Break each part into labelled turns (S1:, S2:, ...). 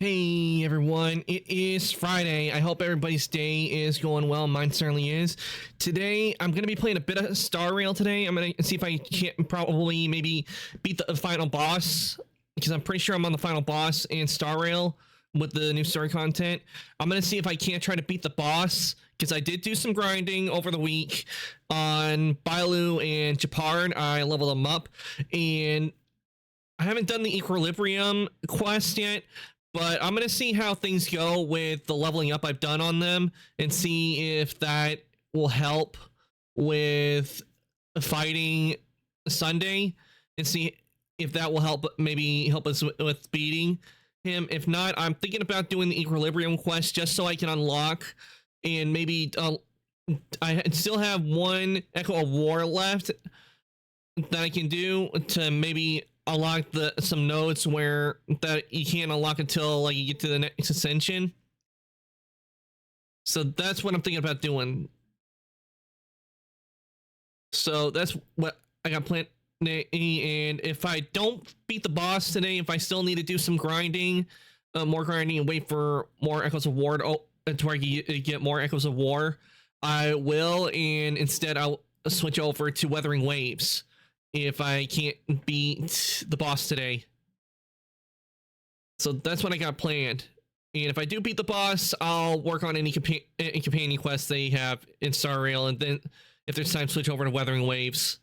S1: Hey everyone, it is Friday. I hope everybody's day is going well. Mine certainly is. Today, I'm going to be playing a bit of Star Rail today. I'm going to see if I can't probably maybe beat the final boss, because I'm pretty sure I'm on the final boss in Star Rail with the new story content. I'm going to see if I can't try to beat the boss, because I did do some grinding over the week on Bailu and Japard. I leveled them up, and I haven't done the Equilibrium quest yet, but I'm going to see how things go with the leveling up I've done on them and see if that will help with fighting Sunday and see if that will maybe help us with beating him. If not, I'm thinking about doing the Equilibrium quest just so I can unlock and maybe I still have one Echo of War left that I can do to maybe unlock some nodes where that you can't unlock until like you get to the next ascension. So that's what I'm thinking about doing. So that's what I got planned. And if I don't beat the boss today, if I still need to do some grinding, more grinding, and wait for more Echoes of War to where I get more Echoes of War, I will. And instead, I'll switch over to Weathering Waves if I can't beat the boss today. So that's what I got planned. And if I do beat the boss, I'll work on any companion quests they have in Star Rail, and then if there's time, switch over to Weathering Waves.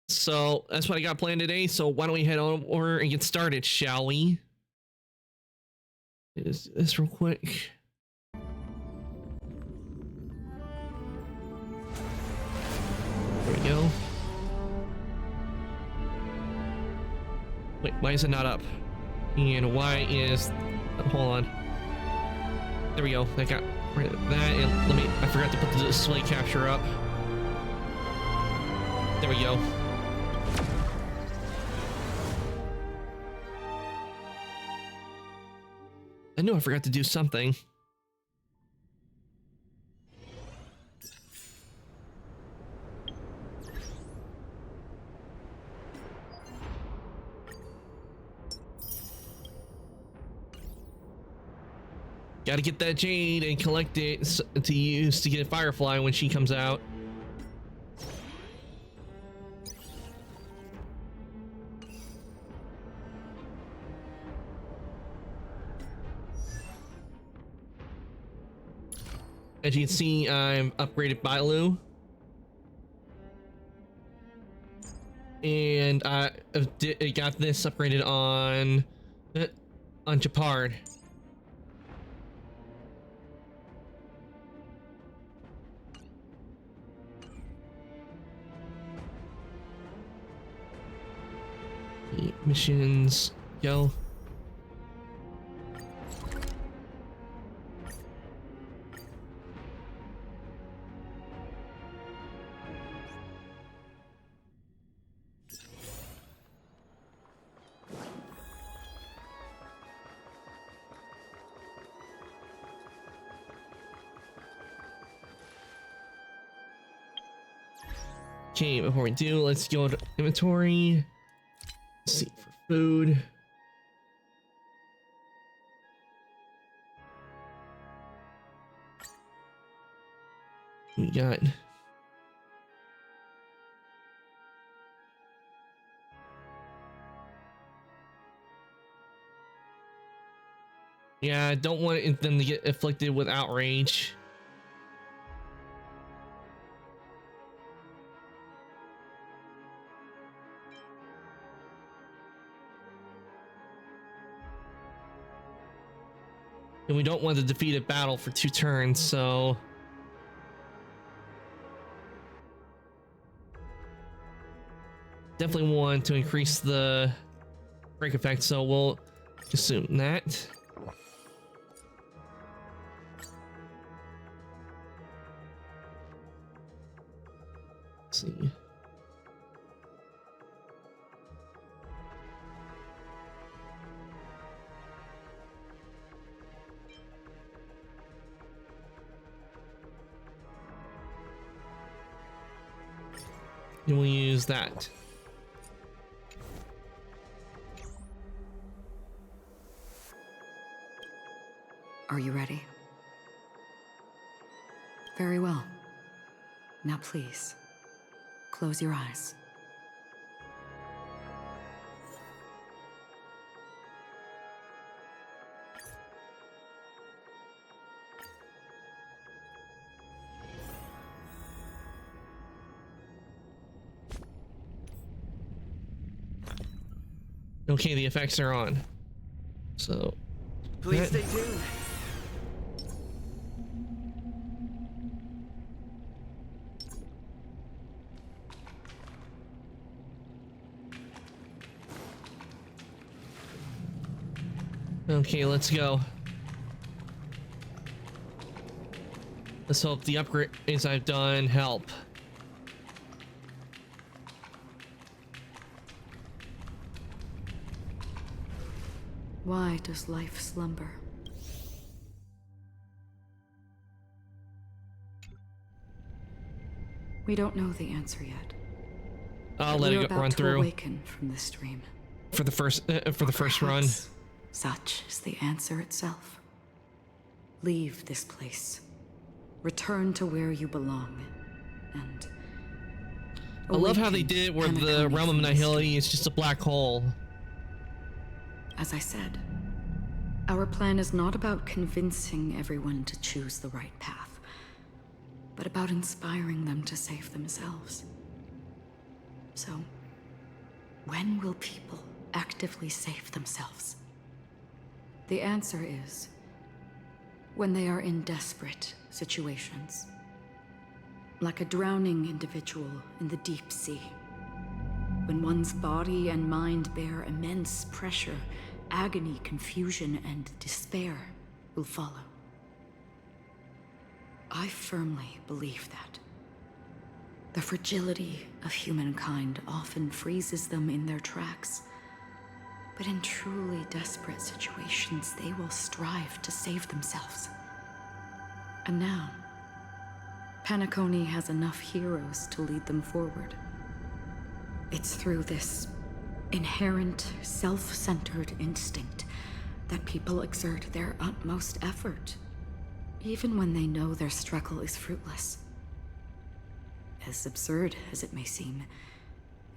S1: So that's what I got planned today. So why don't we head over and get started, shall we? Is this real quick? There we go. Wait, why is it not up? And why is... hold on. There we go. I got rid of that. And I forgot to put the display capture up. There we go. I knew I forgot to do something. Gotta get that jade and collect it to use to get Firefly when she comes out. As you can see, I've upgraded Bailu. And I got this upgraded on Japard. Missions, go. Okay, before we do, let's go to inventory. See for food. We got I don't want them to get afflicted with outrage. And we don't want to defeat a battle for 2 turns, so definitely want to increase the break effect, so we'll assume that. Let's see. And we'll use that.
S2: Are you ready? Very well. Now please, close your eyes.
S1: Okay, the effects are on. So
S3: Please stay tuned.
S1: okay, let's go. Let's hope the upgrades I've done help.
S2: Why does life slumber? We don't know the answer yet.
S1: I'll
S2: but
S1: let
S2: we're
S1: it
S2: about
S1: run
S2: to
S1: through
S2: awaken from this dream.
S1: for the first run.
S2: Perhaps such is the answer itself. Leave this place. Return to where you belong. And
S1: I love how they
S2: awaken
S1: did it where the
S2: Penacony
S1: realm of
S2: from this
S1: annihility
S2: dream.
S1: is just a black hole.
S2: As I said, our plan is not about convincing everyone to choose the right path, but about inspiring them to save themselves. So, when will people actively save themselves? The answer is when they are in desperate situations, like a drowning individual in the deep sea. When one's body and mind bear immense pressure, agony, confusion, and despair will follow. I firmly believe that. The fragility of humankind often freezes them in their tracks. But in truly desperate situations, they will strive to save themselves. And now, Penacony has enough heroes to lead them forward. It's through this inherent, self-centered instinct that people exert their utmost effort, even when they know their struggle is fruitless. As absurd as it may seem,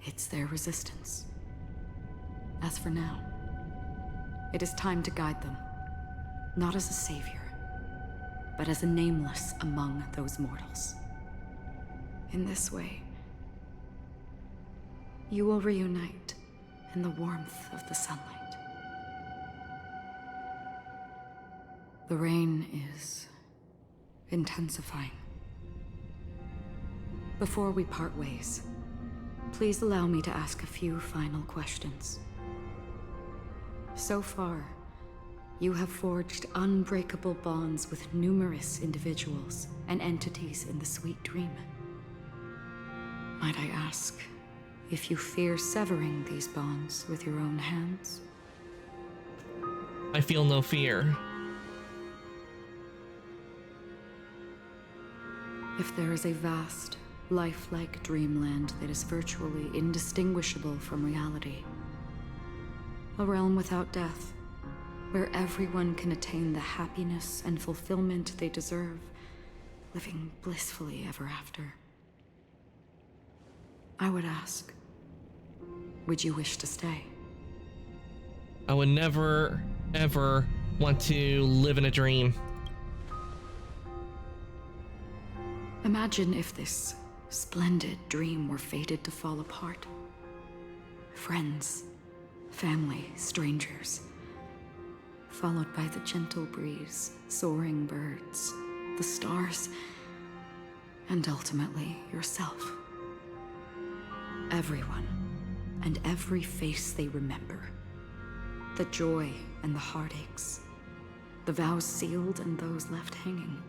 S2: it's their resistance. As for now, it is time to guide them, not as a savior, but as a nameless among those mortals. In this way, you will reunite in the warmth of the sunlight. The rain is intensifying. Before we part ways, please allow me to ask a few final questions. So far, you have forged unbreakable bonds with numerous individuals and entities in the Sweet Dream. Might I ask if you fear severing these bonds with your own hands?
S1: I feel no fear.
S2: If there is a vast, lifelike dreamland that is virtually indistinguishable from reality, a realm without death, where everyone can attain the happiness and fulfillment they deserve, living blissfully ever after, I would ask, would you wish to stay?
S1: I would never, ever want to live in a dream.
S2: Imagine if this splendid dream were fated to fall apart. Friends, family, strangers, followed by the gentle breeze, soaring birds, the stars, and ultimately yourself. Everyone, and every face they remember. The joy and the heartaches, the vows sealed and those left hanging.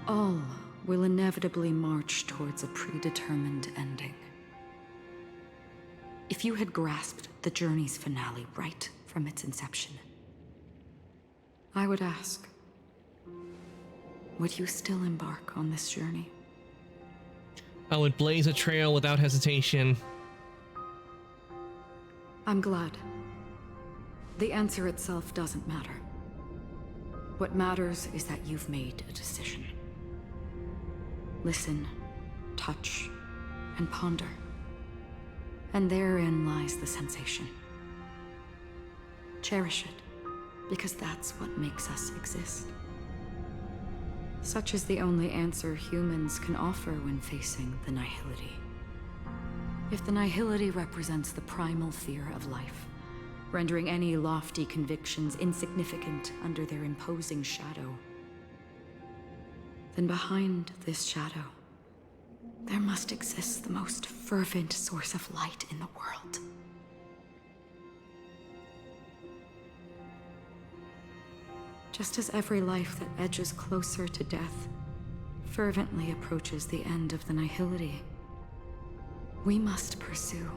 S2: All will inevitably march towards a predetermined ending. If you had grasped the journey's finale right from its inception, I would ask, would you still embark on this journey?
S1: I would blaze a trail without hesitation.
S2: I'm glad. The answer itself doesn't matter. What matters is that you've made a decision. Listen, touch, and ponder. And therein lies the sensation. Cherish it, because that's what makes us exist. Such is the only answer humans can offer when facing the nihility. If the nihility represents the primal fear of life, rendering any lofty convictions insignificant under their imposing shadow, then behind this shadow, there must exist the most fervent source of light in the world. Just as every life that edges closer to death fervently approaches the end of the nihility, we must pursue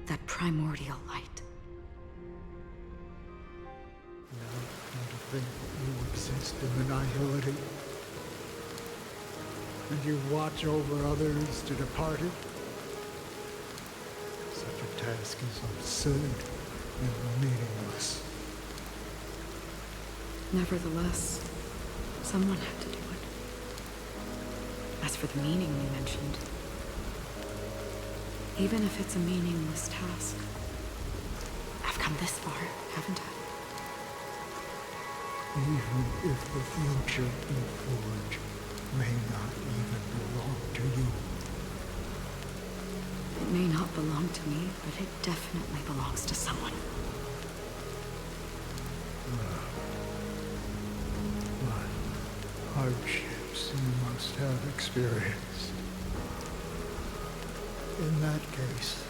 S2: that primordial light.
S4: Now, to think you exist in the nihility, and you watch over others to depart it. Such a task is absurd and meaningless.
S2: Nevertheless, someone had to do it. As for the meaning you mentioned, even if it's a meaningless task, I've come this far, haven't I?
S4: Even if the future you forge may not even belong to you.
S2: It may not belong to me, but it definitely belongs to someone.
S4: What hardships you must have experienced. In that case,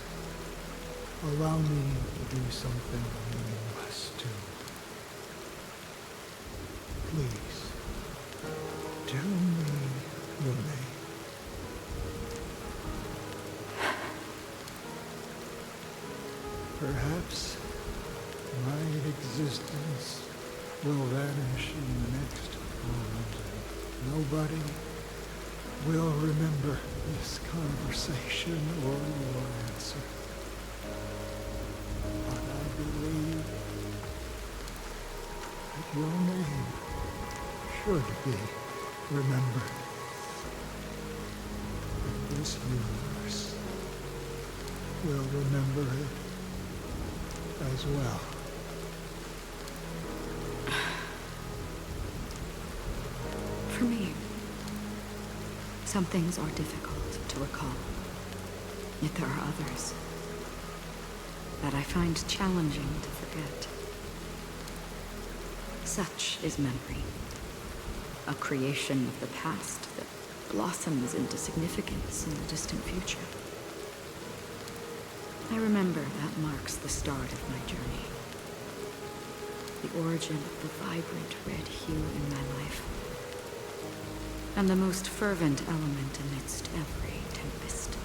S4: allow me to do something meaningless too. Please, tell me your name. Perhaps my existence will vanish in the next moment. Nobody will remember this conversation or your answer. But I believe that your name should be remembered. And this universe will remember it as well.
S2: For me, some things are difficult to recall. Yet there are others that I find challenging to forget. Such is memory, a creation of the past that blossoms into significance in the distant future. I remember that marks the start of my journey. The origin of the vibrant red hue in my life. And the most fervent element amidst every tempest.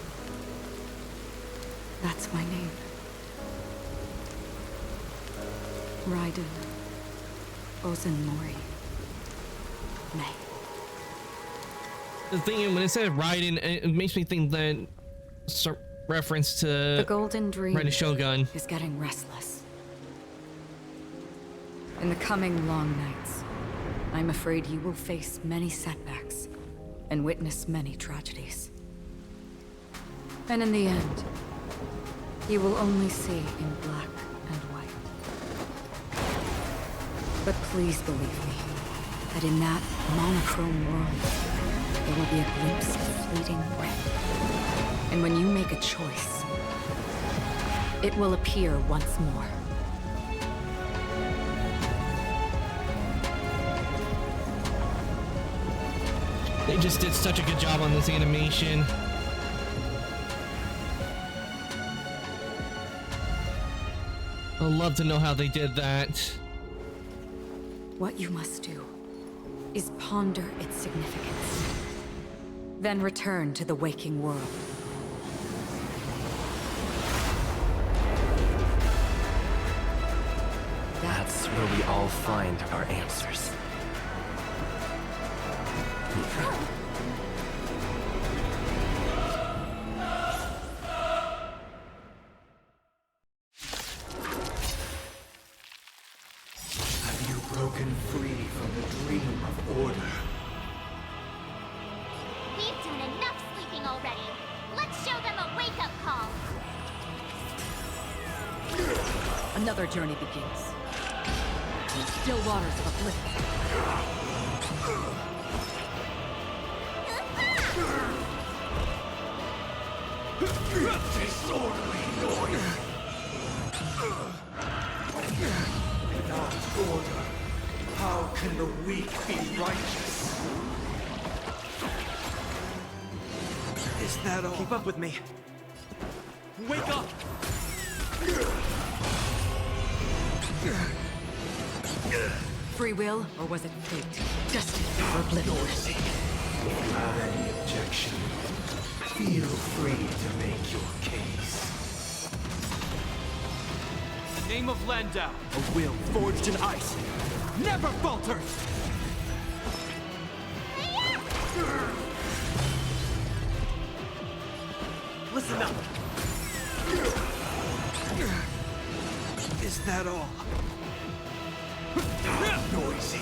S2: That's my name. Raiden Ozanmori May.
S1: The thing, when it said Raiden, it makes me think that reference to
S2: The Golden Dream
S1: Raiden Shogun.
S2: is getting restless. In the coming long nights, I'm afraid you will face many setbacks and witness many tragedies. And in the end, you will only see in black and white. But please believe me, that in that monochrome world, there will be a glimpse of fleeting red. And when you make a choice, it will appear once more.
S1: They just did such a good job on this animation. I'd love to know how they did that.
S2: What you must do is ponder its significance, then return to the waking world.
S3: That's where we all find our answers.
S4: Have you broken free from the
S5: Another journey begins. Still waters of oblivion.
S3: Disorderly noise! Without order, how can the weak be righteous? Is that all? Keep up with me. Wake up!
S5: Free will, or was it fate? Destined for oblivion.
S3: If you have any objection, feel free to make your case.
S6: The name of Landau, a will forged in ice, never falters!
S3: Listen up! Is that all? Noisy!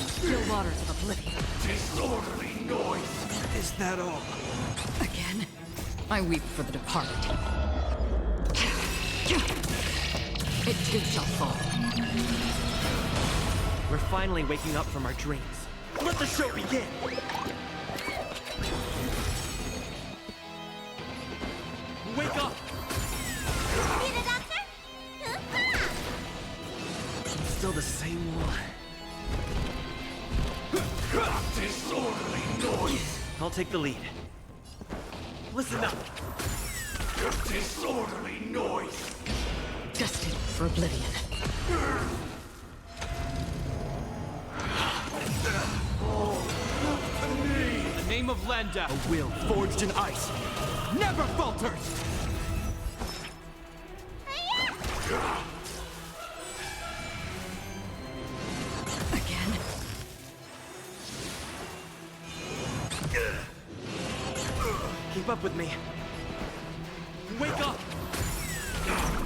S5: Still waters of oblivion.
S3: Disorderly noise! Is that all?
S5: Again, I weep for the departed. It too shall fall.
S6: We're finally waking up from our dreams. Let the show begin! Wake up!
S7: Need a doctor?
S6: Still the same one.
S3: Disorderly noise!
S6: I'll take the lead. Listen up!
S3: Disorderly noise!
S5: Destined for oblivion.
S6: The name of Landau, a will forged in ice, never falters!
S5: Again,
S6: Keep up with me. Wake up!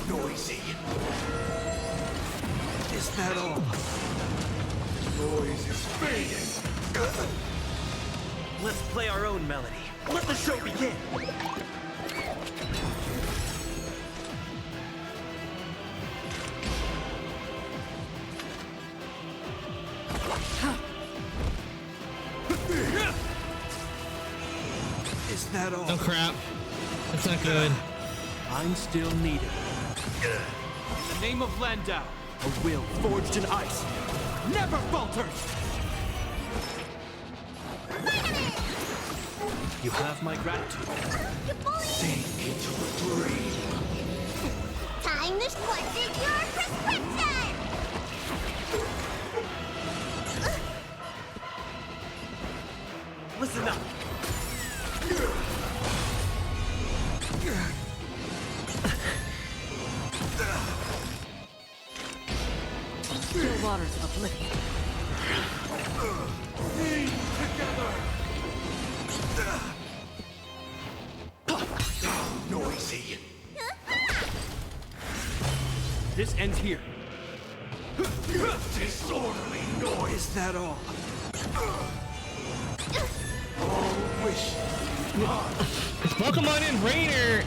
S3: Noisy! Is that all? Noise is fading!
S6: Let's play our own melody. Let the show begin!
S3: Is that all?
S1: Oh crap. That's not good.
S6: I'm still needed. In the name of Landau, a will forged in ice, never falters! You have my gratitude.
S3: Sink into a dream.
S7: Time to question your prescription!
S6: Listen up.
S5: still waters of oblivion.
S3: Noisy.
S6: This ends here.
S3: Disorderly noise. Is that all? All wish.
S1: Welcome on in, Rainer.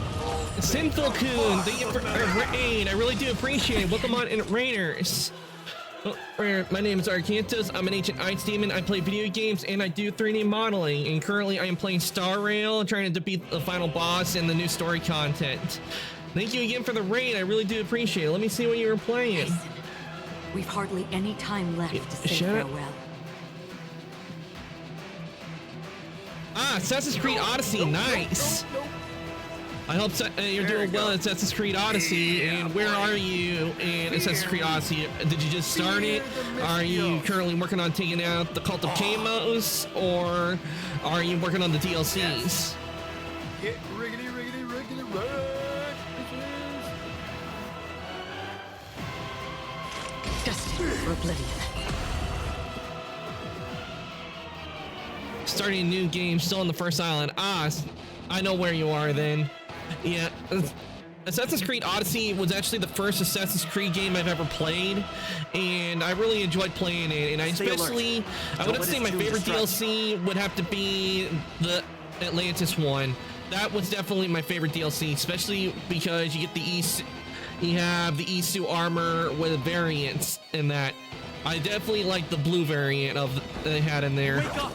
S1: Synthil-kun, thank you for raid. I really do appreciate it. Welcome on in, Rainer. My name is Arcantos. I'm an ancient ice demon. I play video games and I do 3D modeling. And currently I am playing Star Rail, trying to defeat the final boss and the new story content. Thank you again for the raid. I really do appreciate it. Let me see what you were playing.
S5: Listen, we've hardly any time left to say
S1: shut up.
S5: farewell.
S1: Ah, Assassin's Creed Odyssey, nice. I hope you're doing well in Assassin's Creed Odyssey. And where are you in Assassin's Creed Odyssey? Did you just start it? Are you currently working on taking out the Cult of Kamos, or are you working on the DLCs?
S4: Get riggedy, riggedy, riggedy, right, bitches.
S5: Destined for oblivion.
S1: Starting a new game, still on the first island. Ah, I know where you are then. Yeah, Assassin's Creed Odyssey was actually the first Assassin's Creed game I've ever played, and I really enjoyed playing it. And I especially, I would have to say my favorite DLC would have to be the Atlantis one. That was definitely my favorite DLC, especially because you get you have the Isu armor with variants in that. I definitely like the blue variant of they had in there.
S6: Wake up!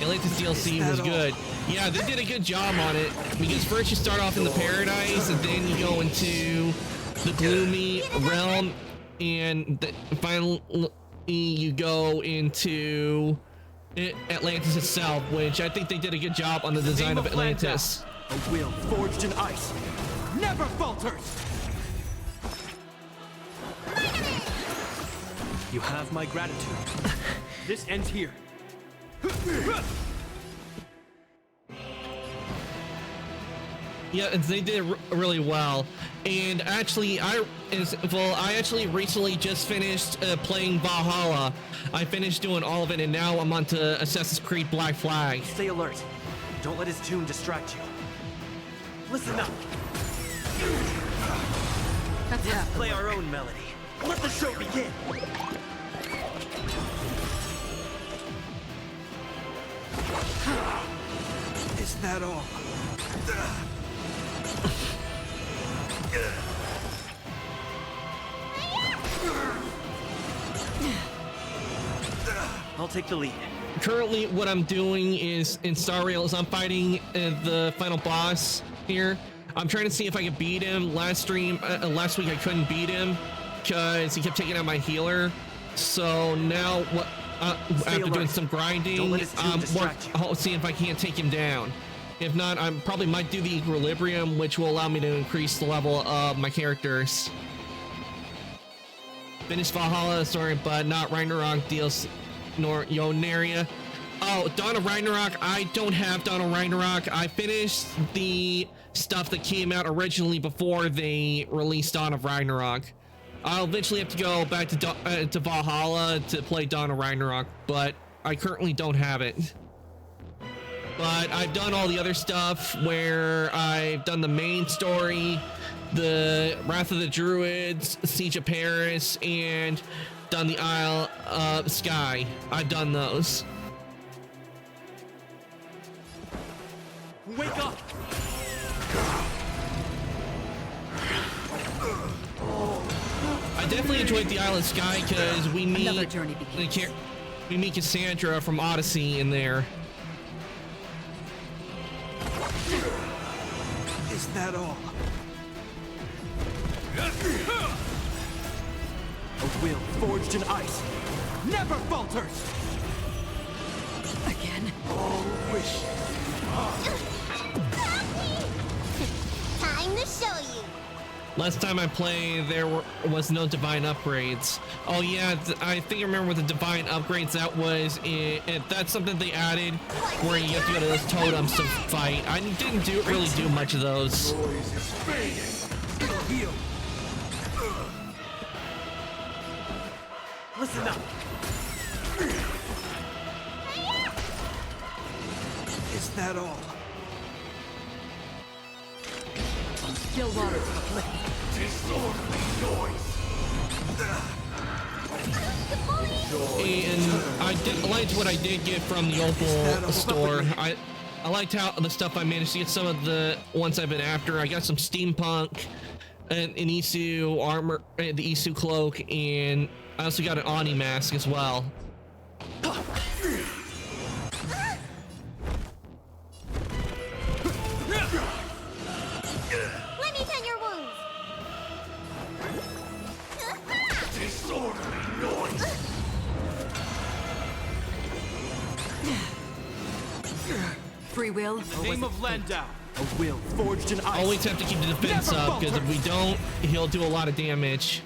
S1: Atlantis DLC was good. Yeah, they did a good job on it because first you start off in the paradise and then you go into the gloomy realm, and finally you go into Atlantis itself, which I think they did a good job on the design of Atlantis.
S6: A will forged in ice never falters. You have my gratitude. This ends here.
S1: Yeah, and they did really well. And actually, I actually recently just finished playing Valhalla. I finished doing all of it, and now I'm on to Assassin's Creed Black Flag.
S6: Stay alert. Don't let his tune distract you. Listen up. Let's play our own melody. Let the show begin. Is that all? I'll take the lead.
S1: Currently, what I'm doing is in Star Rail is I'm fighting the final boss here. I'm trying to see if I can beat him. Last week I couldn't beat him because he kept taking out my healer. So now what? After doing some grinding, I'll see if I can't take him down. If not, I probably might do the equilibrium, which will allow me to increase the level of my characters. Finish Valhalla, sorry, but not Ragnarok DLC nor Yonaria. Oh, Dawn of Ragnarok, I don't have Dawn of Ragnarok. I finished the stuff that came out originally before they released Dawn of Ragnarok. I'll eventually have to go back to Valhalla to play Dawn of Ragnarok, but I currently don't have it. But I've done all the other stuff where I've done the main story, the Wrath of the Druids, Siege of Paris, and done the Isle of Skye. I've done those.
S6: Wake up!
S1: I definitely enjoyed the Isle of Skye because we meet
S5: Another journey begins.
S1: we meet Cassandra from Odyssey in there.
S6: Is that all? A will forged in ice never falters!
S5: Again?
S7: Time to show you.
S1: Last time I played, there was no divine upgrades. Oh yeah, I think I remember with the divine upgrades, that was that's something they added where you have to go to those totems to fight. I didn't really do much of those.
S6: Heal. Listen up. Is that all?
S5: Still water.
S1: And I liked what I did get from the Opal store. I liked how the stuff I managed to get. Some of the ones I've been after. I got some steampunk and an Isu armor, the Isu cloak, and I also got an Ani mask as well.
S7: Let me tend your wounds.
S5: Free will?
S6: Name of Landau. A will forged in ice.
S1: Always have to keep the defense
S6: Never
S1: up because if we don't, he'll do a lot of damage.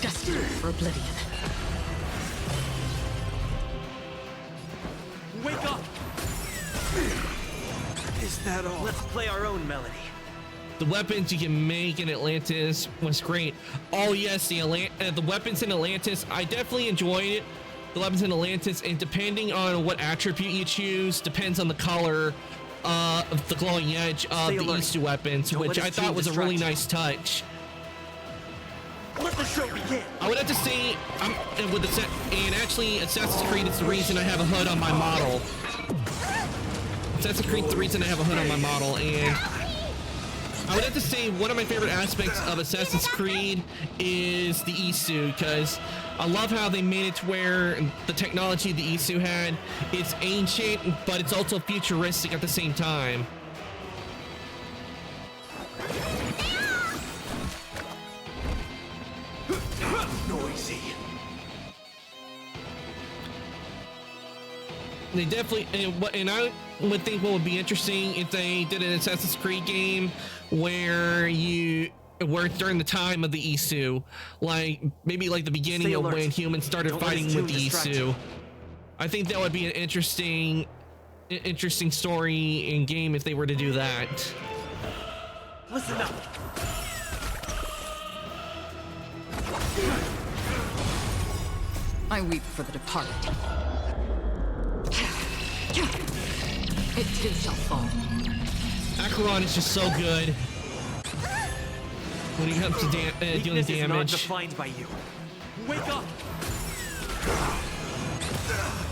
S5: Destined for oblivion.
S6: Wake up! Is that all? Let's play our own melody.
S1: The weapons you can make in Atlantis was great. Oh yes, the weapons in Atlantis, I definitely enjoyed it. The weapons in Atlantis, and depending on what attribute you choose, depends on the color the glowing edge of
S6: Stay
S1: the
S6: alert.
S1: Isu weapons,
S6: Don't
S1: which
S6: let
S1: I
S6: his
S1: thought
S6: team
S1: was a really
S6: distract
S1: nice touch.
S6: Let the show begin.
S1: I would have to say, with the set, and actually, Assassin's Creed is the reason I have a hood on my model. Assassin's Creed is the reason I have a hood on my model, and I would have to say one of my favorite aspects of Assassin's Creed is the Isu, because I love how they made it to where the technology the Isu had, it's ancient, but it's also futuristic at the same time.
S3: Noisy.
S1: They definitely, and I would think what would be interesting if they did an Assassin's Creed game where during the time of the Isu, like maybe like the beginning
S6: Stay
S1: of
S6: alert.
S1: when humans started
S6: Don't let
S1: fighting
S6: his
S1: with
S6: tune
S1: the
S6: distract
S1: Isu.
S6: you.
S1: I think that would be an interesting story in game if they were to do that.
S6: Listen up.
S5: I weep for the departed. It too shall fall.
S1: Acheron is just so good when it comes to dealing
S6: Weakness is not
S1: damage.
S6: defined by you. Wake up.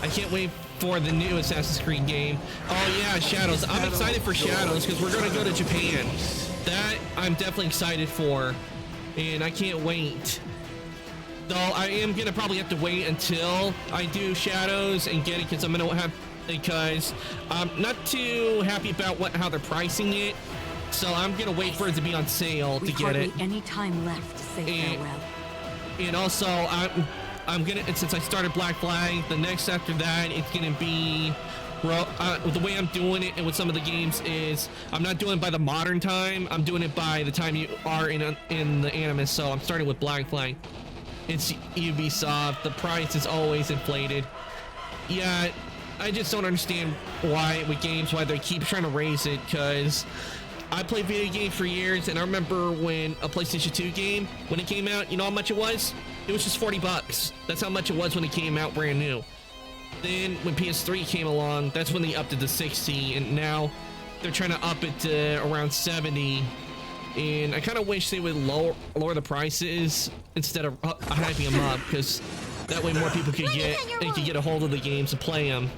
S1: I can't wait for the new Assassin's Creed game. Oh yeah, Shadows. I'm excited for Shadows because we're gonna go to Japan. That I'm definitely excited for, and I can't wait. Though I am gonna probably have to wait until I do Shadows and get it because I'm not too happy about how they're pricing it. So I'm gonna wait for it to be on sale to
S2: We've
S1: get
S2: hardly
S1: it.
S2: any time left to say
S1: And-
S2: farewell.
S1: And also, I'm gonna, since I started Black Flag, the next after that, it's gonna be, the way I'm doing it and with some of the games is, I'm not doing it by the modern time, I'm doing it by the time you are in the Animus, so I'm starting with Black Flag. It's Ubisoft, the price is always inflated. Yeah, I just don't understand why with games, why they keep trying to raise it, because I played video games for years, and I remember when a PlayStation 2 game, when it came out, you know how much it was? It was just 40 bucks. That's how much it was when it came out brand new. Then when PS3 came along, that's when they upped it to 60, and now they're trying to up it to around 70. And I kind of wish they would lower the prices instead of hyping them up, because that way more people could get a hold of the games and play them.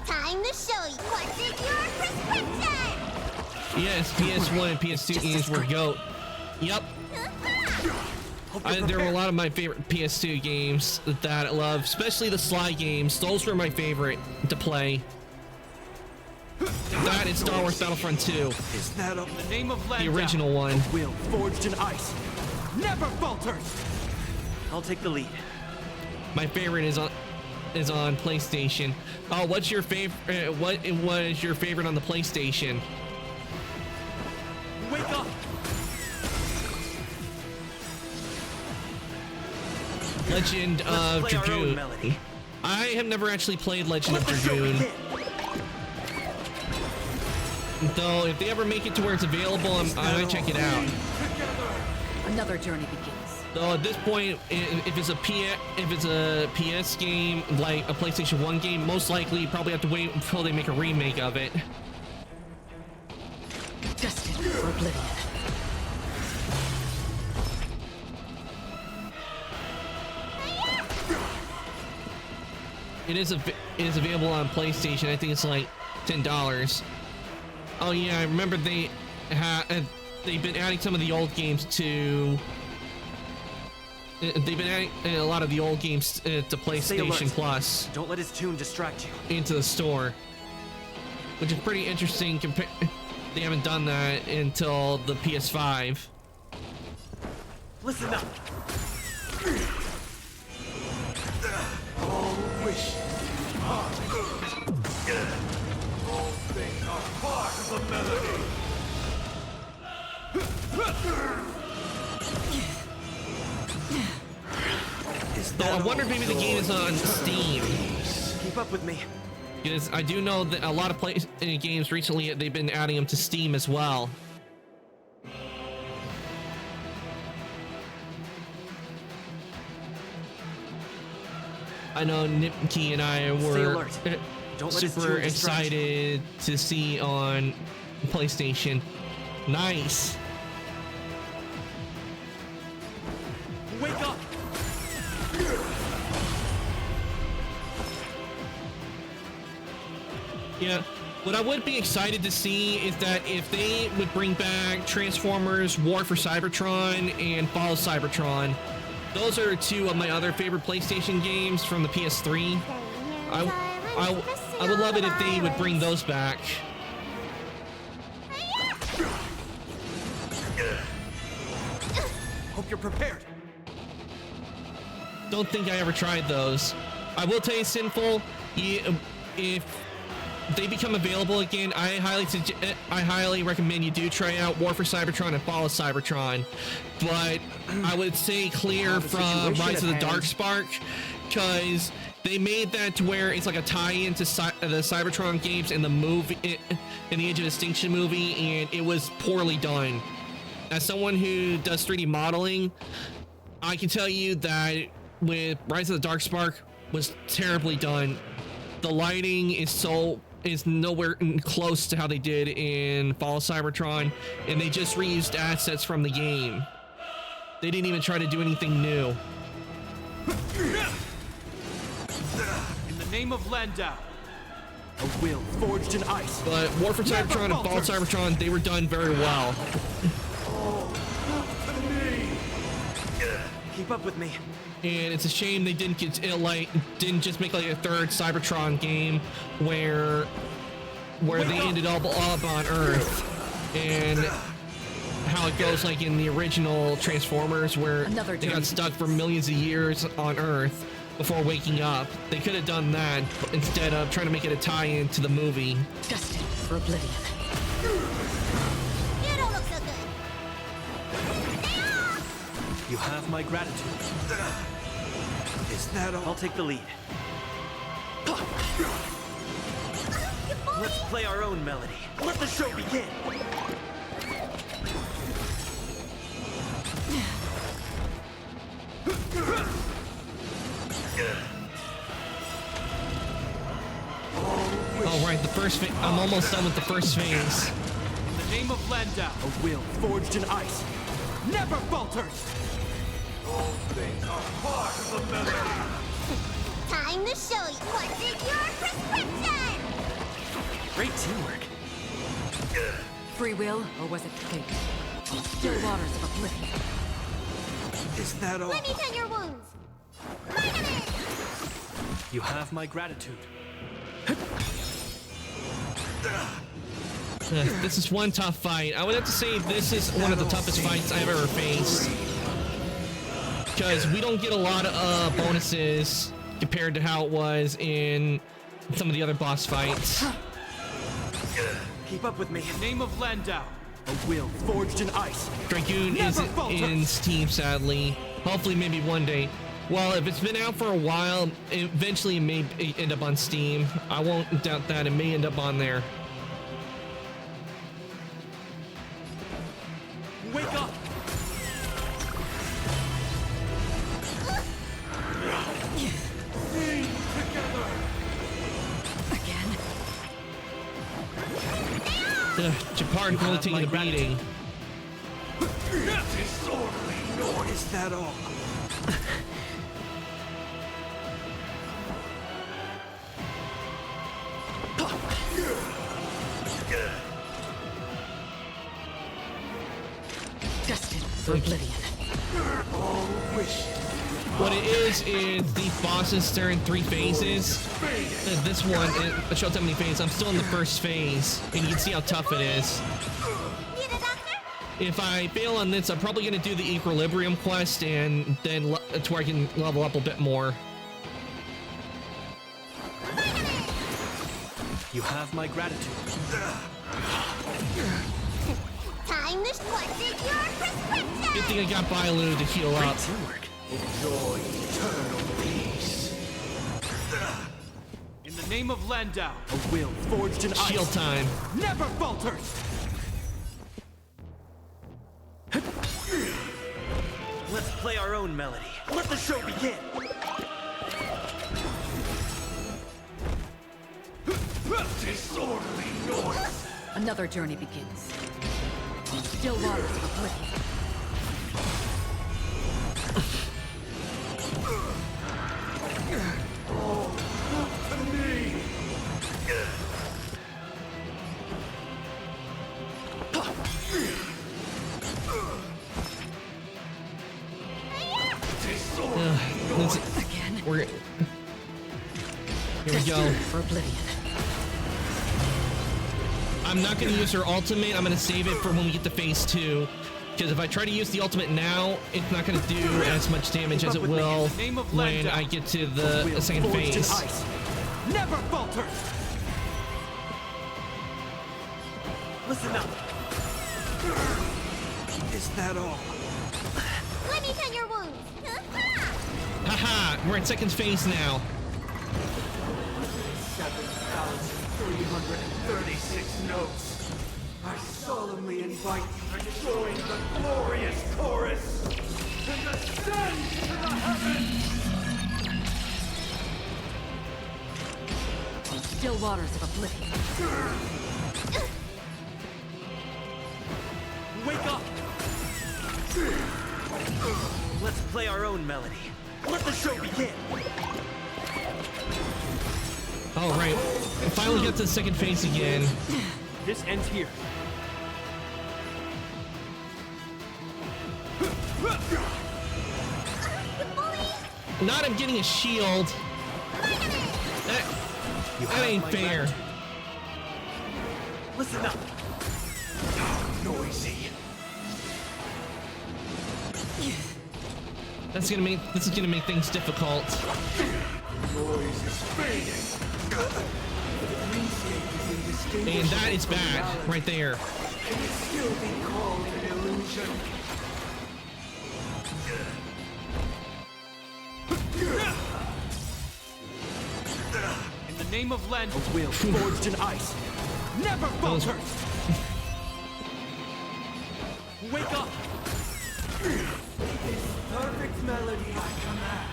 S7: Time to show you what's in your prescription!
S1: Yes, PS1 and PS2 games were GOAT. Yep. There were a lot of my favorite PS2 games that I love, especially the Sly games. Those were my favorite to play. That is Star Wars Battlefront 2,
S6: Is that up? In the name of Landau,
S1: the original one.
S6: a will forged in ice never falters. I'll take the lead.
S1: My favorite is on PlayStation. Oh, what's your favorite? What was your favorite on the PlayStation?
S6: Wake up.
S1: Legend
S6: Let's
S1: of
S6: play our own
S1: Dragoon.
S6: melody.
S1: I have never actually played Legend of
S6: Let the show
S1: Dragoon.
S6: begin.
S1: Though, if they ever make it to where it's available, I might check it out.
S5: Another journey begins.
S1: Though at this point, if it's a PS game, like a PlayStation 1 game, most likely you probably have to wait until they make a remake of it.
S5: Destined for oblivion.
S1: It is available on PlayStation. I think it's like $10. Oh yeah, I remember they've been adding some of the old games to. They've been adding a lot of the old games to PlayStation
S6: alert.
S1: Plus
S6: Don't let his tune distract you.
S1: into the store, which is pretty interesting. They haven't done that until the PS5.
S6: Listen up.
S3: All wishes are all things are part of the melody.
S1: Though I wonder if maybe the game is on Steam.
S6: Keep up with me.
S1: Because I do know that a lot of games recently, they've been adding them to Steam as well. I know Nipkey and I
S6: Stay
S1: were
S6: alert. Don't let his
S1: super
S6: jewel distract you.
S1: excited to see on PlayStation. Nice.
S6: Wake up!
S1: Yeah. What I would be excited to see is that if they would bring back Transformers, War for Cybertron, and Fall of Cybertron, those are two of my other favorite PlayStation games from the PS3. I would love it if they would bring those back.
S6: Hope you're prepared.
S1: Don't think I ever tried those. I will tell you, Sinful, if they become available again, I highly recommend you do try out War for Cybertron and Fall of Cybertron. But I would say clear from Rise of the Darkspark, because they made that to where it's like a tie-in to the Cybertron games in the movie, in the Age of Extinction movie, and it was poorly done. As someone who does 3D modeling, I can tell you that with Rise of the Darkspark was terribly done. The lighting is nowhere close to how they did in Fall of Cybertron, and they just reused assets from the game. They didn't even try to do anything new.
S6: In the name of Landau, a will forged in ice.
S1: But War for Cybertron and Fall of Cybertron, they were done very well.
S6: Keep up with me.
S1: And it's a shame they didn't didn't just make like a third Cybertron game where they ended up on Earth, and how it goes like in the original Transformers where they got stuck for millions of years on Earth before waking up. They could have done that instead of trying to make it a tie-in to the movie.
S2: Destined for oblivion.
S7: You don't look so good.
S6: You have my gratitude.
S3: Is that all?
S6: I'll take the lead. Let's play our own melody. Let the show begin.
S1: Oh right, the first phase. I'm almost done with the first phase.
S6: In the name of Landau, a will forged in ice never falters.
S3: All things are part of the melody.
S7: Time to show you what's in your prescription!
S6: Great teamwork.
S5: Free will, or was it fate? Still waters of oblivion.
S3: Is that all?
S7: Let me tend your wounds! Vitamin!
S6: You have my gratitude.
S1: This is one tough fight. I would have to say this is one of the toughest fights I've ever faced, because we don't get a lot of bonuses compared to how it was in some of the other boss fights.
S6: Keep up with me. In the name of Landau, a will forged in ice.
S1: Dragoon isn't in Steam, sadly. Hopefully, maybe one day. Well, if it's been out for a while, eventually it may end up on Steam. I won't doubt that. It may end up on there.
S6: Wake up!
S5: Again?
S1: Japard really taking a beating.
S3: Disorderly noise. Is that all?
S5: Destined for oblivion.
S3: All wishes.
S1: What it is these bosses, they're in 3 phases. This one, it shows how many phases. I'm still in the first phase, and you can see how tough it is.
S7: Need a doctor?
S1: If I fail on this, I'm probably going to do the Equilibrium quest, and then to where I can level up a bit more.
S6: You have my gratitude.
S7: Time to what's in your prescription?
S1: Good thing I got Bailu to heal up.
S6: Great teamwork.
S3: Enjoy eternal peace.
S6: In the name of Landau, a will forged in ice.
S1: Shield time.
S6: Never falters. Let's play our own melody. Let the show begin.
S5: Another journey begins. Still waters of oblivion.
S1: Again. Here we go.
S5: For oblivion.
S1: I'm not going to use her ultimate. I'm going to save it for when we get to phase 2. Because if I try to use the ultimate now, it's not going to do as much damage as it will when I get to the second phase.
S6: Never falter! Listen up. Is that all?
S7: Let me tend your wounds.
S1: Haha, we're in second phase now.
S3: 7,336 notes. I solemnly invite you to join the glorious chorus and ascend to the heavens!
S5: Still waters of oblivion.
S6: Wake up! Let's play our own melody. Let the show begin!
S1: All right, we finally get to the second phase again.
S6: This ends here.
S1: Not him getting a shield. That ain't fair.
S6: Listen up.
S3: Noisy.
S1: This is gonna make things difficult.
S3: Noise is fading.
S1: And that is bad, right there.
S3: Can it still be called an illusion?
S6: In the name of Len, a will forged in ice. Never falters! Wake up!
S3: Perfect melody I command.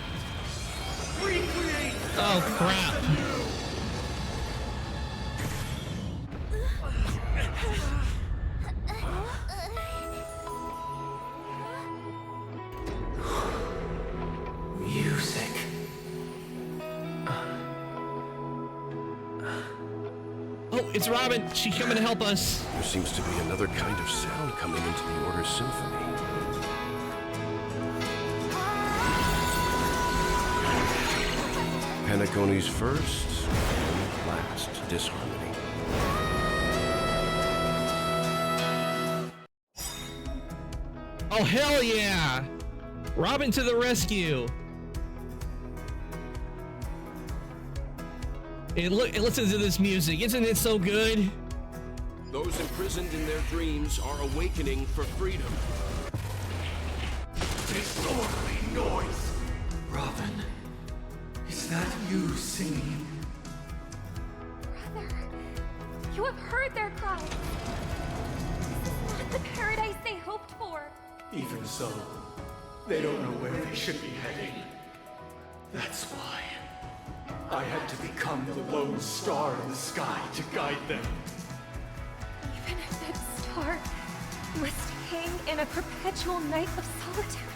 S3: Recreate.
S1: Oh crap.
S3: Music.
S1: Oh, it's Robin. She's coming to help us.
S8: There seems to be another kind of sound coming into the Order's symphony. Penacony's first and last disharmony.
S1: Oh hell yeah! Robin to the rescue. And listen to this music. Isn't it so good?
S8: Those imprisoned in their dreams are awakening for freedom.
S3: Disorderly noise. Robin, is that you singing?
S9: Brother, you have heard their cries. This is not the paradise they hoped for.
S3: Even so, they don't know where they should be heading. That's why I had to become the lone star in the sky to guide them.
S9: Even if that star must hang in a perpetual night of solitude.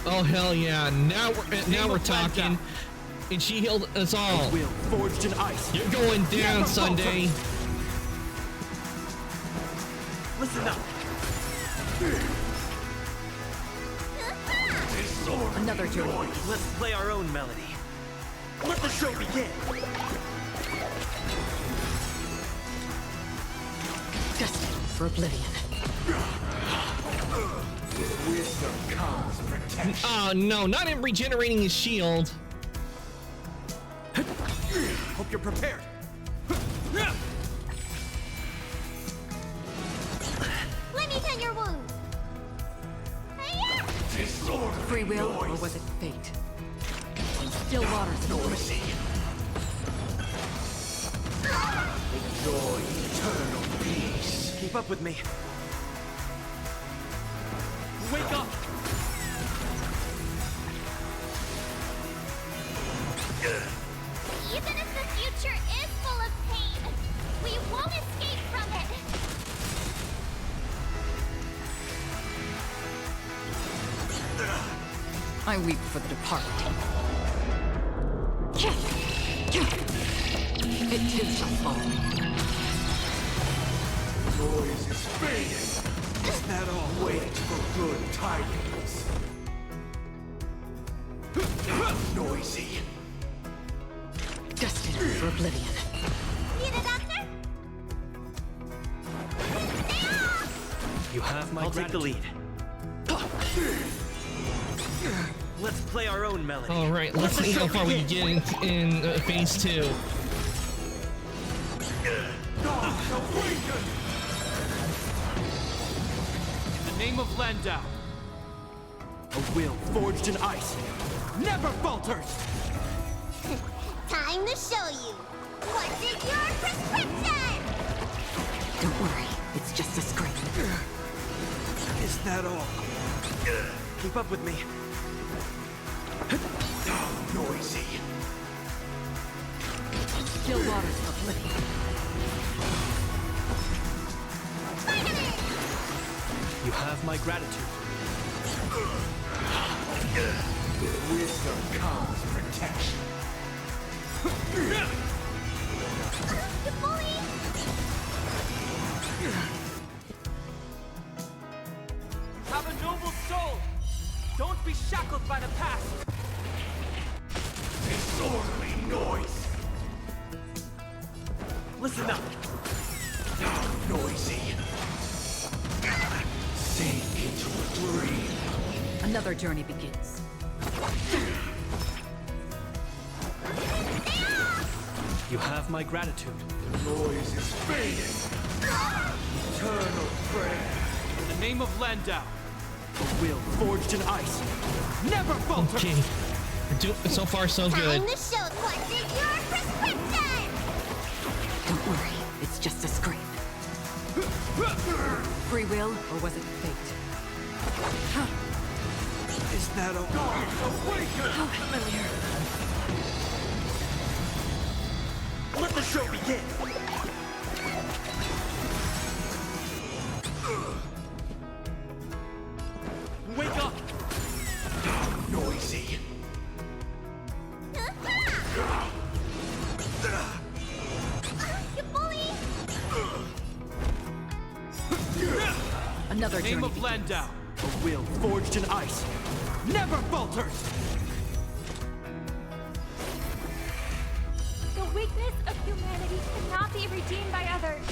S1: Oh hell yeah! Now we're talking. And she healed us all.
S6: A will forged in ice.
S1: You're going down, Sunday.
S6: Listen up.
S5: Another journey.
S6: Let's play our own melody. Let the show begin.
S5: Destined for oblivion.
S3: Wisdom comes protection.
S1: Oh no, not him regenerating his shield.
S6: Hope you're prepared.
S7: Let me tend your wounds.
S3: Disorderly
S5: Free will,
S3: noise.
S5: or was it fate? Still waters of oblivion.
S3: Noisy. Enjoy eternal peace.
S6: Keep up with me. Wake up!
S7: Even if the future is full of pain, we won't
S5: I weep for the departed. It too shall fall.
S3: Noise is fading. Is that all? Wait for good tidings. Noisy.
S5: Destined for oblivion.
S7: Need a doctor?
S6: You have my I'll take the lead. Let's play our own melody.
S1: All right, let's see how far we can get in phase 2.
S6: In the name of Landau, a will forged in ice never falters.
S7: Time to show you. What's in your prescription?
S5: Don't worry, it's just a scrape.
S6: Is that all? Keep up with me.
S3: Noisy.
S5: Still waters of oblivion.
S6: You have my gratitude.
S3: With wisdom comes protection.
S7: You bully!
S6: Have a noble soul. Don't be shackled by the past.
S3: Disorderly noise.
S6: Listen up.
S3: Noisy. Sink into a dream.
S5: Another journey begins.
S6: You have my gratitude.
S3: Noise is fading. Eternal prayer.
S6: In the name of Landau, a will forged in ice never falters.
S1: Okay, so far so good.
S7: Time to show what's in your prescription!
S5: Don't worry, it's just a scrape. Free will, or was it fate?
S6: Is that all?
S5: How familiar.
S6: Let the show begin. Wake up.
S3: Noisy.
S7: You bully!
S5: Another
S6: Name
S5: journey
S6: of
S5: begins.
S6: Landau, a will forged in ice never falters.
S9: The weakness of humanity cannot be redeemed by others.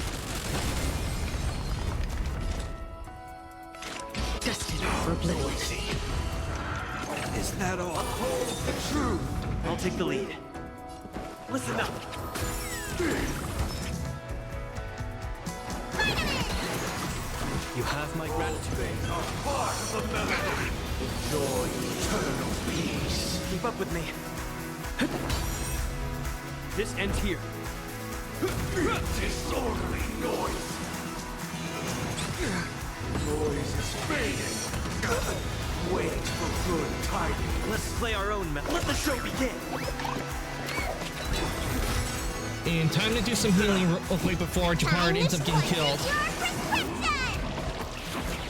S5: Destined for oblivion.
S3: Noisy.
S6: Is that all?
S3: Hold the truth.
S6: I'll take the lead. Listen up. You have my gratitude.
S3: A part of the melody. Enjoy eternal peace.
S6: Keep up with me. This ends here.
S3: Disorderly noise. Noise is fading. Wait for good tidings.
S6: Let's play our own melody. Let the show begin.
S1: And time to do some healing real quick before Japard ends up getting killed.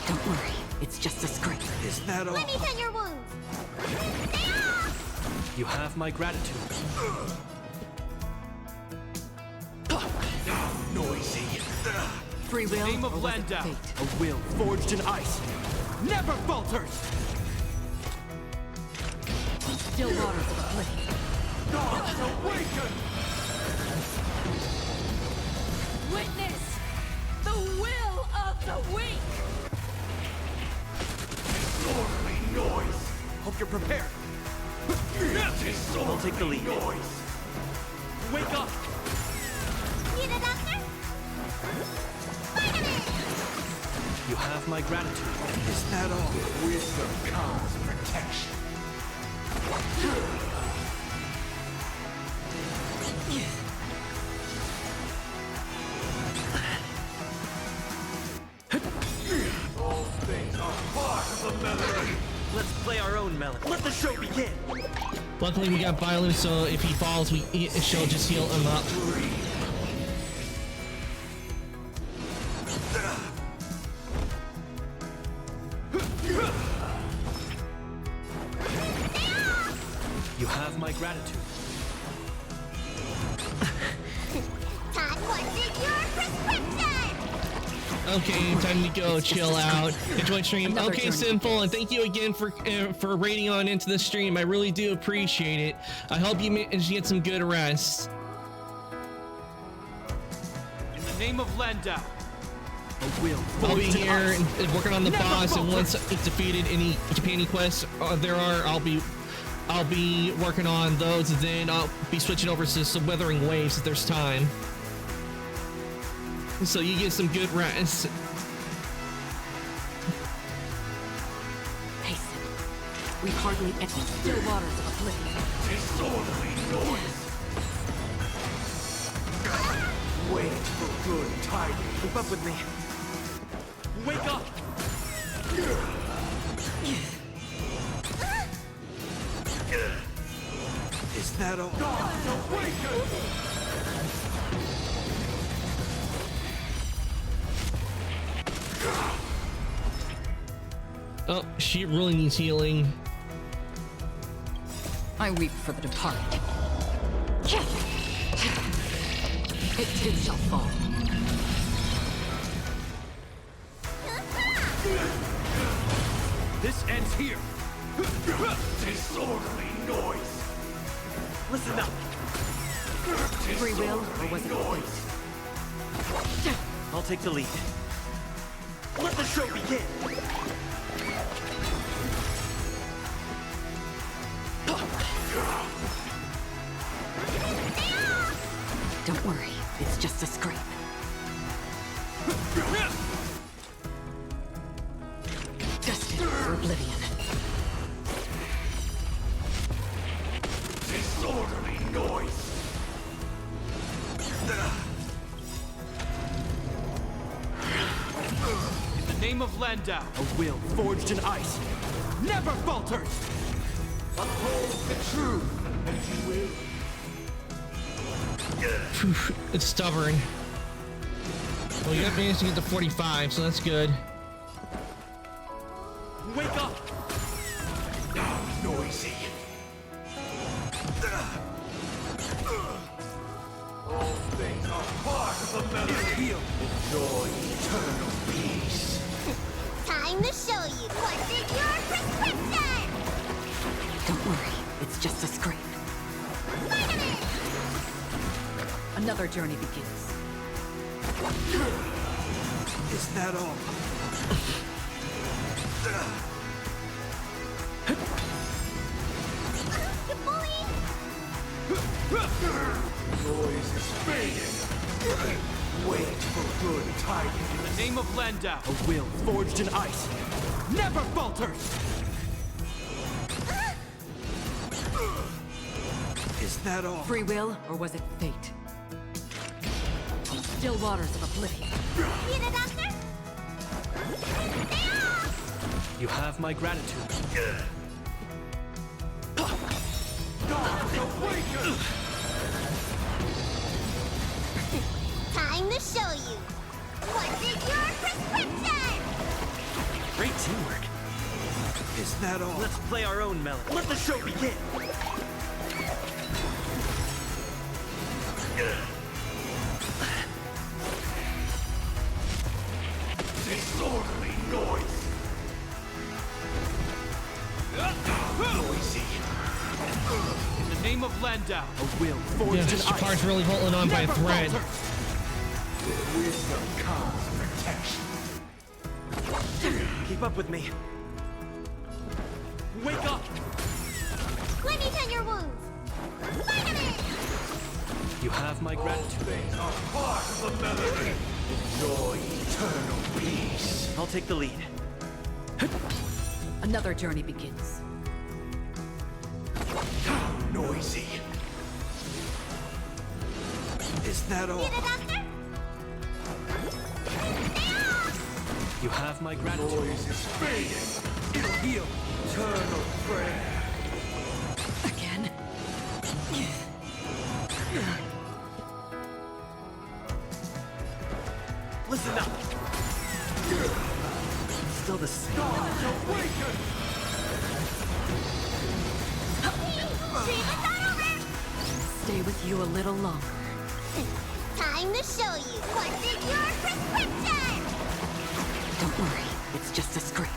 S5: Don't worry, it's just a scrape.
S6: Is that all?
S7: Let me tend your wounds.
S6: You have my gratitude.
S3: Noisy.
S5: Free will,
S6: Name
S5: or
S6: of
S5: was it
S6: Landau,
S5: fate?
S6: a will forged in ice never falters.
S5: Still waters of oblivion.
S3: Gods awaken!
S5: Witness the will of the weak.
S3: Disorderly noise.
S6: Hope you're prepared.
S3: Disorderly
S6: I'll take the lead.
S3: noise.
S6: Wake up.
S7: Need a doctor? Vitamin!
S6: You have my gratitude. Is that all?
S3: With wisdom comes protection. All things are part of the melody.
S6: Let's play our own melody. Let the show begin.
S1: Luckily, we got Bailu, so if he falls, she'll just heal him up.
S6: You have my gratitude.
S7: Todd, what's in your prescription?
S1: Okay, time to go. Chill out. Enjoy stream.
S5: Another
S1: Okay,
S5: journey.
S1: Sinful, and thank you again for raiding on into the stream. I really do appreciate it. I hope you manage to get some good rest.
S6: In the name of Landau, a will
S1: I'll be
S6: forged in
S1: here
S6: ice.
S1: and working on the
S6: Never
S1: boss, and
S6: falter.
S1: once it's defeated any companion quests there are, I'll be working on those, and then I'll be switching over to some Weathering Waves if there's time. So you get some good rest.
S5: Hasten. We've hardly entered still waters of oblivion.
S3: Disorderly noise. Wait for good tidings.
S6: Keep up with me. Wake up! Is that all?
S3: Gods awaken!
S1: Oh, she really needs healing.
S5: I weep for the departed. It too shall fall.
S6: This ends here.
S3: Disorderly noise.
S6: Listen up.
S5: Free will, or was it fate?
S6: I'll take the lead. Let the show begin.
S5: Don't worry, it's just a scrape. Destined for oblivion.
S3: Disorderly noise.
S6: In the name of Landau, a will forged in ice never falters.
S3: Uphold the truth, and you will.
S1: Phew, it's stubborn. Well, you have managed to get to 45, so that's good.
S6: Wake up!
S3: Now noisy. All things are part of the melody.
S6: Heal.
S3: Enjoy eternal peace.
S7: Time to show you what's in your prescription!
S5: Don't worry, it's just a scrape. Another journey begins.
S6: Is that all?
S7: You bully!
S3: Noise is fading. Wait for good tidings.
S6: In the name of Landau, a will forged in ice never falters. Is that all?
S5: Free will, or was it fate? Still waters of oblivion.
S7: Need a doctor?
S6: You have my gratitude.
S3: Gods awaken!
S7: Time to show you what's in your prescription!
S6: Great teamwork. Is that all? Let's play our own melody. Let the show begin.
S3: Disorderly noise. Noisy.
S6: In the name of Landau, a will forged
S1: Yeah,
S6: in
S1: this
S6: ice
S1: card's really holding on by a
S6: never
S1: thread.
S6: falters.
S3: With wisdom comes protection.
S6: Keep up with me. Wake up!
S7: Let me tend your wounds! Vitamin!
S6: You have my gratitude.
S3: Things are part of the melody. Enjoy eternal peace.
S6: I'll take the lead.
S5: Another journey begins.
S3: How noisy.
S6: Is that all?
S7: Need a doctor?
S6: You have my gratitude.
S3: Noise is fading.
S6: It'll heal.
S3: Eternal prayer.
S5: Again?
S6: Listen up. Still the same.
S3: Gods awaken!
S5: stay with you a little longer.
S7: Time to show you what's in your prescription!
S5: Don't worry, it's just a scrape.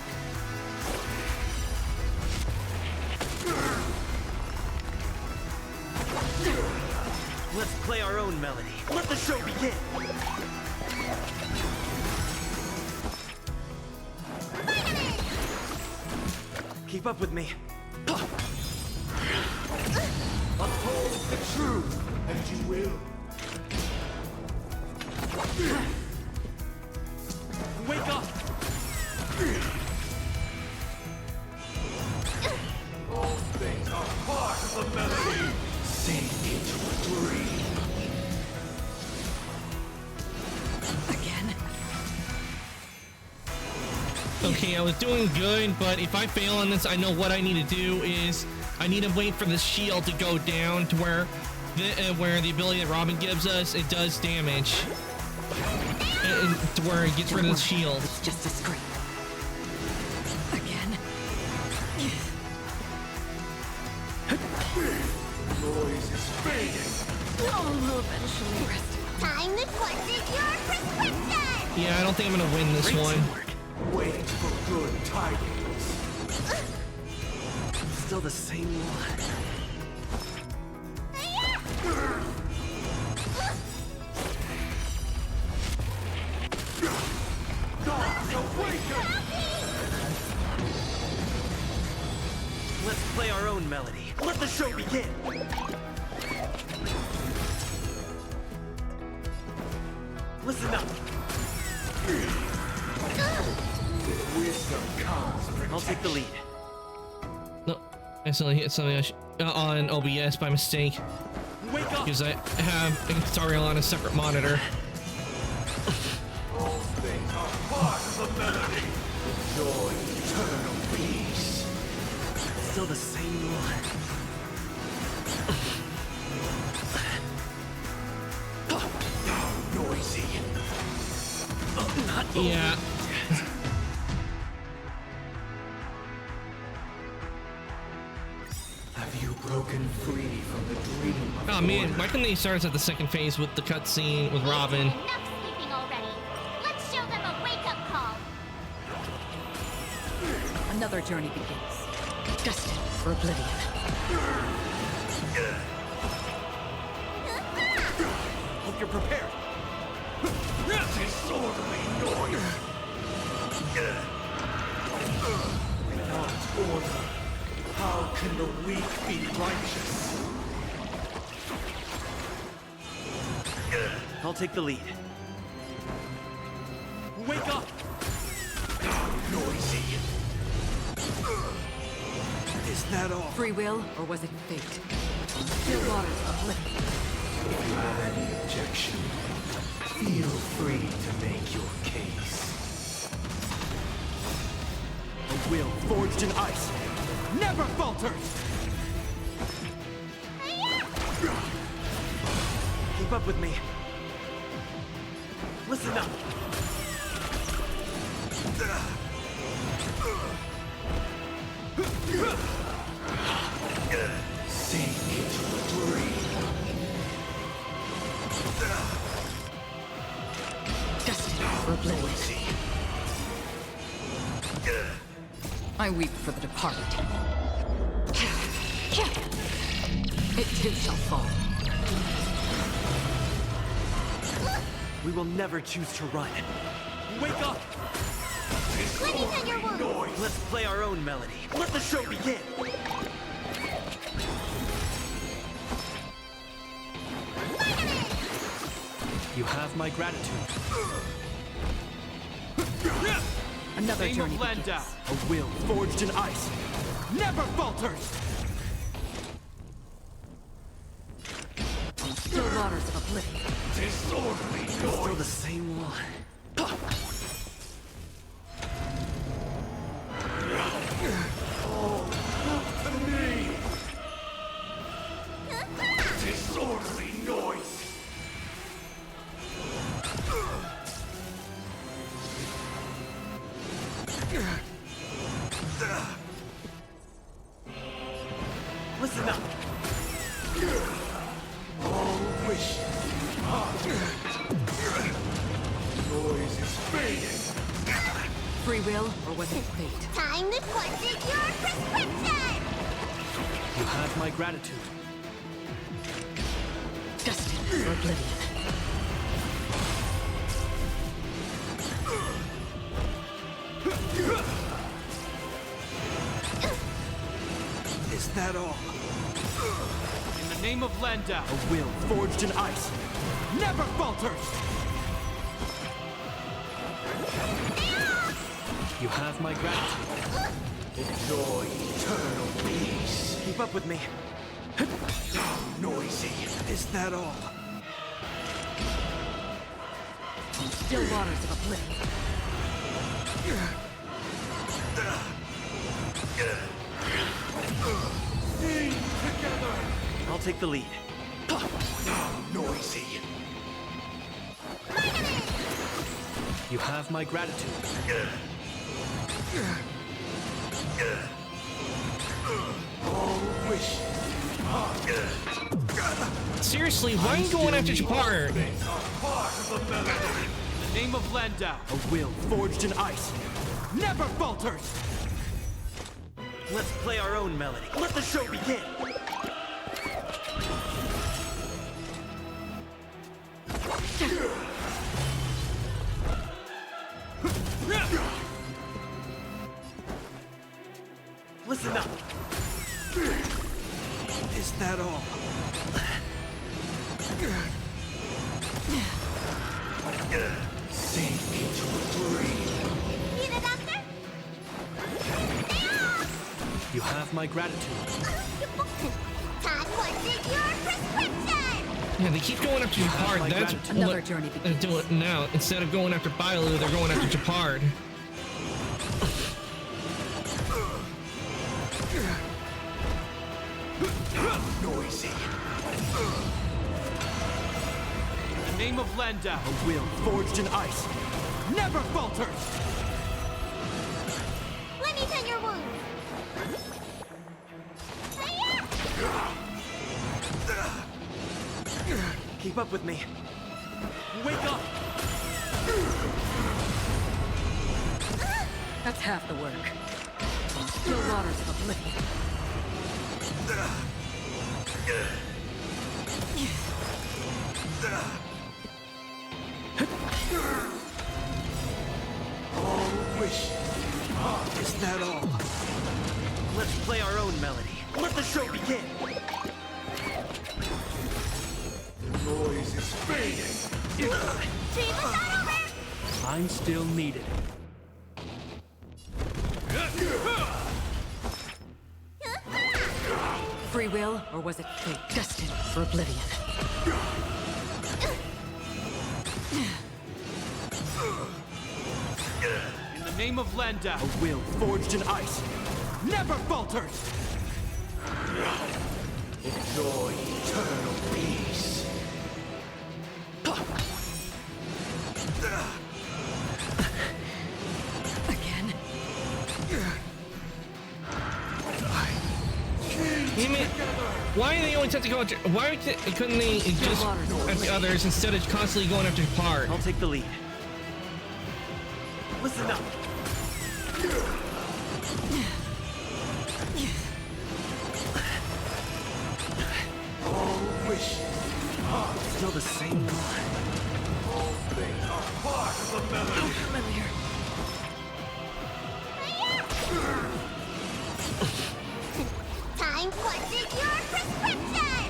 S6: Let's play our own melody. Let the show begin! Keep up with me.
S3: Uphold the truth, and you will.
S6: Wake up!
S3: All things are part of the melody. Sink into a dream.
S5: Again?
S1: Okay, I was doing good, but if I fail on this, I know what I need to do is I need to wait for the shield to go down to where the ability that Robin gives us, it does damage. And to where it gets rid of the shield.
S5: It's just a scrape. Again?
S3: Noise is fading.
S5: I'll eventually rest.
S7: Time to what's in your prescription!
S1: Yeah, I don't think I'm gonna win this one.
S3: Wait for good tidings.
S6: Still the same one. Let's play our own melody. Let the show begin! Listen up.
S3: Wisdom comes
S6: I'll take the lead.
S1: No, I accidentally hit something on OBS by mistake
S6: Wake up!
S1: because I have Stariel on a separate monitor.
S3: All things are part of the melody. Enjoy eternal peace.
S6: Still the same one.
S3: Noisy.
S1: Yeah.
S3: Have you broken free from the dream of
S1: Oh man, why couldn't they start us at the second phase with the cutscene with Robin?
S7: Enough sleeping already. Let's show them a wake-up call.
S5: Another journey begins. Destined for oblivion.
S6: Hope you're prepared.
S3: disorderly noise? Without order, how can the weak be righteous?
S6: I'll take the lead. Wake up!
S3: Noisy.
S6: Is that all?
S5: Free will, or was it fate? Still waters of oblivion.
S3: If you have any objection, feel free to make your case.
S6: A will forged in ice never falters! Keep up with me. Listen up.
S3: Sink into a dream.
S5: Destined for oblivion.
S3: Noisy.
S5: I weep for the departed. It too shall fall.
S6: We will never choose to run. Wake up!
S7: Clinic on your wounds.
S6: Let's play our own melody. Let the show begin! You have my gratitude.
S5: Another
S6: Name
S5: journey
S6: of Landau,
S5: begins.
S6: a will forged in ice, never falters!
S5: Still waters of oblivion.
S3: Disorderly
S6: Still
S3: noise.
S6: the same one.
S3: To me. Disorderly noise.
S6: Listen up.
S3: wish. Noise is fading.
S5: Free will, or was it fate?
S7: Time to question your prescription!
S6: You have my gratitude.
S5: Destined for oblivion.
S6: Is that all? In the name of Landau, a will forged in ice never falters! You have my gratitude.
S3: Enjoy eternal peace.
S6: Keep up with me.
S3: Noisy.
S6: Is that all?
S5: Still waters of oblivion.
S3: Sing together.
S6: I'll take the lead.
S3: Noisy.
S6: You have my gratitude.
S3: All wishes.
S1: Seriously, why are you going after Japar?
S3: Part of the melody.
S6: In the name of Landau, a will forged in ice never falters! Let's play our own melody. Let the show begin! Listen up! Is that all?
S3: Sink into a dream.
S7: Need a doctor?
S6: You have my gratitude.
S7: Time question your prescription!
S1: Yeah, they keep going after Japar.
S6: my
S1: That's
S6: gratitude.
S5: Another
S1: what
S5: journey
S1: they're
S5: begins.
S1: doing now. Instead of going after Bailu, they're going after Japar.
S3: Noisy.
S6: In the name of Landau, a will forged in ice never falters!
S7: Let me tend your wounds.
S6: Keep up with me. Wake up!
S5: That's half the work. Still waters of oblivion.
S3: All wishes.
S6: Is that all? Let's play our own melody. Let the show begin!
S3: The noise is fading.
S7: Dream is not over!
S6: I'm still needed.
S5: Free will, or was it fate? Destined for oblivion.
S6: In the name of Landau, a will forged in ice never falters!
S3: Enjoy eternal peace.
S5: Again?
S1: Damn it. Why do they always have to go after... Why couldn't they just at the others instead of constantly going after Japar?
S6: I'll take the lead. Listen up!
S3: All wishes.
S6: Still the same one.
S3: All things are part of the melody.
S5: Familiar.
S7: Time question your prescription!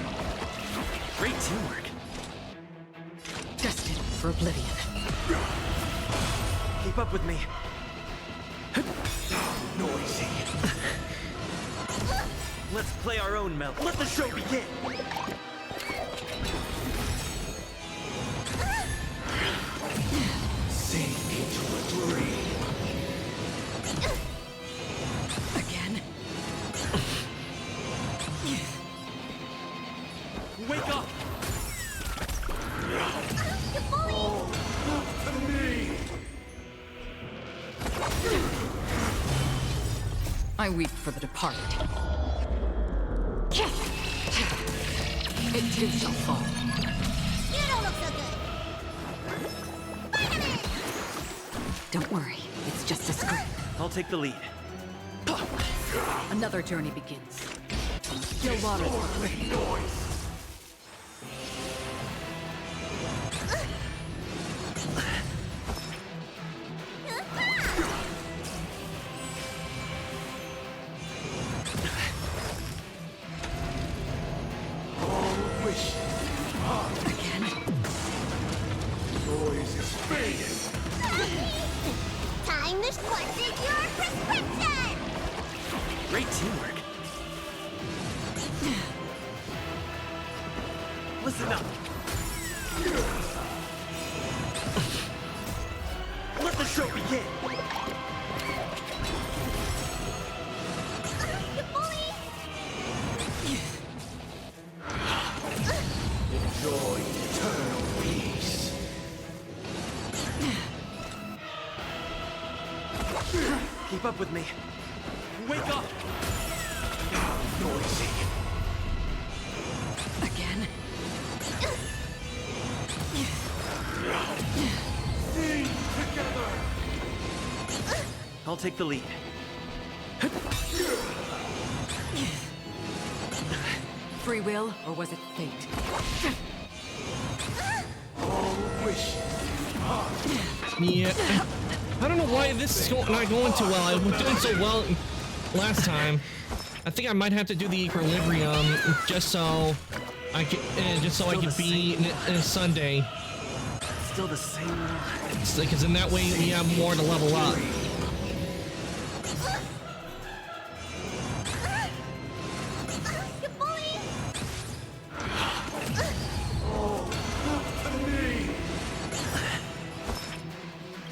S6: Great teamwork.
S5: Destined for oblivion.
S6: Keep up with me.
S3: Noisy.
S6: Let's play our own melody. Let the show begin!
S3: Sink into a dream.
S5: Again?
S6: Wake up!
S3: To me.
S5: I weep for the departed. It too shall fall. Don't worry, it's just a scrape.
S6: I'll take the lead.
S5: Another journey begins. Still waters of oblivion.
S7: Time to what's in your prescription?
S6: Great teamwork. Listen up. Let the show begin.
S7: You bully!
S3: Enjoy eternal peace.
S6: Keep up with me. Wake up!
S3: Noisy.
S5: Again?
S3: Sing together.
S6: I'll take the lead.
S5: Free will, or was it fate?
S3: All wishes.
S1: Yeah. I don't know why this is not going too well. I was doing so well last time. I think I might have to do the equilibrium just so I could beat Sunday.
S6: Still the same.
S1: Because in that way we have more to level up.
S7: You bully!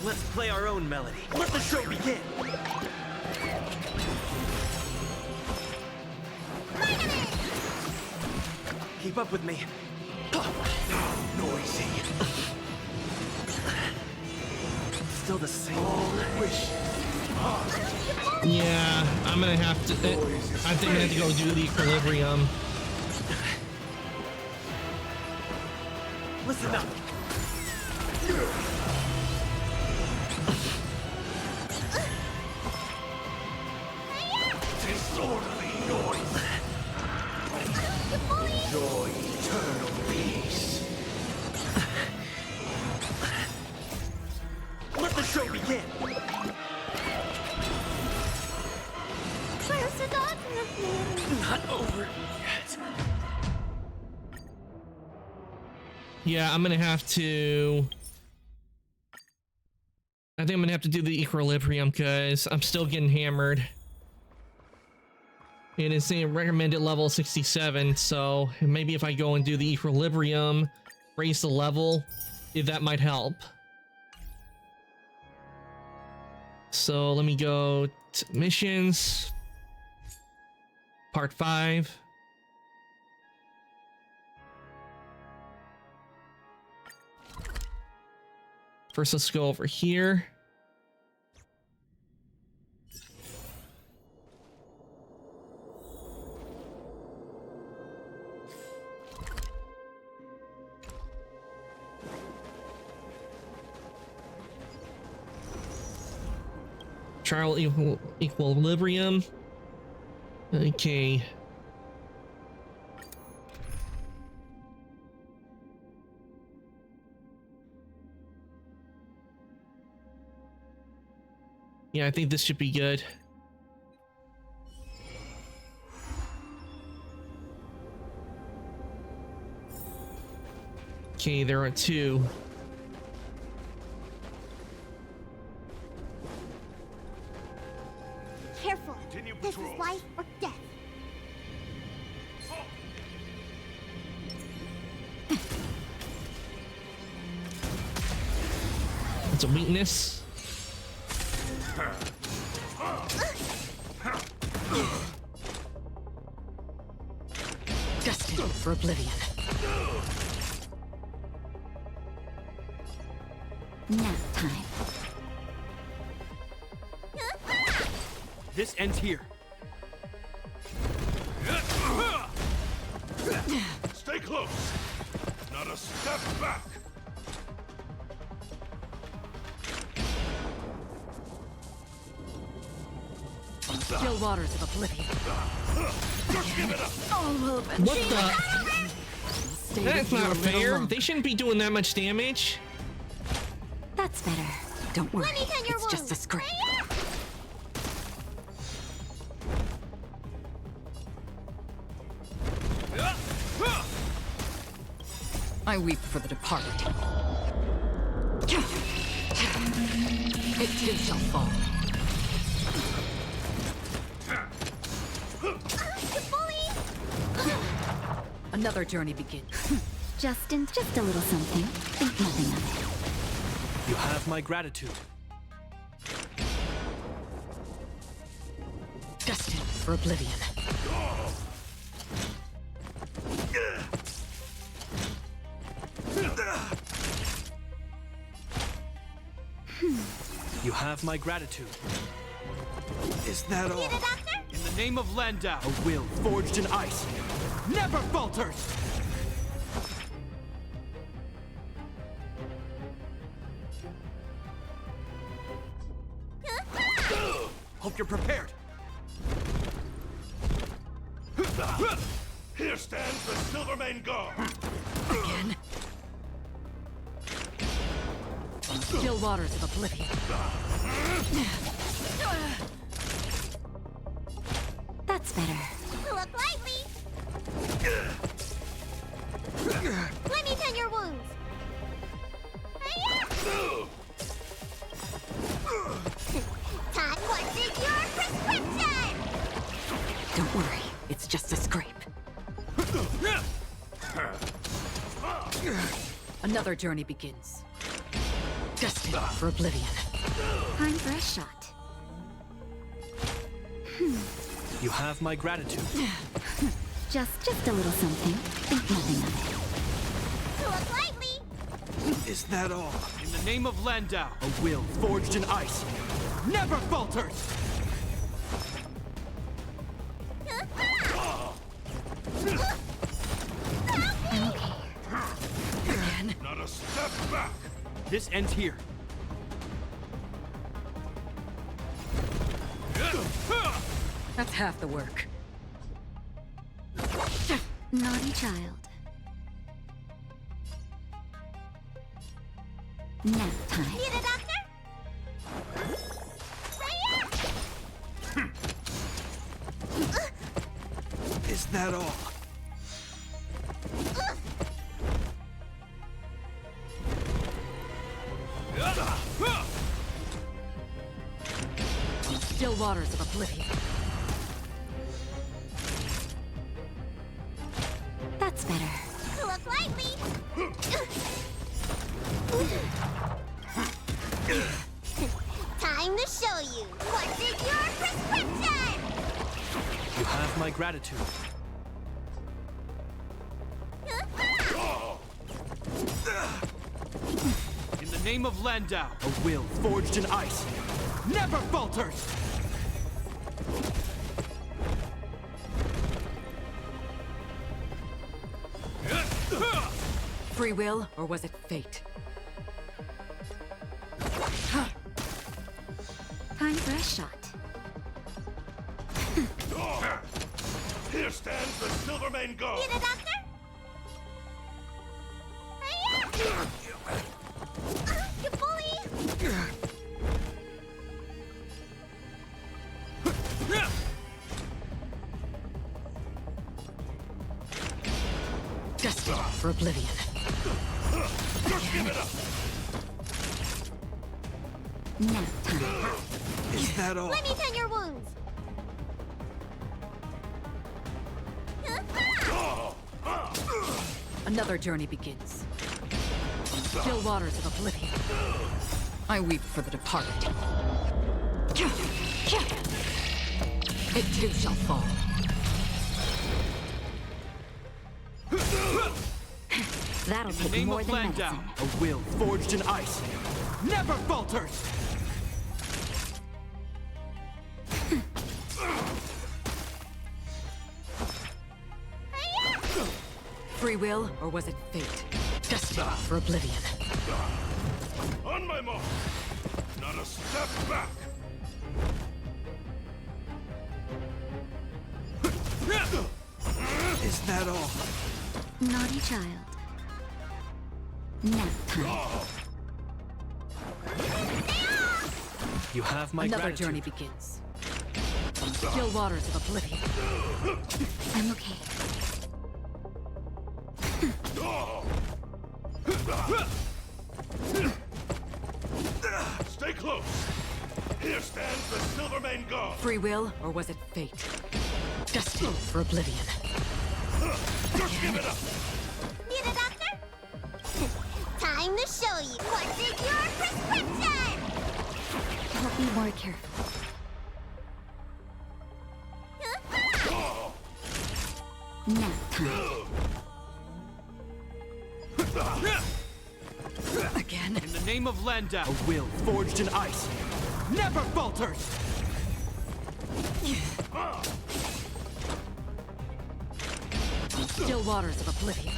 S6: Let's play our own melody. Let the show begin. Keep up with me.
S3: Noisy.
S6: Still the same.
S1: Yeah, I'm gonna have to. I think I'm gonna have to go do the equilibrium.
S6: Listen up.
S3: Disorderly noise. Enjoy eternal peace.
S6: Let the show begin.
S7: Where's the doctor?
S6: Not over yet.
S1: Yeah, I'm gonna have to. I think I'm gonna have to do the equilibrium because I'm still getting hammered. And it's saying recommended level 67, so maybe if I go and do the equilibrium, raise the level, if that might help. So let me go to missions, part 5. First, let's go over here. Trial equilibrium. Okay. Yeah, I think this should be good. Okay, there are 2.
S7: Careful. This is life or death.
S1: It's a weakness.
S5: Destined for oblivion.
S2: Nap time.
S6: This ends here.
S10: Stay close. Not a step back.
S5: Still waters of oblivion.
S2: All will eventually.
S1: What the?
S5: Stay
S1: That's
S5: with you
S1: not
S5: a little
S1: fair.
S5: longer.
S1: They shouldn't be doing that much damage.
S2: That's better.
S5: Don't worry,
S7: Let me tend your
S5: it's just a
S7: wounds.
S5: scrape. I weep for the departed. It too shall fall. Another journey begins.
S2: Justin, just a little something. Think nothing of it.
S6: You have my gratitude.
S5: Destined for oblivion.
S6: You have my gratitude. Is that all?
S7: Need a doctor?
S6: In the name of Landau, a will forged in ice never falters! Hope you're prepared.
S10: Here stands the Silvermane Guard.
S5: Again. Still waters of oblivion.
S2: That's better.
S7: Look lively. Let me tend your wounds. Todd, what is your prescription?
S5: Don't worry, it's just a scrape. Another journey begins. Destined for oblivion.
S2: Time for a shot.
S6: You have my gratitude.
S2: Just a little something. Think nothing of it.
S7: Look lively.
S6: Is that all? In the name of Landau, a will forged in ice never falters!
S5: Again.
S10: Not a step back.
S6: This ends here.
S5: That's half the work.
S2: Naughty child. Nap time.
S7: Need a doctor?
S6: Is that all?
S5: Still waters of oblivion.
S2: That's better.
S7: Look lively. Time to show you. What is your prescription?
S6: You have my gratitude. In the name of Landau, a will forged in ice never falters!
S5: Free will, or was it fate?
S2: Time for a shot.
S10: Here stands the Silvermane Guard.
S7: Need a doctor? You bully!
S5: Destined for oblivion.
S10: Just give it up.
S2: Nap time.
S6: Is that all?
S7: Let me tend your wounds.
S5: Another journey begins. Still waters of oblivion. I weep for the departed. It too shall fall.
S2: That'll
S6: In the
S2: take
S6: name
S2: more
S6: of
S2: than
S6: Landau,
S2: medicine.
S6: a will forged in ice never falters!
S5: Free will, or was it fate? Destined for oblivion.
S10: On my mark. Not a step back.
S6: Is that all?
S7: Naughty child. Nap time.
S6: You have my
S5: Another
S6: gratitude.
S5: journey begins. Still waters of oblivion.
S7: I'm okay.
S10: Stay close. Here stands the Silvermane God.
S5: Free will, or was it fate? Destined for oblivion.
S10: Just give it up.
S7: Need a doctor? Time to show you what's in your prescription! I'll be more careful. Nap time.
S5: Again?
S6: In the name of Landau, a will forged in ice never falters.
S5: Still waters of oblivion.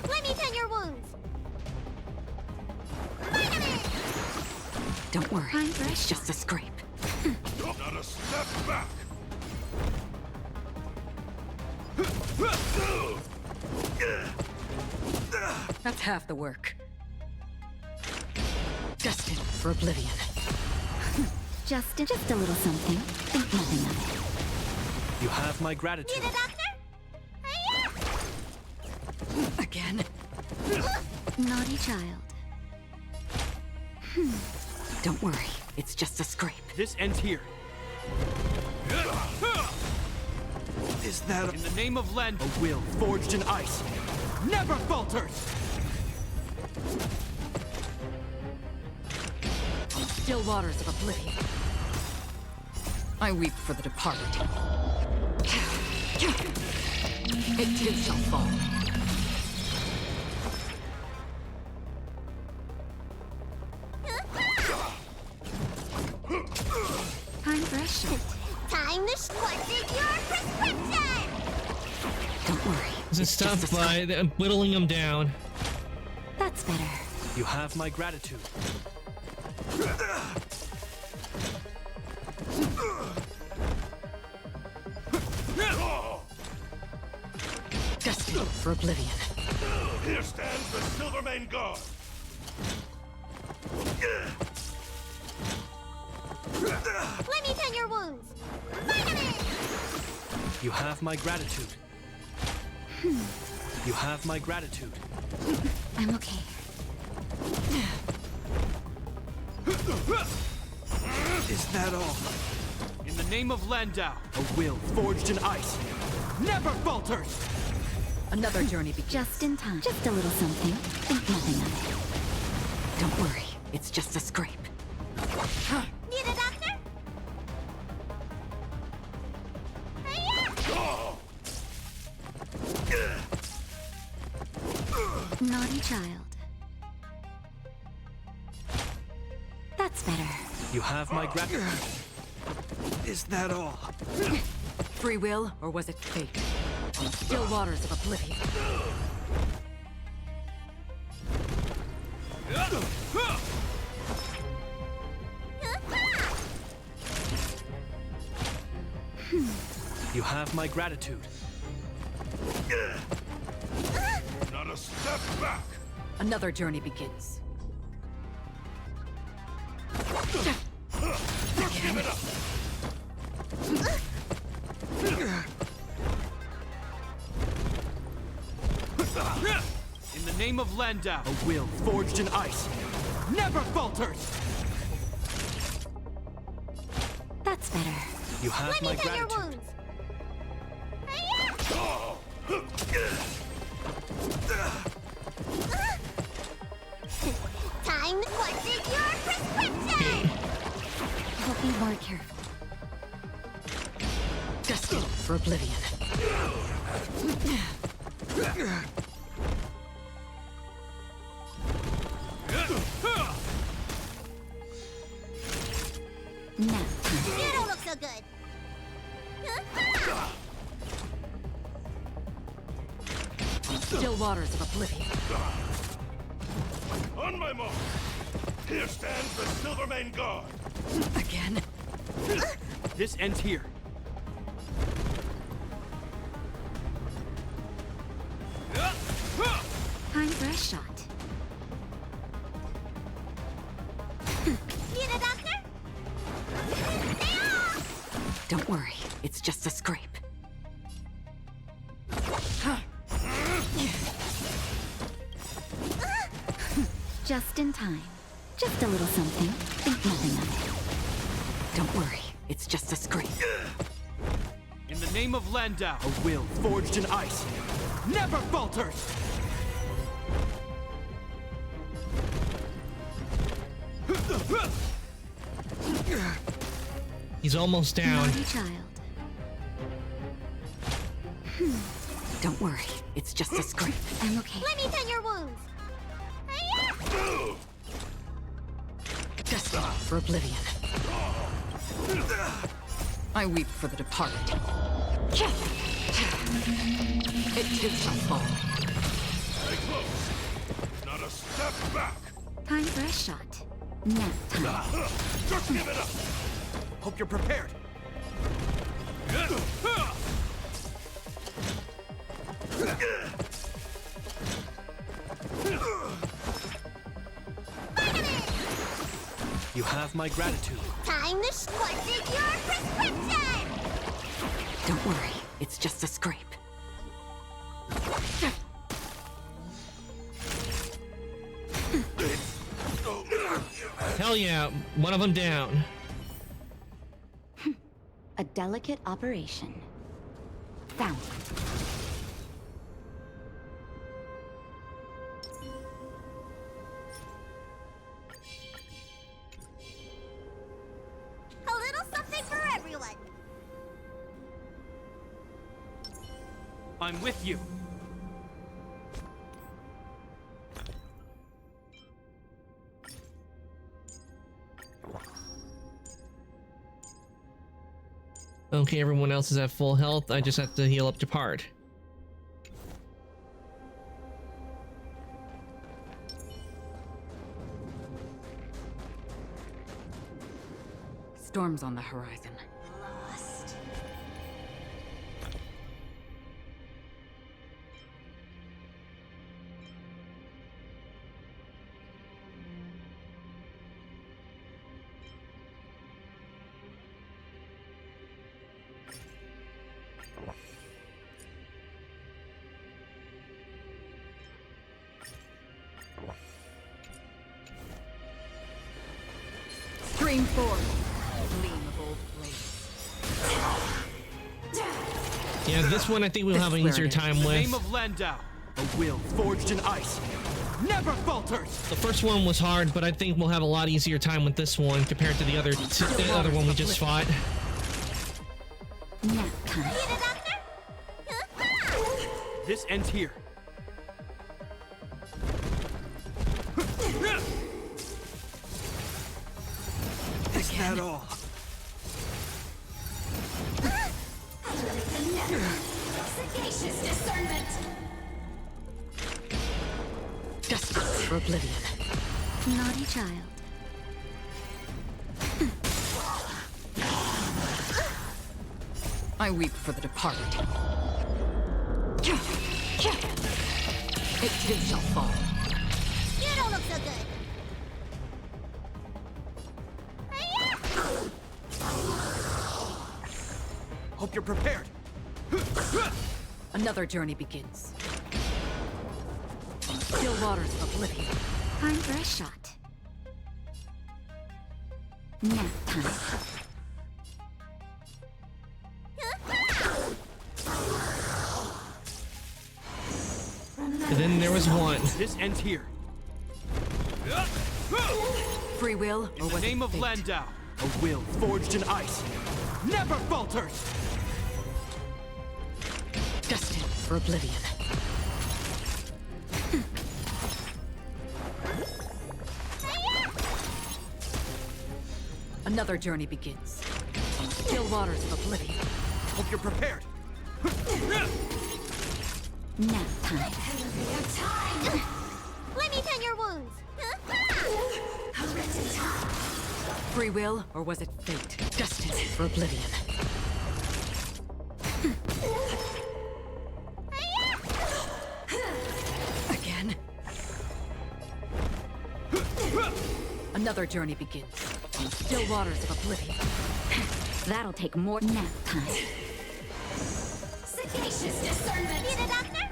S7: Let me tend your wounds.
S5: Don't worry,
S7: I'm
S5: it's
S7: fresh.
S5: just a scrape.
S10: Not a step back.
S5: That's half the work. Destined for oblivion.
S7: Just a little something. Think nothing of it.
S6: You have my gratitude.
S7: Need a doctor?
S5: Again?
S7: Naughty child.
S5: Don't worry, it's just a scrape.
S6: This ends here. Is that in the name of Landau, a will forged in ice never falters.
S5: Still waters of oblivion. I weep for the departed. It too shall fall.
S7: Time for a shot. Time to what's in your prescription?
S5: Don't worry.
S1: This is
S5: it's just
S1: tough
S5: a scrape.
S1: by whittling them down.
S7: That's better.
S6: You have my gratitude.
S5: Destined for oblivion.
S10: Here stands the Silvermane God.
S7: Let me tend your wounds. Vitamin!
S6: You have my gratitude. You have my gratitude.
S7: I'm okay.
S6: Is that all? In the name of Landau, a will forged in ice never falters.
S5: Another journey begins.
S7: Just in time. Just a little something. Think nothing of it.
S5: Don't worry, it's just a scrape.
S7: Need a doctor? Naughty child. That's better.
S6: You have my gratitude. Is that all?
S5: Free will, or was it fate? Still waters of oblivion.
S6: You have my gratitude.
S10: Not a step back.
S5: Another journey begins.
S10: Just give it up.
S6: In the name of Landau, a will forged in ice never falters.
S7: That's better.
S6: You have
S7: Let
S6: my
S7: me tend your
S6: gratitude.
S7: wounds. Time to what's in your prescription? I'll be more careful.
S5: Destined for oblivion.
S7: Nap time. You don't look so good.
S5: Still waters of oblivion.
S10: On my mark. Here stands the Silvermane God.
S5: Again?
S6: This ends here.
S5: Don't worry, it's just a scrape.
S7: Just in time. Just a little something. Think nothing of it.
S5: Don't worry, it's just a scrape.
S6: In the name of Landau, a will forged in ice never falters!
S1: He's almost down.
S7: Naughty child.
S5: Don't worry, it's just a scrape.
S7: I'm okay. Let me tend your wounds.
S5: Just for oblivion. I weep for the departed. It too shall fall.
S10: Stay close. Not a step back.
S7: Time for a shot. Nap time.
S10: Just give it up.
S6: Hope you're prepared. You have my gratitude.
S7: Time to what's in your prescription?
S5: Don't worry, it's just a scrape.
S1: Hell yeah, one of them down.
S7: A delicate operation. Found. A little something for everyone.
S6: I'm with you.
S1: Okay, everyone else is at full health. I just have to heal up Depart.
S5: Storm's on the horizon.
S7: Lost.
S5: Stream forth. Gleam of old blades.
S1: Yeah, this one I think we'll have an easier time
S6: In the
S1: with.
S6: name of Landau, a will forged in ice never falters!
S1: The first one was hard, but I think we'll have a lot easier time with this one compared to the other one we just fought.
S7: Nap time. Need a doctor?
S6: This ends here. Is that all?
S7: Sagacious discernment.
S5: Justice for oblivion.
S7: Naughty child.
S5: I weep for the departed. It too shall fall.
S7: You don't look so good.
S6: Hope you're prepared.
S5: Another journey begins. Still waters of oblivion.
S7: Time for a shot. Nap time.
S1: And then there was one.
S6: This ends here.
S5: Free will,
S6: In
S5: or
S6: the
S5: was
S6: name
S5: it
S6: of
S5: fate?
S6: Landau, a will forged in ice never falters!
S5: Destined for oblivion. Another journey begins. Still waters of oblivion.
S6: Hope you're prepared.
S7: Nap time. Let me tend your wounds.
S5: Free will, or was it fate? Destined for oblivion. Again. Another journey begins. Still waters of oblivion.
S2: That'll take more nap time.
S7: Sagacious discernment. Need a doctor?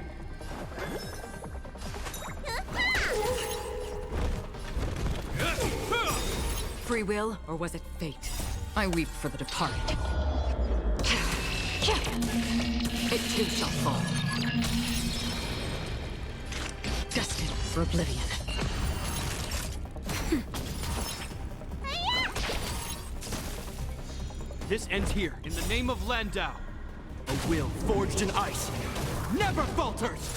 S5: Free will, or was it fate? I weep for the departed. It too shall fall. Destined for oblivion.
S6: This ends here, in the name of Landau. A will forged in ice never falters!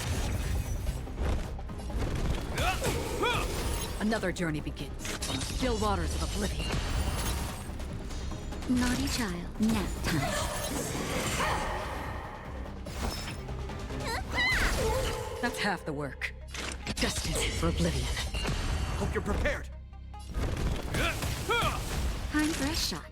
S5: Another journey begins on the still waters of oblivion.
S2: Naughty child, nap time.
S5: That's half the work. Destined for oblivion.
S6: Hope you're prepared.
S2: Time for a shot.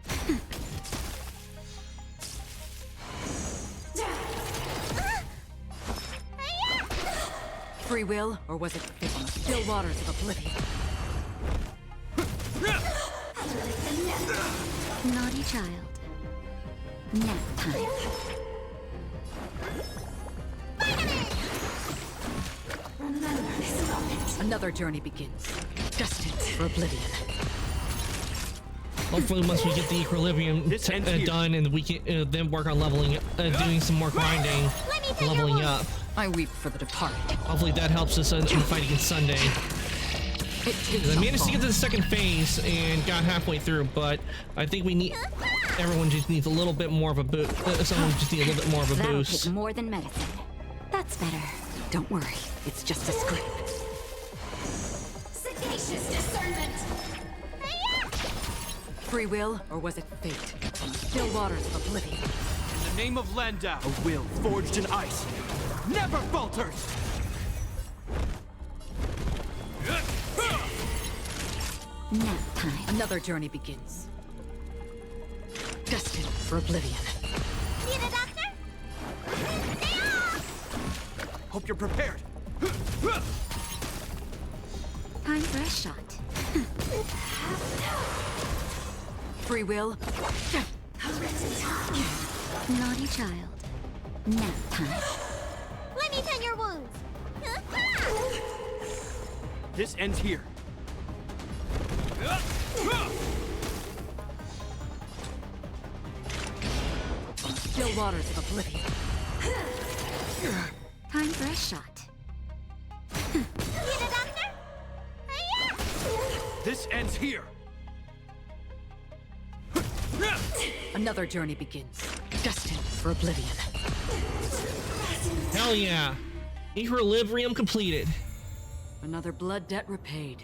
S5: Free will, or was it fate on the still waters of oblivion?
S2: Naughty child. Nap time.
S5: Another journey begins. Destined for oblivion.
S1: Hopefully, once we get the equilibrium
S6: This ends here.
S1: done, and we can then work on leveling, doing some more grinding, leveling up.
S5: I weep for the departed.
S1: Hopefully, that helps us in the fight against Sunday.
S5: It too
S1: I
S5: shall
S1: managed to get to
S5: fall.
S1: the second phase and got halfway through, but I think we need. Everyone just needs a little bit more of a boost. Someone just needs a little bit more of a
S2: That'll
S1: boost.
S2: take more than medicine. That's better.
S5: Don't worry, it's just a scrape.
S7: Sagacious discernment.
S5: Free will, or was it fate? On the still waters of oblivion.
S6: In the name of Landau. A will forged in ice never falters!
S2: Nap time.
S5: Another journey begins. Destined for oblivion.
S7: Need a doctor?
S6: Hope you're prepared.
S2: Time for a shot.
S5: Free will.
S2: Naughty child. Nap time.
S7: Let me tend your wounds.
S6: This ends here.
S5: Still waters of oblivion.
S2: Time for a shot.
S7: Need a doctor?
S6: This ends here.
S5: Another journey begins. Destined for oblivion.
S1: Hell yeah! Equilibrium completed.
S5: Another blood debt repaid.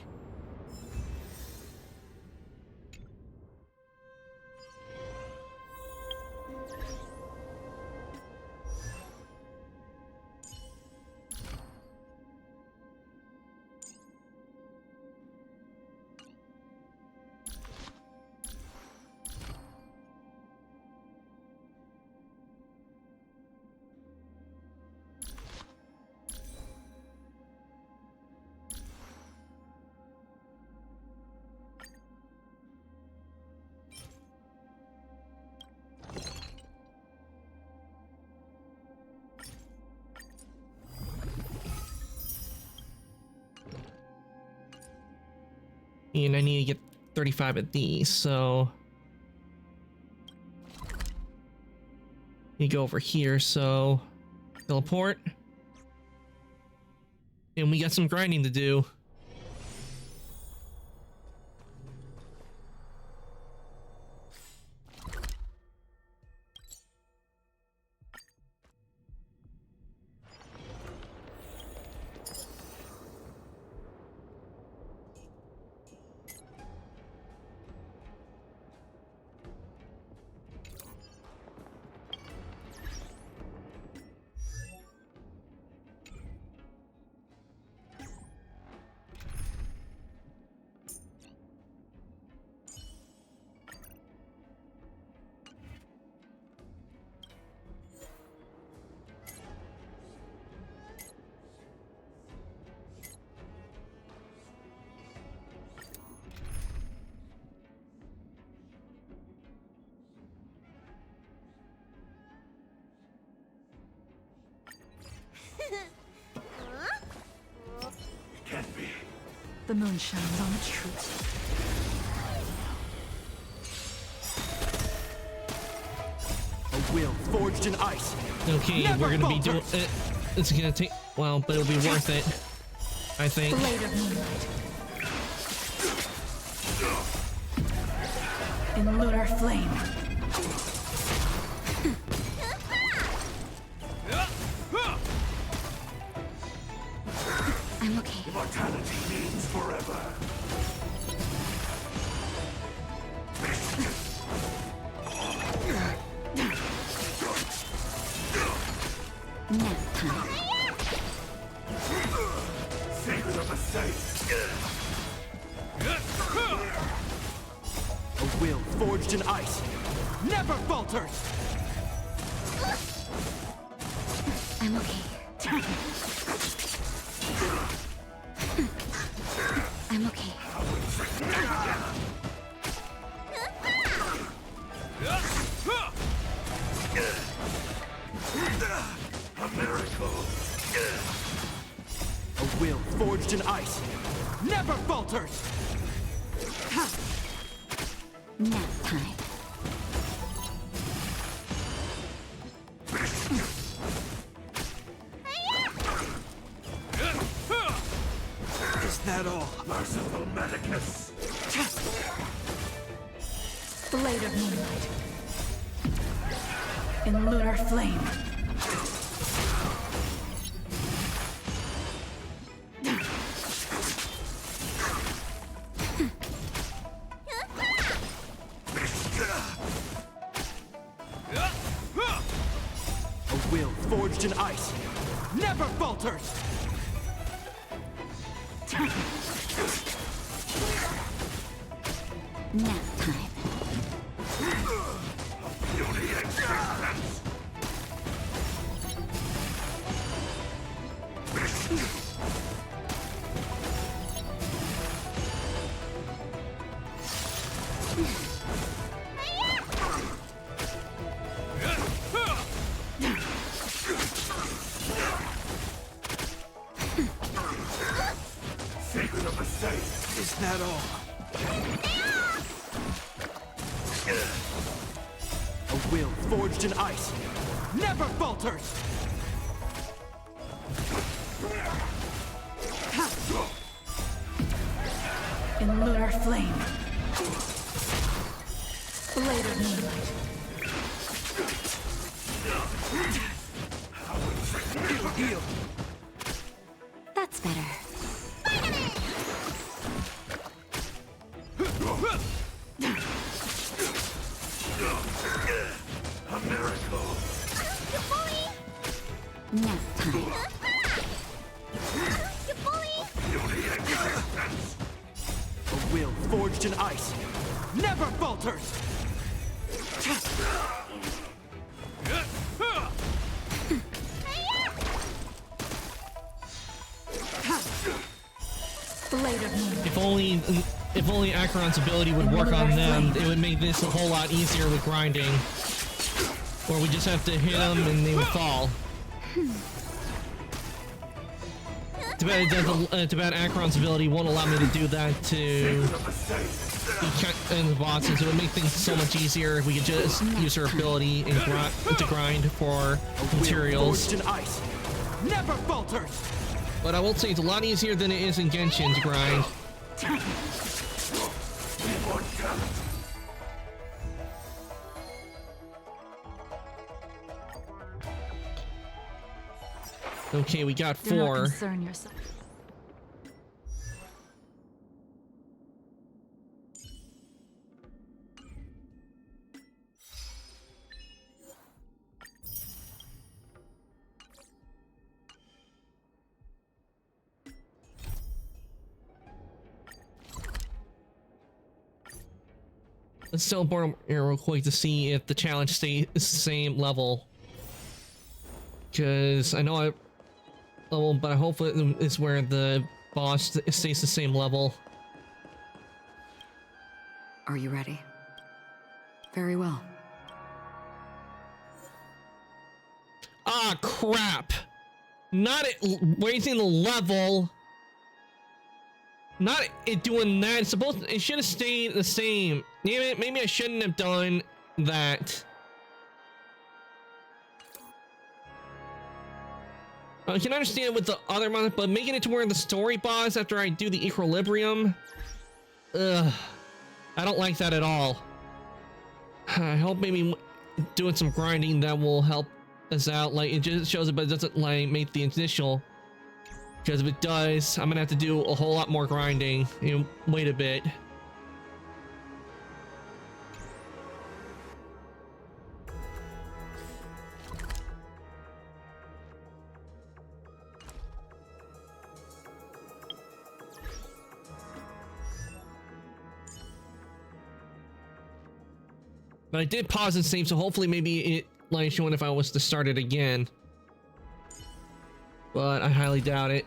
S1: And I need to get 35 of these, so you go over here, so teleport. And we got some grinding to do.
S2: The moon shines on the truth.
S6: A will forged in ice.
S1: Okay,
S6: Never
S1: we're gonna be doing
S6: falters.
S1: it. It's gonna take well, but it'll be worth it. I think.
S2: Blade of moonlight. In lunar flame.
S7: I'm okay.
S10: Immortality means forever.
S7: Nap time.
S10: Secret of the safe.
S6: A will forged in ice. Never falters.
S7: I'm okay. I'm okay.
S10: A miracle.
S6: A will forged in ice. Never falters.
S7: Nap time.
S6: Is that all?
S10: Merciful Medicus.
S2: Blade of moonlight. In lunar flame.
S6: A will forged in ice. Never falters.
S7: Nap time.
S10: Beauty existence. Secret of the safe.
S6: Is that all? A will forged in ice. Never falters.
S2: In lunar flame. Blade of moonlight.
S6: Heal.
S7: That's better.
S10: A miracle.
S7: Nap time.
S10: Beauty existence.
S6: A will forged in ice. Never falters.
S2: Blade of moonlight.
S1: If only Acheron's ability would work on them, it would make this a whole lot easier with grinding. Or we just have to hit them and they would fall. Too bad Acheron's ability won't allow me to do that to the bosses. It would make things so much easier if we could just use her ability and to grind for materials.
S6: Forged in ice. Never falters.
S1: But I will say it's a lot easier than it is in Genshin to grind. Okay, we got
S2: Do not
S1: 4.
S2: concern yourself.
S1: Let's teleport here real quick to see if the challenge stays the same level. Because I know I level, but hopefully it's where the boss stays the same level.
S2: Are you ready? Very well.
S1: Ah, crap! Not it raising the level. Not it doing that. It's supposed to, it should have stayed the same. Damn it, maybe I shouldn't have done that. I can understand with the other monster, but making it to where the story boss after I do the equilibrium, ugh, I don't like that at all. I hope maybe doing some grinding that will help us out. Like it just shows it, but it doesn't like make the initial. Because if it does, I'm gonna have to do a whole lot more grinding. You know, wait a bit. But I did pause and save, so hopefully maybe it like showing if I was to start it again. But I highly doubt it.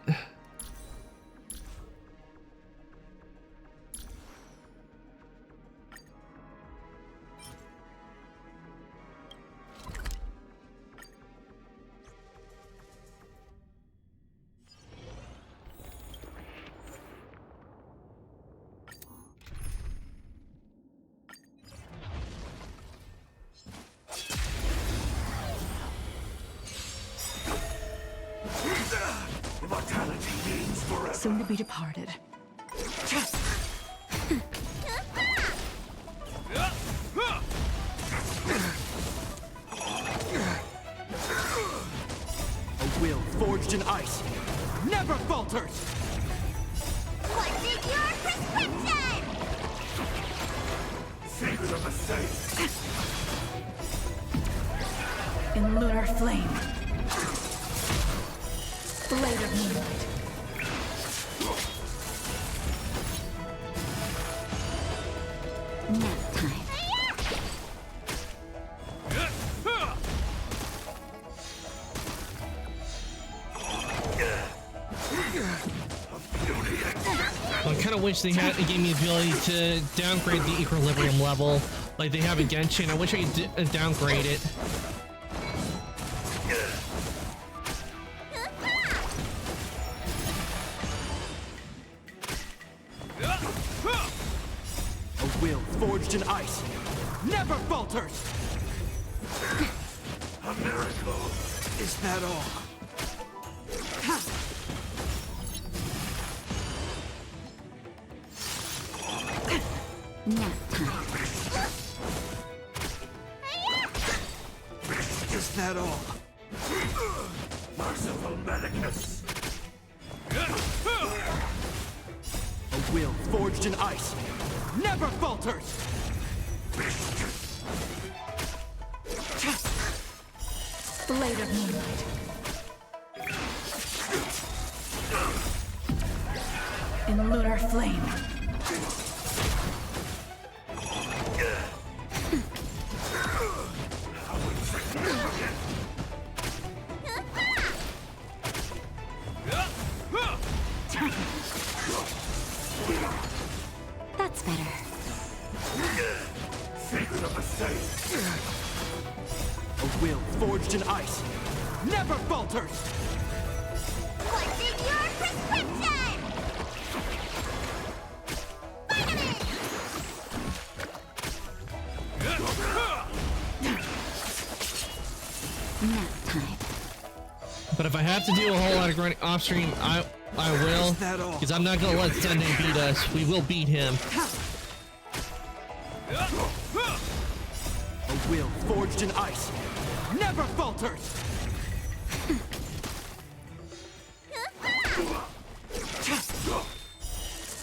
S2: Soon to be departed.
S6: A will forged in ice never falters!
S7: What is your prescription?
S10: Secret of the safe.
S2: In lunar flame. Blade of moonlight. Nap time.
S1: I kind of wish they had gave me the ability to downgrade the equilibrium level like they have in Genshin. I wish I could downgrade it.
S6: A will forged in ice never falters!
S10: A miracle.
S6: Is that all?
S2: Nap time.
S6: Is that all?
S10: Merciful Medicus.
S6: A will forged in ice never falters!
S2: Blade of moonlight. In lunar flame. That's better.
S10: Secret of the safe.
S6: A will forged in ice never falters!
S7: What's in your prescription?
S2: Nap time.
S1: But if I have to do a whole lot of grinding off stream, I will. Because I'm not gonna let Sunday beat us. We will beat him.
S6: A will forged in ice never falters!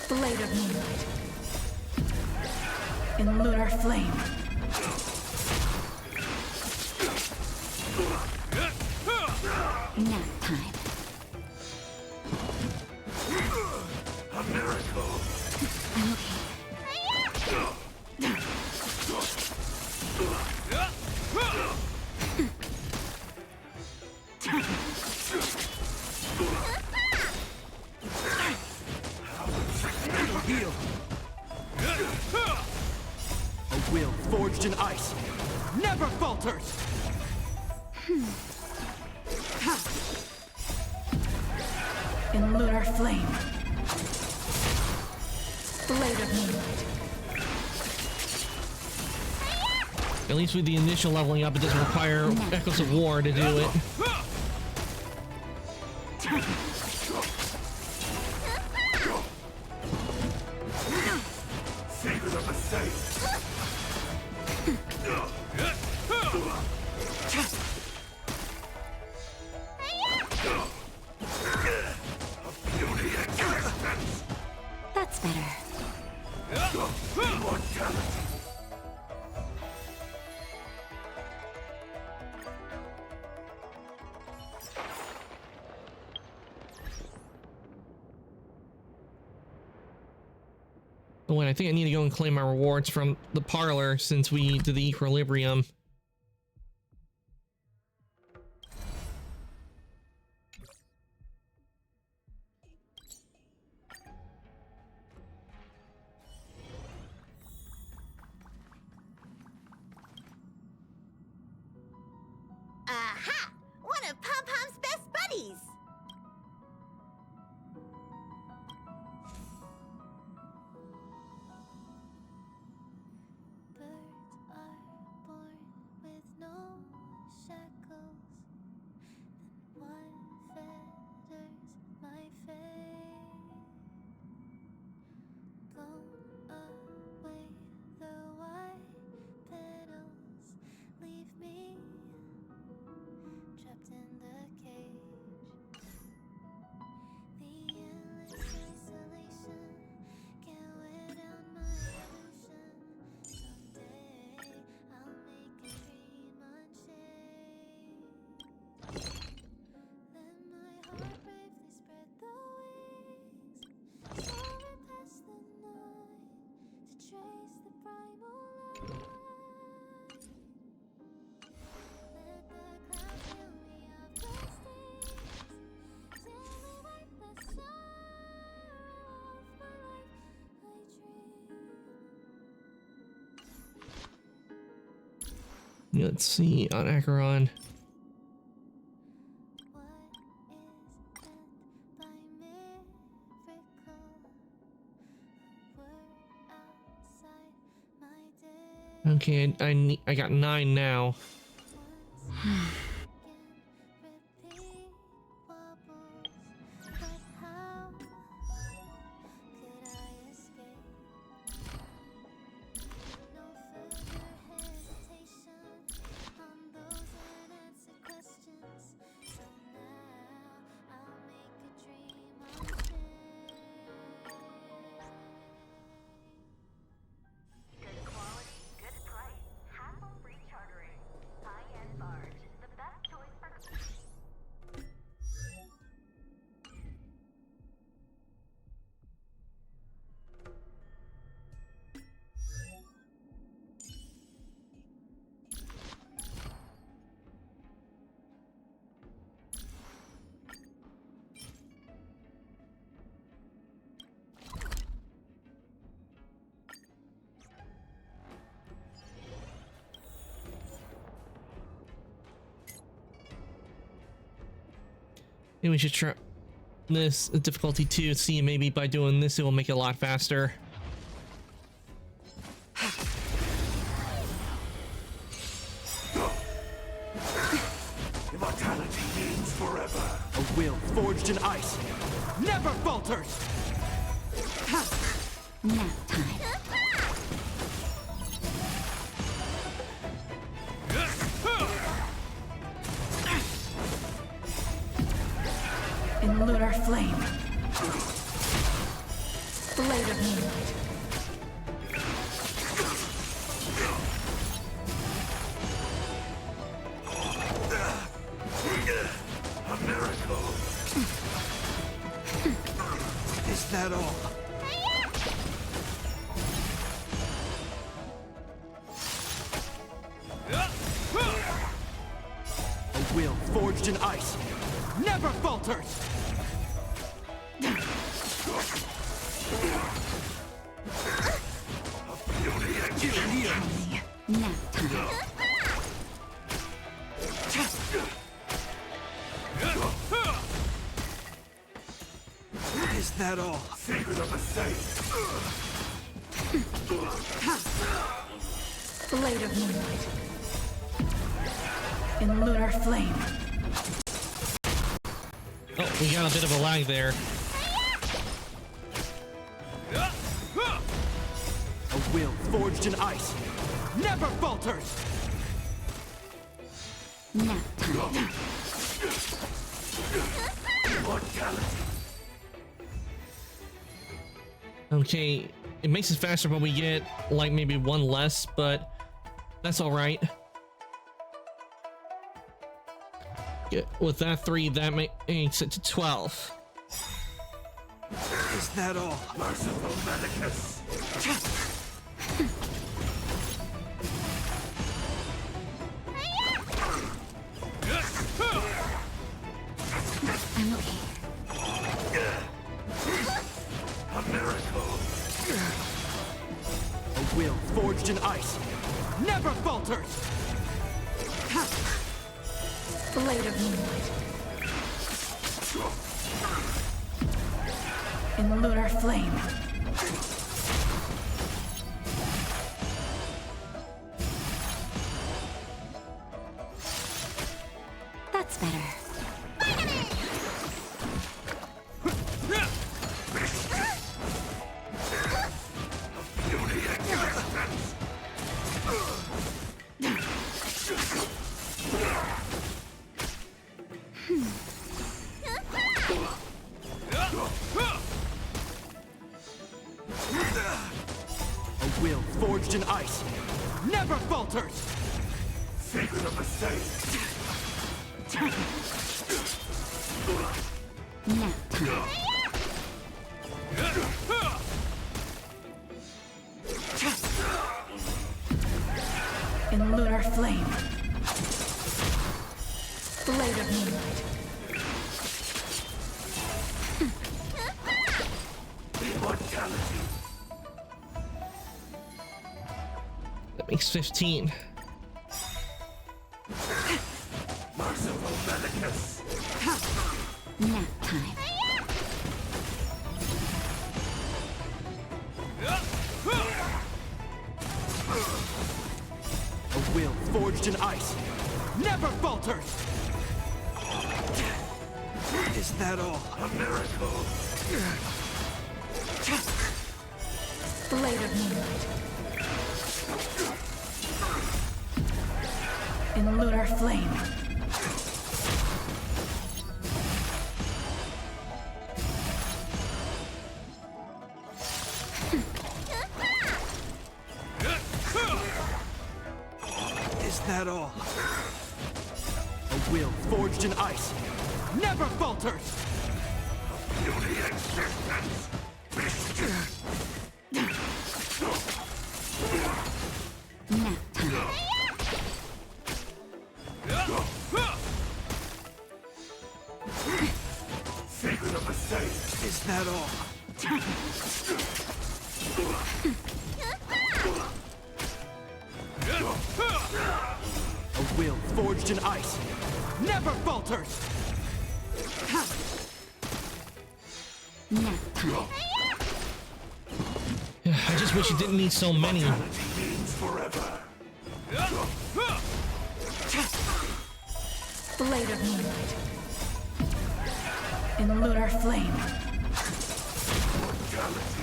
S2: Blade of moonlight. In lunar flame. Nap time.
S10: A miracle.
S2: I'm okay.
S6: Heal! A will forged in ice never falters!
S2: In lunar flame. Blade of Moonlight.
S1: At least with the initial leveling up, it doesn't require Echoes of War to do it.
S10: Secret of the safe.
S2: That's better.
S10: Immortality.
S1: Oh, wait, I think I need to go and claim my rewards from the parlor since we did the equilibrium.
S7: Aha! One of Pom Pom's best buddies!
S9: Birds are born with no shackles. Then what fetters my fate? Blown away the white petals, leave me trapped in the cage. The endless isolation can't wear down my illusion. Someday I'll make a dream unchained. Let my heart bravely spread the wings, soaring past the night to trace the primal light. Let the clouds fill me up with stings, till they wipe the sorrow off my life. I dream.
S1: Let's see on Acheron.
S9: What is meant by miracle? We're outside my day.
S1: Okay, I got 9 now.
S9: Repeat wobbles, but how could I escape? No further hesitation on those unanswered questions. So now I'll make a dream unchained.
S11: Good quality, good price. Hassle-free chartering. High-end barge. The best choice for...
S1: Maybe we should try this difficulty 2. See, maybe by doing this, it will make it a lot faster.
S10: Immortality means forever.
S6: A will forged in ice never falters!
S2: Nap time. In lunar flame. Blade of Moonlight.
S10: A miracle.
S6: Is that all? A will forged in ice never falters!
S2: Nap time.
S6: Is that all?
S10: Secret of the safe.
S2: Blade of moonlight. In lunar flame.
S1: Oh, we got a bit of a lag there.
S6: A will forged in ice never falters.
S2: Nap time.
S1: Okay, it makes it faster, but we get like maybe one less, but that's all right. Yeah, with that 3, that makes it to 12.
S6: Is that all?
S10: Merciful Medicus.
S2: I'm okay.
S10: A miracle.
S6: A will forged in ice never falters.
S2: Blade of moonlight. In lunar flame. That's better.
S6: A will forged in ice never falters.
S10: Secret of the saints.
S2: Nap time. In lunar flame. Blade of moonlight.
S10: Immortality.
S1: That makes 15.
S10: Merciful Medicus.
S2: Nap time.
S6: A will forged in ice never falters. Is that all?
S10: A miracle.
S2: Blade of moonlight. In lunar flame.
S6: Is that all? A will forged in ice never falters.
S10: Beauty existence.
S2: Nap time.
S10: Secret of the saints.
S6: Is that all? A will forged in ice never falters.
S2: Nap time.
S1: I just wish it didn't need so many.
S10: Mortality means forever.
S2: Blade of moonlight. In lunar flame.
S10: Mortality.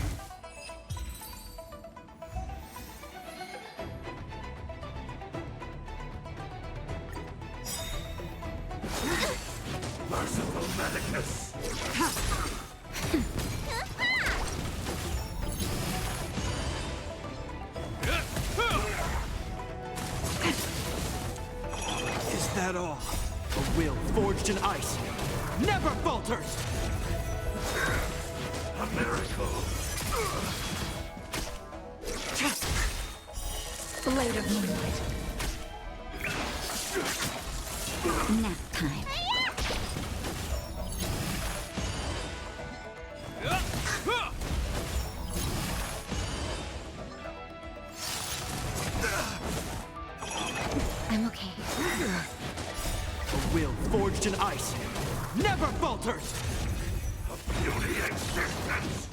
S10: Merciful Medicus.
S6: Is that all? A will forged in ice never falters.
S10: A miracle.
S2: Blade of moonlight. Nap time. I'm okay.
S6: A will forged in ice never falters.
S10: Beauty existence.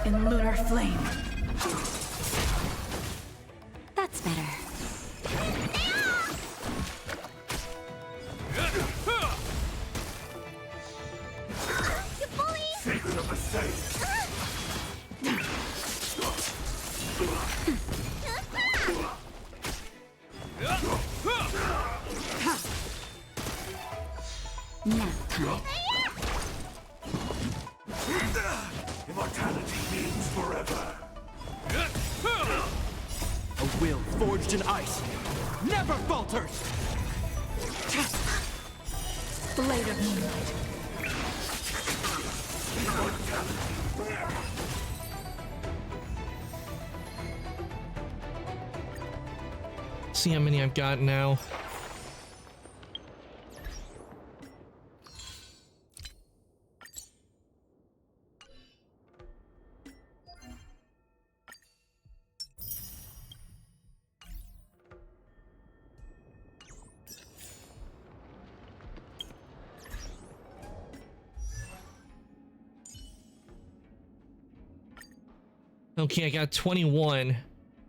S2: In lunar flame.
S7: That's better. You bully!
S10: Secret of the safe.
S7: Nap time.
S10: Immortality means forever.
S6: A will forged in ice never falters!
S2: Blade of moonlight.
S1: See how many I've got now. Okay, I got 21.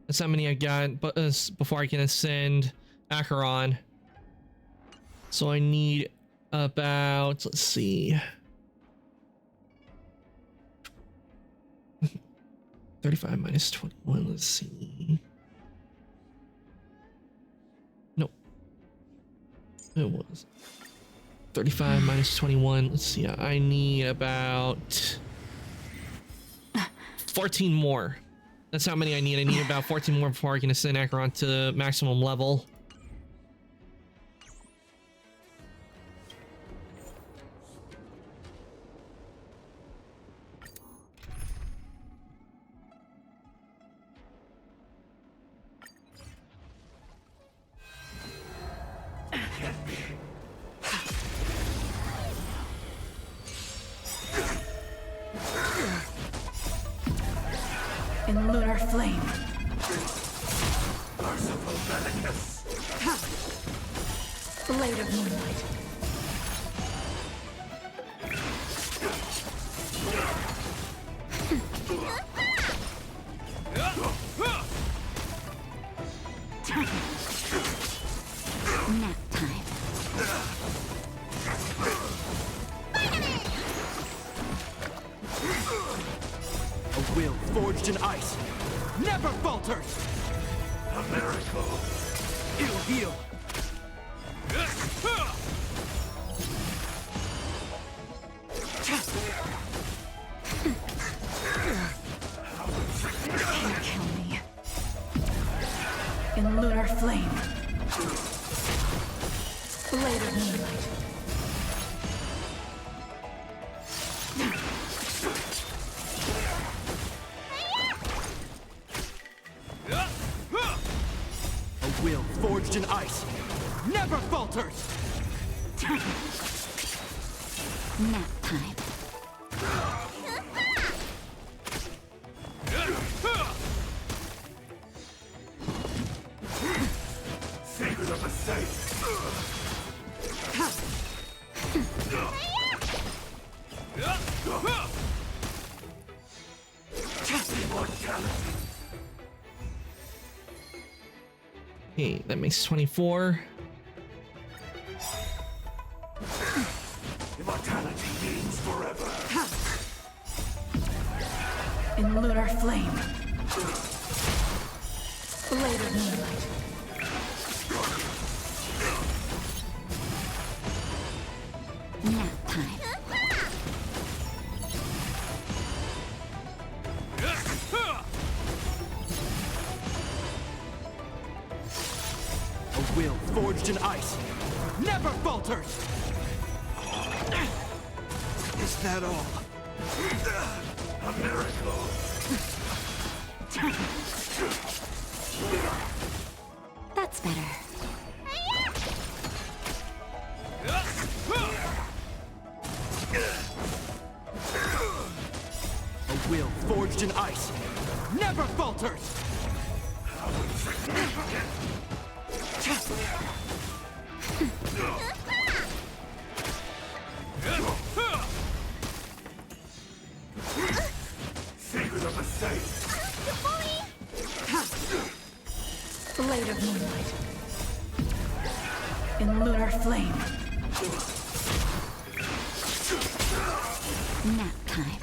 S1: That's how many I got but before I can ascend Acheron. So I need about, let's see, 35 minus 21, let's see. Nope. It was 35 minus 21. Let's see, I need about 14 more. That's how many I need. I need about 14 more before I can ascend Acheron to maximum level.
S2: In lunar flame.
S10: Merciful Velicus.
S2: Blade of moonlight.
S7: Nap time.
S6: A will forged in ice never falters!
S10: A miracle.
S6: It'll heal!
S2: Can't kill me. In lunar flame. Blade of moonlight.
S6: A will forged in ice never falters!
S7: Nap time.
S10: Secret of the safe. Immortality.
S1: Okay, that makes 24.
S10: Immortality means forever.
S2: In lunar flame. Blade of moonlight.
S7: Nap time.
S6: A will forged in ice never falters! Is that all?
S10: A miracle.
S7: That's better.
S6: A will forged in ice never falters!
S10: Secret of
S2: Blade of moonlight. In lunar flame. Nap time.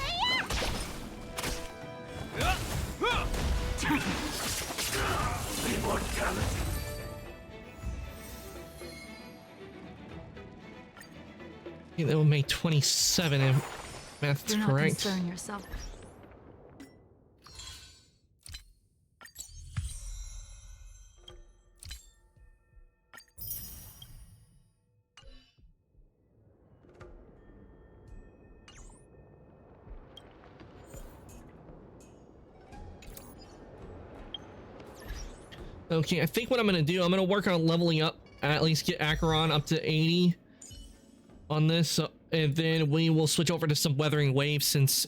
S3: Immortality.
S1: Okay, that will make 27 if math's
S2: Do not
S1: correct.
S2: concern yourself.
S1: Okay, I think what I'm gonna do, I'm gonna work on leveling up, at least get Acheron up to 80 on this, so, and then we will switch over to some Weathering Waves since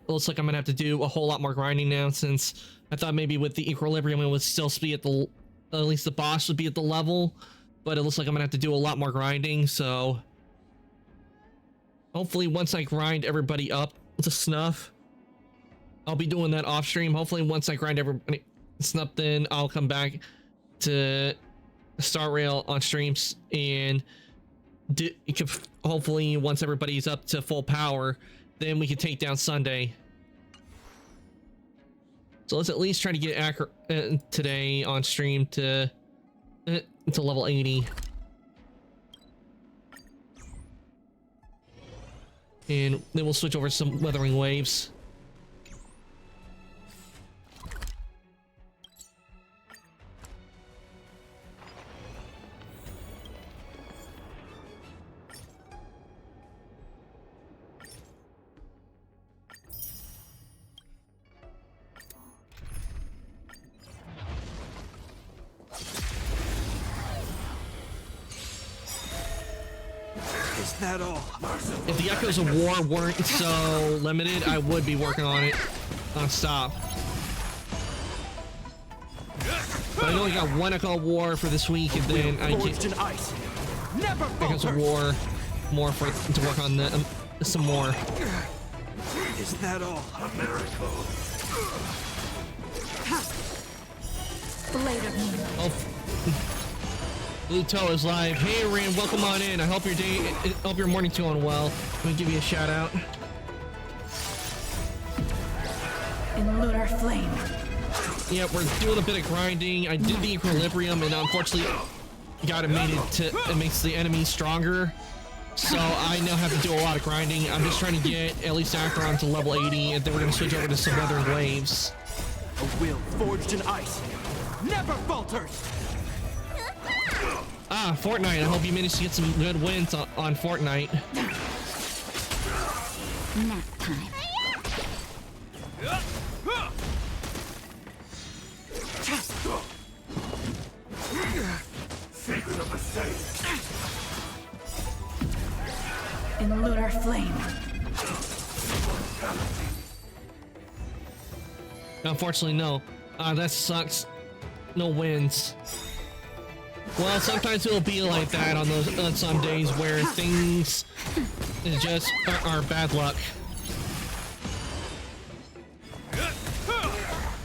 S1: looks like I'm gonna have to do a whole lot more grinding now, since I thought maybe with the Equilibrium it would still be at the, at least the boss would be at the level, but it looks like I'm gonna have to do a lot more grinding, so hopefully once I grind everybody up to snuff, I'll be doing that off stream. Hopefully once I grind everybody snuff, then I'll come back to Star Rail on streams and you can hopefully once everybody's up to full power, then we can take down Sunday. So let's at least try to get today on stream to level 80. And then we'll switch over to some Weathering Waves.
S6: Is that all?
S1: If the Echoes of War weren't so limited, I would be working on it non-stop. But I only got one Echo of War for this week, and then I get Echoes of War more to work on the, some more.
S6: Is that all?
S3: A miracle.
S2: Blade of moonlight.
S1: Oh, Blue Toe is live. Hey, Rand, welcome on in. I hope your day, I hope your morning's going well. Let me give you a shout out.
S2: In lunar flame.
S1: Yeah, we're doing a bit of grinding. I did the Equilibrium, and unfortunately, it makes the enemy stronger. So I now have to do a lot of grinding. I'm just trying to get at least Acheron to level 80, and then we're gonna switch over to some Weathering Waves.
S6: A will forged in ice never falters.
S1: Ah, Fortnite. I hope you managed to get some good wins on Fortnite.
S2: Nap time.
S3: Secret of the saints.
S2: In lunar flame.
S1: Unfortunately, no. That sucks. No wins. Well, sometimes it'll be like that on those on some days where things just are bad luck.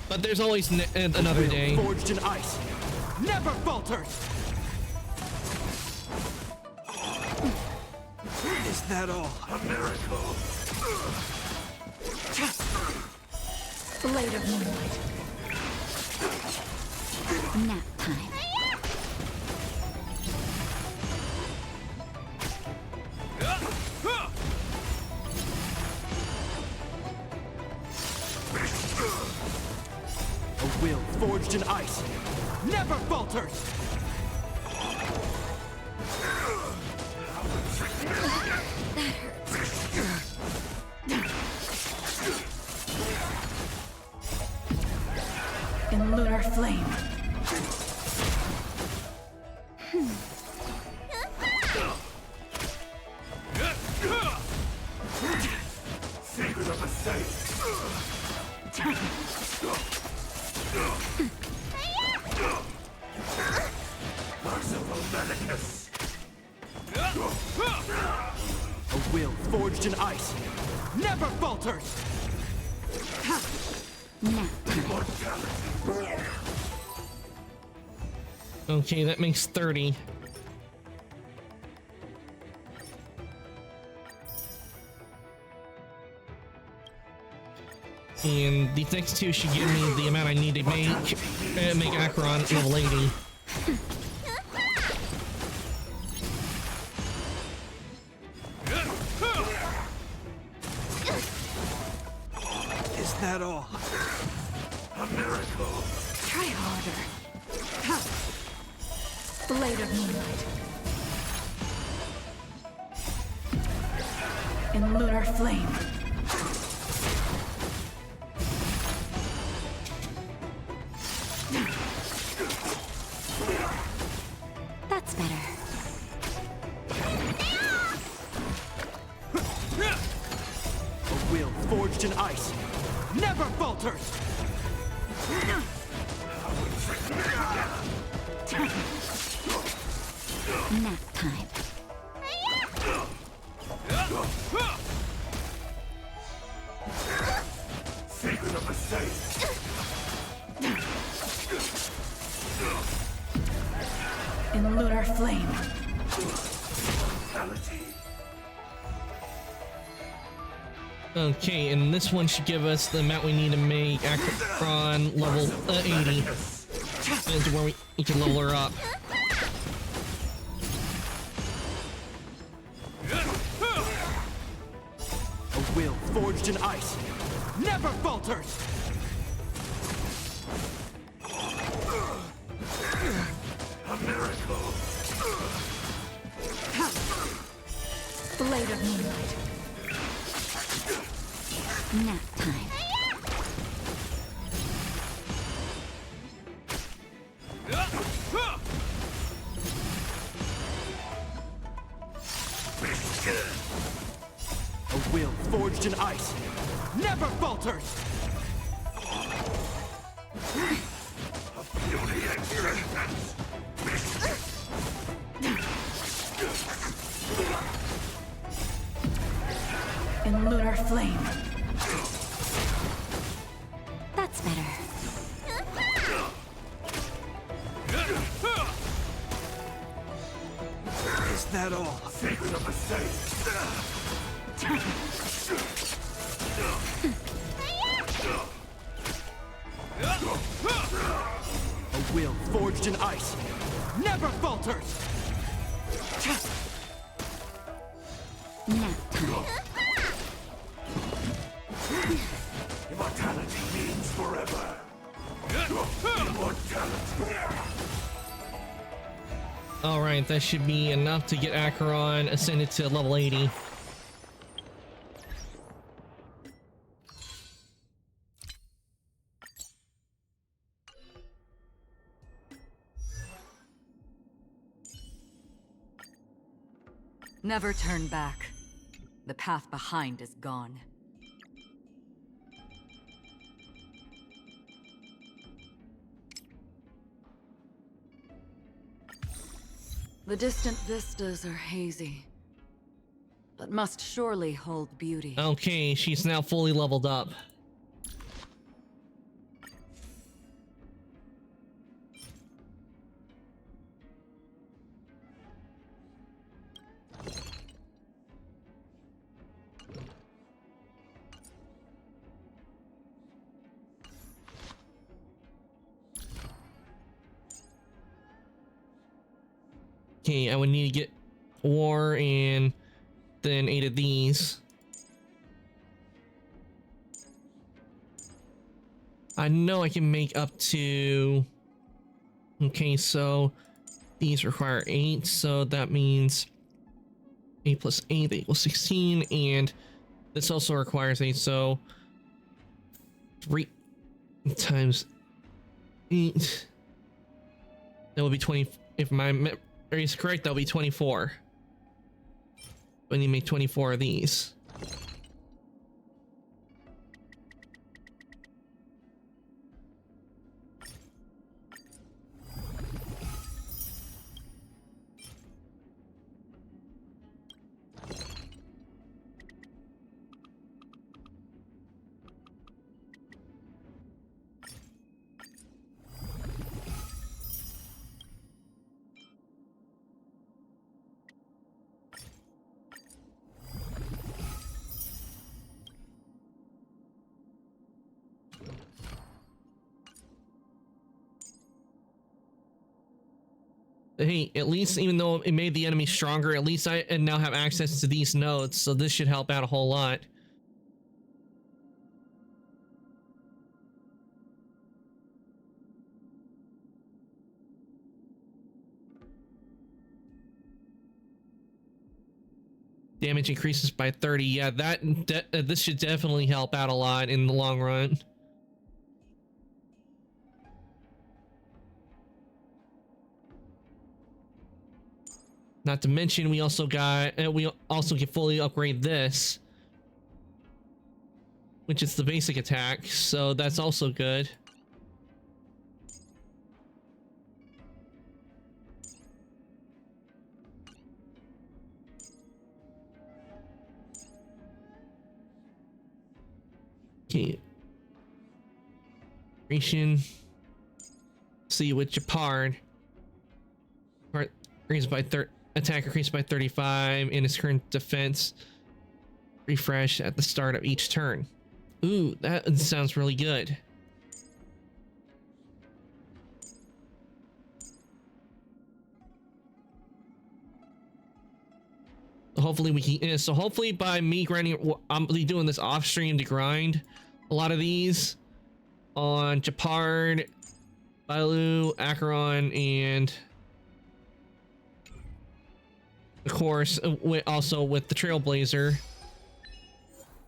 S1: But there's always another day.
S6: Forged in ice never falters. Is that all?
S3: A miracle.
S2: Blade of moonlight. Nap time.
S6: A will forged in ice never falters.
S2: In lunar flame.
S3: Secret of the saints. Merciful Medicus.
S6: A will forged in ice never falters.
S2: Nap time.
S3: Immortality.
S1: Okay, that makes 30. And these next two should give me the amount I need to make Acheron level 80.
S6: Is that all?
S10: A miracle.
S2: Try harder. Ha! Blade of Moonlight. In lunar flame.
S7: That's better.
S6: A will forged in ice never falters!
S7: Nap time.
S10: Secret of the safe.
S2: In lunar flame.
S10: Mortality.
S1: Okay, and this one should give us the amount we need to make Acheron level 80. That's where we can level her up.
S6: A will forged in ice never falters!
S10: A miracle.
S2: Blade of Moonlight.
S7: Nap time.
S6: A will forged in ice never falters!
S10: Beauty existence.
S2: In lunar flame.
S7: That's better.
S6: Is that all?
S10: Secret of the safe.
S6: A will forged in ice never falters!
S7: Nap time.
S10: Immortality means forever. Immortality.
S1: Alright, that should be enough to get Acheron ascended to level 80.
S5: Never turn back. The path behind is gone. The distant vistas are hazy, but must surely hold beauty.
S1: Okay, she's now fully leveled up. Okay, I would need to get war and then 8 of these. I know I can make up to... Okay, so these require 8, so that means 8 plus 8 equals 16, and this also requires 8, so 3 times 8. That would be 20. If my memory is correct, that'll be 24. I need to make 24 of these. hey, at least even though it made the enemy stronger, at least I now have access to these nodes, so this should help out a whole lot. Damage increases by 30. Yeah, this should definitely help out a lot in the long run. Not to mention, we also can fully upgrade this, which is the basic attack. So that's also good. Okay. Creation. See with Gepard. Increased by attack increased by 35 in its current defense. Refresh at the start of each turn. Ooh, that sounds really good. Hopefully we can. So hopefully by me grinding, I'm doing this off stream to grind a lot of these on Gepard, Bailu, Acheron, and of course also with the Trailblazer.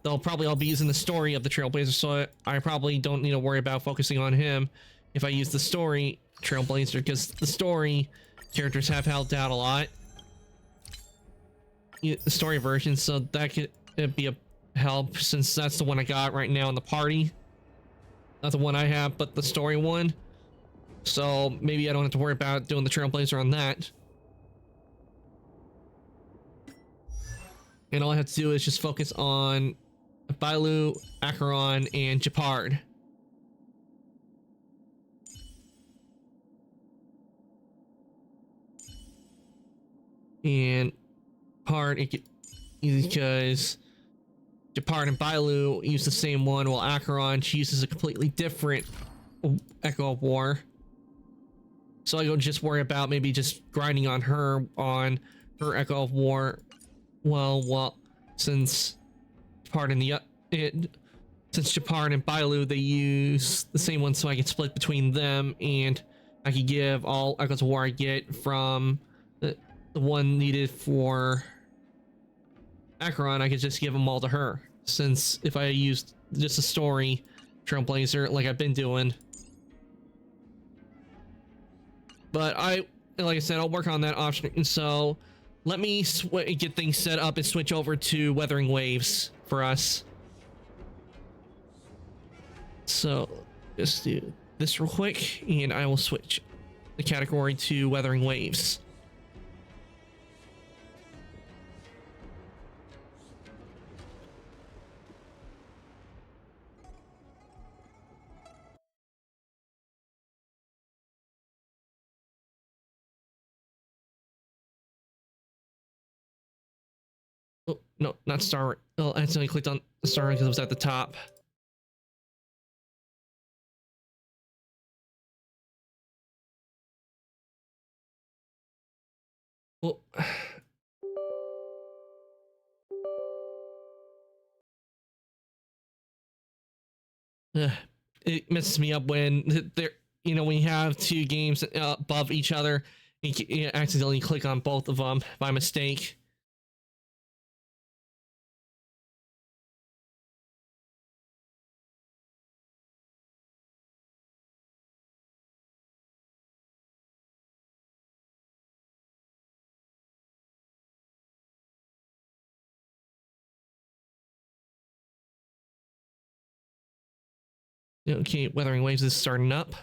S1: They'll probably all be using the story of the Trailblazer, so I probably don't need to worry about focusing on him if I use the story Trailblazer, because the story characters have helped out a lot. The story version, so that could be a help, since that's the one I got right now in the party. Not the one I have, but the story one. So maybe I don't have to worry about doing the Trailblazer on that. And all I have to do is just focus on Bailu, Acheron, and Gepard. And part because Gepard and Bailu use the same one, while Acheron, she uses a completely different Echo of War. So I go just worry about maybe just grinding on her Echo of War. Well, since Gepard and Bailu, they use the same one, so I can split between them, and I can give all Echoes of War I get from the one needed for Acheron, I could just give them all to her, since if I used just a story Trailblazer like I've been doing. But like I said, I'll work on that option. So let me get things set up and switch over to Weathering Waves for us. So just do this real quick, and I will switch the category to Weathering Waves. Oh, no, not Star. Oh, I accidentally clicked on Star because it was at the top. Well, it messes me up when there, when you have two games above each other, you accidentally click on both of them by mistake. Okay, Weathering Waves is starting up.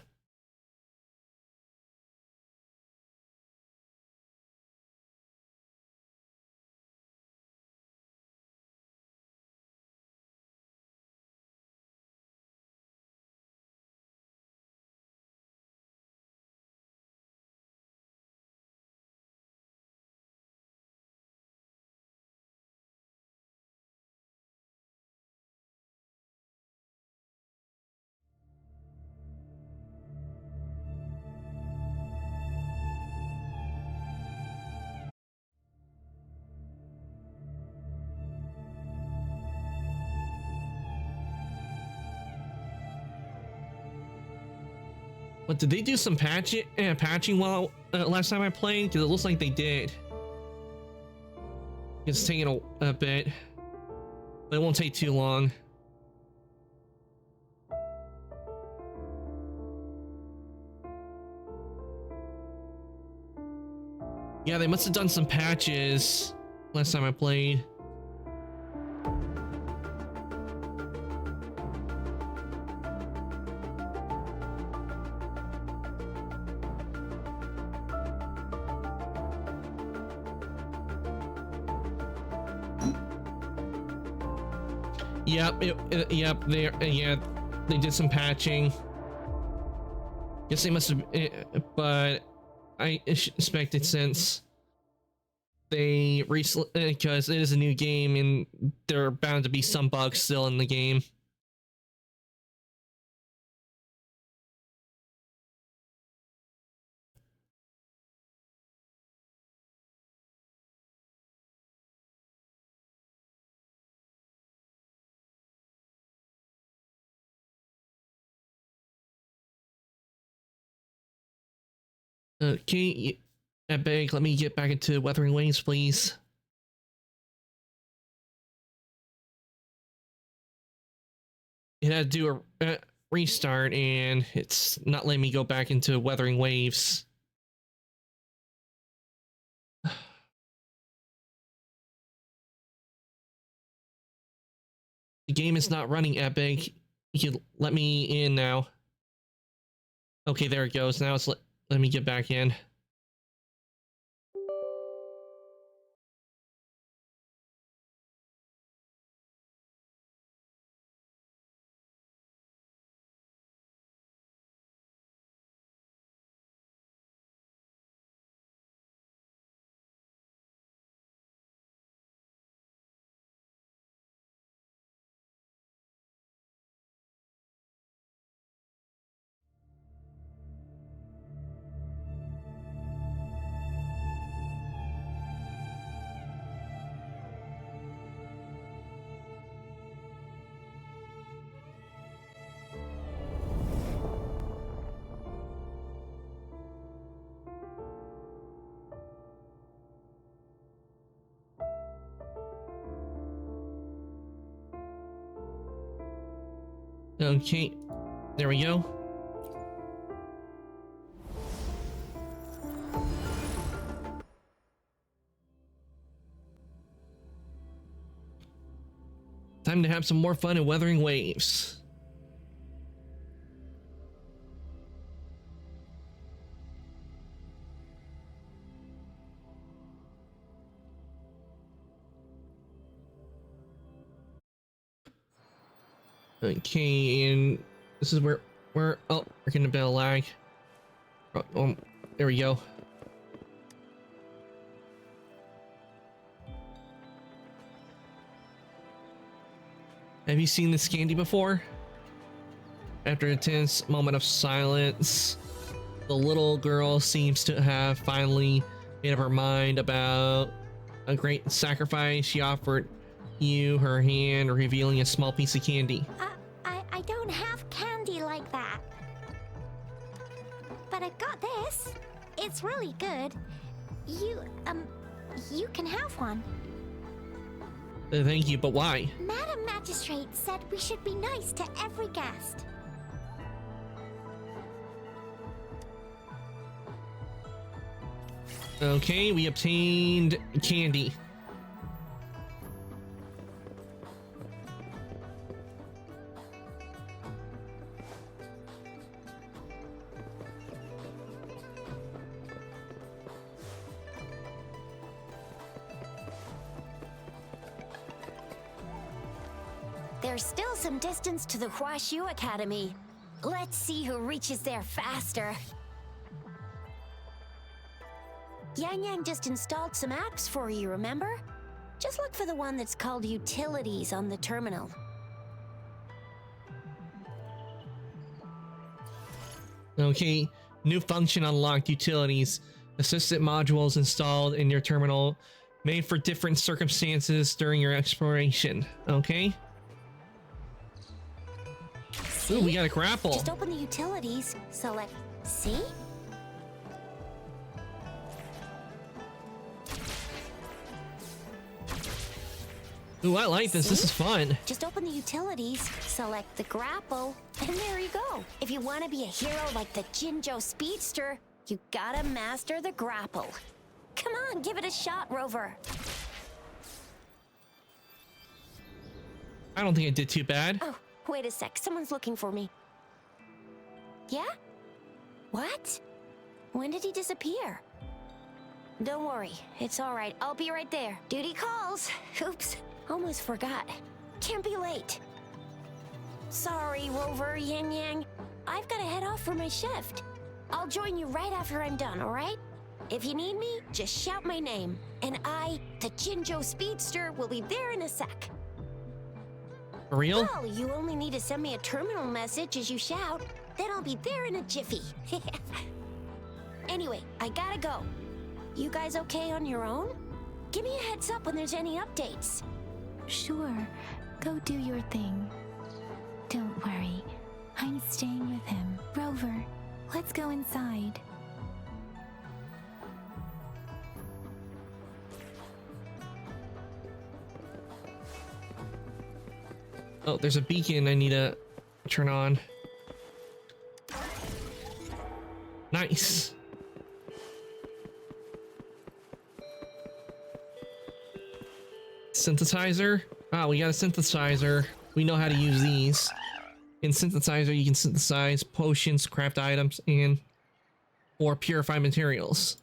S1: But did they do some patching while last time I played? Because it looks like they did. It's taking a bit, but it won't take too long. Yeah, they must have done some patches last time I played. Yep, yep, they did some patching. Guess they must have, but I expected since they recently, because it is a new game and there are bound to be some bugs still in the game. Okay, I beg, let me get back into Wuthering Waves, please. It had to do a restart, and it's not letting me go back into Wuthering Waves. The game is not running, Epic. You can let me in now. Okay, there it goes. Now it's let me get back in. Okay, there we go. Time to have some more fun in Wuthering Waves. Okay, and this is where oh, we're getting a bit of lag. Oh, there we go. Have you seen this candy before? After a tense moment of silence, the little girl seems to have finally made up her mind about a great sacrifice. She offered you her hand, revealing a small piece of candy.
S7: I don't have candy like that. But I've got this. It's really good. You can have one.
S1: Thank you, but why?
S7: Madam Magistrate said we should be nice to every guest.
S1: Okay, we obtained candy.
S12: There's still some distance to the Huashu Academy. Let's see who reaches there faster. Yang Yang just installed some apps for you, remember? Just look for the one that's called Utilities on the terminal.
S1: Okay, new function unlocked. Utilities. Assistant modules installed in your terminal, made for different circumstances during your exploration. Okay. Ooh, we got a grapple.
S12: Just open the utilities, select See?
S1: Ooh, I like this. This is fun.
S12: Just open the utilities, select the grapple, and there you go. If you want to be a hero like the Jinjo Speedster, you gotta master the grapple. Come on, give it a shot, Rover.
S1: I don't think I did too bad.
S12: Oh, wait a sec. Someone's looking for me. Yeah? What? When did he disappear? Don't worry. It's all right. I'll be right there. Duty calls. Oops. Almost forgot. Can't be late. Sorry, Rover, Yin Yang. I've got to head off for my shift. I'll join you right after I'm done, all right? If you need me, just shout my name. And I, the Jinjo Speedster, will be there in a sec.
S1: For real?
S12: Well, you only need to send me a terminal message as you shout. Then I'll be there in a jiffy. Anyway, I gotta go. You guys okay on your own? Give me a heads up when there's any updates.
S9: Sure, go do your thing. Don't worry, I'm staying with him. Rover, let's go inside.
S1: Oh, there's a beacon I need to turn on. Nice. Synthesizer. Ah, we got a synthesizer. We know how to use these. In synthesizer, you can synthesize potions, craft items, and or purify materials.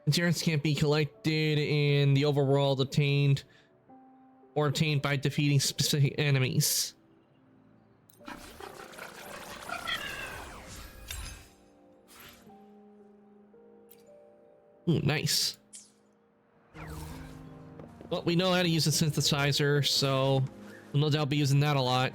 S1: Materials can't be collected in the overworld obtained by defeating specific enemies. Ooh, nice. Well, we know how to use a synthesizer, so we'll no doubt be using that a lot.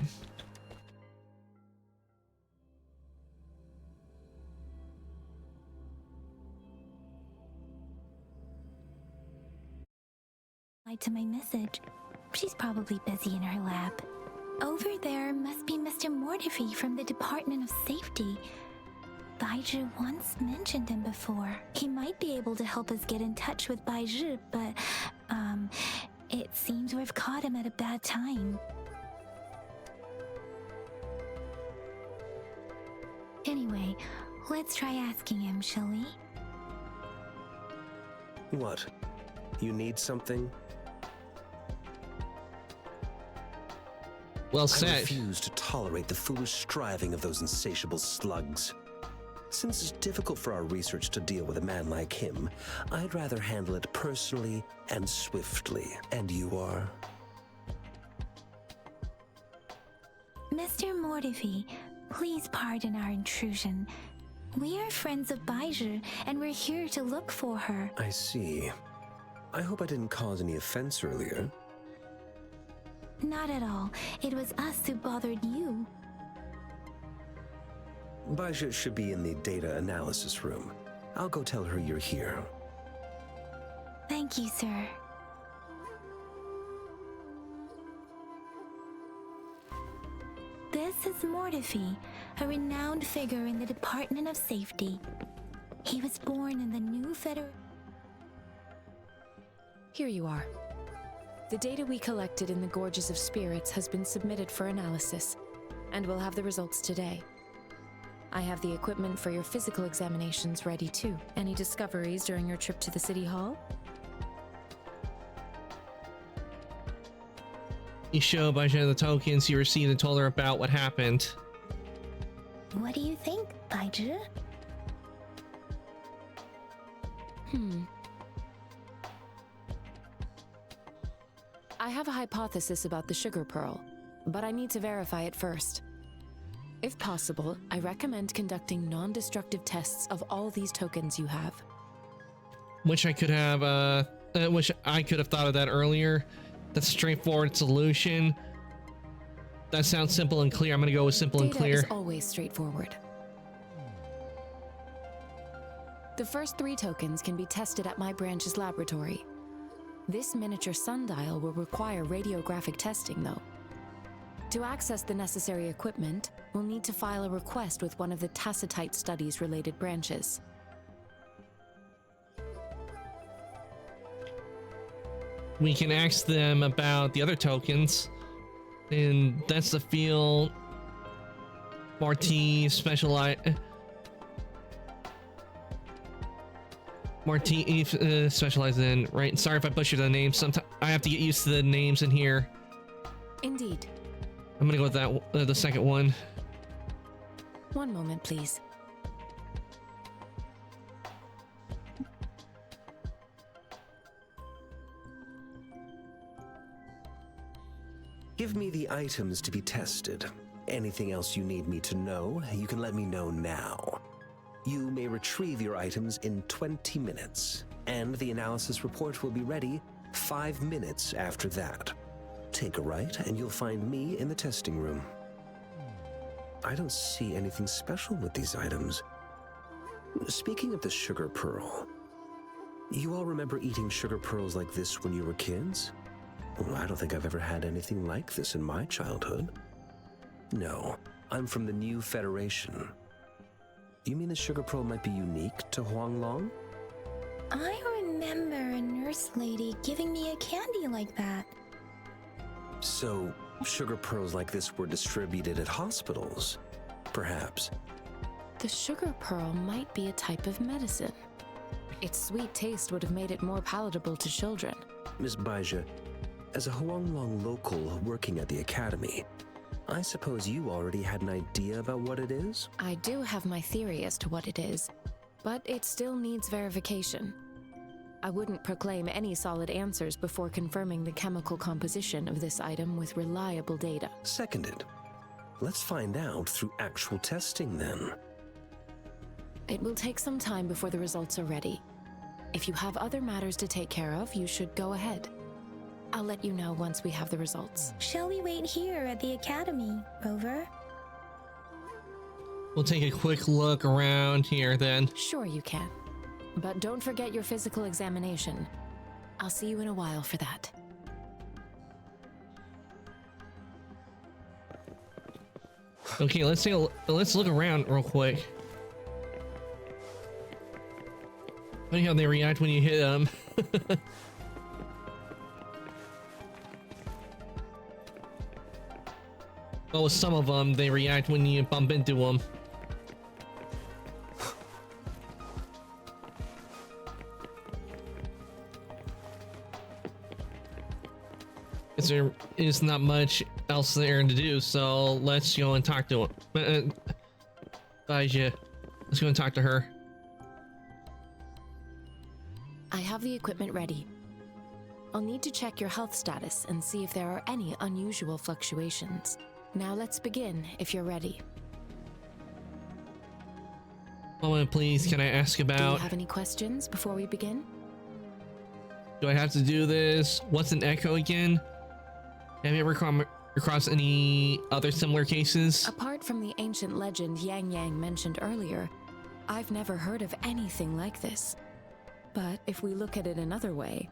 S9: To my message. She's probably busy in her lab. Over there must be Mr. Mortefi from the Department of Safety. Baizhi once mentioned him before. He might be able to help us get in touch with Baizhi, but, it seems we've caught him at a bad time. Anyway, let's try asking him, shall we?
S13: What? You need something?
S1: Well
S13: I
S1: said.
S13: refuse to tolerate the foolish striving of those insatiable slugs. Since it's difficult for our research to deal with a man like him, I'd rather handle it personally and swiftly. And you are?
S9: Mr. Mortefi, please pardon our intrusion. We are friends of Baizhi, and we're here to look for her.
S13: I see. I hope I didn't cause any offense earlier.
S9: Not at all. It was us who bothered you.
S13: Baizhi should be in the data analysis room. I'll go tell her you're here.
S9: Thank you, sir. This is Mortefi, a renowned figure in the Department of Safety. He was born in the new Federation.
S14: Here you are. The data we collected in the Gorges of Spirits has been submitted for analysis, and we'll have the results today. I have the equipment for your physical examinations ready too. Any discoveries during your trip to the City Hall?
S1: You show Baizhi the tokens you received and told her about what happened.
S9: What do you think, Baizhi?
S14: I have a hypothesis about the sugar pearl, but I need to verify it first. If possible, I recommend conducting non-destructive tests of all these tokens you have.
S1: Wish I could have thought of that earlier. That's a straightforward solution. That sounds simple and clear. I'm gonna go with simple and clear.
S14: Data is always straightforward. The first 3 tokens can be tested at my branch's laboratory. This miniature sundial will require radiographic testing, though. To access the necessary equipment, we'll we'll need to file a request with one of the Tacitite Studies related branches.
S1: We can ask them about the other tokens, and that's the field Marti specialized in, right? Sorry if I butchered the name. Sometimes I have to get used to the names in here.
S14: Indeed.
S1: I'm gonna go with that, the second one.
S14: One moment, please.
S13: Give me the items to be tested. Anything else you need me to know, you can let me know now. You may retrieve your items in 20 minutes, and the analysis report will be ready 5 minutes after that. Take a right, and you'll find me in the testing room. I don't see anything special with these items. Speaking of the sugar pearl, you all remember eating sugar pearls like this when you were kids? Well, I don't think I've ever had anything like this in my childhood. No, I'm from the New Federation. You mean the sugar pearl might be unique to Huanglong?
S9: I remember a nurse lady giving me a candy like that.
S13: So, sugar pearls like this were distributed at hospitals, perhaps.
S14: The sugar pearl might be a type of medicine. Its sweet taste would have made it more palatable to children.
S13: Miss Baija, as a Huanglong local working at the academy, I suppose you already had an idea about what it is?
S14: I do have my theory as to what it is, but it still needs verification. I wouldn't proclaim any solid answers before confirming the chemical composition of this item with reliable data.
S13: Seconded. Let's find out through actual testing then.
S14: It will take some time before the results are ready. If you have other matters to take care of, you should go ahead. I'll let you know once we have the results.
S9: Shall we wait here at the academy, Rover?
S1: We'll take a quick look around here then.
S14: Sure you can. But don't forget your physical examination. I'll see you in a while for that.
S1: Okay, let's look around real quick. Funny how they react when you hit them. Oh, some of them, they react when you bump into them. There is not much else there to do, so let's go and talk to him. Baija, let's go and talk to her.
S14: I have the equipment ready. I'll need to check your health status and see if there are any unusual fluctuations. Now let's begin, if you're ready.
S1: Moment, please. Can I ask about...
S14: Do you have any questions before we begin?
S1: Do I have to do this? What's an echo again? Have you ever come across any other similar cases?
S14: Apart from the ancient legend Yang Yang mentioned earlier, I've never heard of anything like this. But if we look at it another way,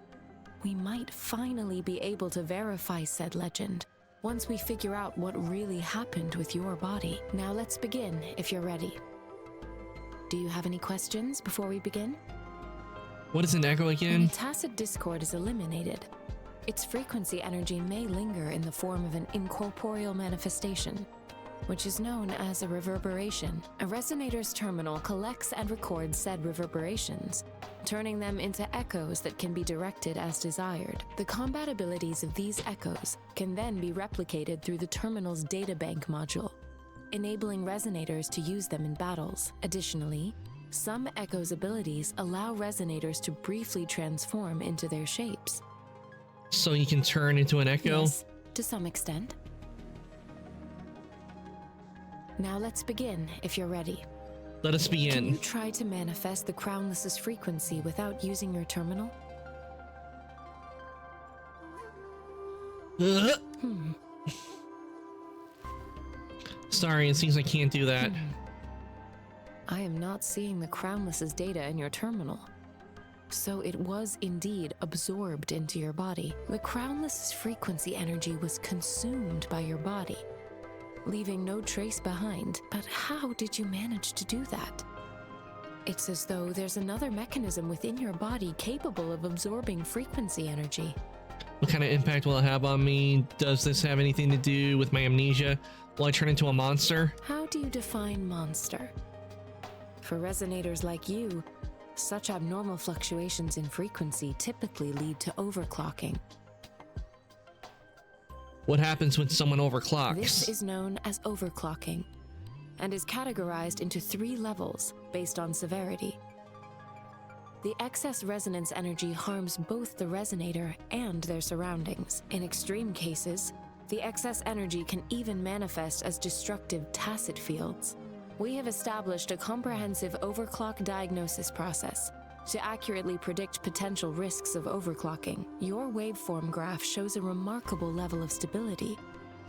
S14: we might finally be able to verify said legend once we figure out what really happened with your body. Now let's begin, if you're ready. Do you have any questions before we begin?
S1: What is an echo again?
S14: When the tacit discord is eliminated, its frequency energy may linger in the form of an incorporeal manifestation, which is known as a reverberation. A resonator's terminal collects and records said reverberations, turning them into echoes that can be directed as desired. The compatibilities of these echoes can then be replicated through the terminal's databank module, enabling resonators to use them in battles. Additionally, some echoes' abilities allow resonators to briefly transform into their shapes.
S1: So you can turn into an echo?
S14: Yes, to some extent. Now let's begin, if you're ready.
S1: Let us begin.
S14: Can you try to manifest the Crownless's frequency without using your terminal?
S1: Sorry, it seems I can't do that.
S14: I am not seeing the Crownless's data in your terminal. So it was indeed absorbed into your body. The Crownless's frequency energy was consumed by your body. leaving no trace behind. But how did you manage to do that? It's as though there's another mechanism within your body capable of absorbing frequency energy.
S1: What kind of impact will it have on me? Does this have anything to do with my amnesia? Will I turn into a monster?
S14: How do you define monster? For resonators like you, such abnormal fluctuations in frequency typically lead to overclocking.
S1: What happens when someone overclocks?
S14: This is known as overclocking, and is categorized into 3 levels based on severity. The excess resonance energy harms both the resonator and their surroundings. In extreme cases, the excess energy can even manifest as destructive tacit fields. We have established a comprehensive overclock diagnosis process to accurately predict potential risks of overclocking. Your waveform graph shows a remarkable level of stability,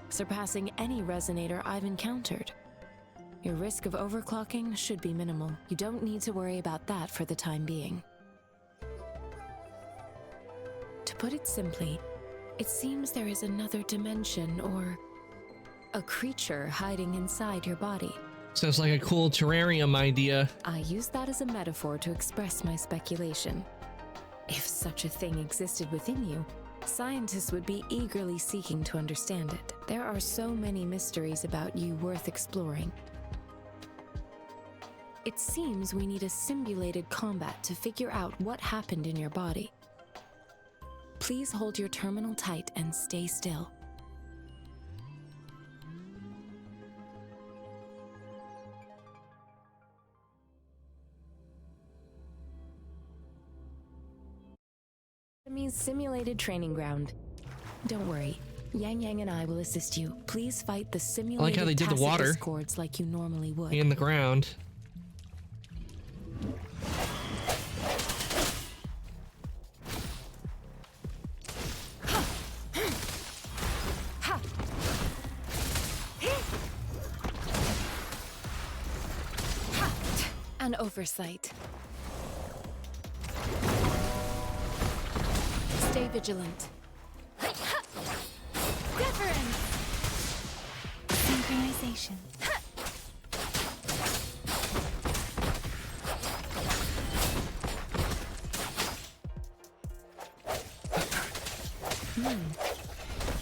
S14: surpassing any resonator I've encountered. Your risk of overclocking should be minimal. You don't need to worry about that for the time being. To put it simply, it seems there is another dimension or a creature hiding inside your body.
S1: Sounds like a cool terrarium idea.
S14: I use that as a metaphor to express my speculation. If such a thing existed within you, scientists would be eagerly seeking to understand it. There are so many mysteries about you worth exploring. It seems we need a simulated combat to figure out what happened in your body. Please hold your terminal tight and stay still. Enemy's simulated training ground. Don't worry, Yang Yang and I will assist you. Please fight the simulated
S1: I like how they did the water
S14: discords like you normally would.
S1: in the ground.
S14: An oversight. Stay vigilant.
S9: Difference! Synchronization.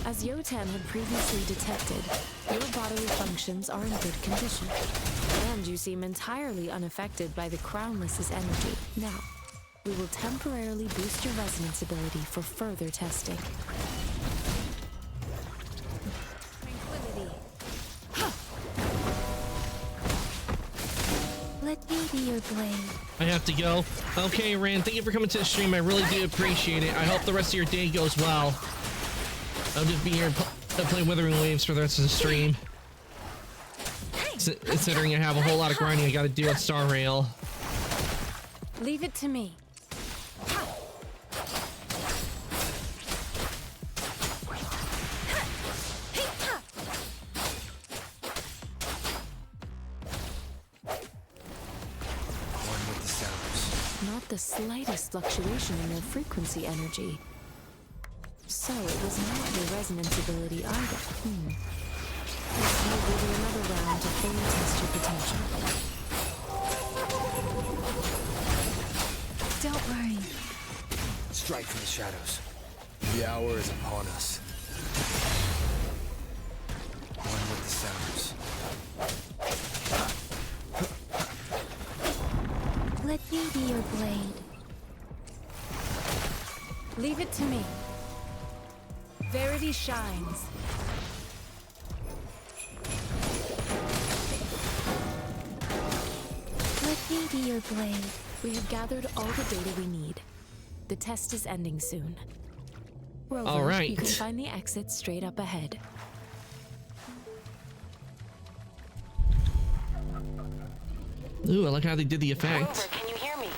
S14: As Yotan had previously detected, your bodily functions are in good condition, and you seem entirely unaffected by the Crownless's energy. Now, we will temporarily boost your resonance ability for further testing. Tranquility.
S9: Let me be your blade.
S1: I have to go. Okay, Rand, thank you for coming to the stream. I really do appreciate it. I hope the rest of your day goes well. I'll just be here playing Withering Waves for the rest of the stream. Considering I have a whole lot of grinding I gotta do on Star Rail.
S14: Leave it to me. Not the slightest fluctuation in their frequency energy. So it was not your resonance ability either. This may give you another round to fully test your potential.
S9: Don't worry.
S15: Strike from the shadows. The hour is upon us. One with the sounds.
S9: Let me be your blade.
S14: Leave it to me. Verity shines.
S9: Let me be your blade.
S14: We have gathered all the data we need. The test is ending soon. Rover,
S1: all right.
S14: You can find the exit straight up ahead.
S1: Ooh, I like how they did the effect.
S12: Rover, can you hear me?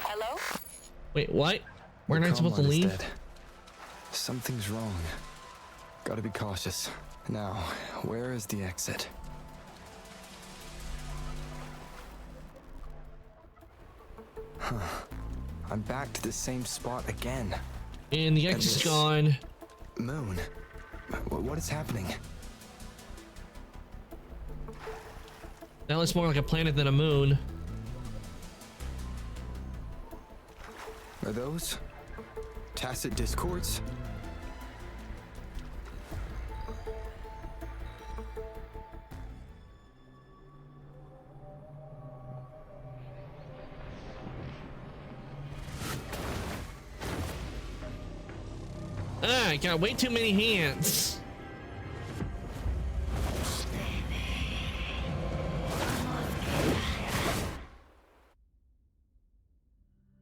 S12: Hello?
S1: Wait, what? Weren't I supposed to leave?
S15: Dead. Something's wrong. Gotta be cautious. Now, where is the exit? Huh. I'm back to the same spot again.
S1: And the exit's gone.
S15: Moon. What is happening?
S1: That looks more like a planet than a moon.
S15: Are those tacit discords?
S1: Ah, I got way too many hands.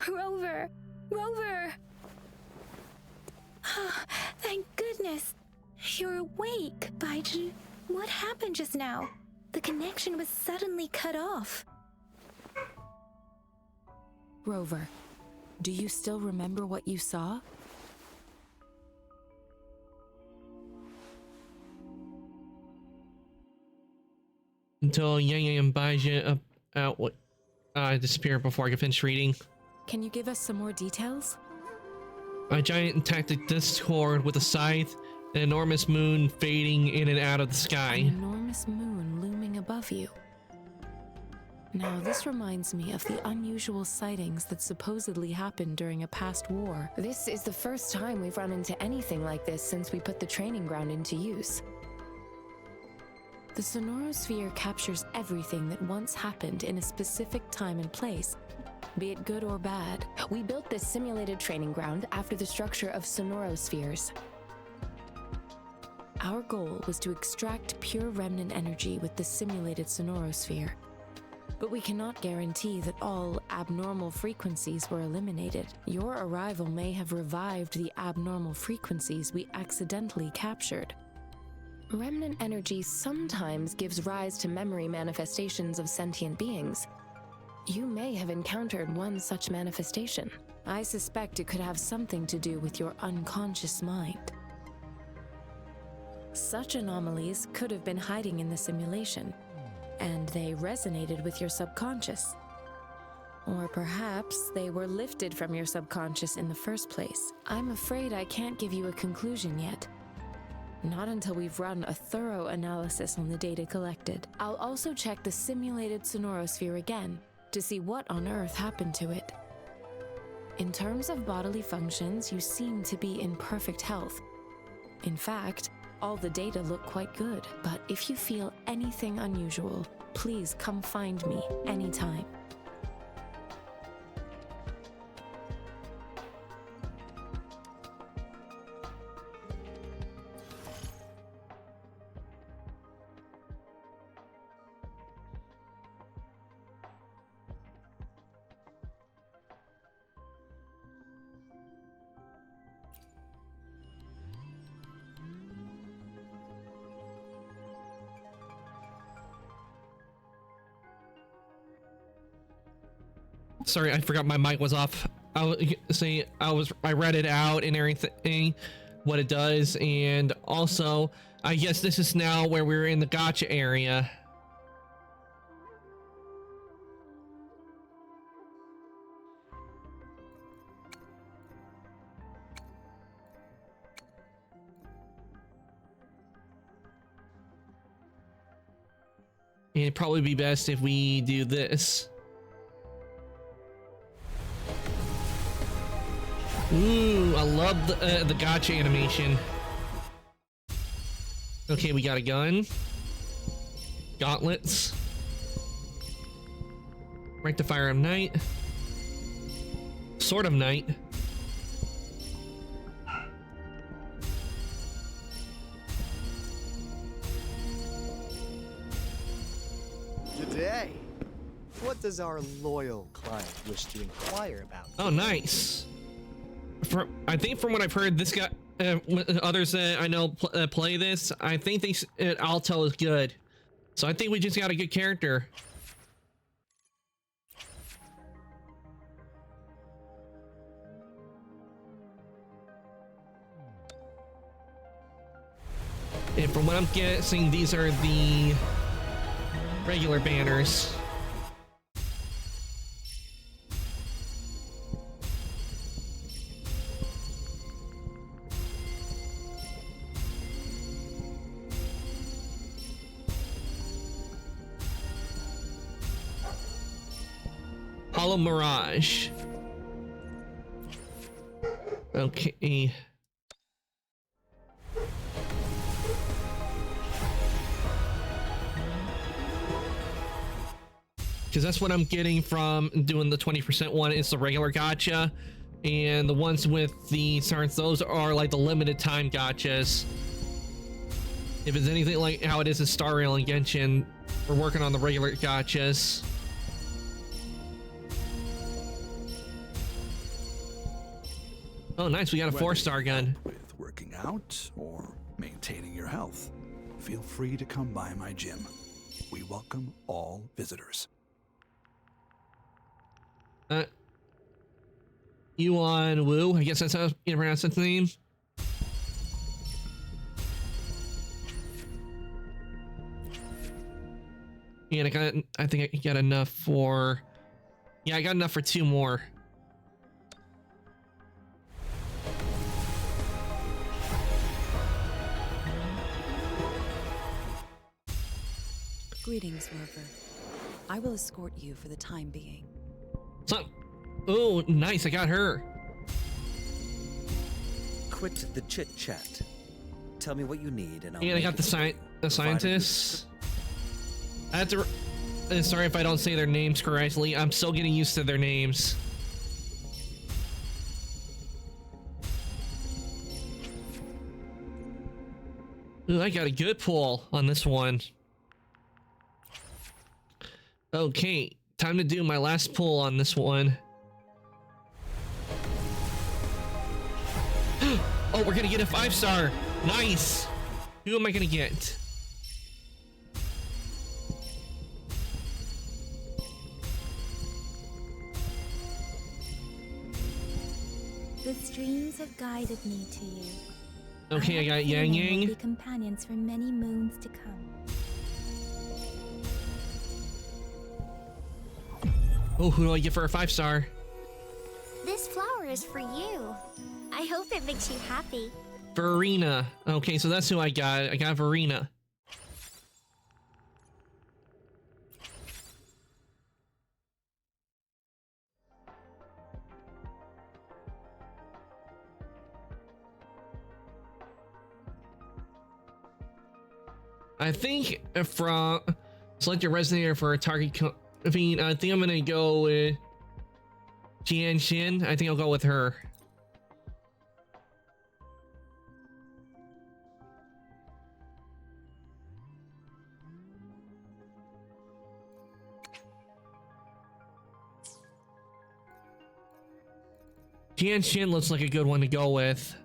S9: Rover! Rover! Thank goodness. You're awake, Baizhi. What happened just now? The connection was suddenly cut off.
S14: Rover, do you still remember what you saw?
S1: Until Yang Yang and Baizhi disappear before I can finish reading.
S14: Can you give us some more details?
S1: A giant tactic discord with a scythe, an enormous moon fading in and out of the sky.
S14: An enormous moon looming above you. Now, this reminds me of the unusual sightings that supposedly happened during a past war. This is the first time we've run into anything like this since we put the training ground into use. The Sonorosphere captures everything that once happened in a specific time and place, be it good or bad. We built this simulated training ground after the structure of Sonorospheres. Our goal was to extract pure remnant energy with the simulated Sonorosphere. But we cannot guarantee that all abnormal frequencies were eliminated. Your arrival may have revived the abnormal frequencies we accidentally captured. Remnant energy sometimes gives rise to memory manifestations of sentient beings. You may have encountered one such manifestation. I suspect it could have something to do with your unconscious mind. Such anomalies could have been hiding in the simulation, and they resonated with your subconscious. Or perhaps they were lifted from your subconscious in the first place. I'm afraid I can't give you a conclusion yet. Not until we've run a thorough analysis on the data collected. I'll also check the simulated Sonorosphere again to see what on earth happened to it. In terms of bodily functions, you seem to be in perfect health. In fact, all the data look quite good, but if you feel anything unusual, please come find me anytime.
S1: Sorry, I forgot my mic was off. I read it out and everything, what it does, and also I guess this is now where we're in the gacha area. It'd probably be best if we do this. Ooh, I love the gacha animation. Okay, we got a gun. Gauntlets. Rectifier of Night. Sword of Night.
S16: Today, what does our loyal client wish to inquire about?
S1: Oh, nice. I think from what I've heard, this guy, others that I know play this, I think Alto is good. So I think we just got a good character. And from what I'm guessing, these are the regular banners. Hollow Mirage. Okay. Because that's what I'm getting from doing the 20% one. It's the regular gacha, and the ones with the stars, those are like the limited time gachas. If it's anything like how it is in Star Rail and Genshin, we're working on the regular gachas. Oh, nice! We got a 4-star gun.
S17: With working out or maintaining your health, feel free to come by my gym. We welcome all visitors.
S1: Yuan Wu, I guess that's how you pronounce his name. And I think I got enough for, yeah, I got enough for 2 more.
S18: Greetings, Rover. I will escort you for the time being.
S1: Oh, nice, I got her.
S13: Quit the chit-chat. Tell me what you need and I'll
S1: And I got the scientists. I have to, sorry if I don't say their names correctly. I'm still getting used to their names. Ooh, I got a good pull on this one. Okay, time to do my last pull on this one. Oh, we're gonna get a 5-star. Nice. Who am I gonna get?
S9: The streams have guided me to you.
S1: Okay, I got Yang Yang.
S9: We'll be companions for many moons to come.
S1: Oh, who do I get for a 5-star?
S7: This flower is for you. I hope it makes you happy.
S1: Verena. Okay, so that's who I got. I got Verena. I think from select your resonator for a target. I think I'm gonna go with Jian Xin. I think I'll go with her. Jian Xin looks like a good one to go with.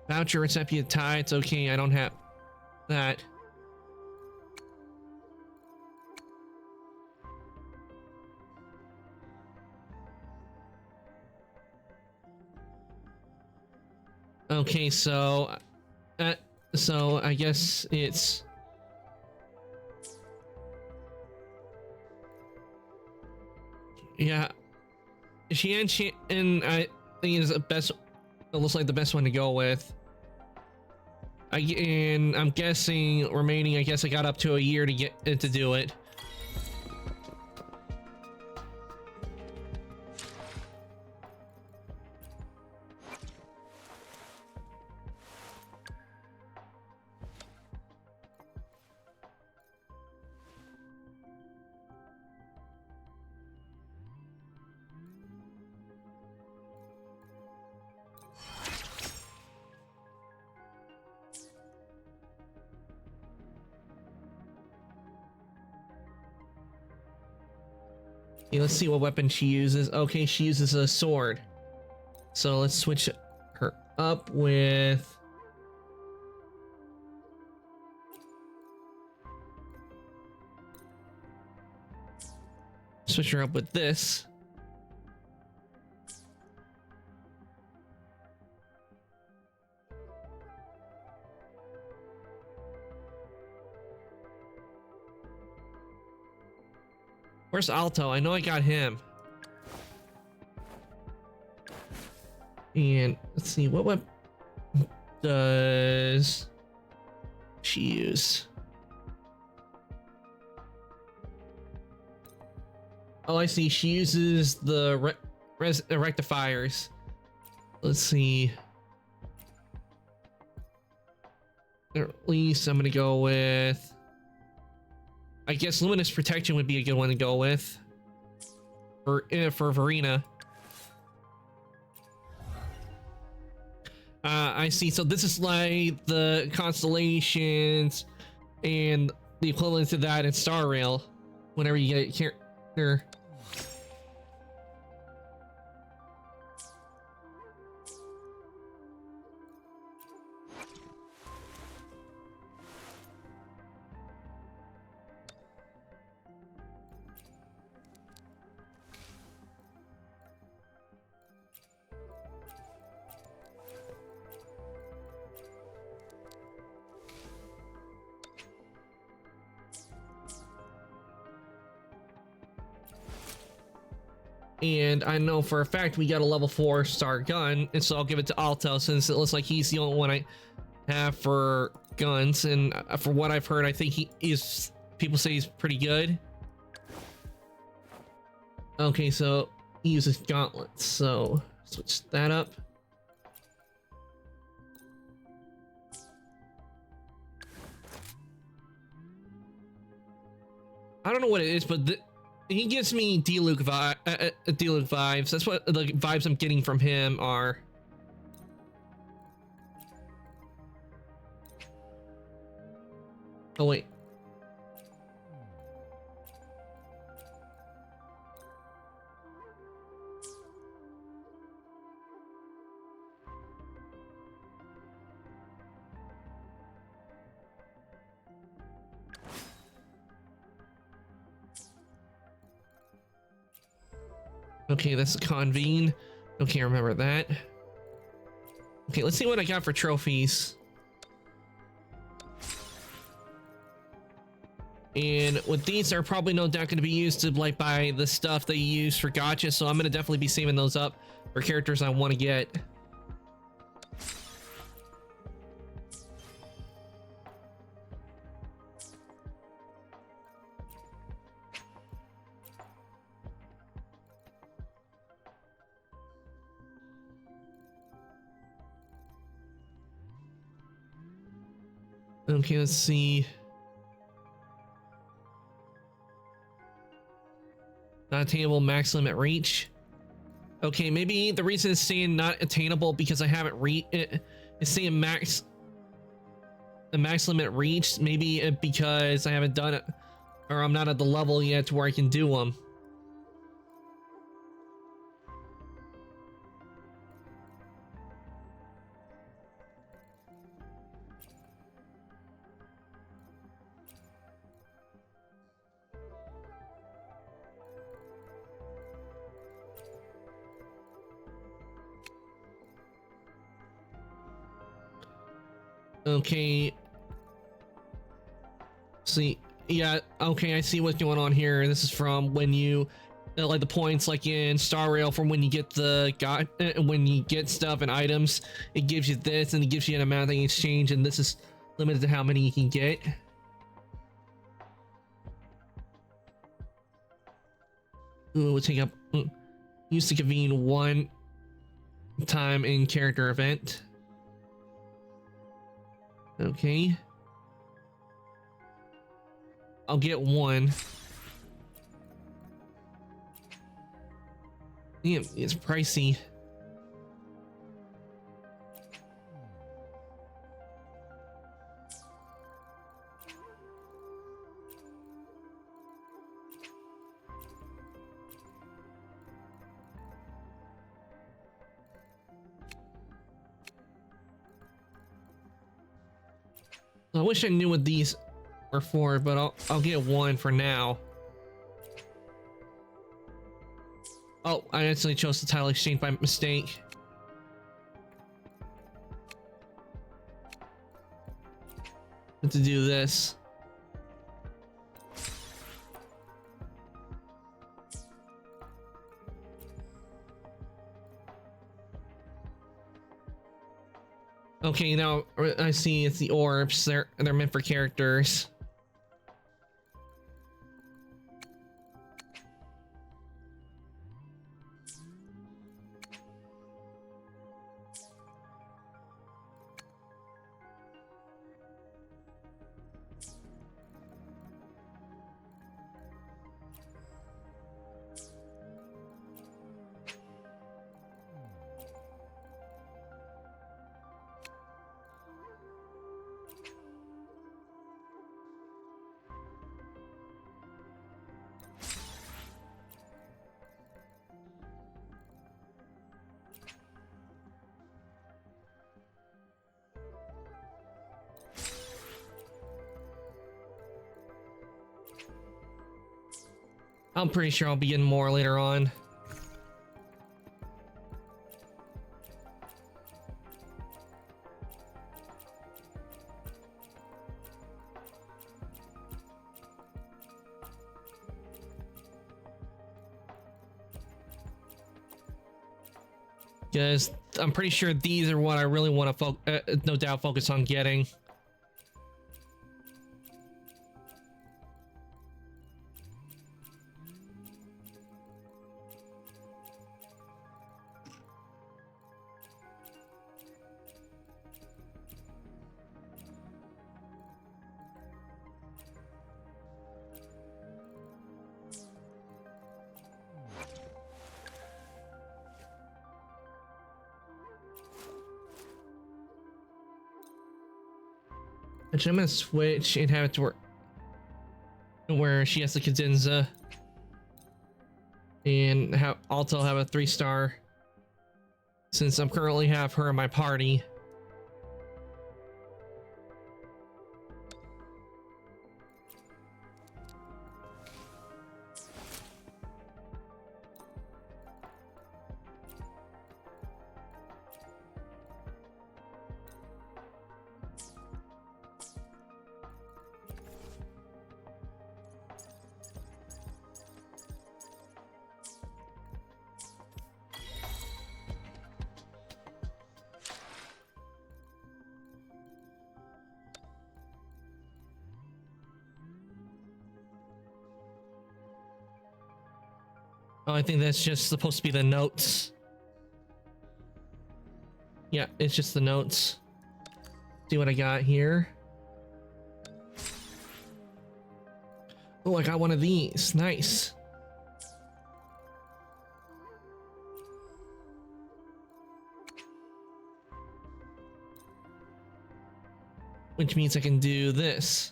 S1: Voucher recipient tie. It's okay. I don't have that. Okay, so I guess it's yeah. Xian and I think is the best. It looks like the best one to go with. And I'm guessing remaining. I guess I got up to a year to get to do it. Okay, let's see what weapon she uses. Okay, she uses a sword. So let's switch her up with... Switch her up with this. Where's Alto? I know I got him. And let's see, what does she use? Oh, I see. She uses the rectifiers. Let's see. Or at least I'm gonna go with. I guess Luminous Protection would be a good one to go with. For Verena. I see. So this is like the constellations and the equivalent to that in Star Rail. Whenever you get here. And I know for a fact we got a level 4 star gun, and so I'll give it to Alto since it looks like he's the only one I have for guns. And for what I've heard, I think he is. People say he's pretty good. Okay, so he uses gauntlets, so switch that up. I don't know what it is, but he gives me D-Luke vibes. That's what the vibes I'm getting from him are. Oh wait. Okay, that's a convene. Okay, remember that. Okay, let's see what I got for trophies. And with these, are probably no doubt going to be used to like buy the stuff that you use for gacha, so I'm going to definitely be saving those up for characters I want to get. Okay, let's see. Not attainable, max limit reach. Okay, maybe the reason it's saying not attainable because I haven't it's saying the max limit reach. Maybe because I haven't done it, or I'm not at the level yet to where I can do them. Okay. See, yeah, okay, I see what's going on here. This is from when you like the points like in Star Rail from when you get the when you get stuff and items, it gives you this and it gives you an amount that you exchange, and this is limited to how many you can get. Ooh, we'll take up used to convene one time in character event. Okay. I'll get one. Damn, it's pricey. I wish I knew what these were for, but I'll get one for now. Oh, I actually chose the tile exchange by mistake. To do this. Okay, now I see it's the orbs. They're meant for characters. I'm pretty sure I'll be getting more later on. Because I'm pretty sure these are what I really want to no doubt focus on getting. Actually, I'm gonna switch and have it to where she has the cadenza, and also have a 3-star, since I'm currently have her in my party. Oh, I think that's just supposed to be the notes. Yeah, it's just the notes. See what I got here. Oh, I got one of these. Nice. Which means I can do this.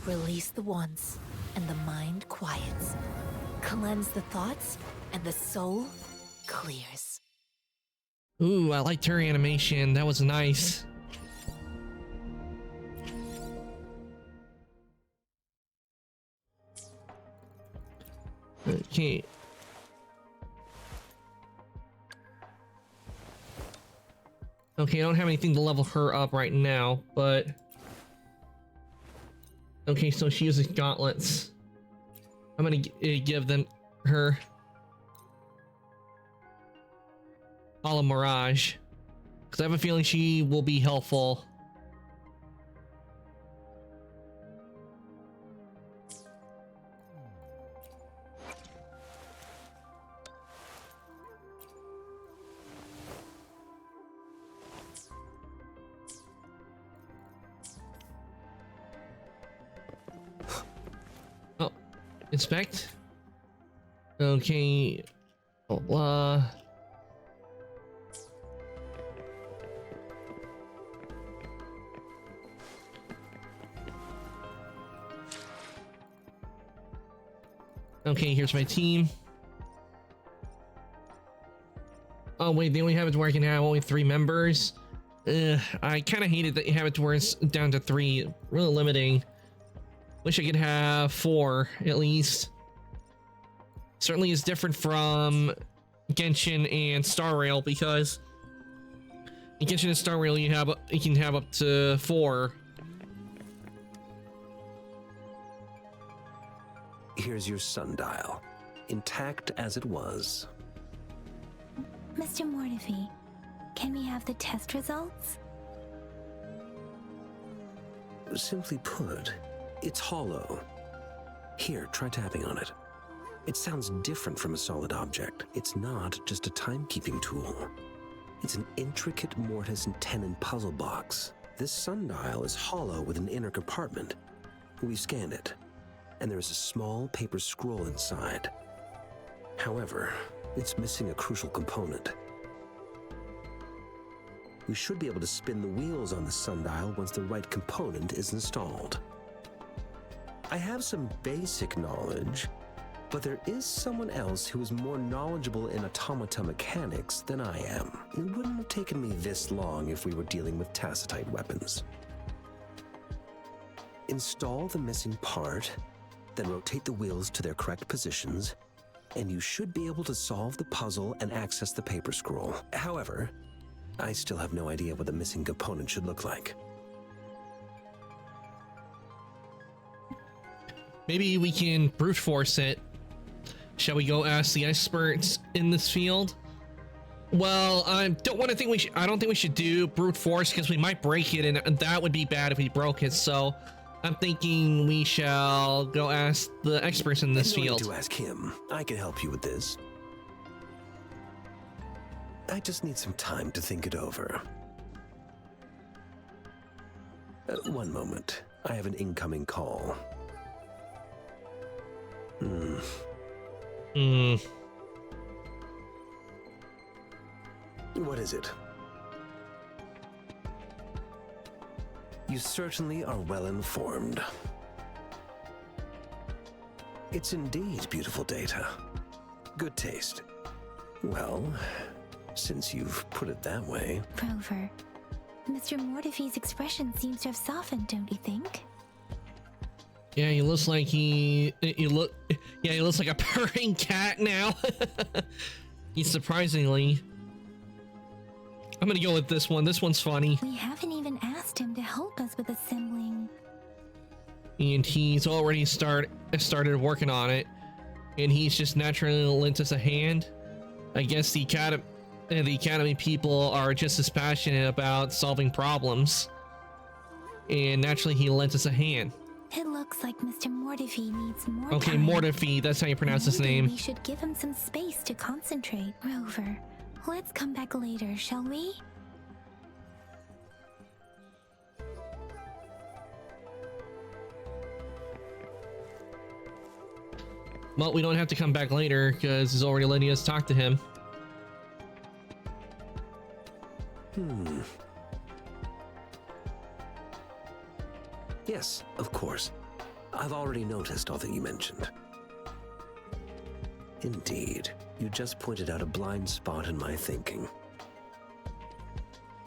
S9: Release the wands, and the mind quiets. Cleanse the thoughts, and the soul clears.
S1: Ooh, I liked her animation. That was nice. Okay. Okay, I don't have anything to level her up right now, but... Okay, so she uses gauntlets. I'm gonna give them her a la Mirage, because I have a feeling she will be helpful. Inspect. Okay. Okay, here's my team. Oh wait, they only have it to where I can have only 3 members. I kind of hated that you have it to where it's down to 3. Really limiting. Wish I could have 4 at least. Certainly is different from Genshin and Star Rail, because in Genshin and Star Rail you can have up to 4.
S13: Here's your sundial, intact as it was.
S9: Mr. Mortefi, can we have the test results?
S13: Simply put, it's hollow. Here, try tapping on it. It sounds different from a solid object. It's not just a timekeeping tool. It's an intricate mortise and tenon puzzle box. This sundial is hollow with an inner compartment. We've scanned it, and there is a small paper scroll inside. However, it's missing a crucial component. We should be able to spin the wheels on the sundial once the right component is installed. I have some basic knowledge, but there is someone else who is more knowledgeable in automata mechanics than I am. It wouldn't have taken me this long if we were dealing with Tacitite weapons. Install the missing part, then rotate the wheels to their correct positions, and you should be able to solve the puzzle and access the paper scroll. However, I still have no idea what the missing component should look like.
S1: Maybe we can brute force it. Shall we go ask the experts in this field? Well, I don't want to think we should. I don't think we should do brute force because we might break it, and that would be bad if we broke it. So, I'm thinking we shall go ask the experts in this field.
S13: No need to ask him. I can help you with this. I just need some time to think it over. One moment. I have an incoming call. What is it? You certainly are well informed. It's indeed beautiful data. Good taste. Well, since you've put it that way.
S9: Rover, Mr. Mortefi's expression seems to have softened, don't you think?
S1: Yeah, he looks like he looks like a purring cat now. He's surprisingly. I'm gonna go with this one. This one's funny.
S9: We haven't even asked him to help us with assembling.
S1: And he's already started working on it. And he's just naturally lent us a hand. I guess the academy people are just as passionate about solving problems. And naturally he lent us a hand.
S9: It looks like Mr. Mortefi needs more
S1: Okay,
S9: time.
S1: Mortefi, that's how you pronounce his name.
S9: We should give him some space to concentrate. Rover, let's come back later, shall we?
S1: Well, we don't have to come back later because he's already letting us talk to him.
S13: Yes, of course. I've already noticed all that you mentioned. Indeed, you just pointed out a blind spot in my thinking.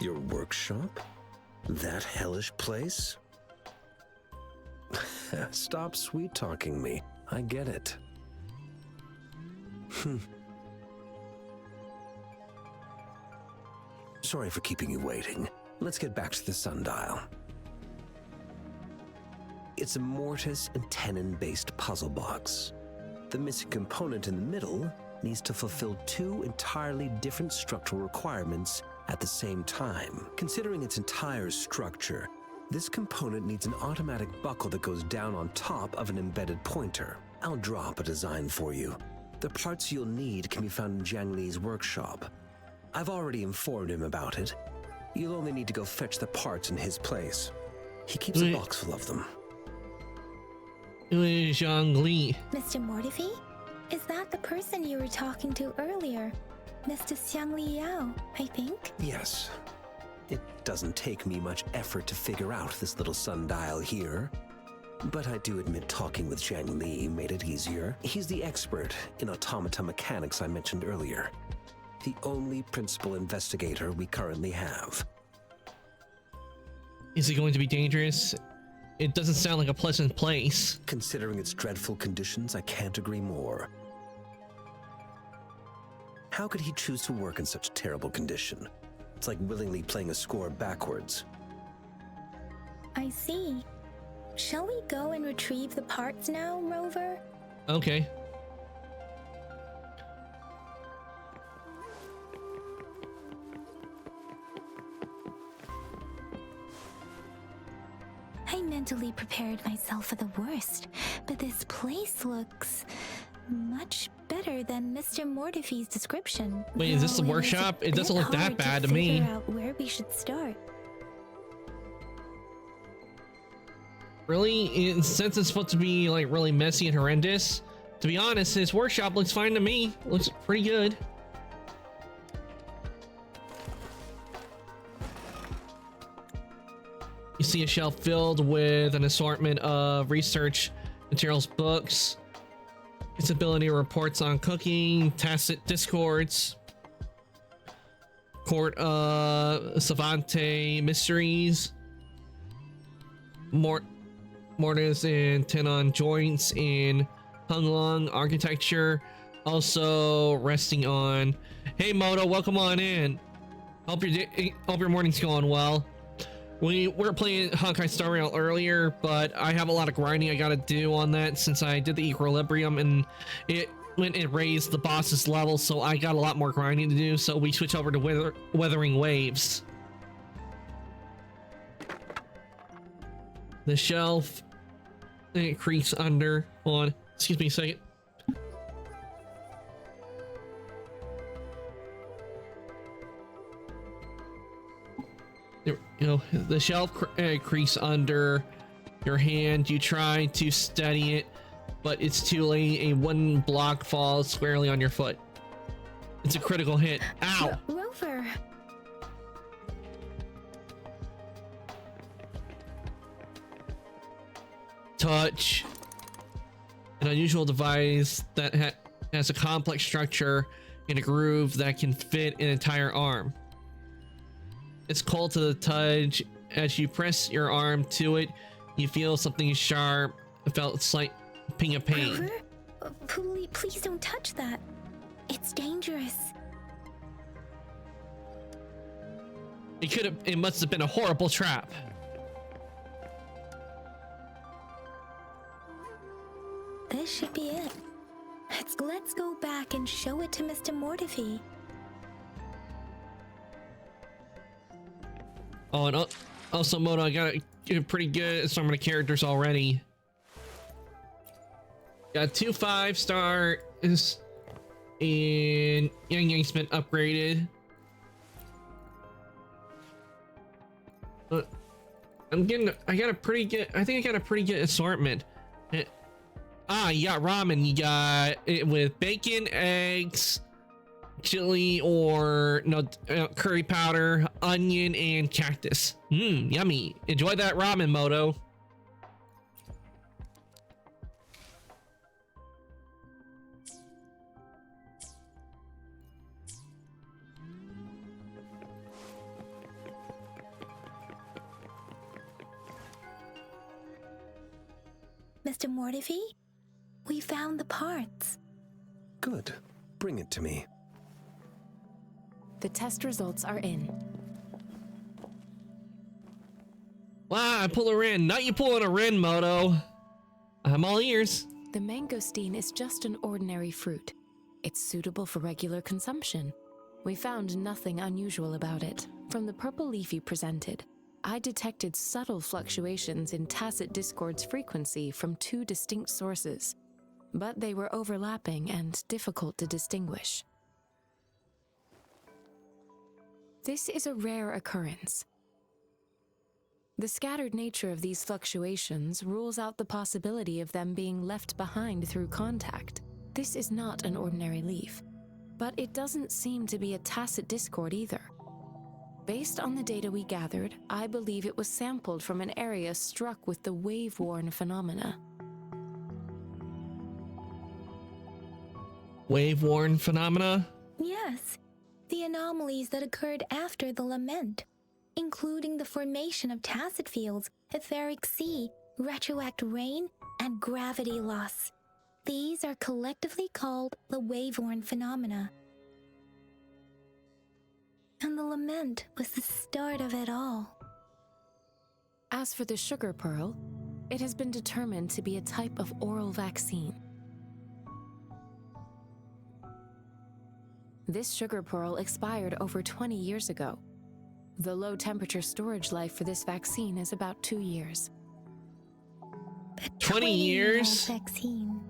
S13: Your workshop? That hellish place? Stop sweet-talking me. I get it. Sorry for keeping you waiting. Let's get back to the sundial. It's a mortise and tenon-based puzzle box. The missing component in the middle needs to fulfill two entirely different structural requirements at the same time. Considering its entire structure, this component needs an automatic buckle that goes down on top of an embedded pointer. I'll draw up a design for you. The parts you'll need can be found in Jiang Li's workshop. I've already informed him about it. You'll only need to go fetch the parts in his place. He keeps a box full of them.
S1: Who is Jiang Li?
S9: Mr. Mortefi? Is that the person you were talking to earlier? Mr. Xiang Li Yao, I think?
S13: Yes. It doesn't take me much effort to figure out this little sundial here. But I do admit talking with Jiang Li made it easier. He's the expert in automata mechanics I mentioned earlier. The only principal investigator we currently have.
S1: Is it going to be dangerous? It doesn't sound like a pleasant place.
S13: Considering its dreadful conditions, I can't agree more. How could he choose to work in such terrible condition? It's like willingly playing a score backwards.
S9: I see. Shall we go and retrieve the parts now, Rover?
S1: Okay.
S9: I mentally prepared myself for the worst, but this place looks much better than Mr. Mortefi's description.
S1: Wait, is this the
S9: though
S1: workshop? It doesn't look that
S9: hard
S1: bad to
S9: figure
S1: me.
S9: out where we should start.
S1: Really? Since it's supposed to be like really messy and horrendous, to be honest, this workshop looks fine to me. Looks pretty good. You see a shelf filled with an assortment of research materials, books, its ability reports on cooking, tacit discords, court savante mysteries, mortise and tenon joints in Hunglong architecture, also resting on. Hey Moto, welcome on in. Hope your morning's going well. We were playing Honkai Star Rail earlier, but I have a lot of grinding I gotta do on that since I did the Equilibrium and when it raised the boss's level, so I got a lot more grinding to do, so we switch over to Weathering Waves. The shelf, it creaks under on, excuse me a second. You know, the shelf creaks under your hand. You try to steady it, but it's too late. A wooden block falls squarely on your foot. It's a critical hit. Ow!
S9: Rover!
S1: Touch. An unusual device that has a complex structure and a groove that can fit an entire arm. It's cold to the touch. As you press your arm to it, you feel something sharp. It felt a slight ping of pain.
S9: Rover? Please don't touch that. It's dangerous.
S1: It must have been a horrible trap.
S9: This should be it. Let's go back and show it to Mr. Mortefi.
S1: Oh, and also, Moto, I got pretty good at some of the characters already. Got 2 5-stars, and Yang Yang's been upgraded. I got a pretty good, I think I got a pretty good assortment. You got ramen. You got it with bacon, eggs, chili, or no, curry powder, onion, and cactus. Yummy. Enjoy that ramen, Moto.
S9: Mr. Mortefi, we found the parts.
S13: Good. Bring it to me.
S14: The test results are in.
S1: Wow, I pull her in. Not you pulling her in, Moto. I'm all ears.
S14: The mangosteen is just an ordinary fruit. It's suitable for regular consumption. We found nothing unusual about it. From the purple leaf you presented, I detected subtle fluctuations in tacit discord's frequency from 2 distinct sources, but they were overlapping and difficult to distinguish. This is a rare occurrence. The scattered nature of these fluctuations rules out the possibility of them being left behind through contact. This is not an ordinary leaf, but it doesn't seem to be a tacit discord either. Based on the data we gathered, I believe it was sampled from an area struck with the wave-worn phenomena.
S1: Wave-worn phenomena?
S9: Yes, the anomalies that occurred after the lament, including the formation of tacit fields, etheric sea, retroact rain, and gravity loss. These are collectively called the wave-worn phenomena. And the lament was the start of it all.
S14: As for the sugar pearl, it has been determined to be a type of oral vaccine. This sugar pearl expired over 20 years ago. The low temperature storage life for this vaccine is about 2 years.
S1: 20 years?
S9: Vaccine.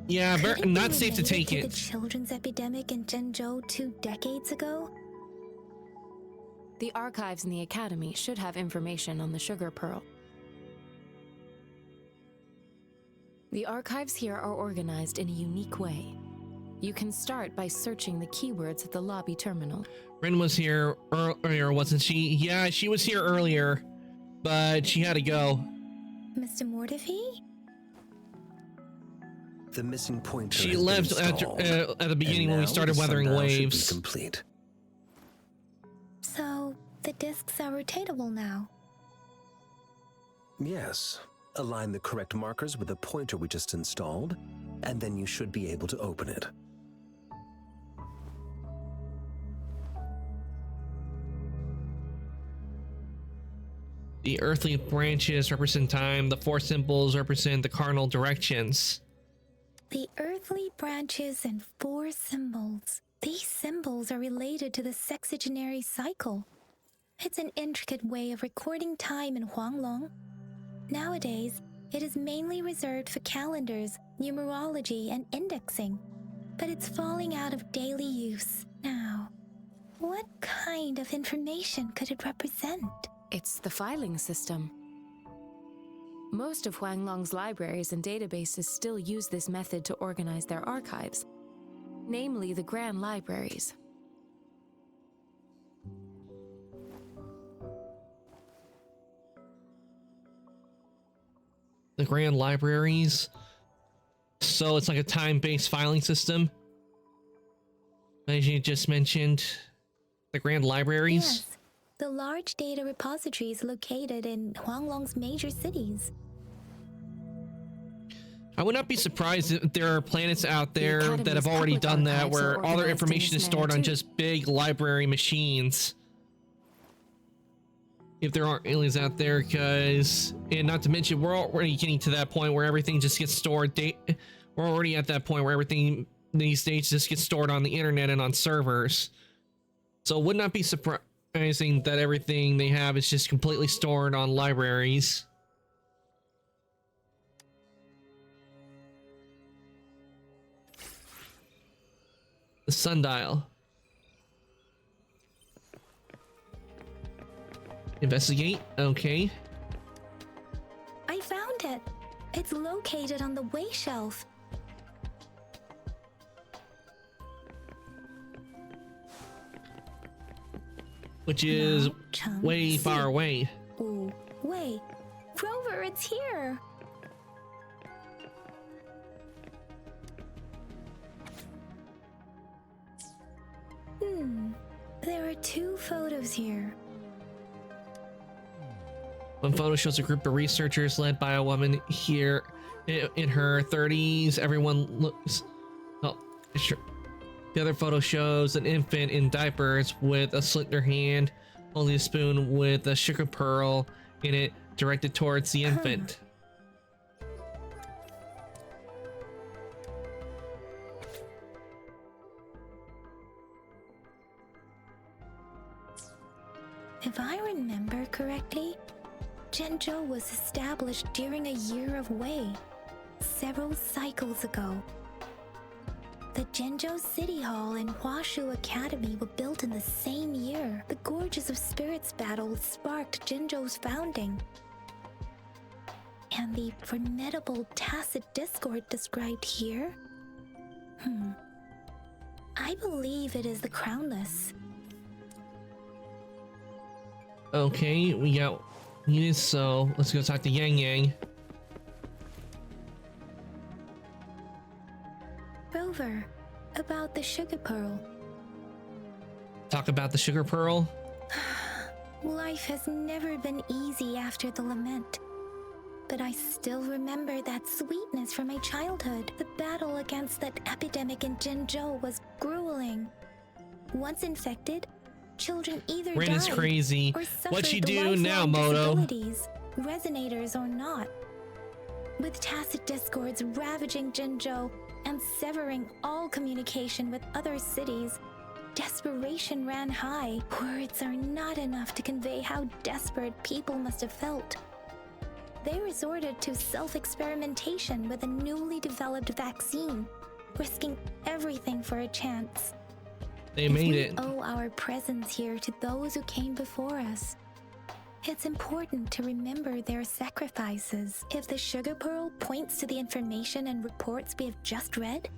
S1: Yeah,
S9: Could it
S1: not
S9: be
S1: safe to
S9: related
S1: take
S9: to
S1: it.
S9: the children's epidemic in Zhenzhou 2 decades ago?
S14: The archives in the Academy should have information on the sugar pearl. The archives here are organized in a unique way. You can start by searching the keywords at the lobby terminal.
S1: Rin was here earlier, wasn't she? Yeah, she was here earlier, but she had to go.
S9: Mr. Mortefi?
S13: The missing pointer
S1: She
S13: has been
S1: left
S13: installed,
S1: at the beginning
S13: and
S1: when we
S13: now
S1: started
S13: the
S1: Weathering
S13: sundial should be
S1: Waves.
S13: complete.
S9: So, the discs are rotatable now.
S13: Yes. Align the correct markers with the pointer we just installed, and then you should be able to open it.
S1: The earthly branches represent time. The 4 symbols represent the cardinal directions.
S9: The earthly branches and 4 symbols. These symbols are related to the sexagenary cycle. It's an intricate way of recording time in Huanglong. Nowadays, it is mainly reserved for calendars, numerology, and indexing. But it's falling out of daily use now. What kind of information could it represent?
S14: It's the filing system. Most of Huanglong's libraries and databases still use this method to organize their archives, namely the Grand Libraries.
S1: The Grand Libraries. So it's like a time-based filing system. As you just mentioned, the Grand Libraries.
S9: Yes, the large data repositories located in Huanglong's major cities.
S1: I would not be surprised if there are planets out there that have
S14: Academy's
S1: already
S14: public
S1: done that,
S14: archives are
S1: where all their
S14: organized in
S1: information
S14: this
S1: is stored
S14: manner,
S1: on
S14: too.
S1: just big library machines. If there aren't aliens out there, because, and not to mention, we're already getting to that point where everything just gets stored. We're already at that point where everything these days just gets stored on the internet and on servers. So it would not be surprising that everything they have is just completely stored on libraries. The sundial. Investigate. Okay.
S9: I found it. It's located on the way shelf.
S1: Which is way far away.
S9: Ooh, wait. Rover, it's here. There are 2 photos here.
S1: One photo shows a group of researchers led by a woman here in her 30s. Everyone looks... Oh, sure. The other photo shows an infant in diapers with a slit in her hand, holding a spoon with a sugar pearl in it directed towards the infant.
S9: If I remember correctly, Zhenzhou was established during a year of Wei, several cycles ago. The Zhenzhou City Hall and Huashu Academy were built in the same year. The Gorges of Spirits battle sparked Zhenzhou's founding. And the formidable tacit discord described here? I believe it is the Crownless.
S1: Okay, we got units, so let's go talk to Yang Yang.
S9: Rover, about the sugar pearl.
S1: Talk about the sugar pearl.
S9: Life has never been easy after the lament. But I still remember that sweetness from my childhood. The battle against that epidemic in Zhenzhou was grueling. Once infected, children either
S1: Rin
S9: died
S1: is crazy.
S9: or
S1: What'd she
S9: suffered
S1: do now,
S9: lifelong
S1: Moto?
S9: disabilities, resonators or not. With tacit discords ravaging Jinzhou and severing all communication with other cities, desperation ran high. Words are not enough to convey how desperate people must have felt. They resorted to self-experimentation with a newly developed vaccine, risking everything for a chance.
S1: They made it.
S9: We owe our presence here to those who came before us. It's important to remember their sacrifices. If the Sugar Pearl points to the information and reports we have just read,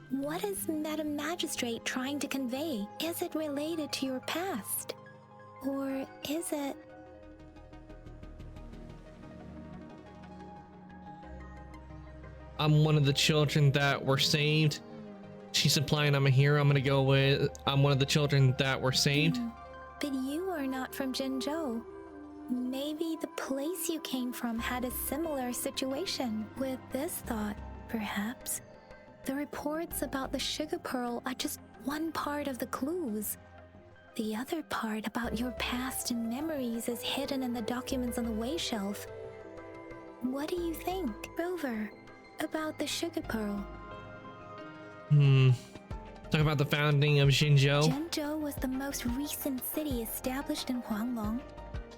S9: what is Madam Magistrate trying to convey? Is it related to your past? Or is it...
S1: I'm one of the children that were saved. She's implying I'm a hero. I'm gonna go with I'm one of the children that were saved.
S9: But you are not from Jinzhou. Maybe the place you came from had a similar situation. With this thought, perhaps, the reports about the Sugar Pearl are just one part of the clues. The other part about your past and memories is hidden in the documents on the way shelf. What do you think, Rover, about the Sugar Pearl?
S1: Talk about the founding of Jinzhou.
S9: Jinzhou was the most recent city established in Huanglong.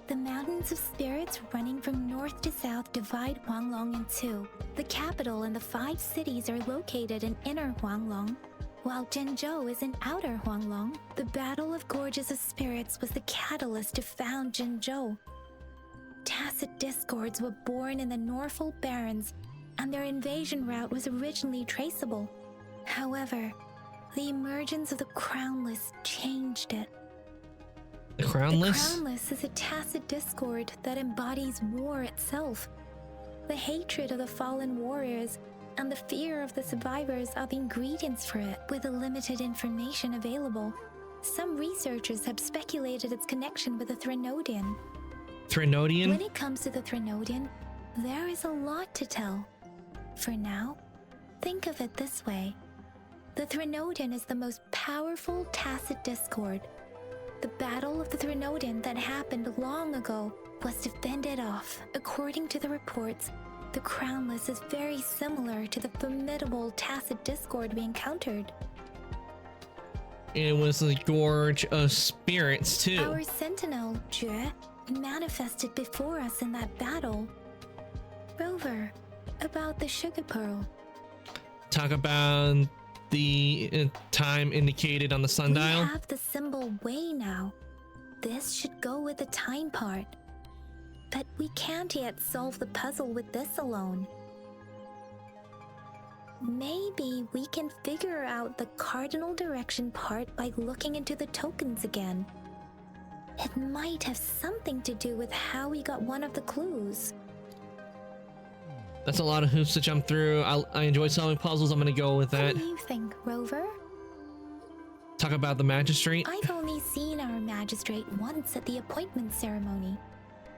S9: The Mountains of Spirits running from north to south divide Huanglong in two. The capital and the 5 cities are located in inner Huanglong, while Jinzhou is in outer Huanglong. The Battle of Gorges of Spirits was the catalyst to found Jinzhou. Tacit discords were born in the Norfolk Barrens, and their invasion route was originally traceable. However, the emergence of the Crownless changed it.
S1: The Crownless?
S9: The Crownless is a tacit discord that embodies war itself. The hatred of the fallen warriors and the fear of the survivors are the ingredients for it. With the limited information available, some researchers have speculated its connection with the Threnodian.
S1: Threnodian?
S9: When it comes to the Threnodian, there is a lot to tell. For now, think of it this way. The Threnodian is the most powerful tacit discord. The Battle of the Threnodian that happened long ago was to fend it off. According to the reports, the Crownless is very similar to the formidable tacit discord we encountered.
S1: It was the Gorge of Spirits, too.
S9: Our sentinel, Jue, manifested before us in that battle. Rover, about the Sugar Pearl.
S1: Talk about the time indicated on the sundial.
S9: We have the symbol way now. This should go with the time part. But we can't yet solve the puzzle with this alone. Maybe we can figure out the cardinal direction part by looking into the tokens again. It might have something to do with how we got one of the clues.
S1: That's a lot of hoops to jump through. I enjoy solving puzzles. I'm gonna go with that.
S9: What do you think, Rover?
S1: Talk about the magistrate.
S9: I've only seen our magistrate once at the appointment ceremony,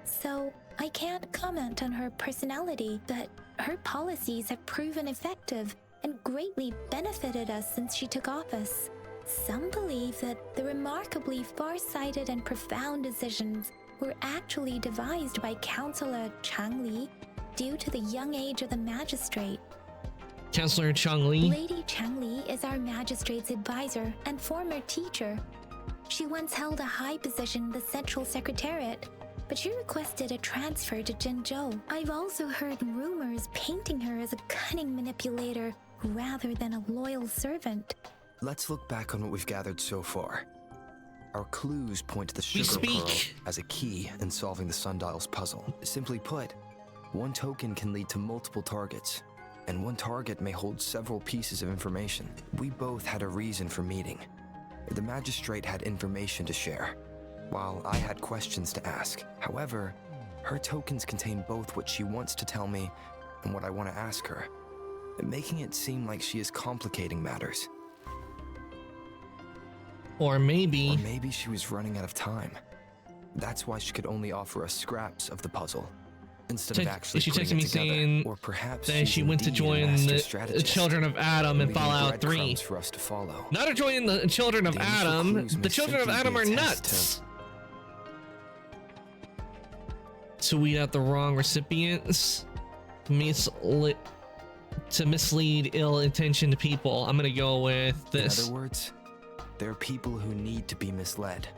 S9: so I can't comment on her personality, but her policies have proven effective and greatly benefited us since she took office. Some believe that the remarkably far-sighted and profound decisions were actually devised by Counselor Changli due to the young age of the magistrate.
S1: Counselor Changli.
S9: Lady Changli is our magistrate's advisor and former teacher. She once held a high position in the Central Secretariat, but she requested a transfer to Jinzhou. I've also heard rumors painting her as a cunning manipulator rather than a loyal servant.
S15: Let's look back on what we've gathered so far. Our clues point to the Sugar Pearl as a key in solving the sundial's puzzle. Simply put, one token can lead to multiple targets, and one target may hold several pieces of information. We both had a reason for meeting. The magistrate had information to share, while I had questions to ask. However, her tokens contain both what she wants to tell me and what I want to ask her, making it seem like she is complicating matters.
S1: Or maybe
S15: she was running out of time. That's why she could only offer us scraps of the puzzle, instead of actually
S1: she
S15: putting
S1: texted me
S15: it together.
S1: saying
S15: Or perhaps
S1: that she went to join the Children of Adam in Fallout 3.
S15: For us to follow.
S1: Not to join the Children of Adam.
S15: clues may
S1: The Children of
S15: simply
S1: Adam
S15: be
S1: are
S15: a test
S1: nuts. To weed out the wrong recipients. to mislead ill-intentioned people. I'm gonna go with this.
S15: In other words, there are people who need to be misled,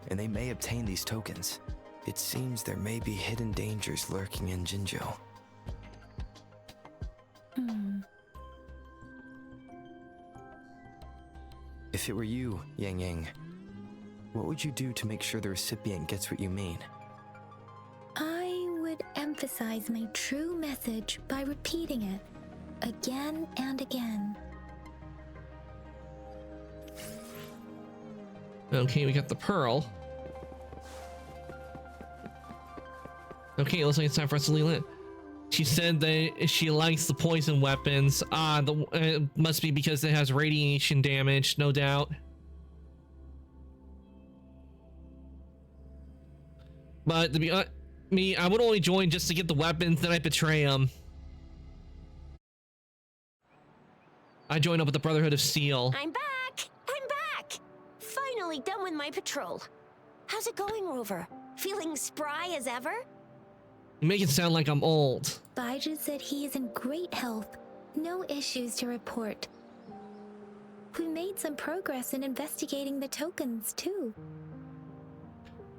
S15: and they may obtain these tokens. It seems there may be hidden dangers lurking in Jinzhou. If it were you, Yang Yang, what would you do to make sure the recipient gets what you mean?
S9: I would emphasize my true message by repeating it again and again.
S1: Okay, we got the pearl. Okay, it looks like it's time for us to leave it. She said that she likes the poison weapons. It must be because it has radiation damage, no doubt. But to be honest, I would only join just to get the weapons, then I betray them. I joined up with the Brotherhood of Steel.
S12: I'm back! I'm back! Finally done with my patrol. How's it going, Rover? Feeling spry as ever?
S1: You make it sound like I'm old.
S9: Baizhi said he is in great health. No issues to report. We made some progress in investigating the tokens, too.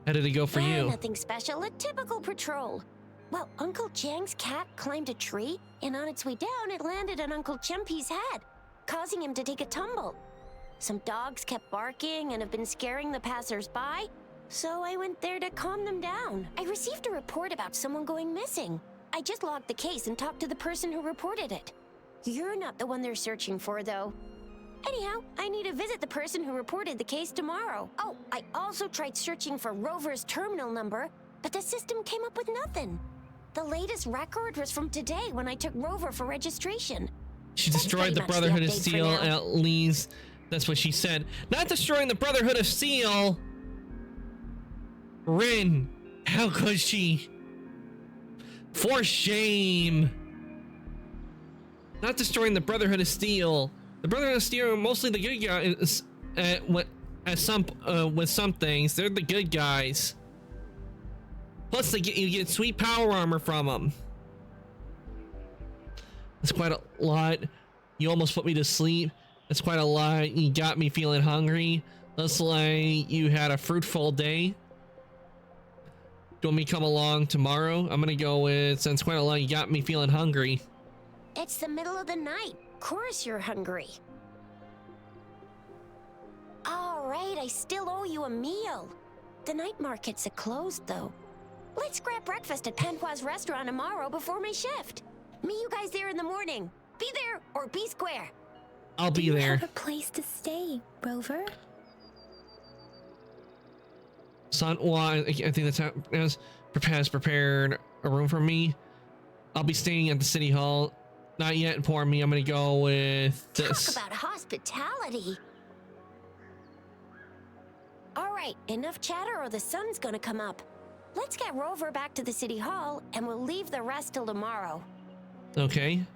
S1: How did it go for you?
S12: Nothing special, a typical patrol. Well, Uncle Jiang's cat climbed a tree, and on its way down, it landed on Uncle Chempi's head, causing him to take a tumble. Some dogs kept barking and have been scaring the passers-by, so I went there to calm them down. I received a report about someone going missing. I just logged the case and talked to the person who reported it. You're not the one they're searching for, though. Anyhow, I need to visit the person who reported the case tomorrow. Oh, I also tried searching for Rover's terminal number, but the system came up with nothing. The latest record was from today when I took Rover for registration.
S1: She destroyed the Brotherhood of Steel, at least. That's what she said. Not destroying the Brotherhood of Steel! Rin, how could she? For shame! Not destroying the Brotherhood of Steel. The Brotherhood of Steel are mostly the good guys. With some things, they're the good guys. Plus, you get sweet power armor from them. That's quite a lot. You almost put me to sleep. That's quite a lot. You got me feeling hungry. Looks like you had a fruitful day. Do you want me to come along tomorrow? I'm gonna go with, since quite a lot, you got me feeling hungry.
S12: It's the middle of the night. Of course you're hungry. All right, I still owe you a meal. The night markets are closed, though. Let's grab breakfast at Panhua's restaurant tomorrow before my shift. Meet you guys there in the morning. Be there or be square.
S1: I'll be there.
S9: Do you have a place to stay, Rover?
S1: I think that's how has prepared a room for me. I'll be staying at the city hall. Not yet, poor me. I'm gonna go with this.
S12: Talk about hospitality. All right, enough chatter or the sun's gonna come up. Let's get Rover back to the city hall and we'll leave the rest till tomorrow.
S1: Okay.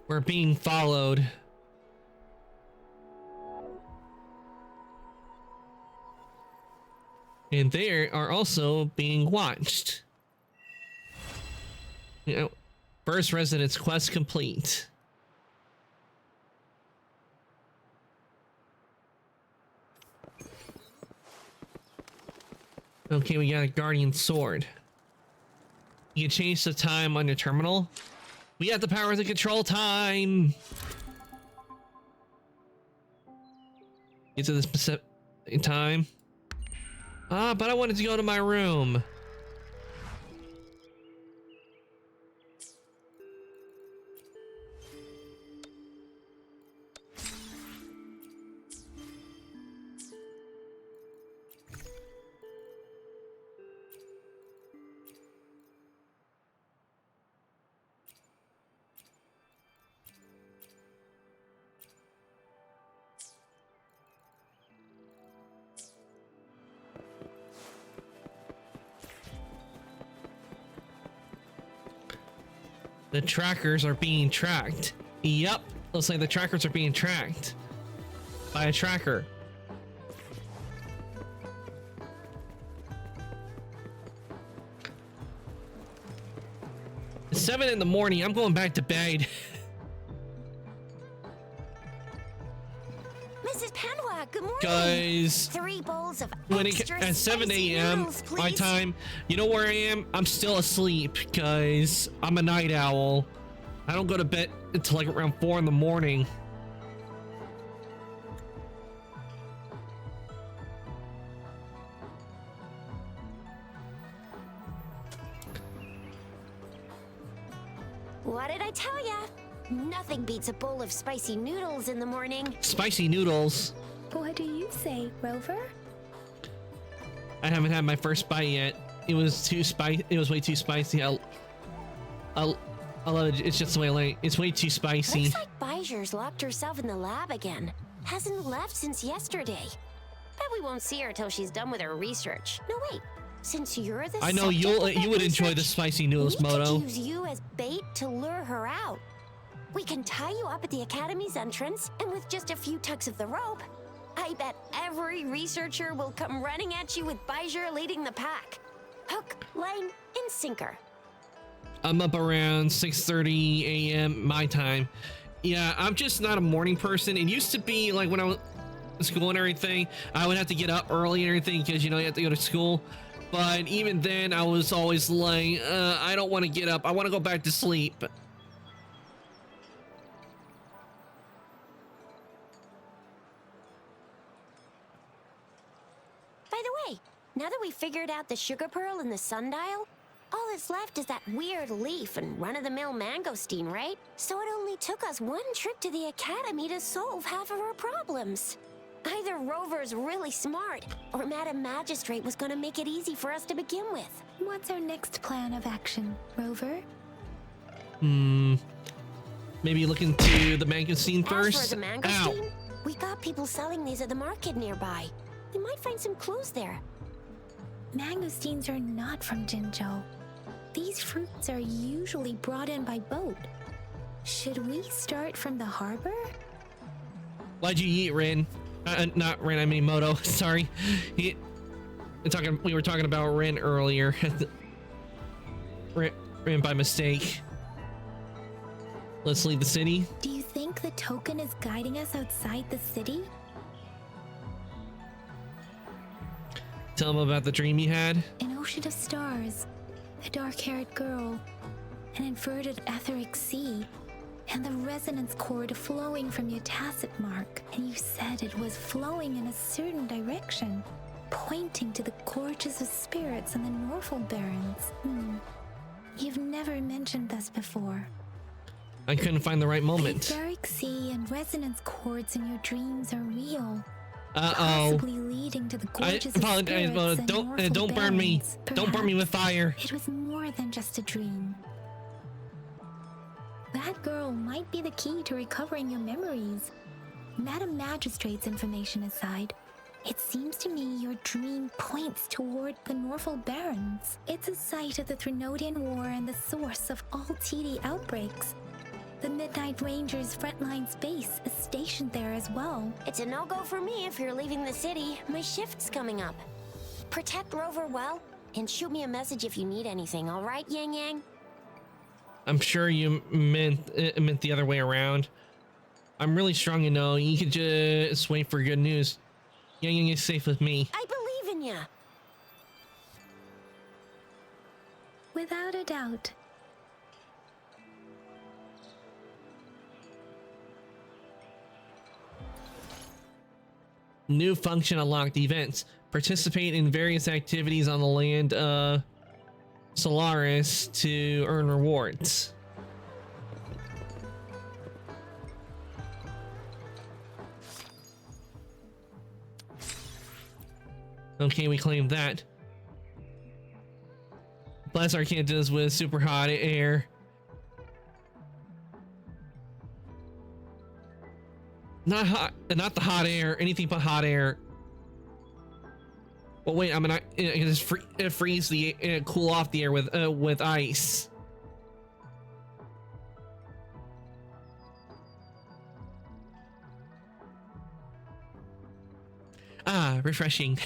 S1: We're being followed. And they are also being watched. You know, first residence quest complete. Okay, we got a guardian sword. You can change the time on your terminal. We have the power to control time. Get to the specific time. But I wanted to go to my room. The trackers are being tracked. Yep, looks like the trackers are being tracked by a tracker. It's 7 in the morning. I'm going back to bed.
S12: Mrs. Penwa, good morning.
S1: Guys,
S12: 3 bowls of
S1: when
S12: extra
S1: at 7
S12: spicy
S1: a.m.
S12: noodles,
S1: my
S12: please.
S1: time, you know where I am? I'm still asleep, guys. I'm a night owl. I don't go to bed until like around 4 in the morning.
S12: What did I tell ya? Nothing beats a bowl of spicy noodles in the morning.
S1: Spicy noodles.
S9: What do you say, Rover?
S1: I haven't had my first bite yet. It was too spicy. It was way too spicy. I love it. It's just the way I like it. It's way too spicy.
S12: Looks like Bijur's locked herself in the lab again. Hasn't left since yesterday. Bet we won't see her till she's done with her research. No, wait. Since you're the
S1: I know
S12: subject
S1: you
S12: of that
S1: would enjoy the
S12: research,
S1: spicy noodles,
S12: we
S1: Moto.
S12: could use you as bait to lure her out. We can tie you up at the Academy's entrance, and with just a few tugs of the rope, I bet every researcher will come running at you with Bijur leading the pack. Hook, line, and sinker.
S1: I'm up around 6:30 a.m. my time. Yeah, I'm just not a morning person. It used to be like when I was in school and everything, I would have to get up early and everything because, you know, you have to go to school. But even then, I was always like, I don't want to get up. I want to go back to sleep.
S12: By the way, now that we've figured out the sugar pearl and the sundial, all that's left is that weird leaf and run-of-the-mill mangosteen, right? So it only took us 1 trip to the Academy to solve half of our problems. Either Rover's really smart, or Madam Magistrate was gonna make it easy for us to begin with.
S9: What's our next plan of action, Rover?
S1: Maybe look into the mangosteen first.
S12: As for the mangosteen, we got people selling these at the market nearby. We might find some clues there.
S9: Mangosteens are not from Jinzhou. These fruits are usually brought in by boat. Should we start from the harbor?
S1: Why'd you eat, Rin? Not Rin, I mean Moto. Sorry. We were talking about Rin earlier. Rin by mistake. Let's leave the city.
S9: Do you think the token is guiding us outside the city?
S1: Tell him about the dream you had.
S9: An ocean of stars, a dark-haired girl, an inverted etheric sea, and the resonance cord flowing from your tacit mark. And you said it was flowing in a certain direction, pointing to the gorges of spirits and the Norful Barrens. You've never mentioned this before.
S1: I couldn't find the right moment.
S9: The etheric sea and resonance cords in your dreams are real.
S1: Uh-oh.
S9: Possibly leading to the
S1: I
S9: gorges
S1: apologize,
S9: of
S1: Moto.
S9: spirits and
S1: Don't burn me.
S9: Barrens.
S1: Don't burn me with fire.
S9: It was more than just a dream. That girl might be the key to recovering your memories. Madam Magistrate's information aside, it seems to me your dream points toward the Norful Barrens. It's a site of the Threnodian War and the source of all TD outbreaks. The Midnight Rangers' frontline base is stationed there as well.
S12: It's a no-go for me if you're leaving the city. My shift's coming up. Protect Rover well, and shoot me a message if you need anything, all right, Yang Yang?
S1: I'm sure you meant the other way around. I'm really strong, you know. You could just wait for good news. Yang Yang is safe with me.
S12: I believe in ya!
S9: Without a doubt.
S1: New function unlocked. Events. Participate in various activities on the land Solaris to earn rewards. Okay, we claimed that. Blast our candles with super hot air. Not hot, not the hot air. Anything but hot air. Well, wait. I'm gonna just freeze the cool off the air with ice. Ah, refreshing.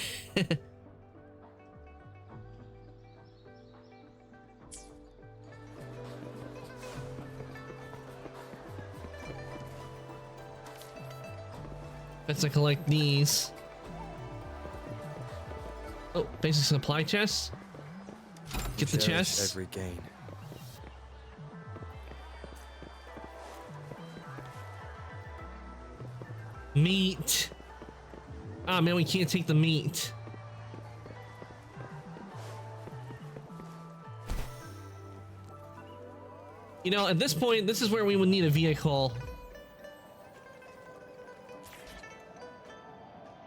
S1: Let's collect these. Oh, basic supply chest. Get the
S15: Cherish
S1: chest.
S15: every gain.
S1: Meat. Ah, man, we can't take the meat. You know, at this point, this is where we would need a vehicle.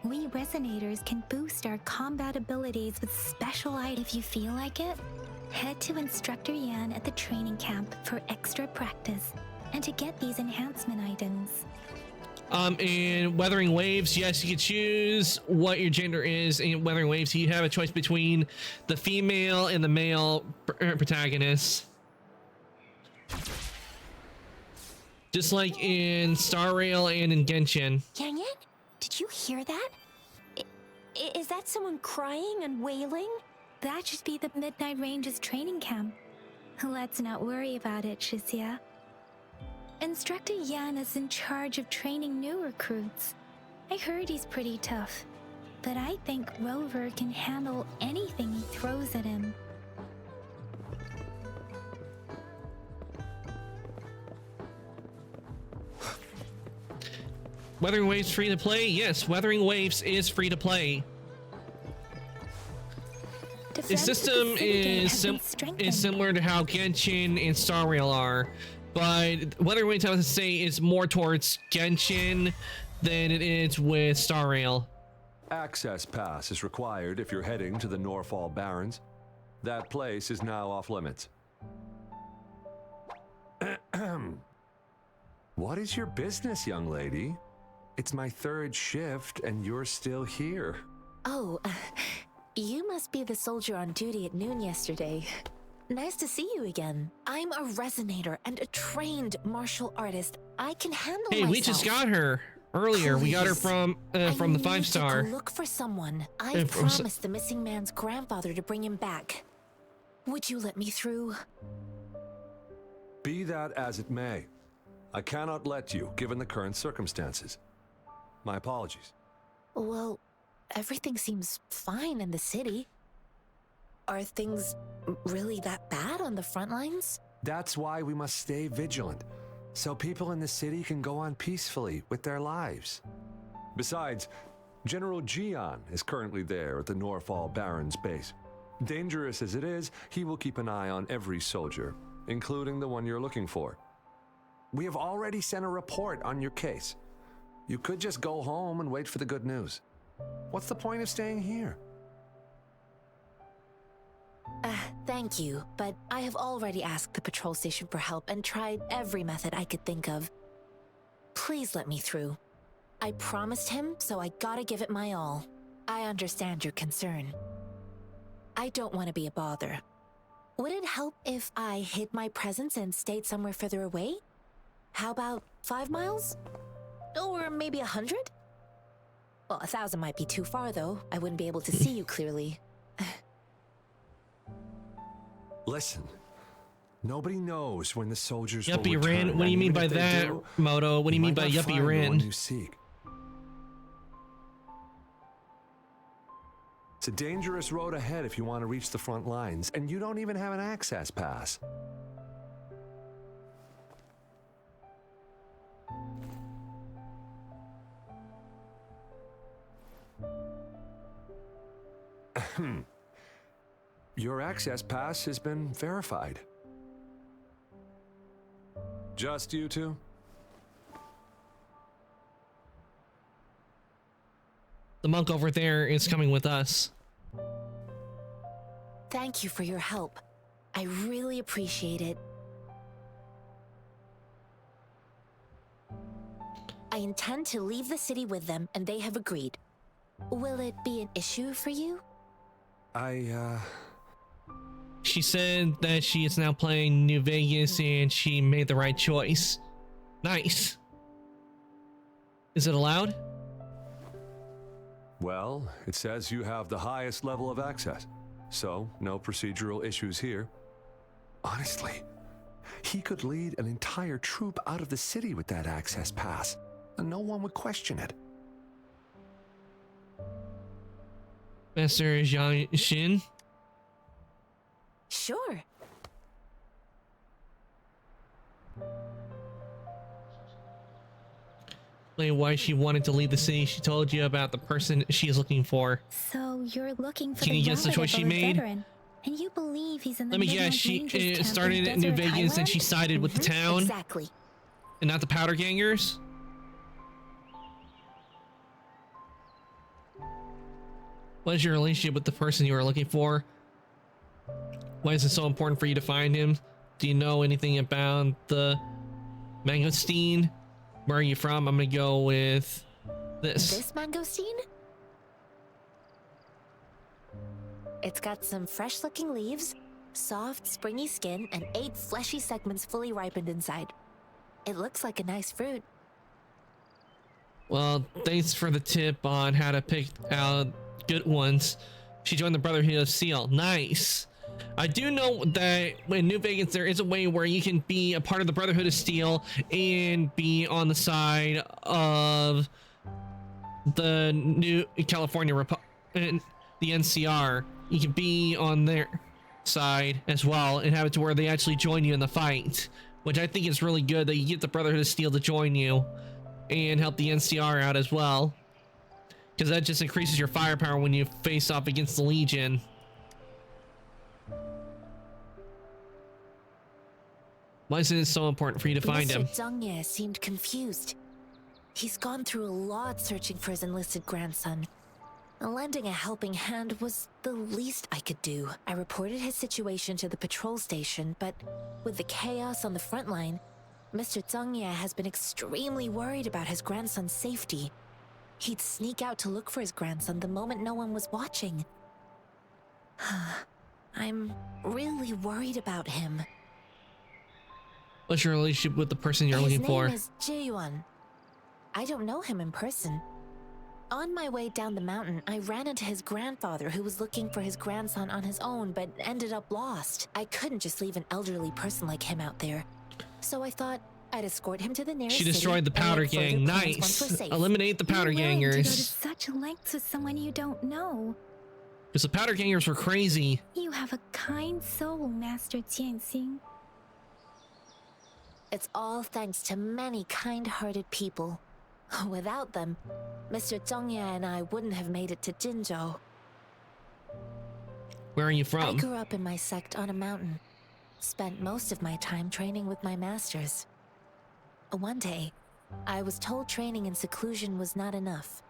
S9: We Resonators can boost our combat abilities with special items. If you feel like it, head to Instructor Yan at the training camp for extra practice and to get these enhancement items.
S1: In Weathering Waves, yes, you can choose what your gender is in Weathering Waves. You have a choice between the female and the male protagonist. Just like in Star Rail and in Genshin.
S12: Yang Yang, did you hear that? Is that someone crying and wailing?
S9: That should be the Midnight Ranges training camp. Let's not worry about it, Shizia. Instructor Yan is in charge of training new recruits. I heard he's pretty tough, but I think Rover can handle anything he throws at him.
S1: Weathering Waves free to play? Yes, Weathering Waves is free to play. The system is similar to how Genshin and Star Rail are, but Weathering Waves, I would say, is more towards Genshin than it is with Star Rail.
S19: Access pass is required if you're heading to the Norfall Barrens. That place is now off limits. What is your business, young lady? It's my third shift and you're still here.
S12: Oh, you must be the soldier on duty at noon yesterday. Nice to see you again. I'm a Resonator and a trained martial artist. I can handle myself.
S1: We just got her earlier.
S12: Please.
S1: We got her from the 5-star.
S12: Look for someone. I promised the missing man's grandfather to bring him back. Would you let me through?
S19: Be that as it may, I cannot let you, given the current circumstances. My apologies.
S12: Well, everything seems fine in the city. Are things really that bad on the front lines?
S19: That's why we must stay vigilant, so people in the city can go on peacefully with their lives. Besides, General Jian is currently there at the Norfall Barrens base. Dangerous as it is, he will keep an eye on every soldier, including the one you're looking for. We have already sent a report on your case. You could just go home and wait for the good news. What's the point of staying here?
S12: Thank you, but I have already asked the patrol station for help and tried every method I could think of. Please let me through. I promised him, so I gotta give it my all. I understand your concern. I don't want to be a bother. Would it help if I hid my presence and stayed somewhere further away? How about 5 miles? Or maybe 100? Well, 1,000 might be too far, though. I wouldn't be able to see you clearly.
S19: Listen, nobody knows when the soldiers will
S1: Yuppie
S19: return.
S1: ran. What do you mean by
S19: Even if they
S1: that,
S19: do,
S1: Moto? What do you mean
S19: might
S1: by
S19: not
S1: Yuppie
S19: find the one
S1: ran?
S19: you seek. It's a dangerous road ahead if you want to reach the front lines, and you don't even have an access pass. Your access pass has been verified. Just you two?
S1: The monk over there is coming with us.
S12: Thank you for your help. I really appreciate it. I intend to leave the city with them, and they have agreed. Will it be an issue for you?
S1: She said that she is now playing New Vegas and she made the right choice. Nice. Is it allowed?
S19: Well, it says you have the highest level of access, so no procedural issues here. Honestly, he could lead an entire troop out of the city with that access pass, and no one would question it.
S1: Master Jiang Xin?
S12: Sure.
S1: Why she wanted to leave the city. She told you about the person she is looking for.
S9: So you're looking for
S1: Can
S9: the
S1: you guess the choice she made?
S9: veteran, and you believe he's in the
S1: Let me guess, she started at New Vegas and she sided with the town?
S12: Exactly.
S1: And not the Powder Gangers? What is your relationship with the person you are looking for? Why is it so important for you to find him? Do you know anything about the mangosteen? Where are you from? I'm gonna go with this.
S12: This mangosteen? It's got some fresh-looking leaves, soft, springy skin, and 8 fleshy segments fully ripened inside. It looks like a nice fruit.
S1: Well, thanks for the tip on how to pick out good ones. She joined the Brotherhood of Steel. Nice. I do know that in New Vegas there is a way where you can be a part of the Brotherhood of Steel and be on the side of the new California and the NCR. You can be on their side as well and have it to where they actually join you in the fight, which I think is really good that you get the Brotherhood of Steel to join you and help the NCR out as well, because that just increases your firepower when you face off against the Legion. Why is it so important for you to find him?
S12: Mr. Zhang Ye seemed confused. He's gone through a lot searching for his enlisted grandson. Lending a helping hand was the least I could do. I reported his situation to the patrol station, but with the chaos on the front line, Mr. Zhang Ye has been extremely worried about his grandson's safety. He'd sneak out to look for his grandson the moment no one was watching. I'm really worried about him.
S1: What's your relationship with the person you're looking for?
S12: His name is Jiyuan. I don't know him in person. On my way down the mountain, I ran into his grandfather who was looking for his grandson on his own but ended up lost. I couldn't just leave an elderly person like him out there. So I thought I'd escort him to the nearest
S1: She destroyed the Powder Gang. Nice. Eliminate the Powder Gangers.
S9: To go to such lengths with someone you don't know.
S1: Because the Powder Gangers were crazy.
S9: You have a kind soul, Master Jianxing.
S12: It's all thanks to many kind-hearted people. Without them, Mr. Zhang Ye and I wouldn't have made it to Jinzhou.
S1: Where are you from?
S12: I grew up in my sect on a mountain. Spent most of my time training with my masters. One day, I was told training in seclusion was not enough.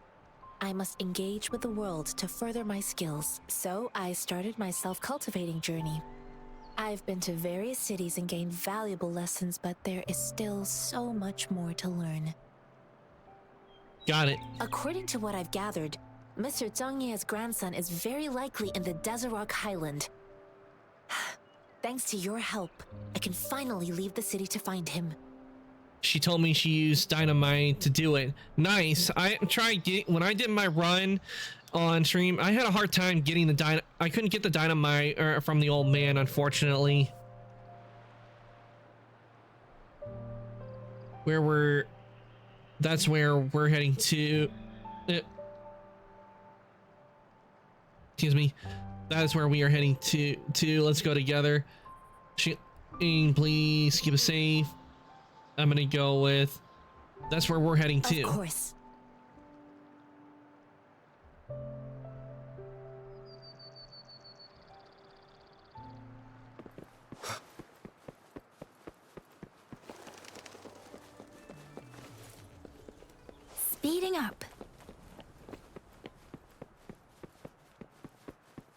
S12: I must engage with the world to further my skills, so I started my self-cultivating journey. I've been to various cities and gained valuable lessons, but there is still so much more to learn.
S1: Got it.
S12: According to what I've gathered, Mr. Zhang Ye's grandson is very likely in the Desert Highland. Thanks to your help, I can finally leave the city to find him.
S1: She told me she used dynamite to do it. Nice. I tried when I did my run on stream, I had a hard time getting the I couldn't get the dynamite from the old man, unfortunately. That's where we're heading to. Excuse me. That is where we are heading to. Let's go together. Please keep us safe. I'm gonna go with. That's where we're heading to.
S12: Of course.
S9: Speeding up.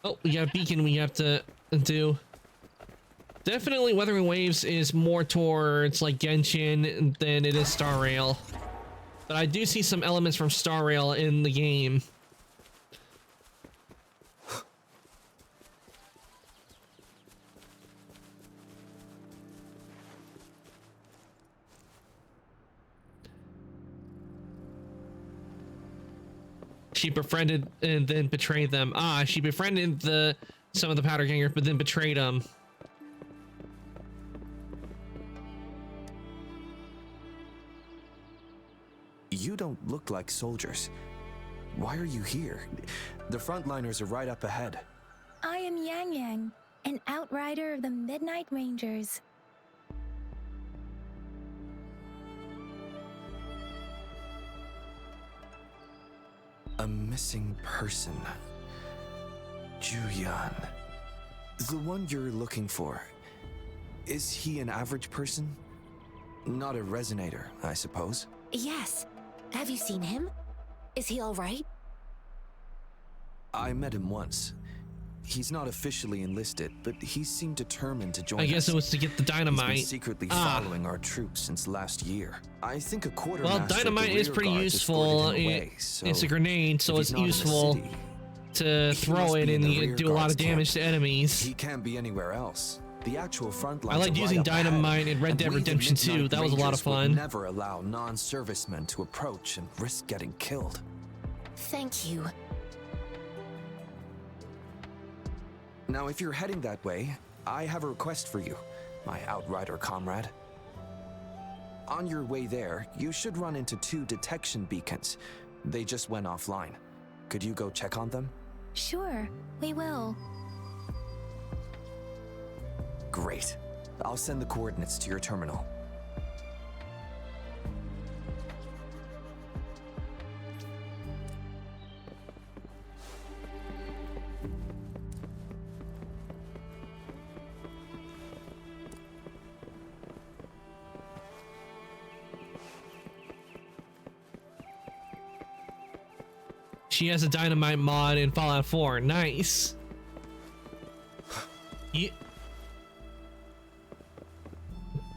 S1: Oh, we got a beacon we have to do. Definitely Wuthering Waves is more towards like Genshin than it is Star Rail. But I do see some elements from Star Rail in the game. She befriended and then betrayed them. Ah, she befriended some of the powder gangers, but then betrayed them.
S15: You don't look like soldiers. Why are you here? The frontliners are right up ahead.
S9: I am Yang Yang, an outrider of the Midnight Rangers.
S15: A missing person. Juyan. The one you're looking for. Is he an average person? Not a resonator, I suppose.
S12: Yes. Have you seen him? Is he all right?
S15: I met him once. He's not officially enlisted, but he seemed determined to join us.
S1: I guess it was to get the dynamite.
S15: He's been secretly following our troops since last year. I think a quartermaster.
S1: Well, dynamite is pretty useful. It's a grenade, so it's useful to throw it and you do a lot of damage to enemies.
S15: He can't be anywhere else. The actual front lines.
S1: I liked using dynamite in Red Dead Redemption 2. That was a lot of fun.
S15: Never allow non-servicemen to approach and risk getting killed.
S12: Thank you.
S15: Now, if you're heading that way, I have a request for you, my outrider comrade. On your way there, you should run into 2 detection beacons. They just went offline. Could you go check on them?
S9: Sure, we will.
S15: Great. I'll send the coordinates to your terminal.
S1: She has a dynamite mod in Fallout 4. Nice.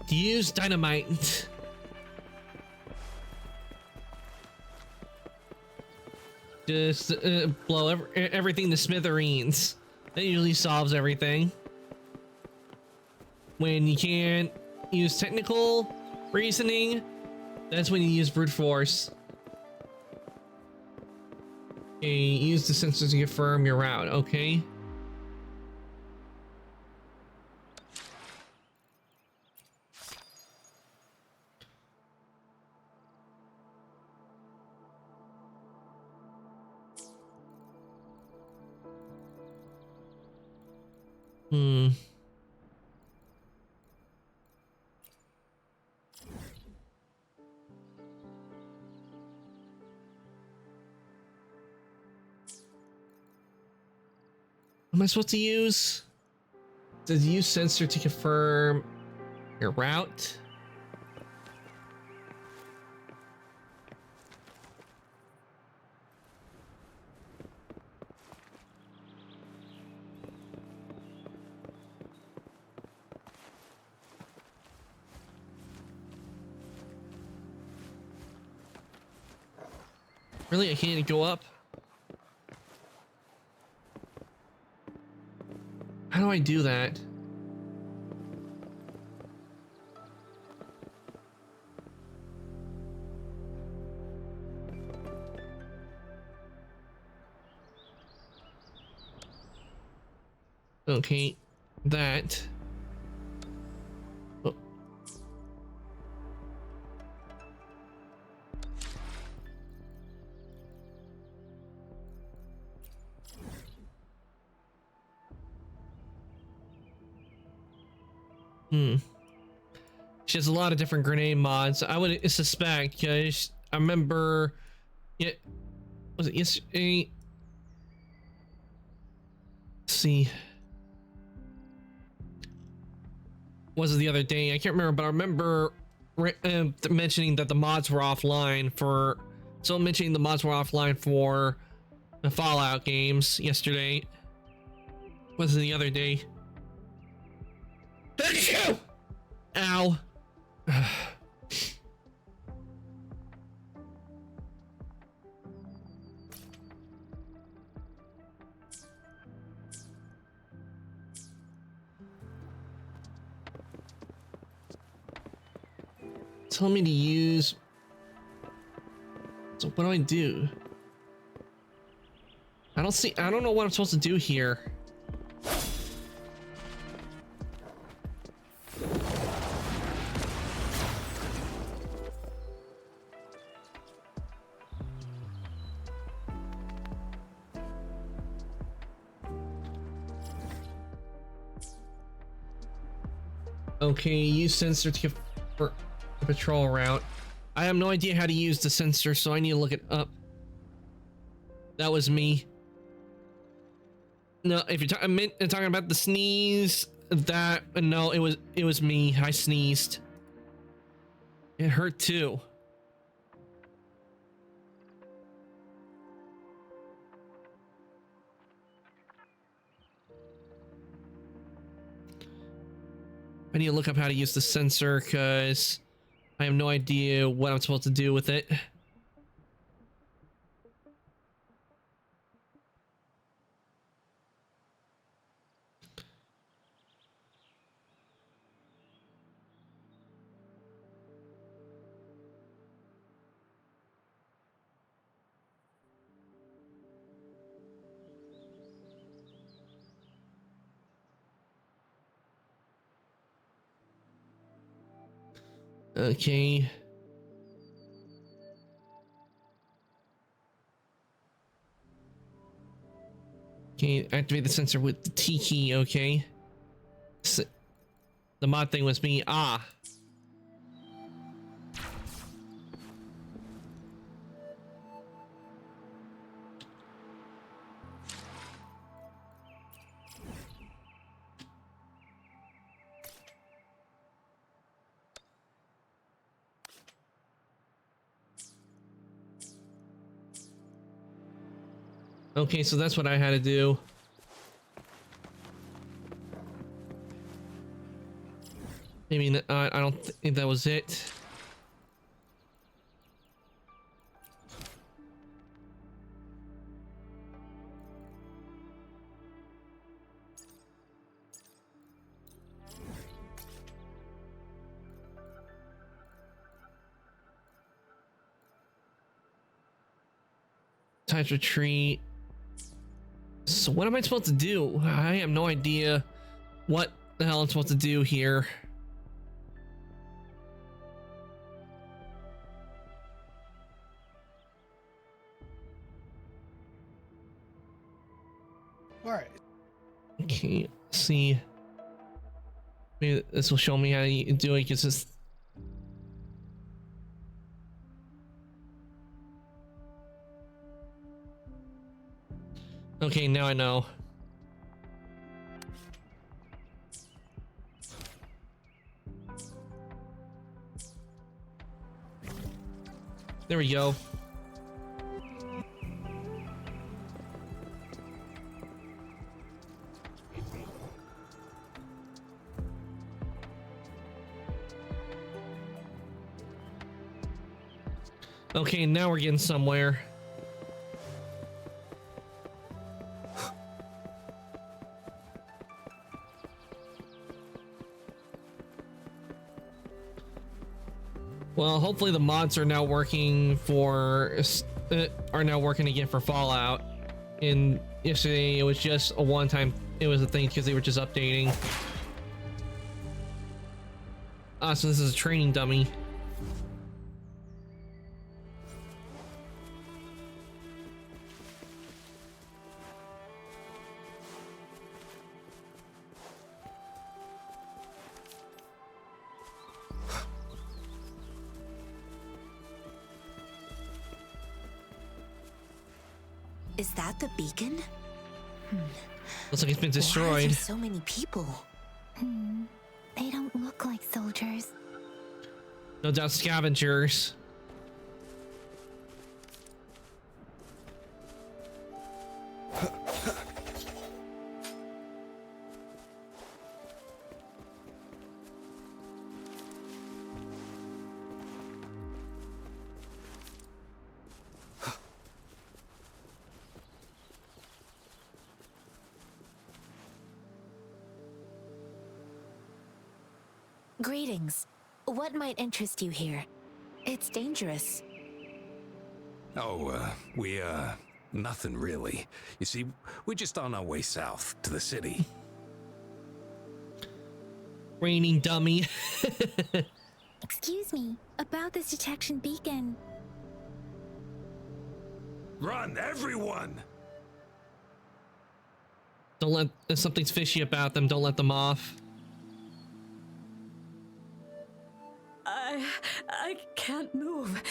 S1: Use dynamite. Just blow everything to smithereens. That usually solves everything. When you can't use technical reasoning, that's when you use brute force. Okay, use the sensors to confirm your route. Okay. Am I supposed to use? Does use sensor to confirm your route? Really, I can't go up? How do I do that? Okay, that. Oh. She has a lot of different grenade mods. I would suspect, because I remember, was it yesterday? Let's see. Was it the other day? I can't remember, but I remember mentioning that the mods were offline for. So mentioning the mods were offline for the Fallout games yesterday. Was it the other day? Ow. Tell me to use. So what do I do? I don't know what I'm supposed to do here. Okay, use sensor to get for a patrol route. I have no idea how to use the sensor, so I need to look it up. That was me. No, if you're talking about the sneeze, no, it was me. I sneezed. It hurt too. I need to look up how to use the sensor because I have no idea what I'm supposed to do with it. Okay. Okay, activate the sensor with the T key, okay. The mod thing was me. Ah. Okay, so that's what I had to do. I mean, I don't think that was it. Time to retreat. So what am I supposed to do? I have no idea what the hell I'm supposed to do here.
S4: All right.
S1: Okay, let's see. Maybe this will show me how to do it because it's. Okay, now I know. There we go. Okay, now we're getting somewhere. Well, hopefully the mods are now working for again for Fallout. And yesterday it was just a one-time. It was a thing because they were just updating. Ah, so this is a training dummy.
S12: Is that the beacon?
S1: Looks like it's been
S12: Why are
S1: destroyed.
S12: there so many people?
S9: They don't look like soldiers.
S1: No doubt scavengers.
S12: Greetings. What might interest you here? It's dangerous.
S10: Oh,
S20: Nothing really. You see, we're just on our way south to the city.
S1: Raining dummy.
S9: Excuse me, about this detection beacon.
S20: Run, everyone!
S1: Don't let, if something's fishy about them, don't let them off.
S5: I can't move.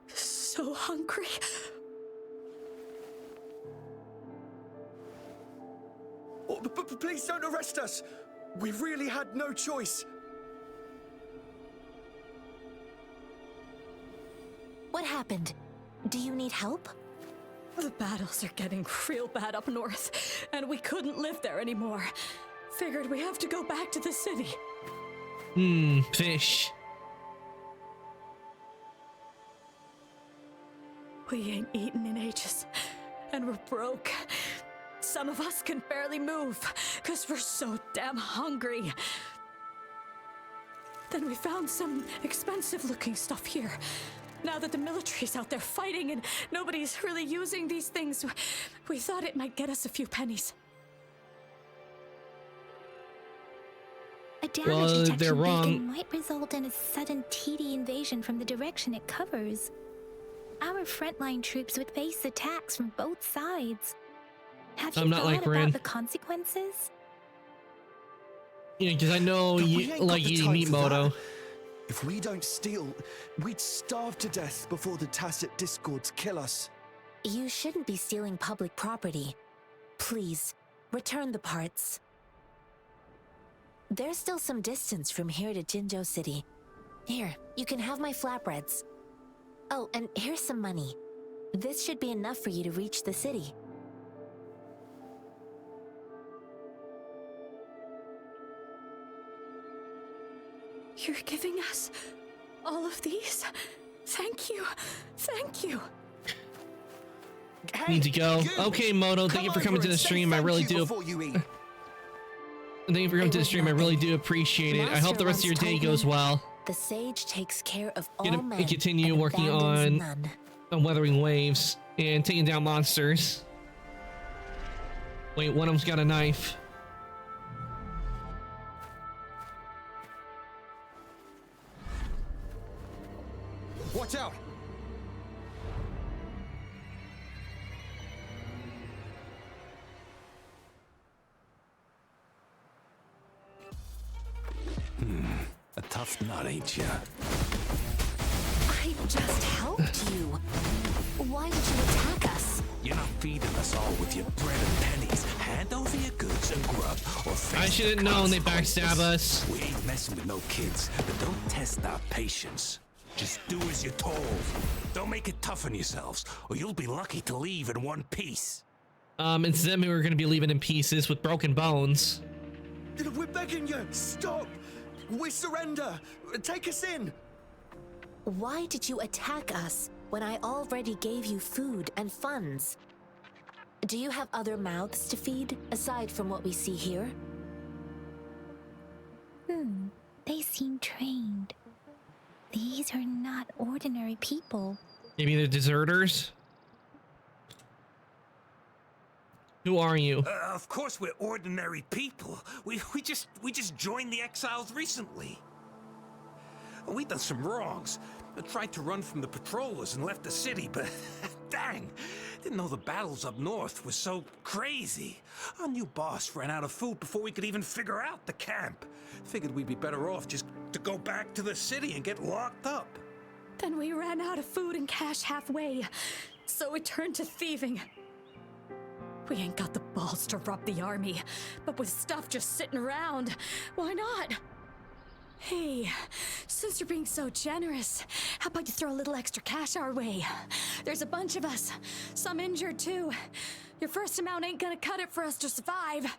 S5: So hungry.
S16: Oh, please don't arrest us. We really had no choice.
S12: What happened? Do you need help?
S5: The battles are getting real bad up north, and we couldn't live there anymore. Figured we have to go back to the city.
S1: Fish.
S5: We ain't eaten in ages, and we're broke. Some of us can barely move, because we're so damn hungry. Then we found some expensive-looking stuff here. Now that the military's out there fighting and nobody's really using these things, we thought it might get us a few pennies.
S9: A damage detection beacon might result in a sudden TD invasion from the direction it covers. Our frontline troops would face attacks from both sides. Have you thought about the consequences?
S1: Yeah, because I know you like eating meat, Moto.
S16: If we don't steal, we'd starve to death before the Tacit Discords kill us.
S12: You shouldn't be stealing public property. Please, return the parts. There's still some distance from here to Jinzhou City. Here, you can have my flatbreads. Oh, and here's some money. This should be enough for you to reach the city.
S5: You're giving us all of these? Thank you. Thank you.
S1: Need to go. Okay, Moto, thank you for coming to the stream. I really do. Thank you for coming to the stream. I really do appreciate it. I hope the rest of your day goes well.
S12: The sage takes care of all men
S1: and continue working on weathering waves and taking down monsters. Wait, one of them's got a knife.
S16: Watch out!
S20: A tough nut, ain't ya?
S12: I just helped you. Why would you attack us?
S20: You're not feeding us all with your bread and pennies. Hand over your goods and grub, or face
S1: I should have known they backstab us.
S20: We ain't messing with no kids, but don't test our patience. Just do as you're told. Don't make it tough on yourselves, or you'll be lucky to leave in one piece.
S1: It's them who are going to be leaving in pieces with broken bones.
S16: We're begging you, stop! We surrender! Take us in!
S12: Why did you attack us when I already gave you food and funds? Do you have other mouths to feed, aside from what we see here?
S9: They seem trained. These are not ordinary people.
S1: Maybe they're deserters? Who are you?
S20: Of course we're ordinary people. We just joined the exiles recently. We done some wrongs. I tried to run from the patrollers and left the city, but dang, didn't know the battles up north were so crazy. Our new boss ran out of food before we could even figure out the camp. Figured we'd be better off just to go back to the city and get locked up.
S5: Then we ran out of food and cash halfway, so we turned to thieving. We ain't got the balls to rob the army, but with stuff just sitting around, why not? Hey, since you're being so generous, how about you throw a little extra cash our way? There's a bunch of us, some injured too. Your first amount ain't gonna cut it for us to survive.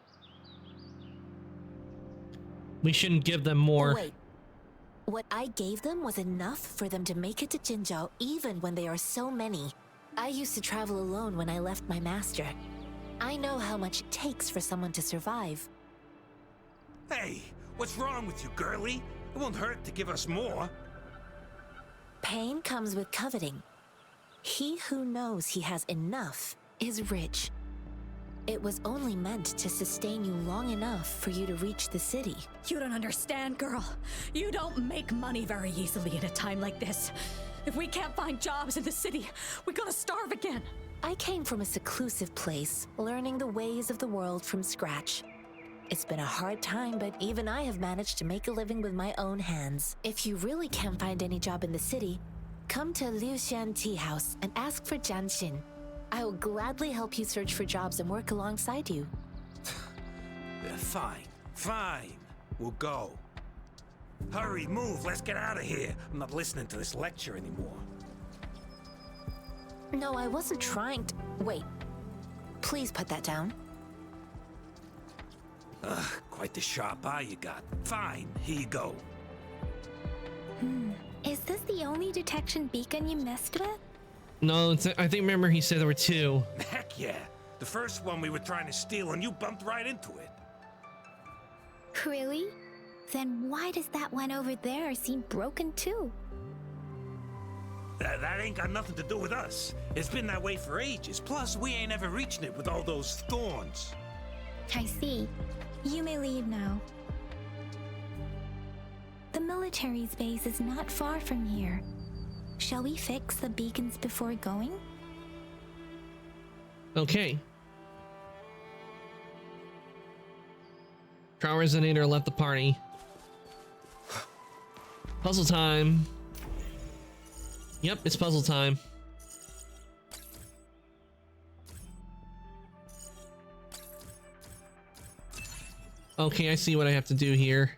S1: We shouldn't give them more.
S12: Wait, what I gave them was enough for them to make it to Jinzhou even when they are so many. I used to travel alone when I left my master. I know how much it takes for someone to survive.
S20: Hey, what's wrong with you, girlie? It won't hurt to give us more.
S12: Pain comes with coveting. He who knows he has enough
S14: is rich. It was only meant to sustain you long enough for you to reach the city.
S5: You don't understand, girl. You don't make money very easily at a time like this. If we can't find jobs in the city, we're gonna starve again.
S14: I came from a seclusive place, learning the ways of the world from scratch. It's been a hard time, but even I have managed to make a living with my own hands. If you really can't find any job in the city, come to Liu Shan Tea House and ask for Jian Xin. I will gladly help you search for jobs and work alongside you.
S20: Fine, fine. We'll go. Hurry, move, let's get out of here. I'm not listening to this lecture anymore.
S14: No, I wasn't trying to... Wait. Please put that down.
S20: Quite the sharp eye you got. Fine, here you go.
S9: Is this the only detection beacon you messed with?
S1: No, I think remember he said there were 2.
S20: Heck yeah. The first one we were trying to steal and you bumped right into it.
S9: Really? Then why does that one over there seem broken too?
S20: That ain't got nothing to do with us. It's been that way for ages. Plus, we ain't ever reaching it with all those thorns.
S9: I see. You may leave now. The military's base is not far from here. Shall we fix the beacons before going?
S1: Okay. Trial Resonator left the party. Puzzle time. Yep, it's puzzle time. Okay, I see what I have to do here.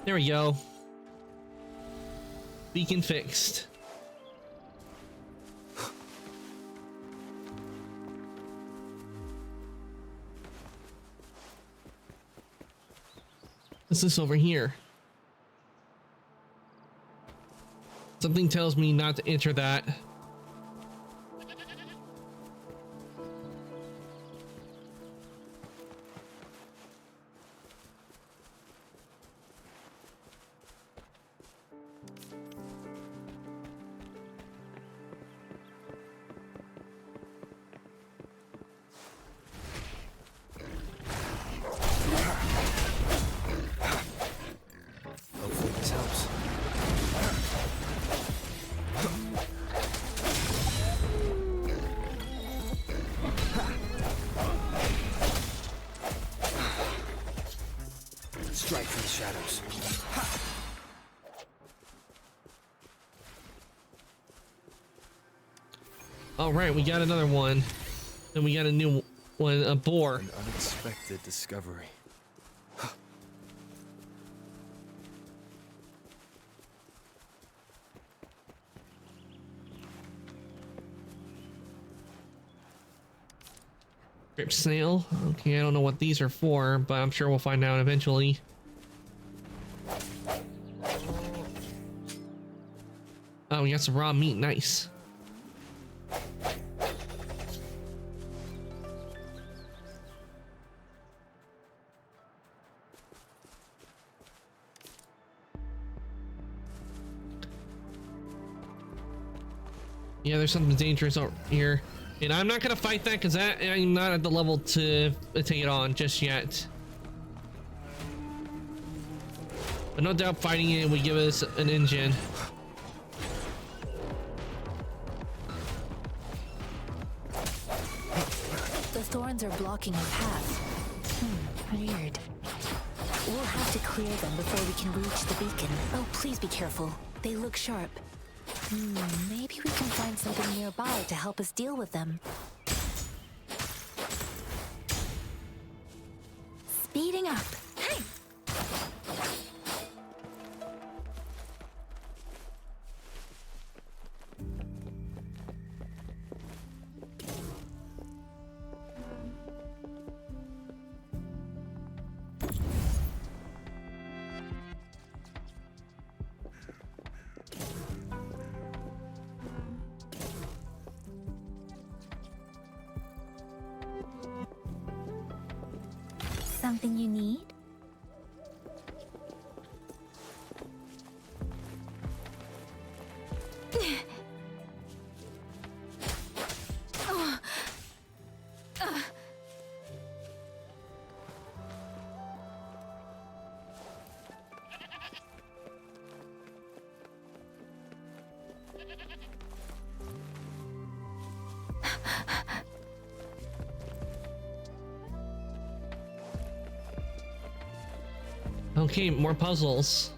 S1: There we go. Beacon fixed. What's this over here? Something tells me not to enter that.
S15: Hopefully this helps. Strike from the shadows.
S1: All right, we got another one. And we got a new one, a boar.
S15: An unexpected discovery.
S1: Grip snail. Okay, I don't know what these are for, but I'm sure we'll find out eventually. Oh, we got some raw meat. Nice. Yeah, there's something dangerous out here. And I'm not gonna fight that because I'm not at the level to take it on just yet. But no doubt fighting it would give us an engine.
S14: The thorns are blocking our path. Weird. We'll have to clear them before we can reach the beacon. Oh, please be careful. They look sharp. Maybe we can find something nearby to help us deal with them.
S9: Speeding up.
S14: Hey!
S9: Something you need?
S1: Okay, more puzzles.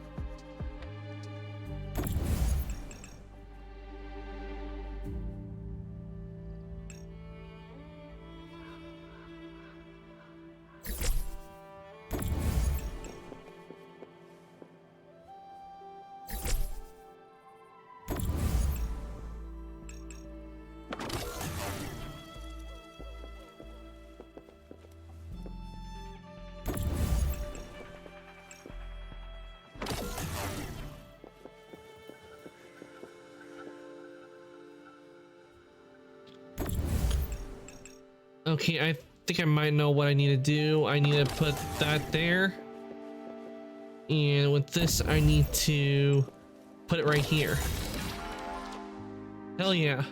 S1: Okay, I think I might know what I need to do. I need to put that there. And with this, I need to put it right here. Hell yeah.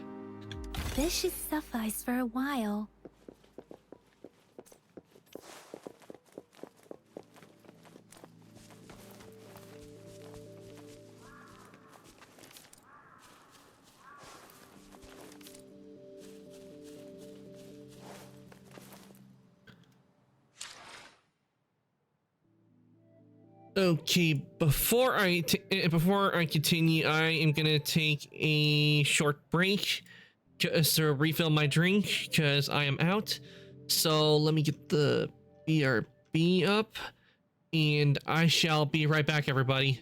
S9: This should suffice for a while.
S1: Okay, before I continue, I am gonna take a short break just to refill my drink because I am out. So let me get the BRB up, and I shall be right back, everybody.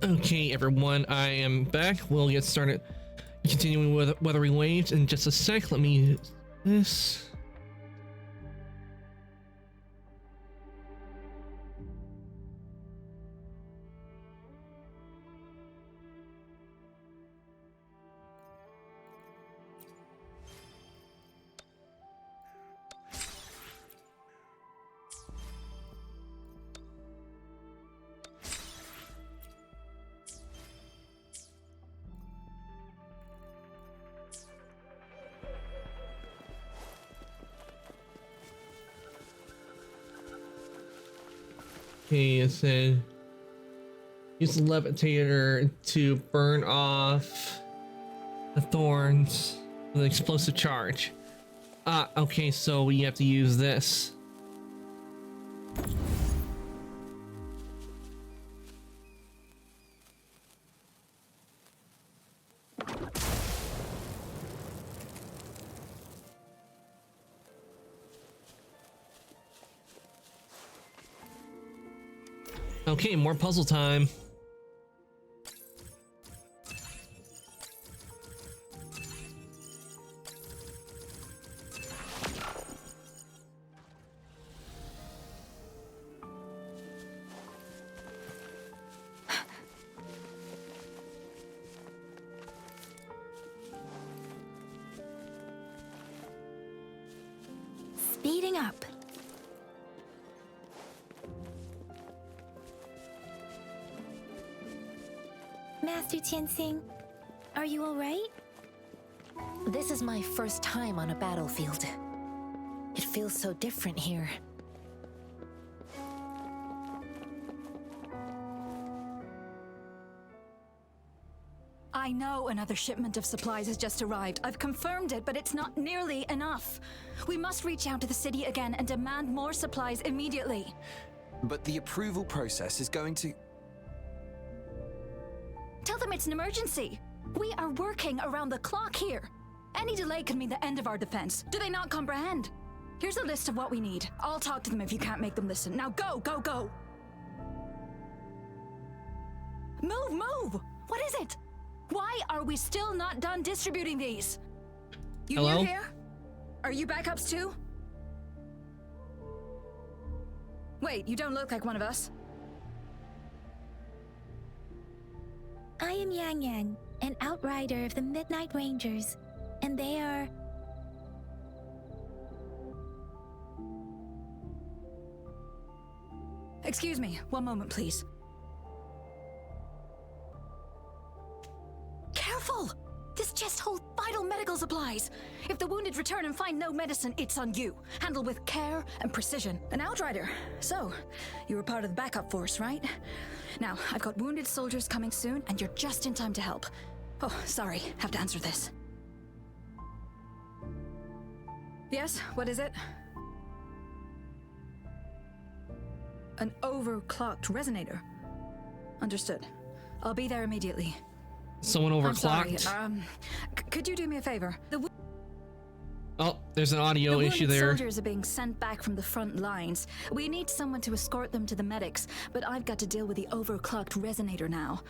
S1: Okay, everyone, I am back. We'll get started continuing with Wuthering Waves in just a sec. Let me use this. Okay, it said use the levitator to burn off the thorns with an explosive charge. Ah, okay, so we have to use this. Okay, more puzzle time.
S9: Speeding up. Master Tianxing, are you all right?
S12: This is my first time on a battlefield. It feels so different here.
S5: I know another shipment of supplies has just arrived. I've confirmed it, but it's not nearly enough. We must reach out to the city again and demand more supplies immediately.
S15: But the approval process is going to...
S5: Tell them it's an emergency. We are working around the clock here. Any delay could mean the end of our defense. Do they not comprehend? Here's a list of what we need. I'll talk to them if you can't make them listen. Now go, go, go! Move, move! What is it? Why are we still not done distributing these? You
S1: Hello?
S5: new here? Are you backups too? Wait, you don't look like one of us.
S9: I am Yang Yang, an outrider of the Midnight Rangers, and they are...
S5: Excuse me, one moment, please. Careful! This chest holds vital medical supplies. If the wounded return and find no medicine, it's on you. Handle with care and precision. An outrider. So, you were part of the backup force, right? Now, I've got wounded soldiers coming soon, and you're just in time to help. Oh, sorry, have to answer this. Yes, what is it? An overclocked resonator. Understood. I'll be there immediately.
S1: Someone overclocked.
S5: I'm sorry. Could you do me a favor?
S1: Oh, there's an audio issue there.
S5: The soldiers are being sent back from the front lines. We need someone to escort them to the medics, but I've got to deal with the overclocked resonator now.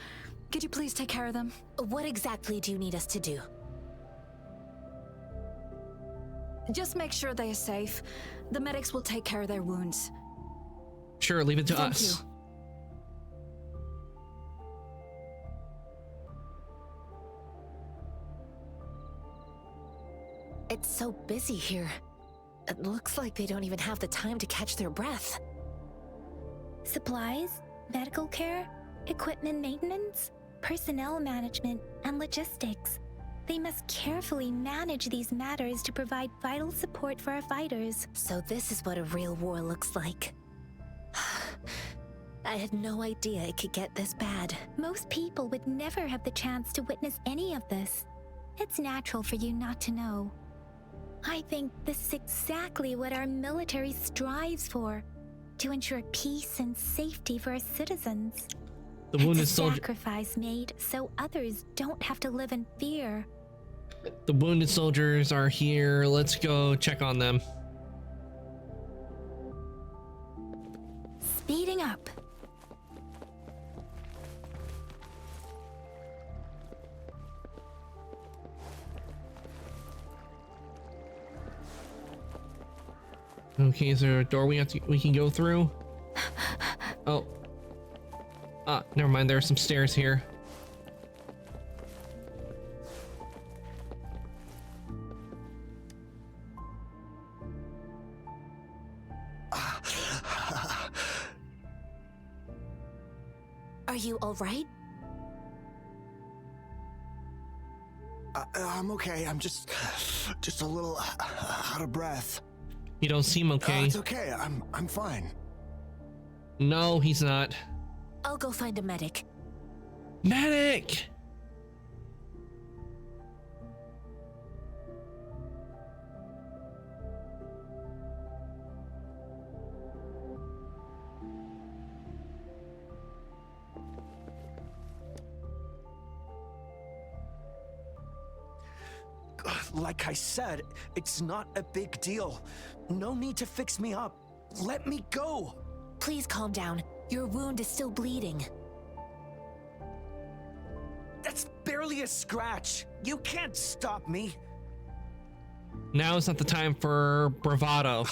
S5: Could you please take care of them?
S12: What exactly do you need us to do?
S5: Just make sure they are safe. The medics will take care of their wounds.
S1: Sure, leave it to
S5: Thank
S1: us.
S5: you.
S12: It's so busy here. It looks like they don't even have the time to catch their breath.
S9: Supplies, medical care, equipment maintenance, personnel management, and logistics. They must carefully manage these matters to provide vital support for our fighters.
S12: So this is what a real war looks like. I had no idea it could get this bad.
S9: Most people would never have the chance to witness any of this. It's natural for you not to know. I think this is exactly what our military strives for, to ensure peace and safety for our citizens.
S1: The wounded
S9: it's a
S1: soldier.
S9: sacrifice made so others don't have to live in fear.
S1: The wounded soldiers are here. Let's go check on them.
S9: Speeding up.
S1: Okay, is there a door we can go through? Oh. Ah, never mind. There are some stairs here.
S12: Are you all right?
S16: I'm okay. I'm just a little out of breath.
S1: You don't seem okay.
S16: It's okay. I'm fine.
S1: No, he's not.
S12: I'll go find a medic.
S1: Medic!
S21: Like I said, it's not a big deal. No need to fix me up. Let me go.
S12: Please calm down. Your wound is still bleeding.
S21: That's barely a scratch. You can't stop me.
S1: Now is not the time for bravado.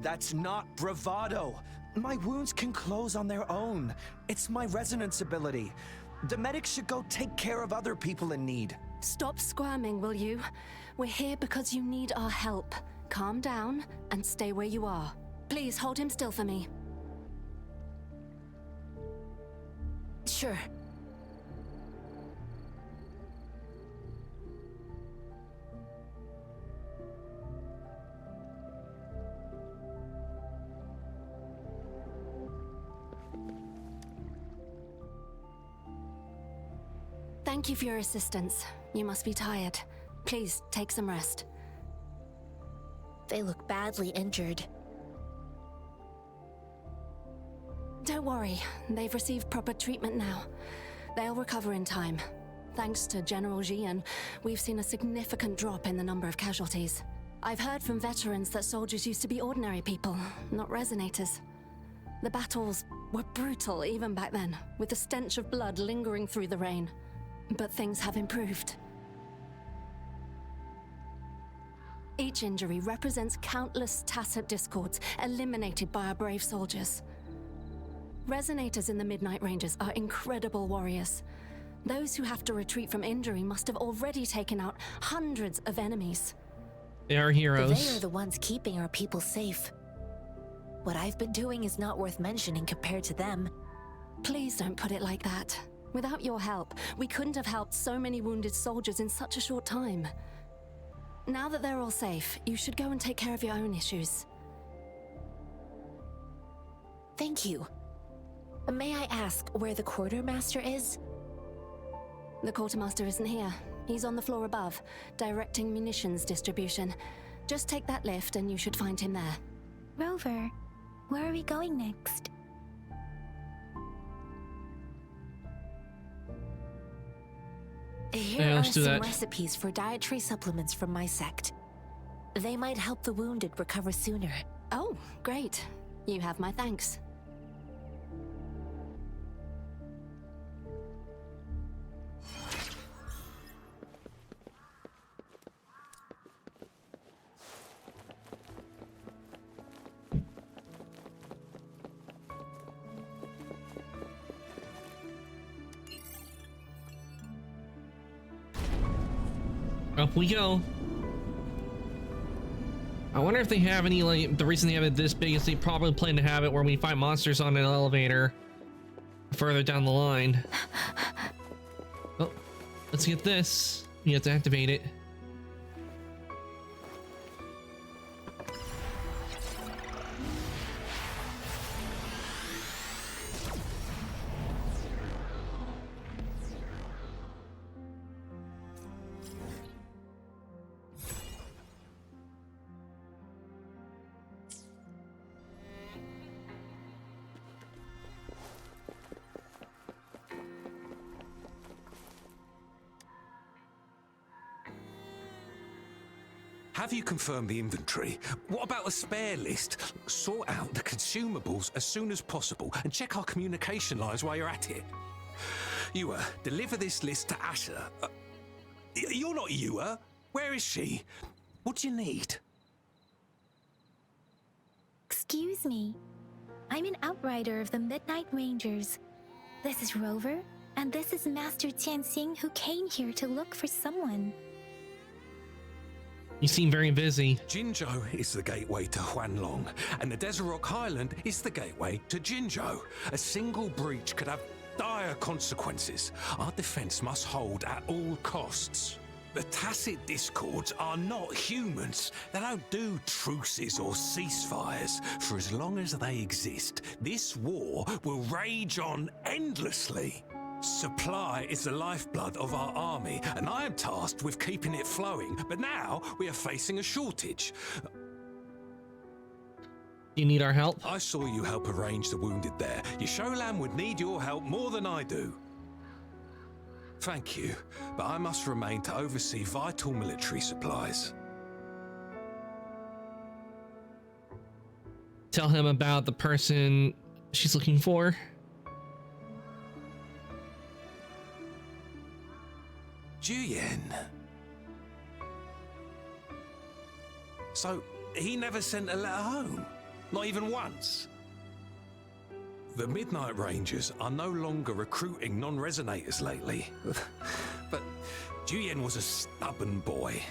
S21: That's not bravado. My wounds can close on their own. It's my resonance ability. The medics should go take care of other people in need.
S5: Stop squirming, will you? We're here because you need our help. Calm down and stay where you are. Please hold him still for me.
S12: Sure.
S5: Thank you for your assistance. You must be tired. Please take some rest.
S12: They look badly injured.
S5: Don't worry, they've received proper treatment now. They'll recover in time. Thanks to General Jian, we've seen a significant drop in the number of casualties. I've heard from veterans that soldiers used to be ordinary people, not resonators. The battles were brutal even back then, with the stench of blood lingering through the rain. But things have improved. Each injury represents countless tacit discords eliminated by our brave soldiers. Resonators in the Midnight Rangers are incredible warriors. Those who have to retreat from injury must have already taken out hundreds of enemies.
S1: They are heroes.
S12: But they are the ones keeping our people safe. What I've been doing is not worth mentioning compared to them.
S5: Please don't put it like that. Without your help, we couldn't have helped so many wounded soldiers in such a short time. Now that they're all safe, you should go and take care of your own issues.
S12: Thank you. May I ask where the quartermaster is?
S5: The quartermaster isn't here. He's on the floor above, directing munitions distribution. Just take that lift and you should find him there.
S9: Rover, where are we going next?
S12: Here are some recipes for dietary supplements from my sect. They might help the wounded recover sooner.
S5: Oh, great. You have my thanks.
S1: Up we go. I wonder if they have any, like, the reason they have it this big is they probably plan to have it where we fight monsters on an elevator further down the line. Oh, let's get this. We have to activate it.
S20: Have you confirmed the inventory? What about the spare list? Sort out the consumables as soon as possible and check our communication lines while you're at it. Yua, deliver this list to Asher. You're not Yua. Where is she? What do you need?
S9: Excuse me. I'm an outrider of the Midnight Rangers. This is Rover, and this is Master Tianxing, who came here to look for someone.
S1: You seem very busy.
S20: Jinzhou is the gateway to Huanlong, and the Desert Rock Highland is the gateway to Jinzhou. A single breach could have dire consequences. Our defense must hold at all costs. The Tacit Discords are not humans. They don't do truces or ceasefires. For as long as they exist, this war will rage on endlessly. Supply is the lifeblood of our army, and I am tasked with keeping it flowing. But now we are facing a shortage.
S1: You need our help?
S20: I saw you help arrange the wounded there. Yasholan would need your help more than I do. Thank you, but I must remain to oversee vital military supplies.
S1: Tell him about the person she's looking for.
S20: Juyen. So, he never sent a letter home? Not even once? The Midnight Rangers are no longer recruiting non-resonators lately. But Juyen was a stubborn boy.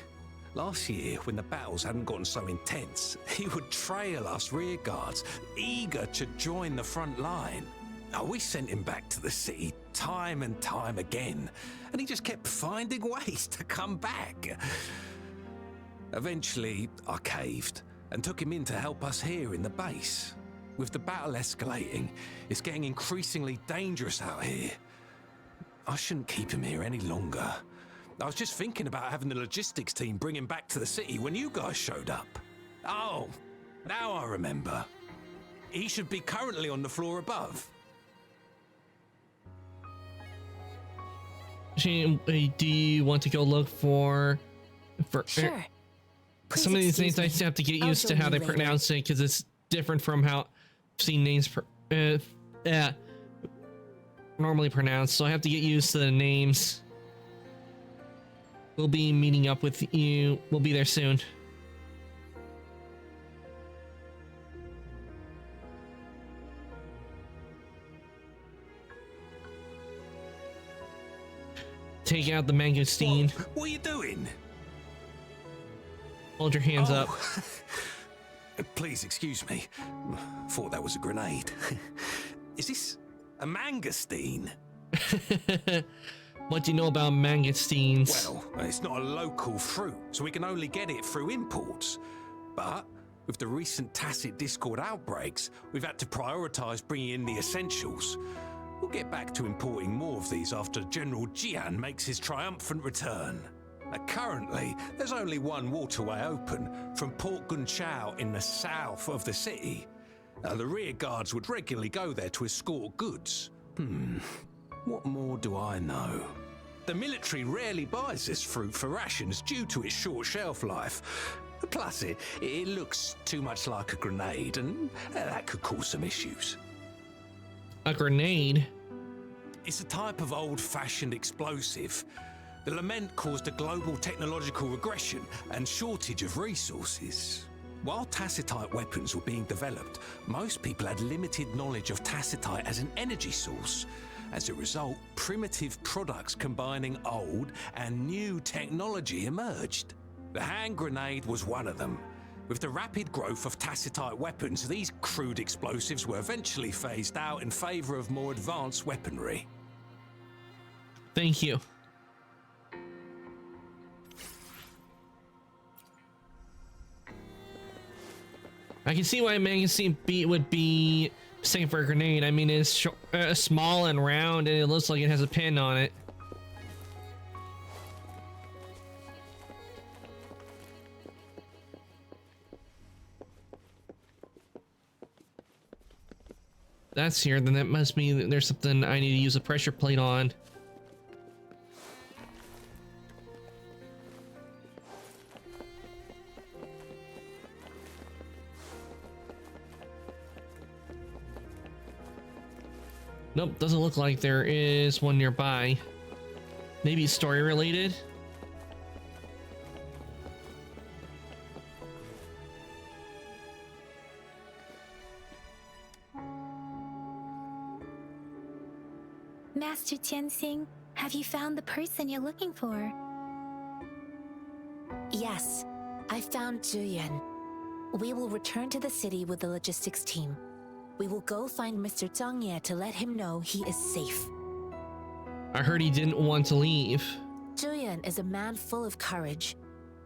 S20: Last year, when the battles hadn't gotten so intense, he would trail us rear guards, eager to join the front line. Now, we sent him back to the city time and time again, and he just kept finding ways to come back. Eventually, I caved and took him in to help us here in the base. With the battle escalating, it's getting increasingly dangerous out here. I shouldn't keep him here any longer. I was just thinking about having the logistics team bring him back to the city when you guys showed up. Oh, now I remember. He should be currently on the floor above.
S1: Do you want to go look for
S12: Sure.
S1: Some of these names I just have to get used to how they pronounce it, because it's different from how I've seen names normally pronounced, so I have to get used to the names. We'll be meeting up with you. We'll be there soon. Take out the mangosteen.
S20: What are you doing?
S1: Hold your hands up.
S20: Please excuse me. Thought that was a grenade. Is this a mangosteen?
S1: What do you know about mangosteens?
S20: Well, it's not a local fruit, so we can only get it through imports. But with the recent Tacit Discord outbreaks, we've had to prioritize bringing in the essentials. We'll get back to importing more of these after General Jian makes his triumphant return. Now, currently, there's only one waterway open from Port Gunchao in the south of the city. Now, the rear guards would regularly go there to escort goods. What more do I know? The military rarely buys this fruit for rations due to its short shelf life. Plus, it looks too much like a grenade, and that could cause some issues.
S1: A grenade?
S20: It's a type of old-fashioned explosive. The lament caused a global technological regression and shortage of resources. While Tacitite weapons were being developed, most people had limited knowledge of Tacitite as an energy source. As a result, primitive products combining old and new technology emerged. The hand grenade was one of them. With the rapid growth of Tacitite weapons, these crude explosives were eventually phased out in favor of more advanced weaponry.
S1: Thank you. I can see why a magazine beat would be safe for a grenade. I mean, it's small and round, and it looks like it has a pin on it. That's here, then that must mean there's something I need to use a pressure plate on. Nope, doesn't look like there is one nearby. Maybe story related?
S9: Master Tianxing, have you found the person you're looking for?
S14: Yes, I found Zhuyan. We will return to the city with the logistics team. We will go find Mr. Zhang Ye to let him know he is safe.
S1: I heard he didn't want to leave.
S14: Zhuyan is a man full of courage.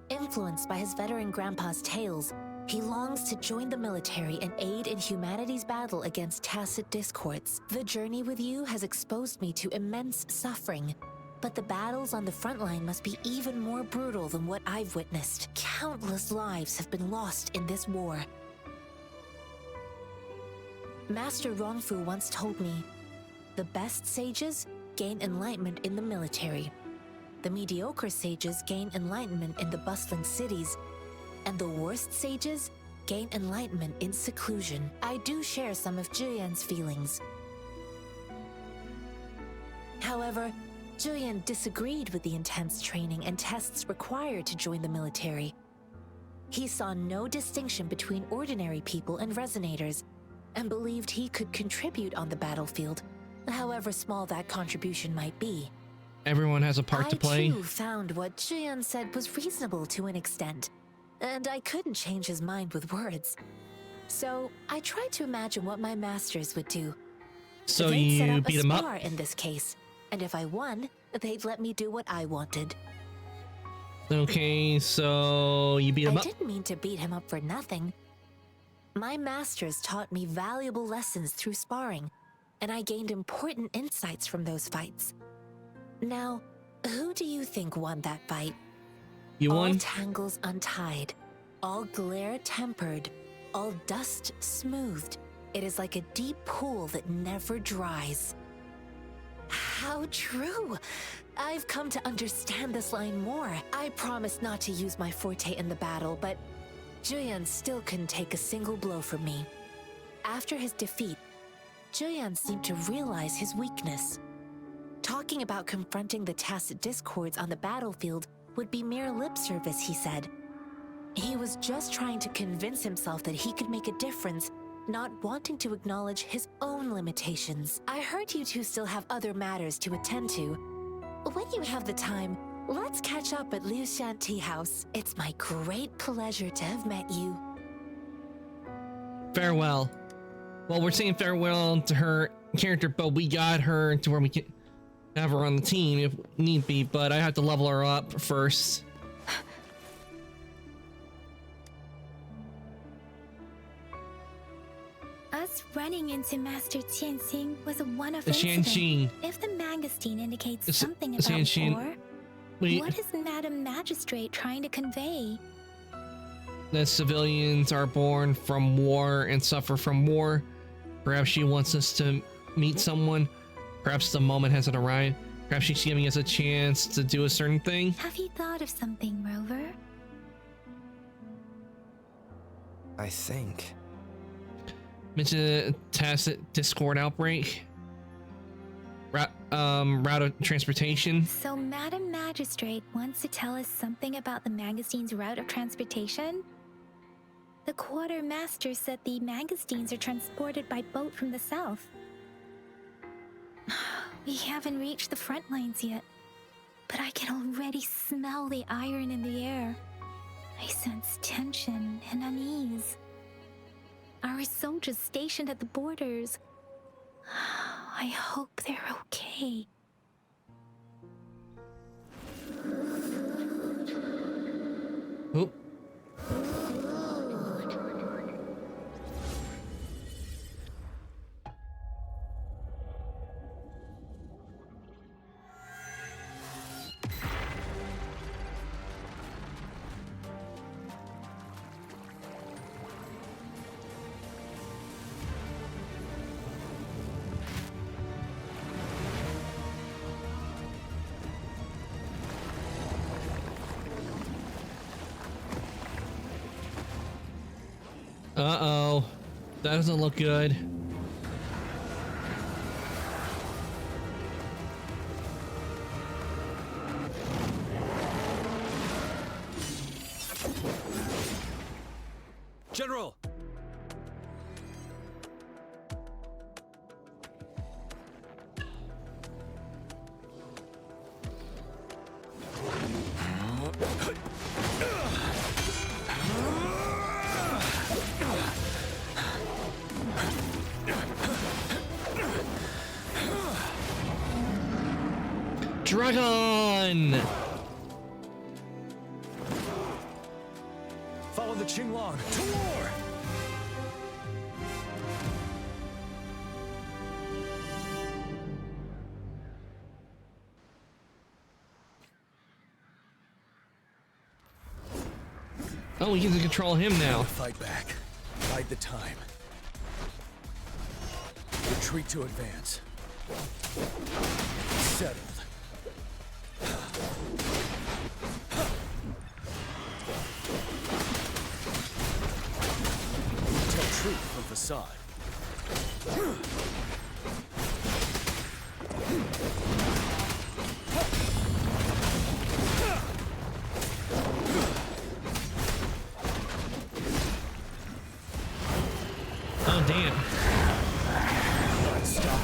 S14: Influenced by his veteran grandpa's tales, he longs to join the military and aid in humanity's battle against tacit discords. The journey with you has exposed me to immense suffering, but the battles on the front line must be even more brutal than what I've witnessed. Countless lives have been lost in this war. Master Rongfu once told me, the best sages gain enlightenment in the military. The mediocre sages gain enlightenment in the bustling cities, and the worst sages gain enlightenment in seclusion. I do share some of Zhuyan's feelings. However, Zhuyan disagreed with the intense training and tests required to join the military. He saw no distinction between ordinary people and resonators, and believed he could contribute on the battlefield, however small that contribution might be.
S1: Everyone has a part to play.
S14: I too found what Zhuyan said was reasonable to an extent, and I couldn't change his mind with words. So I tried to imagine what my masters would do.
S1: So
S14: They'd
S1: you
S14: set up
S1: beat
S14: a
S1: him up?
S14: spar in this case, and if I won, they'd let me do what I wanted.
S1: Okay, so you beat him
S14: I
S1: up?
S14: didn't mean to beat him up for nothing. My masters taught me valuable lessons through sparring, and I gained important insights from those fights. Now, who do you think won that fight?
S1: You won?
S14: All tangles untied, all glare tempered, all dust smoothed. It is like a deep pool that never dries. How true! I've come to understand this line more. I promised not to use my forte in the battle, but Zhuyan still couldn't take a single blow from me. After his defeat, Zhuyan seemed to realize his weakness. Talking about confronting the tacit discords on the battlefield would be mere lip service, he said. He was just trying to convince himself that he could make a difference, not wanting to acknowledge his own limitations. I heard you two still have other matters to attend to. When you have the time, let's catch up at Liu Shan Tea House. It's my great pleasure to have met you.
S1: Farewell. Well, we're saying farewell to her character, but we got her to where we can have her on the team if need be, but I have to level her up first.
S9: Us running into Master Tianxing was a one-off
S1: The
S9: incident.
S1: Xianxin.
S9: If the Mangosteen indicates
S1: It's-
S9: something
S1: it's
S9: about
S1: Xianxin.
S9: war,
S1: Wait.
S9: what is Madam Magistrate trying to convey?
S1: That civilians are born from war and suffer from war. Perhaps she wants us to meet someone. Perhaps the moment hasn't arrived. Perhaps she's giving us a chance to do a certain thing.
S9: Have you thought of something, Rover?
S15: I think.
S1: Mention a tacit discord outbreak. Route of transportation.
S9: So Madam Magistrate wants to tell us something about the Mangosteens' route of transportation? The quartermaster said the Mangosteens are transported by boat from the south. We haven't reached the front lines yet, but I can already smell the iron in the air. I sense tension and unease. Our soldiers stationed at the borders. I hope they're okay.
S1: Oop. Uh-oh. That doesn't look good.
S6: General!
S1: Dragon!
S21: Follow the Qinglong to war!
S1: Oh, we get to control him now.
S21: Fight back. Bide the time. Retreat to advance. Settled. Tell truth from facade.
S1: Oh, damn.
S21: Stop.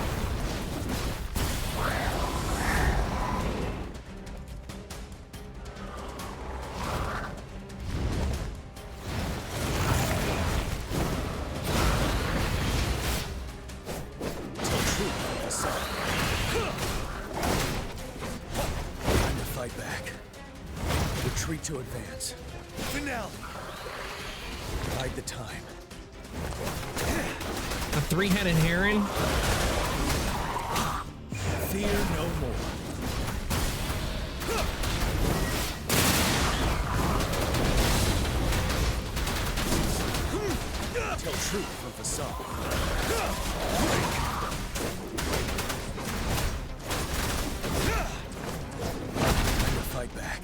S21: Time to fight back. Retreat to advance. Finale. Bide the time.
S1: A three-headed heron?
S21: Fear no more. Tell truth from facade. Time to fight back.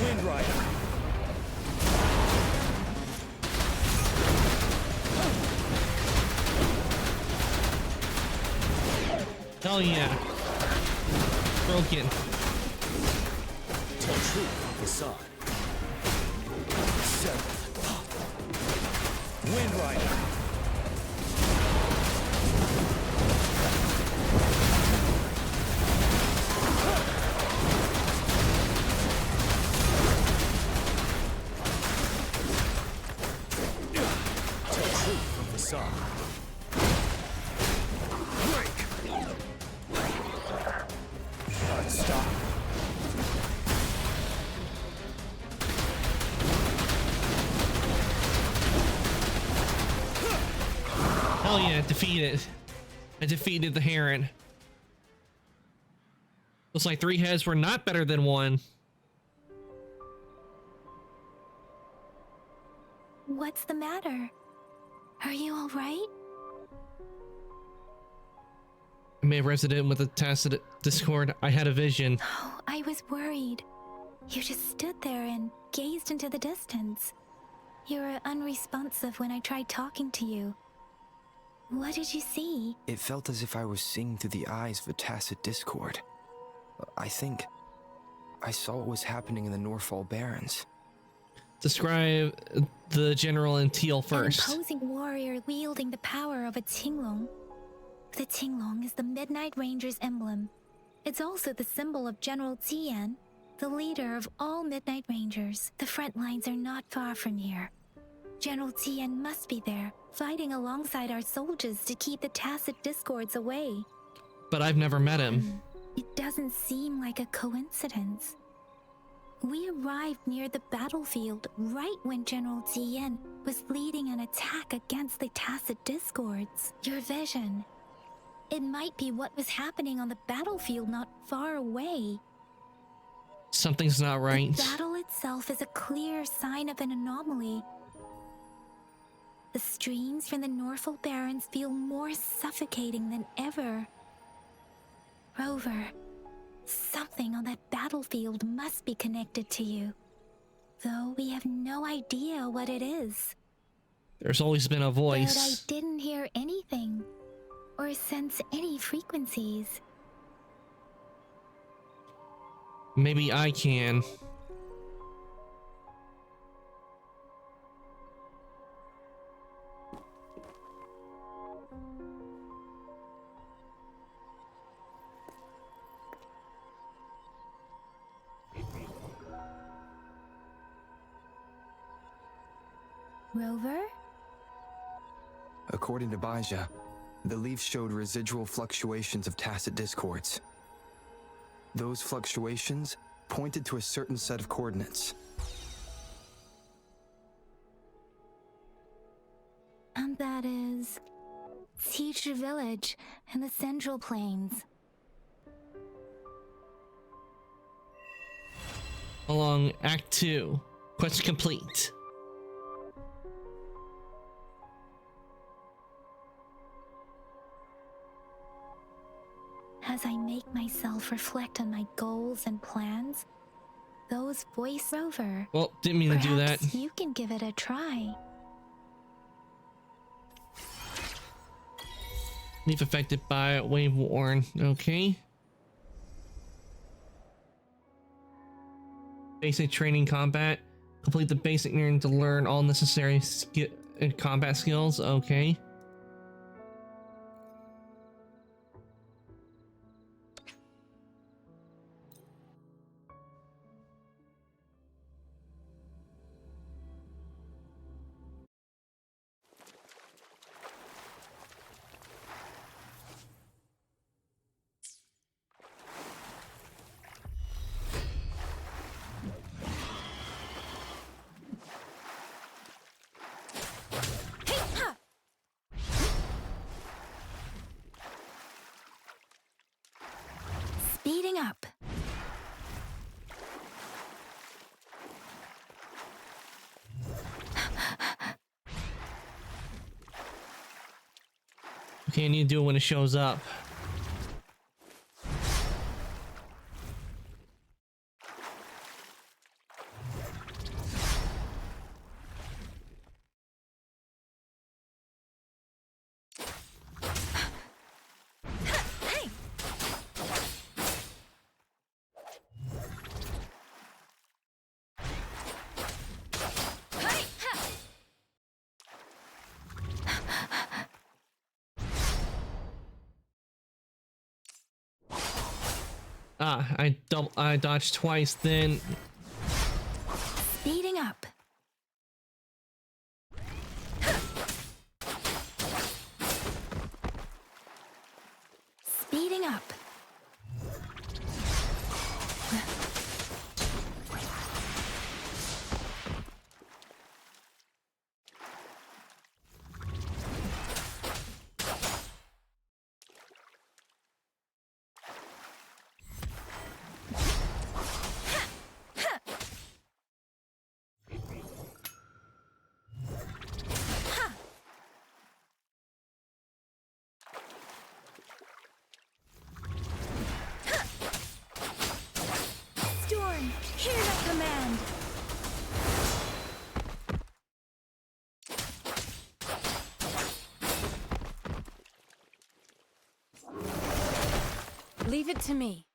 S21: Wind Rider.
S1: Hell yeah. Broken.
S21: Tell truth from facade. Settled. Wind Rider. Tell truth from facade. Stop.
S1: Hell yeah, defeated. I defeated the heron. Looks like three heads were not better than one.
S9: What's the matter? Are you all right?
S1: I may have resident with a tacit discord. I had a vision.
S9: Oh, I was worried. You just stood there and gazed into the distance. You were unresponsive when I tried talking to you. What did you see?
S15: It felt as if I was seeing through the eyes of a tacit discord. I think I saw what was happening in the Norfall Barrens.
S1: Describe the general in teal first.
S9: An imposing warrior wielding the power of a Qinglong. The Qinglong is the Midnight Ranger's emblem. It's also the symbol of General Tian, the leader of all Midnight Rangers. The front lines are not far from here. General Tian must be there, fighting alongside our soldiers to keep the tacit discords away.
S1: But I've never met him.
S9: It doesn't seem like a coincidence. We arrived near the battlefield right when General Tian was leading an attack against the tacit discords. Your vision. It might be what was happening on the battlefield not far away.
S1: Something's not right.
S9: The battle itself is a clear sign of an anomaly. The streams from the Norfall Barrens feel more suffocating than ever. Rover, something on that battlefield must be connected to you, though we have no idea what it is.
S1: There's always been a voice.
S9: But I didn't hear anything, or sense any frequencies.
S1: Maybe I can.
S9: Rover?
S15: According to Baija, The leaf showed residual fluctuations of tacit discords. Those fluctuations pointed to a certain set of coordinates.
S9: And that is Teacher Village in the Central Plains.
S1: Along Act 2. Quest complete.
S9: As I make myself reflect on my goals and plans, those voice over.
S1: Well, didn't mean to do that.
S9: Perhaps you can give it a try.
S1: Leaf affected by wave worn. Okay. Basic training combat. Complete the basic learning to learn all necessary combat skills. Okay.
S9: Speeding up.
S1: Okay, I need to do it when it shows up. I dodged twice then.
S9: Speeding up. Speeding up. Storm, hear that command.
S14: Leave it to me.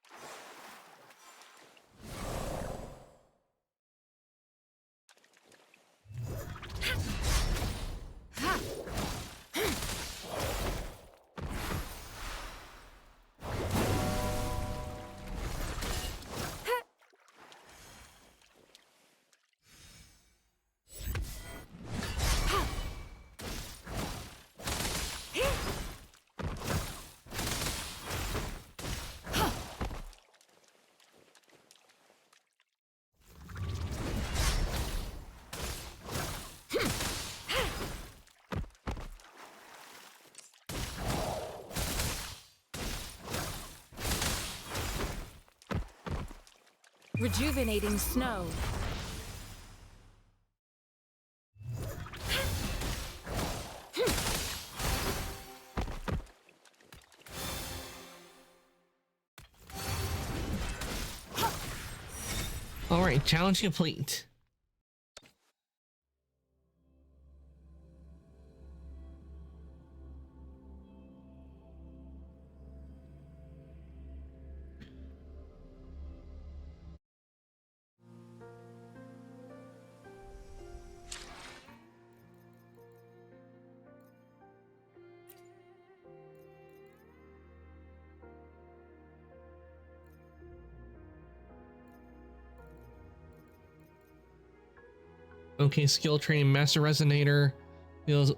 S14: Rejuvenating snow.
S1: All right, challenge complete. Okay, skill training, master resonator. Feels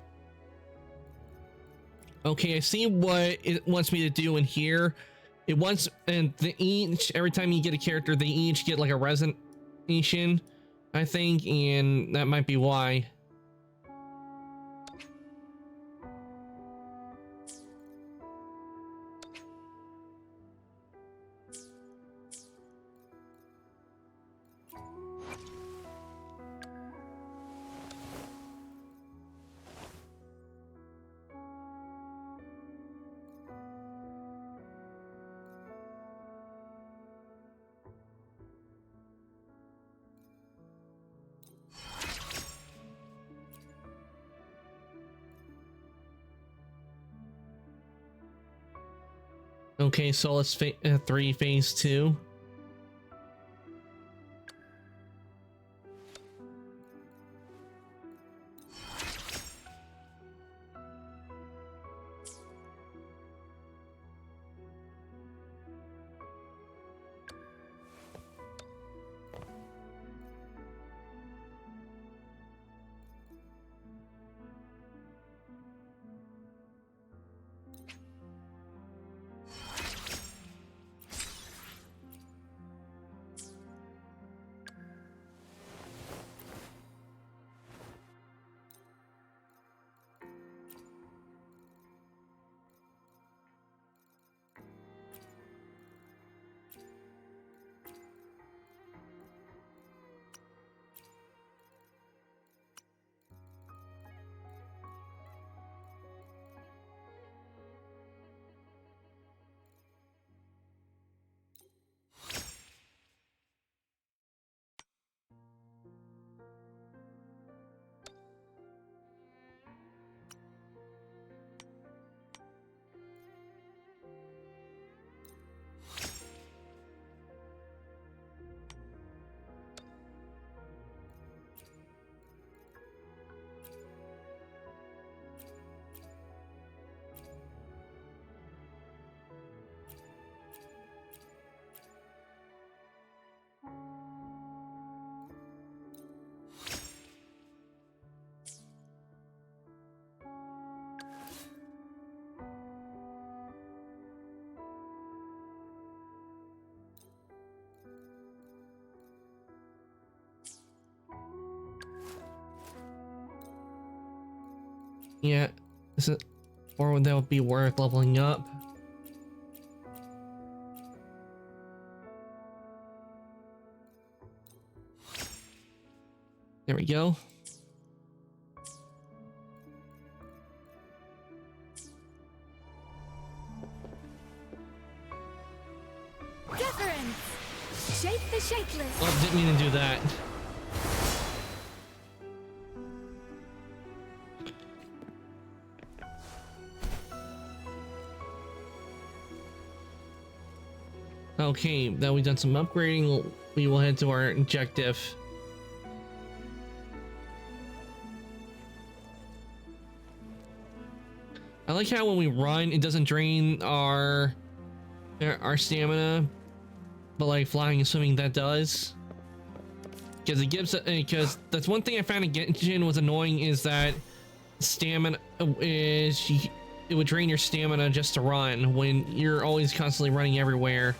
S1: Okay, I see what it wants me to do in here. It wants, and every time you get a character, they each get like a resignation, I think, and that might be why. Okay, so let's phase 2. Yeah, is it, or would that be worth leveling up? There we go.
S5: Deference! Shape the shapeless!
S1: Oh, didn't mean to do that. Okay, now we've done some upgrading. We will head to our objective. I like how when we run, it doesn't drain our stamina, but like flying and swimming, that does. Because it gives, because that's one thing I found in Genshin was annoying, is that stamina is, it would drain your stamina just to run when you're always constantly running everywhere.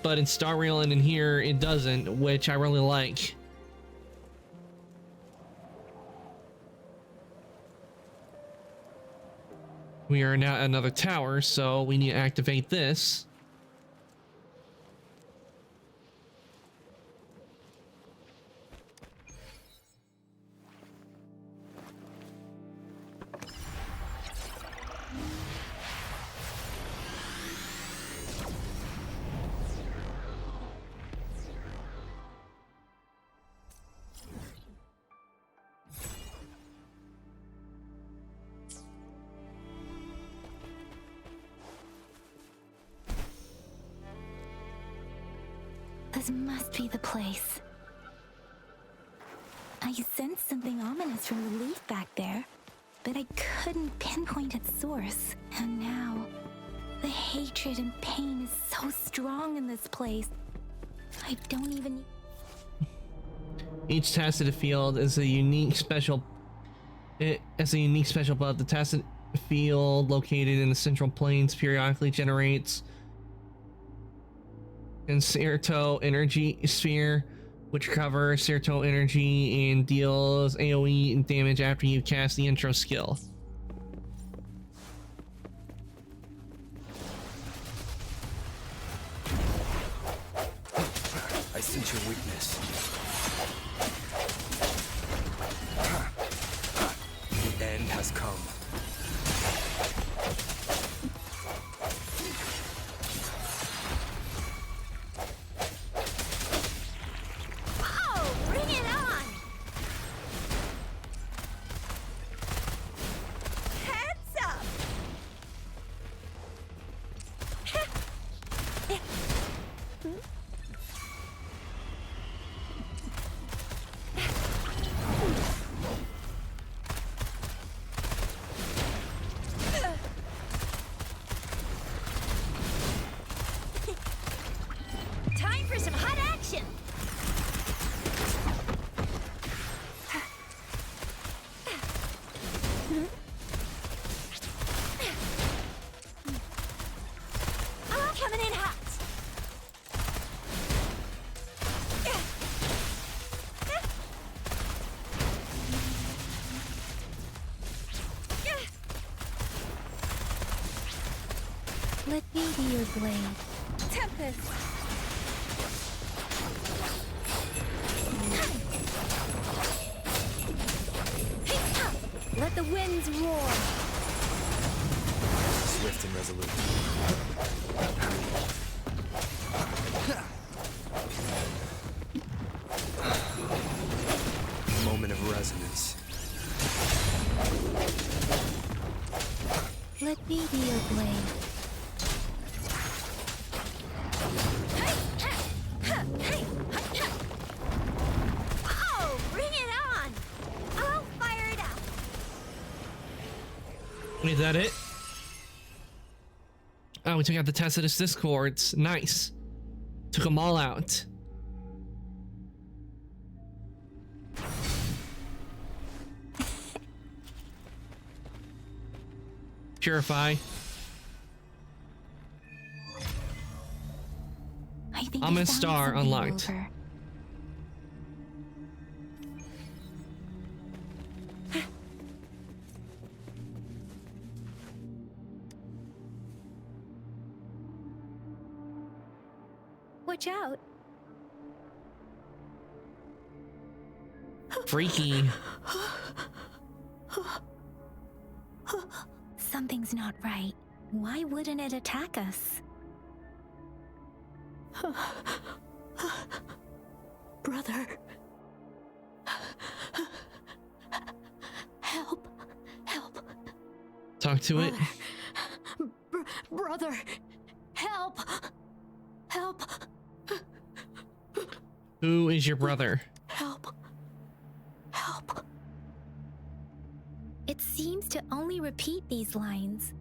S1: But in Star Rail and in here, it doesn't, which I really like. We are now at another tower, so we need to activate this.
S9: This must be the place. I sensed something ominous from the leaf back there, but I couldn't pinpoint its source. And now, the hatred and pain is so strong in this place. I don't even...
S1: Each Tacet field is a unique special. It has a unique special buff. The Tacet field located in the Central Plains periodically generates Concerto Energy Sphere, which covers Certo energy and deals AoE damage after you cast the intro skill.
S15: I sense your weakness. The end has come.
S7: Bring it on! Heads up! Time for some hot action! I'm coming in hot.
S9: Let me be your blade.
S7: Tempest. Let the winds roar.
S15: Swift and resolute. Moment of resonance.
S9: Let me be your blade.
S7: Oh, bring it on! I'll fire it up.
S1: Is that it? Oh, we took out the Tacitus Discords. Nice. Took them all out. Purify.
S9: I think
S1: I'm
S9: I
S1: a
S9: found
S1: star
S9: something,
S1: unlocked.
S9: Rover. Watch out.
S1: Freaky.
S9: Something's not right. Why wouldn't it attack us?
S5: Brother. Help. Help.
S1: Talk to it.
S5: Brother. Help. Help.
S1: Who is your brother?
S5: Help. Help.
S9: It seems to only repeat these lines.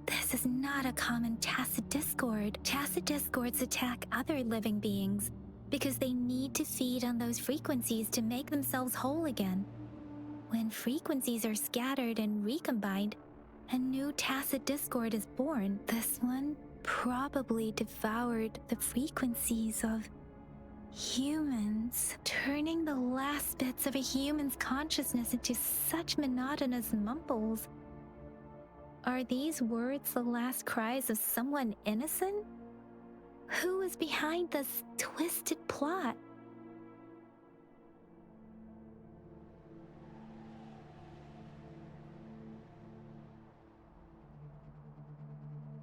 S9: This is not a common Tacit Discord. Tacit Discords attack other living beings because they need to feed on those frequencies to make themselves whole again. When frequencies are scattered and recombined, a new Tacit Discord is born. This one probably devoured the frequencies of humans, turning the last bits of a human's consciousness into such monotonous mumbles. Are these words the last cries of someone innocent? Who is behind this twisted plot?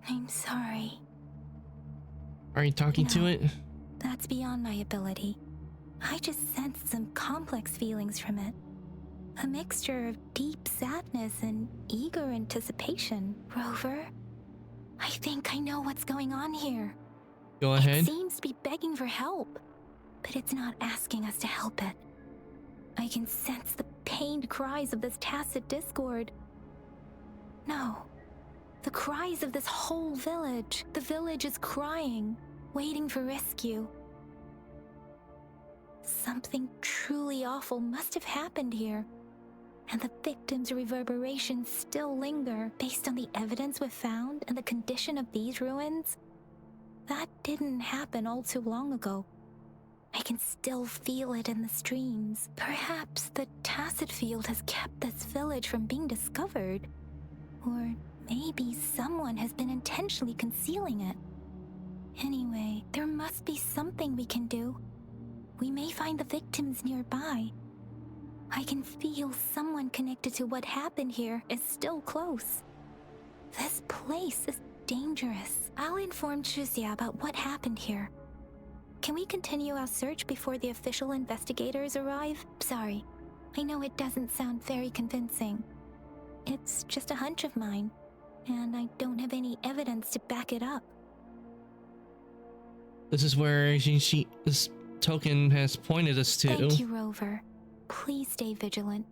S9: I'm sorry.
S1: Are you talking to it?
S9: That's beyond my ability. I just sensed some complex feelings from it. A mixture of deep sadness and eager anticipation. Rover, I think I know what's going on here.
S1: Go ahead.
S9: It seems to be begging for help, but it's not asking us to help it. I can sense the pained cries of this Tacit Discord. No, the cries of this whole village. The village is crying, waiting for rescue. Something truly awful must have happened here, and the victims' reverberations still linger based on the evidence we've found and the condition of these ruins. That didn't happen all too long ago. I can still feel it in the streams. Perhaps the Tacet Field has kept this village from being discovered. Or maybe someone has been intentionally concealing it. Anyway, there must be something we can do. We may find the victims nearby. I can feel someone connected to what happened here is still close. This place is dangerous. I'll inform Chuzia about what happened here. Can we continue our search before the official investigators arrive? Sorry, I know it doesn't sound very convincing. It's just a hunch of mine, and I don't have any evidence to back it up.
S1: This is where this token has pointed us to.
S9: Thank you, Rover. Please stay vigilant.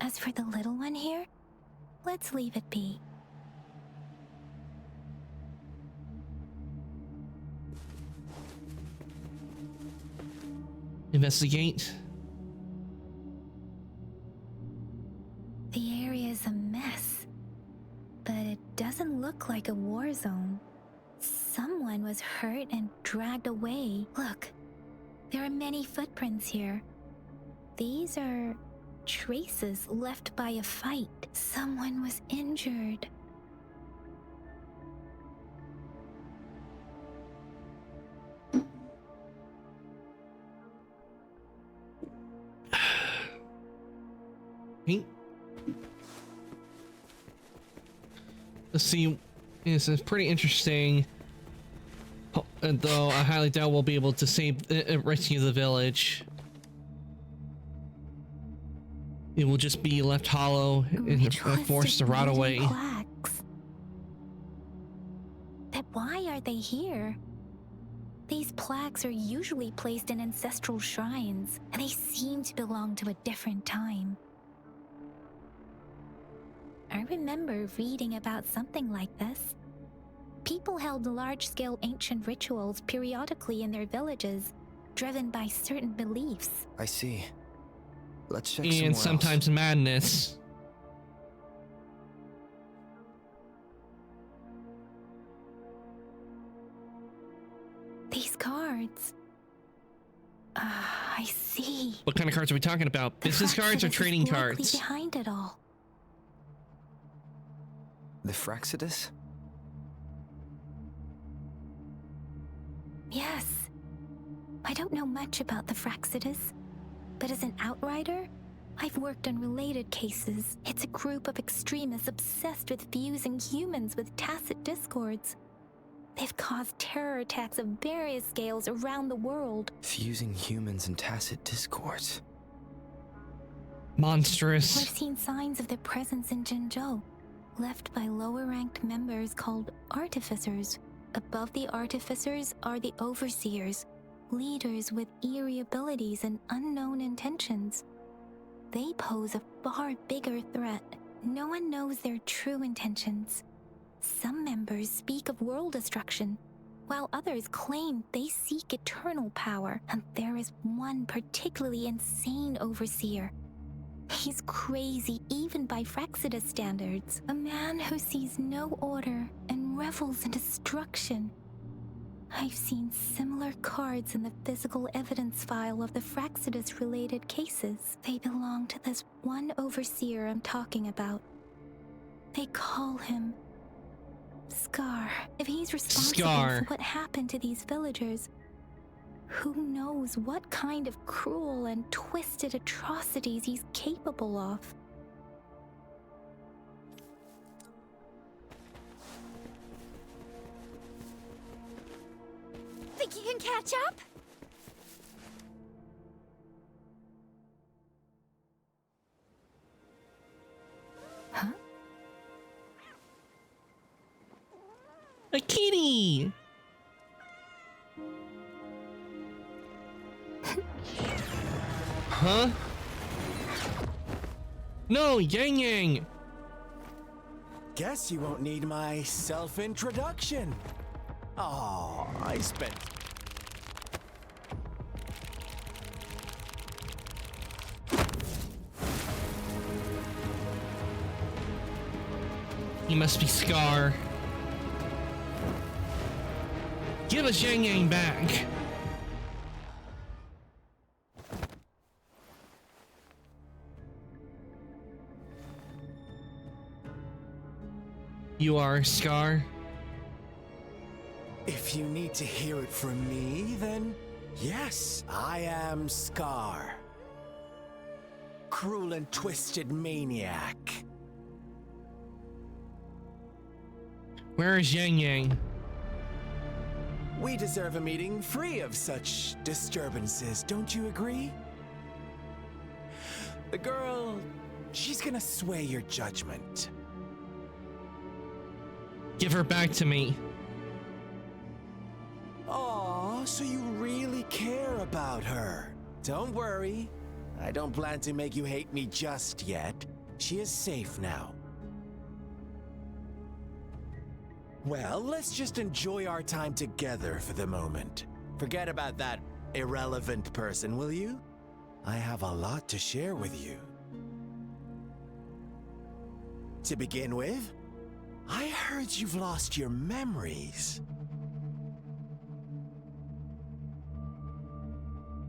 S9: As for the little one here, let's leave it be.
S1: Investigate.
S9: The area is a mess, but it doesn't look like a war zone. Someone was hurt and dragged away. Look, there are many footprints here. These are traces left by a fight. Someone was injured.
S1: Let's see. This is pretty interesting. Though I highly doubt we'll be able to rescue the village. It will just be left hollow and forced to rot away.
S9: But why are they here? These plaques are usually placed in ancestral shrines, and they seem to belong to a different time. I remember reading about something like this. People held large-scale ancient rituals periodically in their villages, driven by certain beliefs.
S15: I see. Let's check
S1: and sometimes
S15: else.
S1: Madness.
S9: These cards. I see.
S1: What kind of cards are we talking about? Business cards or trading cards?
S9: Behind it all.
S15: The Fraxidus?
S9: Yes. I don't know much about the Fraxidus, but as an outrider, I've worked on related cases. It's a group of extremists obsessed with fusing humans with Tacet discords. They've caused terror attacks of various scales around the world.
S15: Fusing humans and Tacet discords.
S1: Monstrous.
S9: I've seen signs of their presence in Jinzhou, left by lower-ranked members called Artificers. Above the Artificers are the Overseers, leaders with eerie abilities and unknown intentions. They pose a far bigger threat. No one knows their true intentions. Some members speak of world destruction, while others claim they seek eternal power, and there is one particularly insane Overseer. He's crazy even by Fraxidus standards. A man who sees no order and revels in destruction. I've seen similar cards in the physical evidence file of the Fraxidus-related cases. They belong to this one Overseer I'm talking about. They call him Scar. If he's responsible for what happened to these villagers, who knows what kind of cruel and twisted atrocities he's capable of?
S5: Think you can catch up?
S9: Huh?
S1: A kitty! Huh? No, Yang Yang!
S21: Guess you won't need my self-introduction. Oh, I spent...
S1: You must be Scar. Give us Yang Yang back. You are Scar?
S21: If you need to hear it from me, then yes, I am Scar. Cruel and twisted maniac.
S1: Where is Yang Yang?
S21: We deserve a meeting free of such disturbances, don't you agree? The girl, she's gonna sway your judgment.
S1: Give her back to me.
S21: Aw, so you really care about her. Don't worry. I don't plan to make you hate me just yet. She is safe now. Well, let's just enjoy our time together for the moment. Forget about that irrelevant person, will you? I have a lot to share with you. To begin with, I heard you've lost your memories.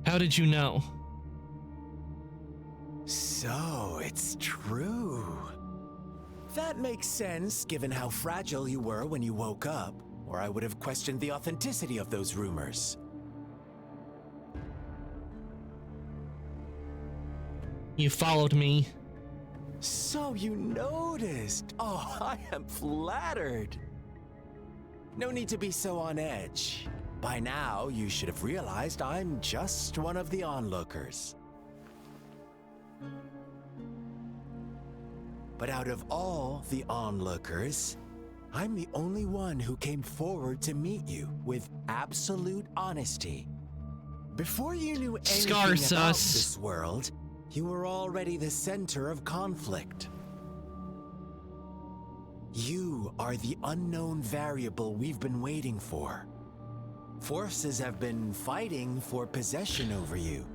S1: How did you know?
S21: So, it's true. That makes sense, given how fragile you were when you woke up, or I would have questioned the authenticity of those rumors.
S1: You followed me.
S21: So you noticed. Oh, I am flattered. No need to be so on edge. By now, you should have realized I'm just one of the onlookers. But out of all the onlookers, I'm the only one who came forward to meet you with absolute honesty. Before you knew anything about this world, you were already the center of conflict. You are the unknown variable we've been waiting for. Forces have been fighting for possession over you.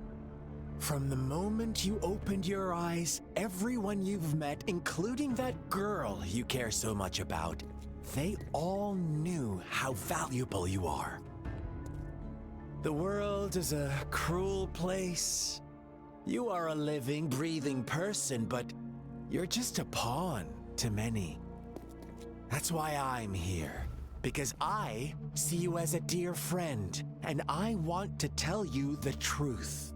S21: From the moment you opened your eyes, everyone you've met, including that girl you care so much about, they all knew how valuable you are. The world is a cruel place. You are a living, breathing person, but you're just a pawn to many. That's why I'm here. Because I see you as a dear friend, and I want to tell you the truth.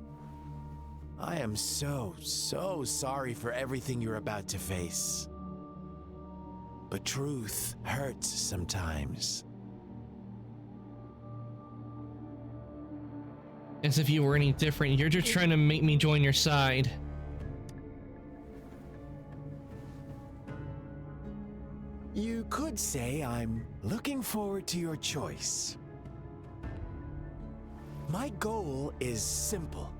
S21: I am so sorry for everything you're about to face. But truth hurts sometimes.
S1: As if you were any different. You're just trying to make me join your side.
S21: You could say I'm looking forward to your choice. My goal is simple.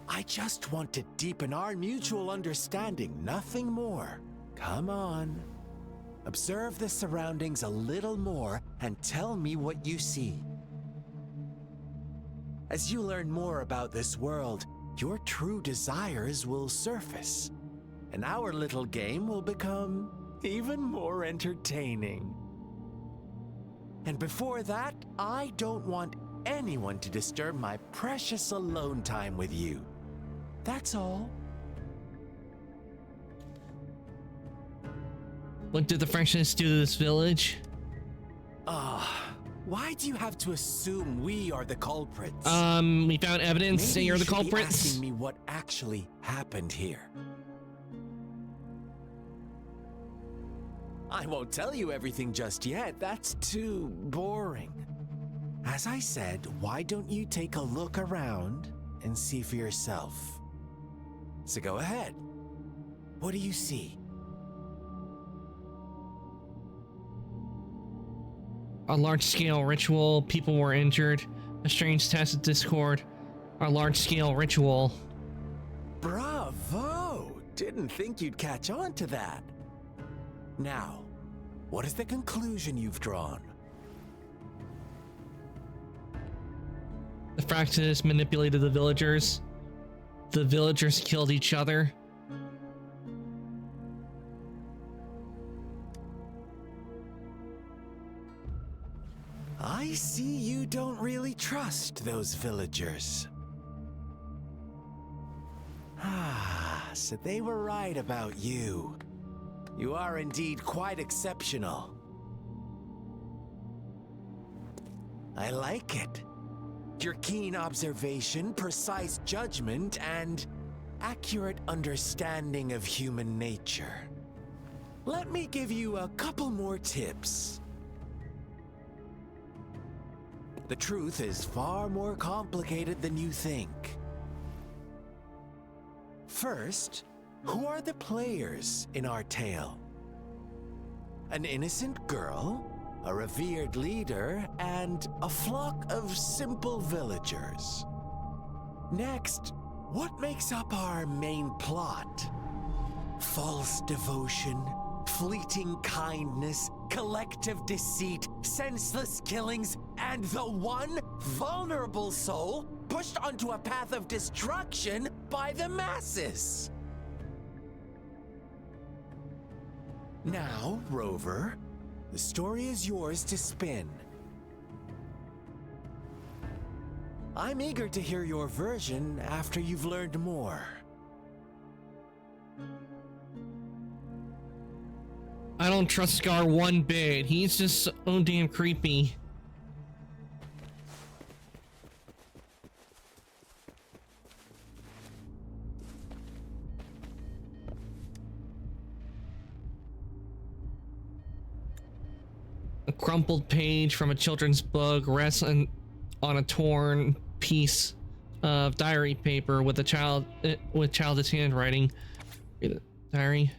S21: I just want to deepen our mutual understanding, nothing more. Come on. Observe the surroundings a little more and tell me what you see. As you learn more about this world, your true desires will surface, and our little game will become even more entertaining. And before that, I don't want anyone to disturb my precious alone time with you. That's all.
S1: What did the Frenchness do to this village?
S21: Why do you have to assume we are the culprits?
S1: We found evidence saying you're the culprits.
S21: Maybe you should be asking me what actually happened here. I won't tell you everything just yet. That's too boring. As I said, why don't you take a look around and see for yourself? So go ahead. What do you see?
S1: A large-scale ritual. People were injured. A strange test of discord. A large-scale ritual.
S21: Bravo! Didn't think you'd catch on to that. Now, what is the conclusion you've drawn?
S1: The Fractus manipulated the villagers. The villagers killed each other.
S21: I see you don't really trust those villagers. Ah, so they were right about you. You are indeed quite exceptional. I like it. Your keen observation, precise judgment, and accurate understanding of human nature. Let me give you a couple more tips. The truth is far more complicated than you think. First, who are the players in our tale? An innocent girl, a revered leader, and a flock of simple villagers. Next, what makes up our main plot? False devotion, fleeting kindness, collective deceit, senseless killings, and the one vulnerable soul pushed onto a path of destruction by the masses. Now, Rover, the story is yours to spin. I'm eager to hear your version after you've learned more.
S1: I don't trust Scar one bit. He's just so damn creepy. A crumpled page from a children's book rests on a torn piece of diary paper with childish handwriting. Read it. Diary.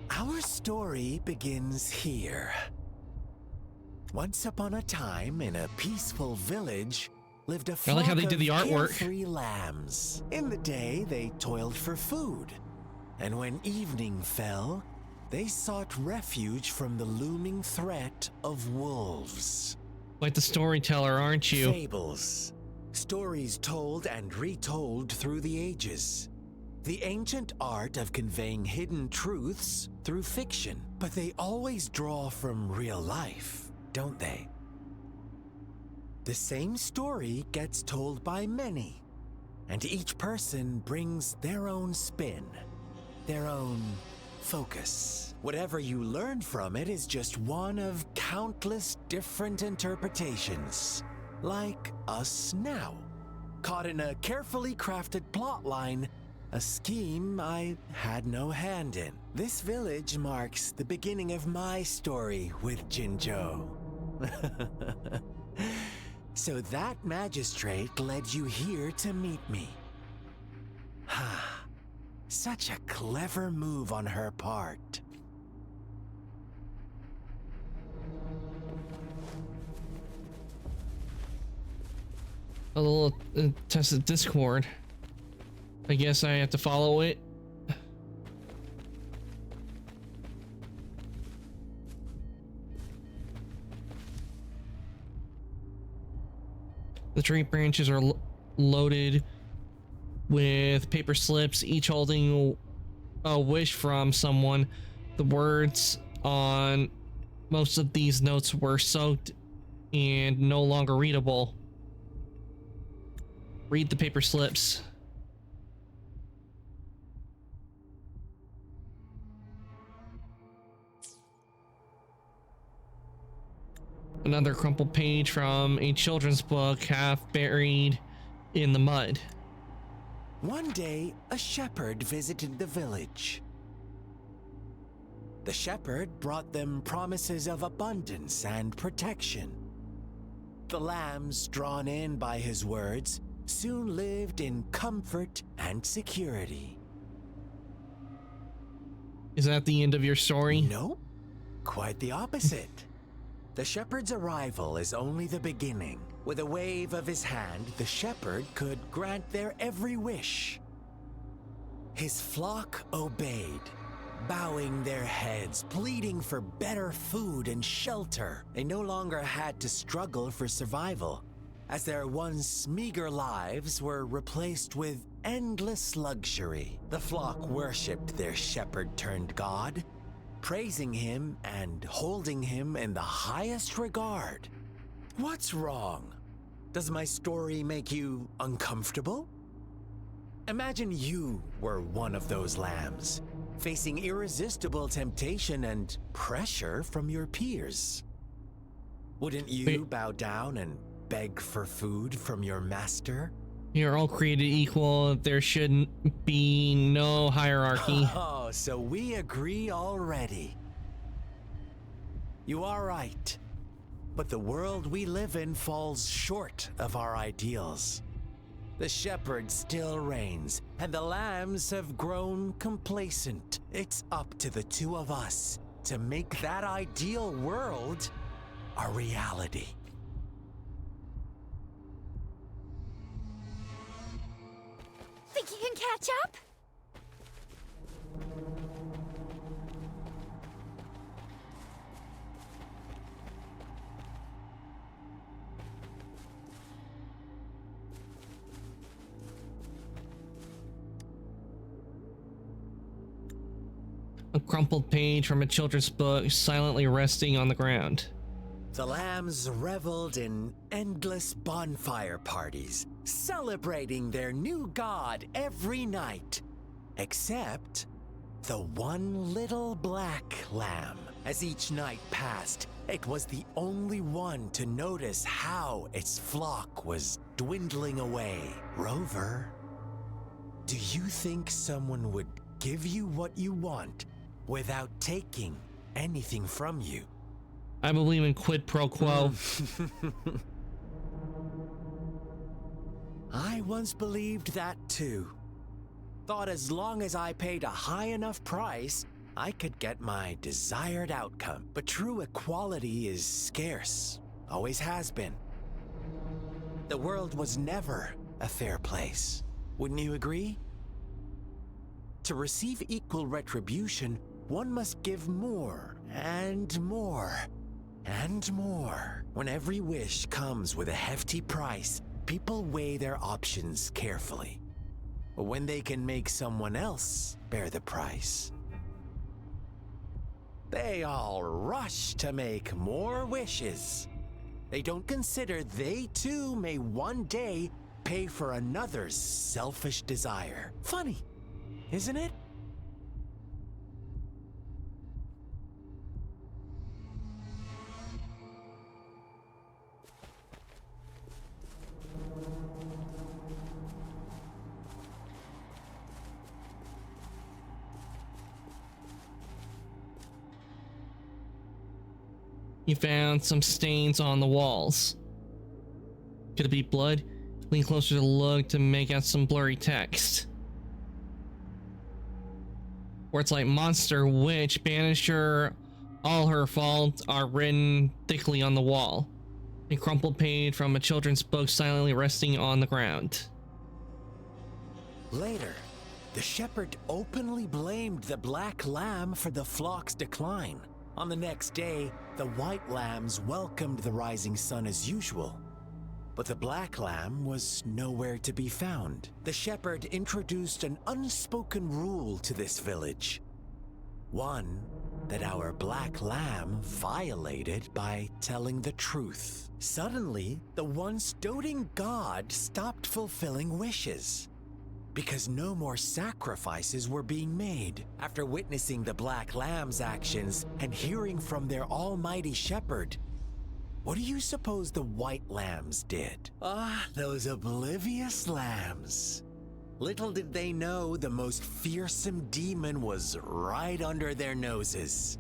S21: Our story begins here. Once upon a time, in a peaceful village, lived a flock
S1: I like how they did the
S21: of
S1: artwork.
S21: carefree lambs. In the day, they toiled for food. And when evening fell, they sought refuge from the looming threat of wolves.
S1: Like the storyteller, aren't you?
S21: Fables. Stories told and retold through the ages. The ancient art of conveying hidden truths through fiction. But they always draw from real life, don't they? The same story gets told by many, and each person brings their own spin, their own focus. Whatever you learn from it is just one of countless different interpretations. Like us now, caught in a carefully crafted plotline, a scheme I had no hand in. This village marks the beginning of my story with Jinzhou. So that magistrate led you here to meet me. Such a clever move on her part.
S1: A little test of Discord. I guess I have to follow it. The tree branches are loaded with paper slips, each holding a wish from someone. The words on most of these notes were soaked and no longer readable. Read the paper slips. Another crumpled page from a children's book, half buried in the mud.
S21: One day, a shepherd visited the village. The shepherd brought them promises of abundance and protection. The lambs, drawn in by his words, soon lived in comfort and security.
S1: Is that the end of your story?
S21: Nope. Quite the opposite. The shepherd's arrival is only the beginning. With a wave of his hand, the shepherd could grant their every wish. His flock obeyed, bowing their heads, pleading for better food and shelter. They no longer had to struggle for survival, as their once meager lives were replaced with endless luxury. The flock worshipped their shepherd-turned-god, praising him and holding him in the highest regard. What's wrong? Does my story make you uncomfortable? Imagine you were one of those lambs, facing irresistible temptation and pressure from your peers. Wouldn't you bow down and beg for food from your master?
S1: You're all created equal. There shouldn't be no hierarchy.
S21: Oh, so we agree already. You are right. But the world we live in falls short of our ideals. The shepherd still reigns, and the lambs have grown complacent. It's up to the two of us to make that ideal world a reality.
S12: Think you can catch up?
S1: A crumpled page from a children's book silently resting on the ground.
S21: The lambs reveled in endless bonfire parties, celebrating their new god every night. Except the one little black lamb. As each night passed, it was the only one to notice how its flock was dwindling away. Rover, do you think someone would give you what you want without taking anything from you?
S1: I believe in quid pro quo.
S21: I once believed that too. Thought as long as I paid a high enough price, I could get my desired outcome. But true equality is scarce, always has been. The world was never a fair place. Wouldn't you agree? To receive equal retribution, one must give more and more and more. When every wish comes with a hefty price, people weigh their options carefully. But when they can make someone else bear the price, they all rush to make more wishes. They don't consider they too may one day pay for another's selfish desire. Funny, isn't it?
S1: You found some stains on the walls. Could it be blood? Lean closer to look to make out some blurry text. Words like monster, witch, banisher, all her fault are written thickly on the wall. A crumpled page from a children's book silently resting on the ground.
S21: Later, the shepherd openly blamed the black lamb for the flock's decline. On the next day, the white lambs welcomed the rising sun as usual. But the black lamb was nowhere to be found. The shepherd introduced an unspoken rule to this village. One that our black lamb violated by telling the truth. Suddenly, the once doting god stopped fulfilling wishes, because no more sacrifices were being made. After witnessing the black lamb's actions and hearing from their almighty shepherd, what do you suppose the white lambs did? Ah, those oblivious lambs. Little did they know the most fearsome demon was right under their noses.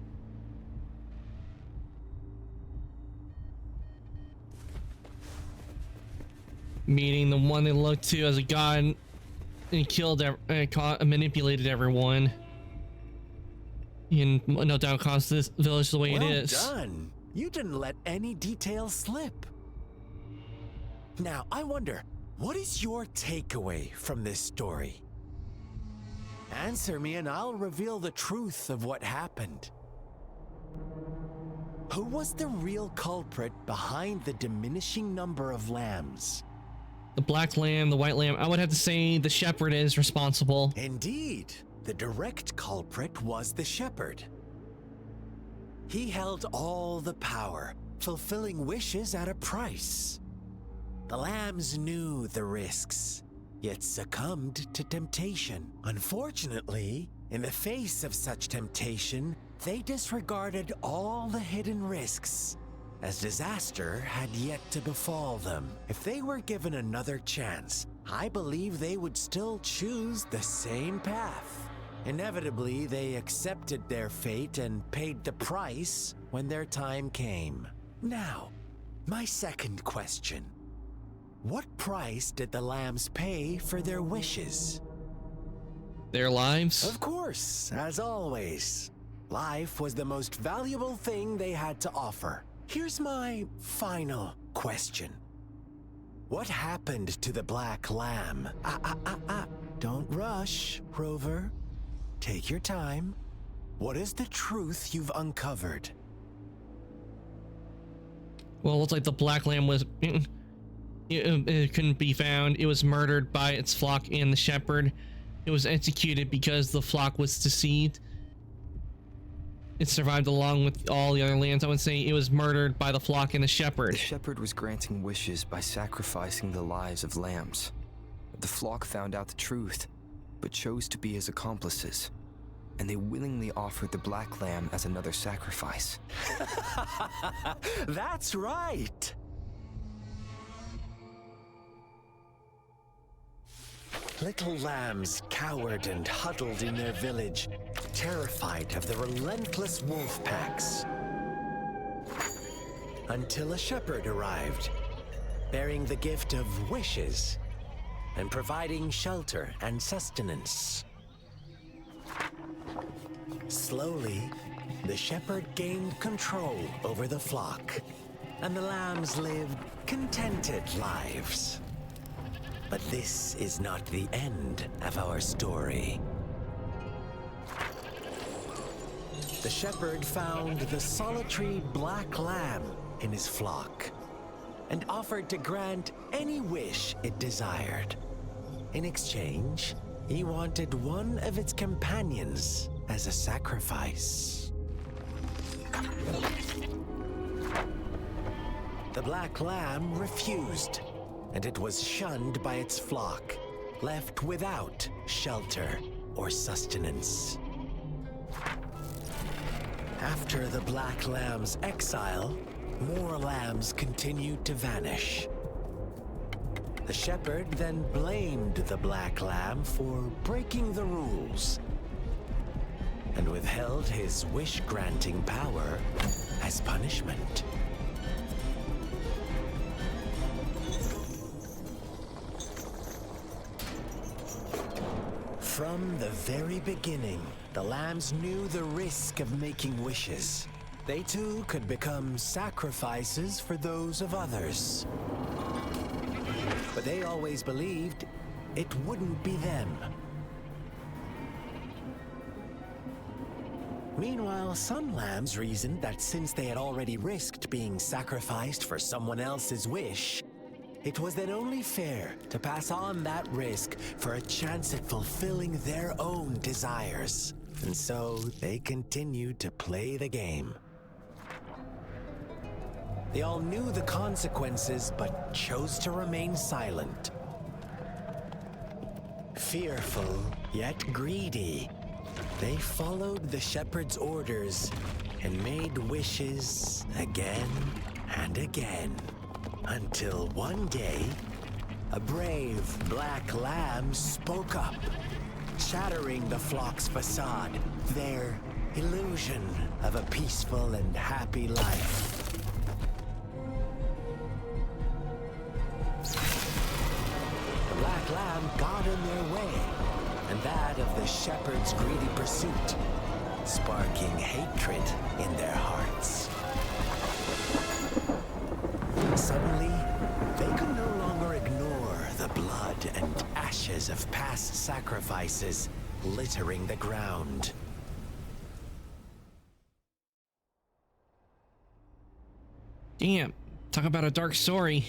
S1: Meaning the one they looked to as a god and killed, manipulated everyone. And no doubt caused this village the way it is.
S21: Well done. You didn't let any details slip. Now, I wonder, what is your takeaway from this story? Answer me and I'll reveal the truth of what happened. Who was the real culprit behind the diminishing number of lambs?
S1: The black lamb, the white lamb. I would have to say the shepherd is responsible.
S21: Indeed. The direct culprit was the shepherd. He held all the power, fulfilling wishes at a price. The lambs knew the risks, yet succumbed to temptation. Unfortunately, in the face of such temptation, they disregarded all the hidden risks, as disaster had yet to befall them. If they were given another chance, I believe they would still choose the same path. Inevitably, they accepted their fate and paid the price when their time came. Now, my second question. What price did the lambs pay for their wishes?
S1: Their lives?
S21: Of course, as always. Life was the most valuable thing they had to offer. Here's my final question. What happened to the Black Lamb? Don't rush, Rover. Take your time. What is the truth you've uncovered?
S1: Well, it looks like the Black Lamb was... It couldn't be found. It was murdered by its flock and the shepherd. It was executed because the flock was deceived. It survived along with all the other lambs. I would say it was murdered by the flock and the shepherd.
S15: The shepherd was granting wishes by sacrificing the lives of lambs. The flock found out the truth, but chose to be his accomplices, and they willingly offered the Black Lamb as another sacrifice.
S21: That's right! Little lambs cowered and huddled in their village, terrified of the relentless wolf packs. Until a shepherd arrived, bearing the gift of wishes and providing shelter and sustenance. Slowly, the shepherd gained control over the flock, and the lambs lived contented lives. But this is not the end of our story. The shepherd found the solitary Black Lamb in his flock and offered to grant any wish it desired. In exchange, he wanted one of its companions as a sacrifice. The Black Lamb refused, and it was shunned by its flock, left without shelter or sustenance. After the Black Lamb's exile, more lambs continued to vanish. The shepherd then blamed the Black Lamb for breaking the rules and withheld his wish-granting power as punishment. From the very beginning, the lambs knew the risk of making wishes. They too could become sacrifices for those of others. But they always believed it wouldn't be them. Meanwhile, some lambs reasoned that since they had already risked being sacrificed for someone else's wish, it was then only fair to pass on that risk for a chance at fulfilling their own desires. And so they continued to play the game. They all knew the consequences, but chose to remain silent. Fearful, yet greedy, they followed the shepherd's orders and made wishes again and again. Until one day, a brave Black Lamb spoke up, shattering the flock's facade, their illusion of a peaceful and happy life. The Black Lamb got in their way, and that of the shepherd's greedy pursuit, sparking hatred in their hearts. Suddenly, they could no longer ignore the blood and ashes of past sacrifices littering the ground.
S1: Damn, talk about a dark story.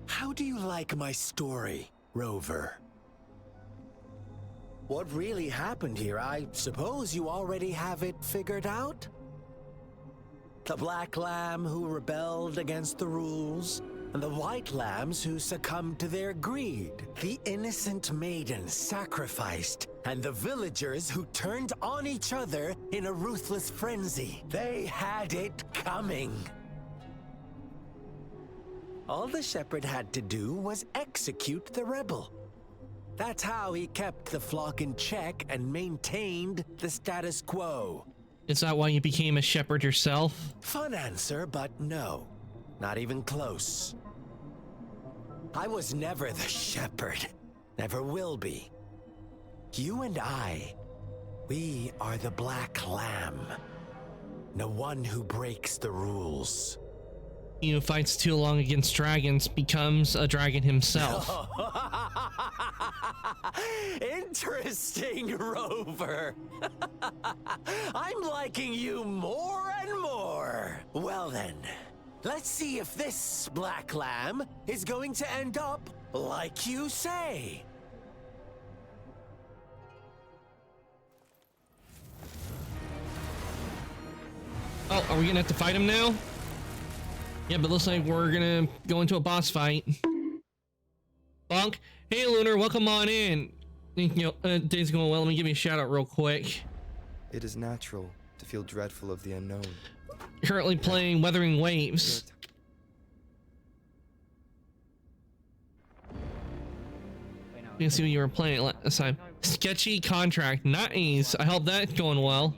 S21: How do you like my story, Rover? What really happened here? I suppose you already have it figured out? The black lamb who rebelled against the rules, and the white lambs who succumbed to their greed. The innocent maiden sacrificed, and the villagers who turned on each other in a ruthless frenzy. They had it coming. All the shepherd had to do was execute the rebel. That's how he kept the flock in check and maintained the status quo.
S1: Is that why you became a shepherd yourself?
S21: Fun answer, but no. Not even close. I was never the shepherd. Never will be. You and I, we are the black lamb. The one who breaks the rules.
S1: He who fights too long against dragons becomes a dragon himself.
S21: Interesting, Rover. I'm liking you more and more. Well then, let's see if this black lamb is going to end up like you say.
S1: Oh, are we gonna have to fight him now? Yeah, but looks like we're gonna go into a boss fight. Bonk. Hey, Lunar, welcome on in. Day's going well. Let me give you a shout out real quick.
S15: It is natural to feel dreadful of the unknown.
S1: Currently playing Wuthering Waves. You can see what you were playing last time. Sketchy Contract. Nice. I hope that's going well.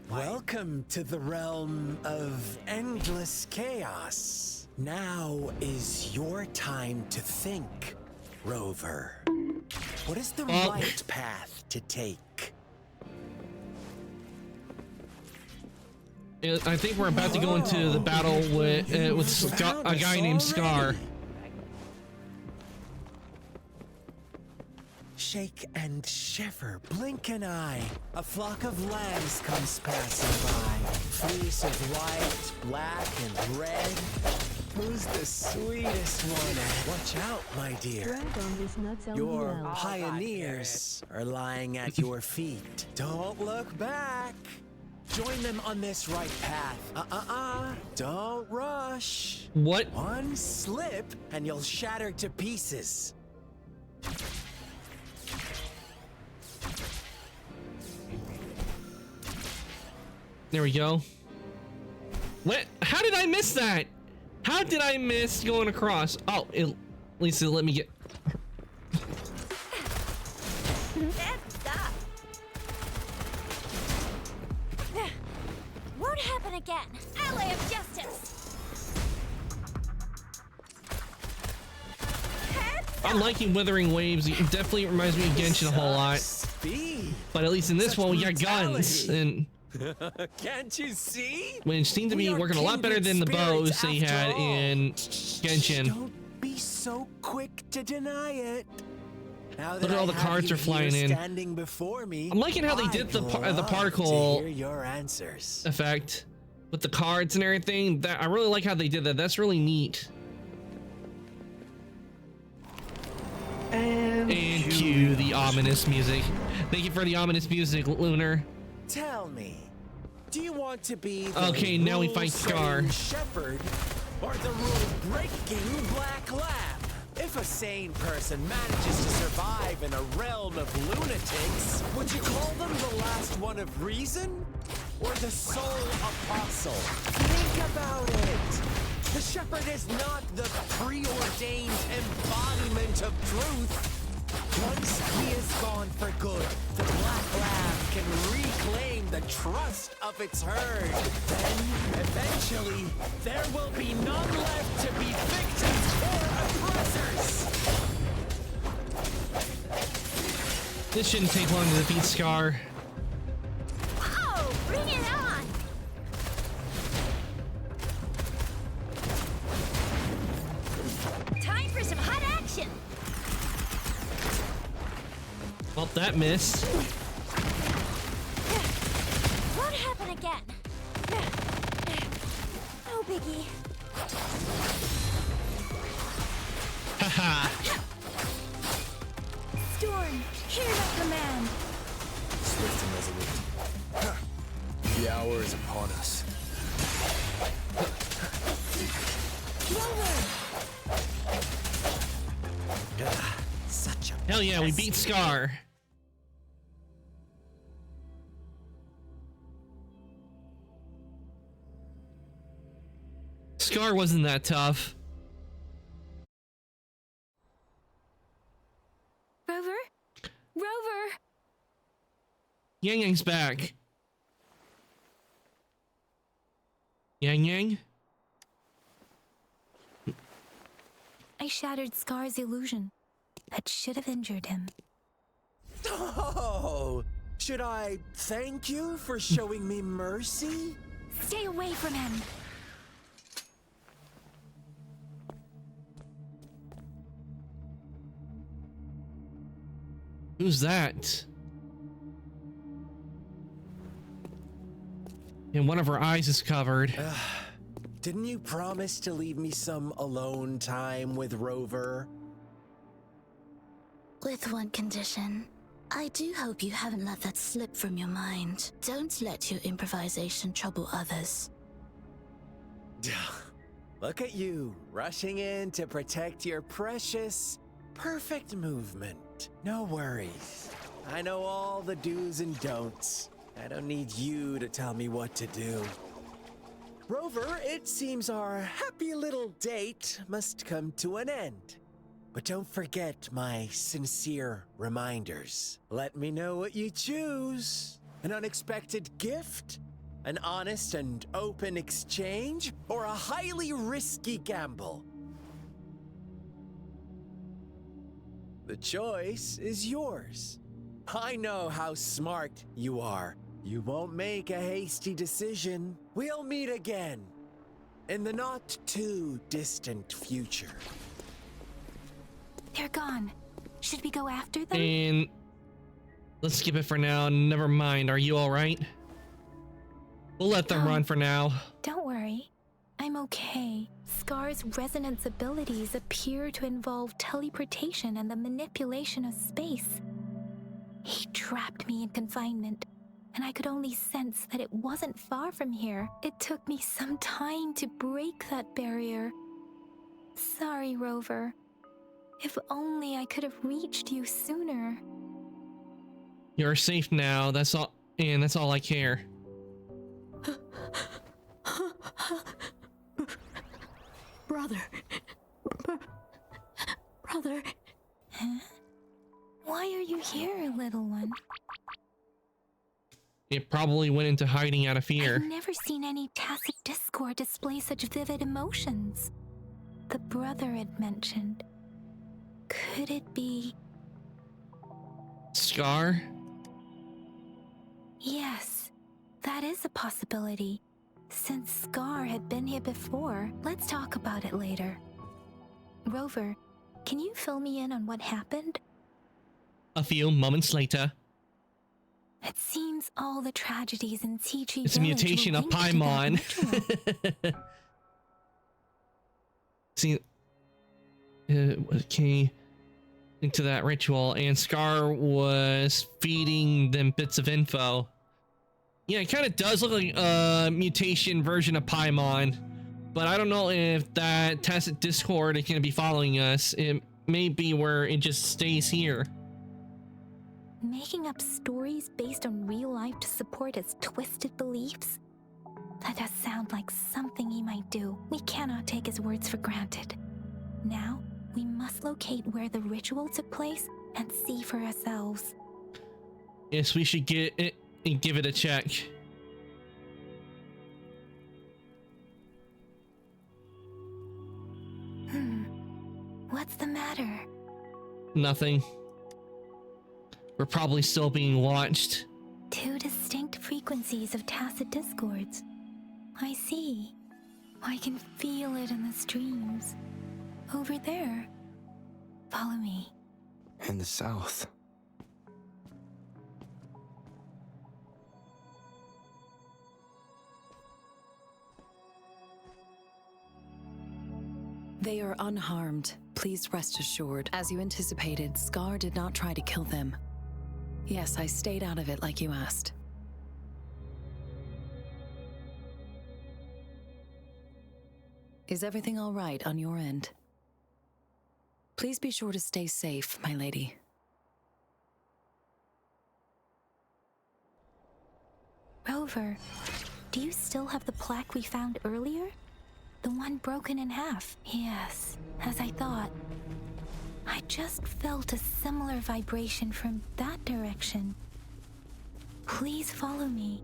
S21: Welcome to the realm of endless chaos. Now is your time to think, Rover. What is the right path to take?
S1: I think we're about to go into the battle with a guy named Scar.
S21: Shake and shiver, blink an eye. A flock of lambs comes passing by. Fleece of white, black, and red. Who's the sweetest one? Watch out, my dear. Your pioneers are lying at your feet. Don't look back. Join them on this right path. Don't rush.
S1: What?
S21: One slip and you'll shatter to pieces.
S1: There we go. What? How did I miss that? How did I miss going across? Oh, at least it let me get.
S7: Stop. Won't happen again. Ally of justice.
S1: I'm liking Wuthering Waves. It definitely reminds me of Genshin a whole lot. But at least in this one, we got guns and.
S21: Can't you see?
S1: Which seemed to be working a lot better than the bows they had in Genshin.
S21: Don't be so quick to deny it. Now
S1: Look at all the cards are flying in. I'm liking how they did the particle effect with the cards and everything. That I really like how they did that. That's really neat. And cue the ominous music. Thank you for the ominous music, Lunar.
S21: Tell me, do you want to be the
S1: okay? Now we fight Scar.
S21: Shepherd or the rule-breaking black lamb? If a sane person manages to survive in a realm of lunatics, would you call them the last one of reason or the sole apostle? Think about it. The shepherd is not the preordained embodiment of truth. Once he is gone for good, the black lamb can reclaim the trust of its herd. Then, eventually, there will be none left to be victims or oppressors.
S1: This shouldn't take long to defeat Scar.
S7: Oh, bring it on! Time for some hot action!
S1: Well, that missed.
S7: Won't happen again. No biggie.
S1: Haha.
S7: Storm, hear my command.
S15: Swift and resolute.
S16: The hour is upon us.
S21: Such a
S1: Hell yeah, we beat Scar. Scar wasn't that tough.
S9: Rover? Rover!
S1: Yang Yang's back. Yang Yang?
S9: I shattered Scar's illusion. That should have injured him.
S21: Oh! Should I thank you for showing me mercy?
S9: Stay away from him!
S1: Who's that? And one of her eyes is covered.
S21: Didn't you promise to leave me some alone time with Rover?
S8: With one condition. I do hope you haven't let that slip from your mind. Don't let your improvisation trouble others.
S21: Look at you, rushing in to protect your precious, perfect movement. No worries. I know all the do's and don'ts. I don't need you to tell me what to do. Rover, it seems our happy little date must come to an end. But don't forget my sincere reminders. Let me know what you choose. An unexpected gift? An honest and open exchange? Or a highly risky gamble? The choice is yours. I know how smart you are. You won't make a hasty decision. We'll meet again in the not too distant future.
S9: They're gone. Should we go after them?
S1: And let's skip it for now. Never mind. Are you all right? We'll let them run for now.
S9: Don't worry. I'm okay. Scar's resonance abilities appear to involve teleportation and the manipulation of space. He trapped me in confinement, and I could only sense that it wasn't far from here. It took me some time to break that barrier. Sorry, Rover. If only I could have reached you sooner.
S1: You're safe now. That's all, and that's all I care.
S8: Brother. Brother.
S9: Huh? Why are you here, little one?
S1: It probably went into hiding out of fear.
S9: I've never seen any tacit discord display such vivid emotions. The brother had mentioned. Could it be...
S1: Scar?
S9: Yes, that is a possibility. Since Scar had been here before, let's talk about it later. Rover, can you fill me in on what happened?
S1: A few moments later.
S9: It seems all the tragedies in Tea-Tree
S1: It's a
S9: Village
S1: mutation
S9: were
S1: of
S9: linked to that
S1: Paimon.
S9: ritual.
S1: See, okay, into that ritual, and Scar was feeding them bits of info. Yeah, it kind of does look like a mutation version of Paimon, but I don't know if that tacit discord is going to be following us. It may be where it just stays here.
S9: Making up stories based on real life to support his twisted beliefs? That does sound like something he might do. We cannot take his words for granted. Now, we must locate where the ritual took place and see for ourselves.
S1: Yes, we should get it and give it a check.
S9: What's the matter?
S1: Nothing. We're probably still being watched.
S9: Two distinct frequencies of tacit discords. I see. I can feel it in the streams. Over there. Follow me.
S15: In the south.
S18: They are unharmed. Please rest assured. As you anticipated, Scar did not try to kill them. Yes, I stayed out of it like you asked. Is everything all right on your end? Please be sure to stay safe, my lady.
S9: Rover, do you still have the plaque we found earlier? The one broken in half? Yes, as I thought. I just felt a similar vibration from that direction. Please follow me.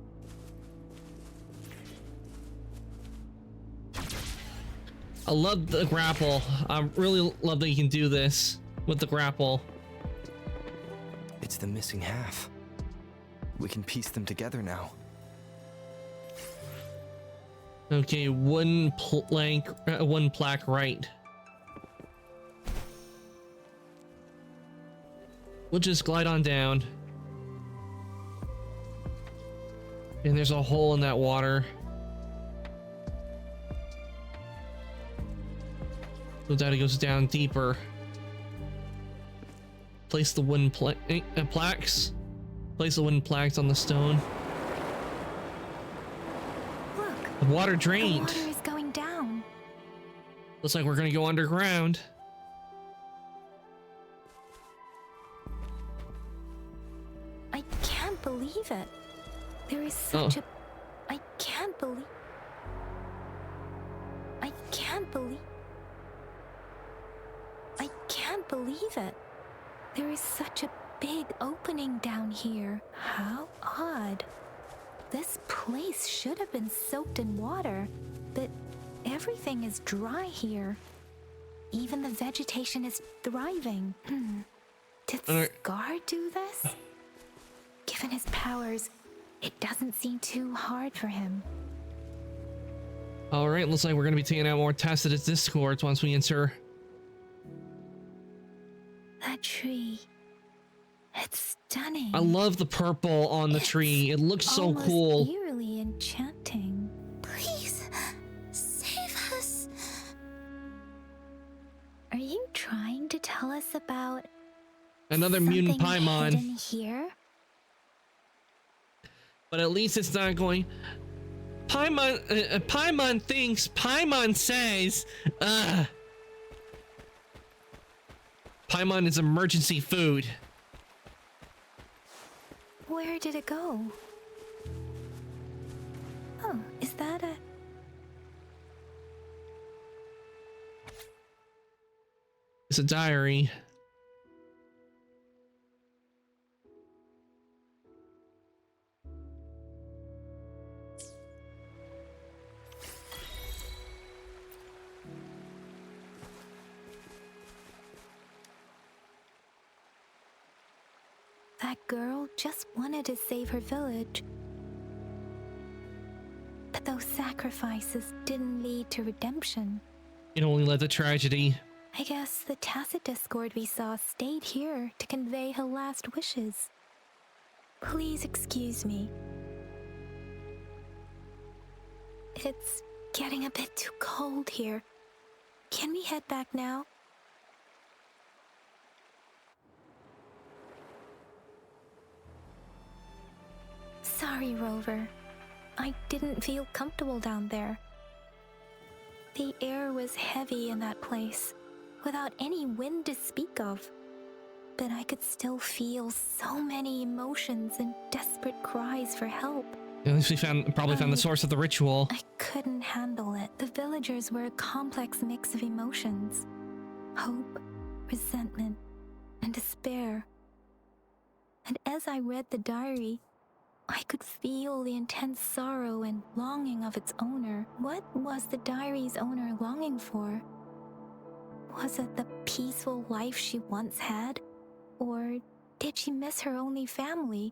S1: I love the grapple. I really love that you can do this with the grapple.
S15: It's the missing half. We can piece them together now.
S1: Okay, one plaque right. We'll just glide on down. And there's a hole in that water. So that it goes down deeper. Place the wooden plaques. Place the wooden plaques on the stone.
S9: Look,
S1: the water drained.
S9: The water is going down.
S1: Looks like we're gonna go underground.
S9: I can't believe it. There is such a... I can't believe... I can't believe... I can't believe it. There is such a big opening down here. How odd. This place should have been soaked in water, but everything is dry here. Even the vegetation is thriving. Did Scar do this? Given his powers, it doesn't seem too hard for him.
S1: Alright, looks like we're going to be taking out more Tacitus Discords once we enter.
S9: That tree. It's stunning.
S1: I love the purple on the tree. It looks so cool.
S9: Eerily enchanting.
S7: Please, save us.
S9: Are you trying to tell us about
S1: another mutant Paimon?
S9: Hidden here?
S1: But at least it's not going. Paimon, Paimon thinks, Paimon says, Paimon is emergency food.
S9: Where did it go? Oh, is that a...
S1: It's a diary.
S9: That girl just wanted to save her village. But those sacrifices didn't lead to redemption.
S1: It only led to tragedy.
S9: I guess the Tacit Discord we saw stayed here to convey her last wishes. Please excuse me. It's getting a bit too cold here. Can we head back now? Sorry, Rover. I didn't feel comfortable down there. The air was heavy in that place, without any wind to speak of. But I could still feel so many emotions and desperate cries for help.
S1: At least we probably found the source of the ritual.
S9: I couldn't handle it. The villagers were a complex mix of emotions. Hope, resentment, and despair. And as I read the diary, I could feel the intense sorrow and longing of its owner. What was the diary's owner longing for? Was it the peaceful life she once had? Or did she miss her only family?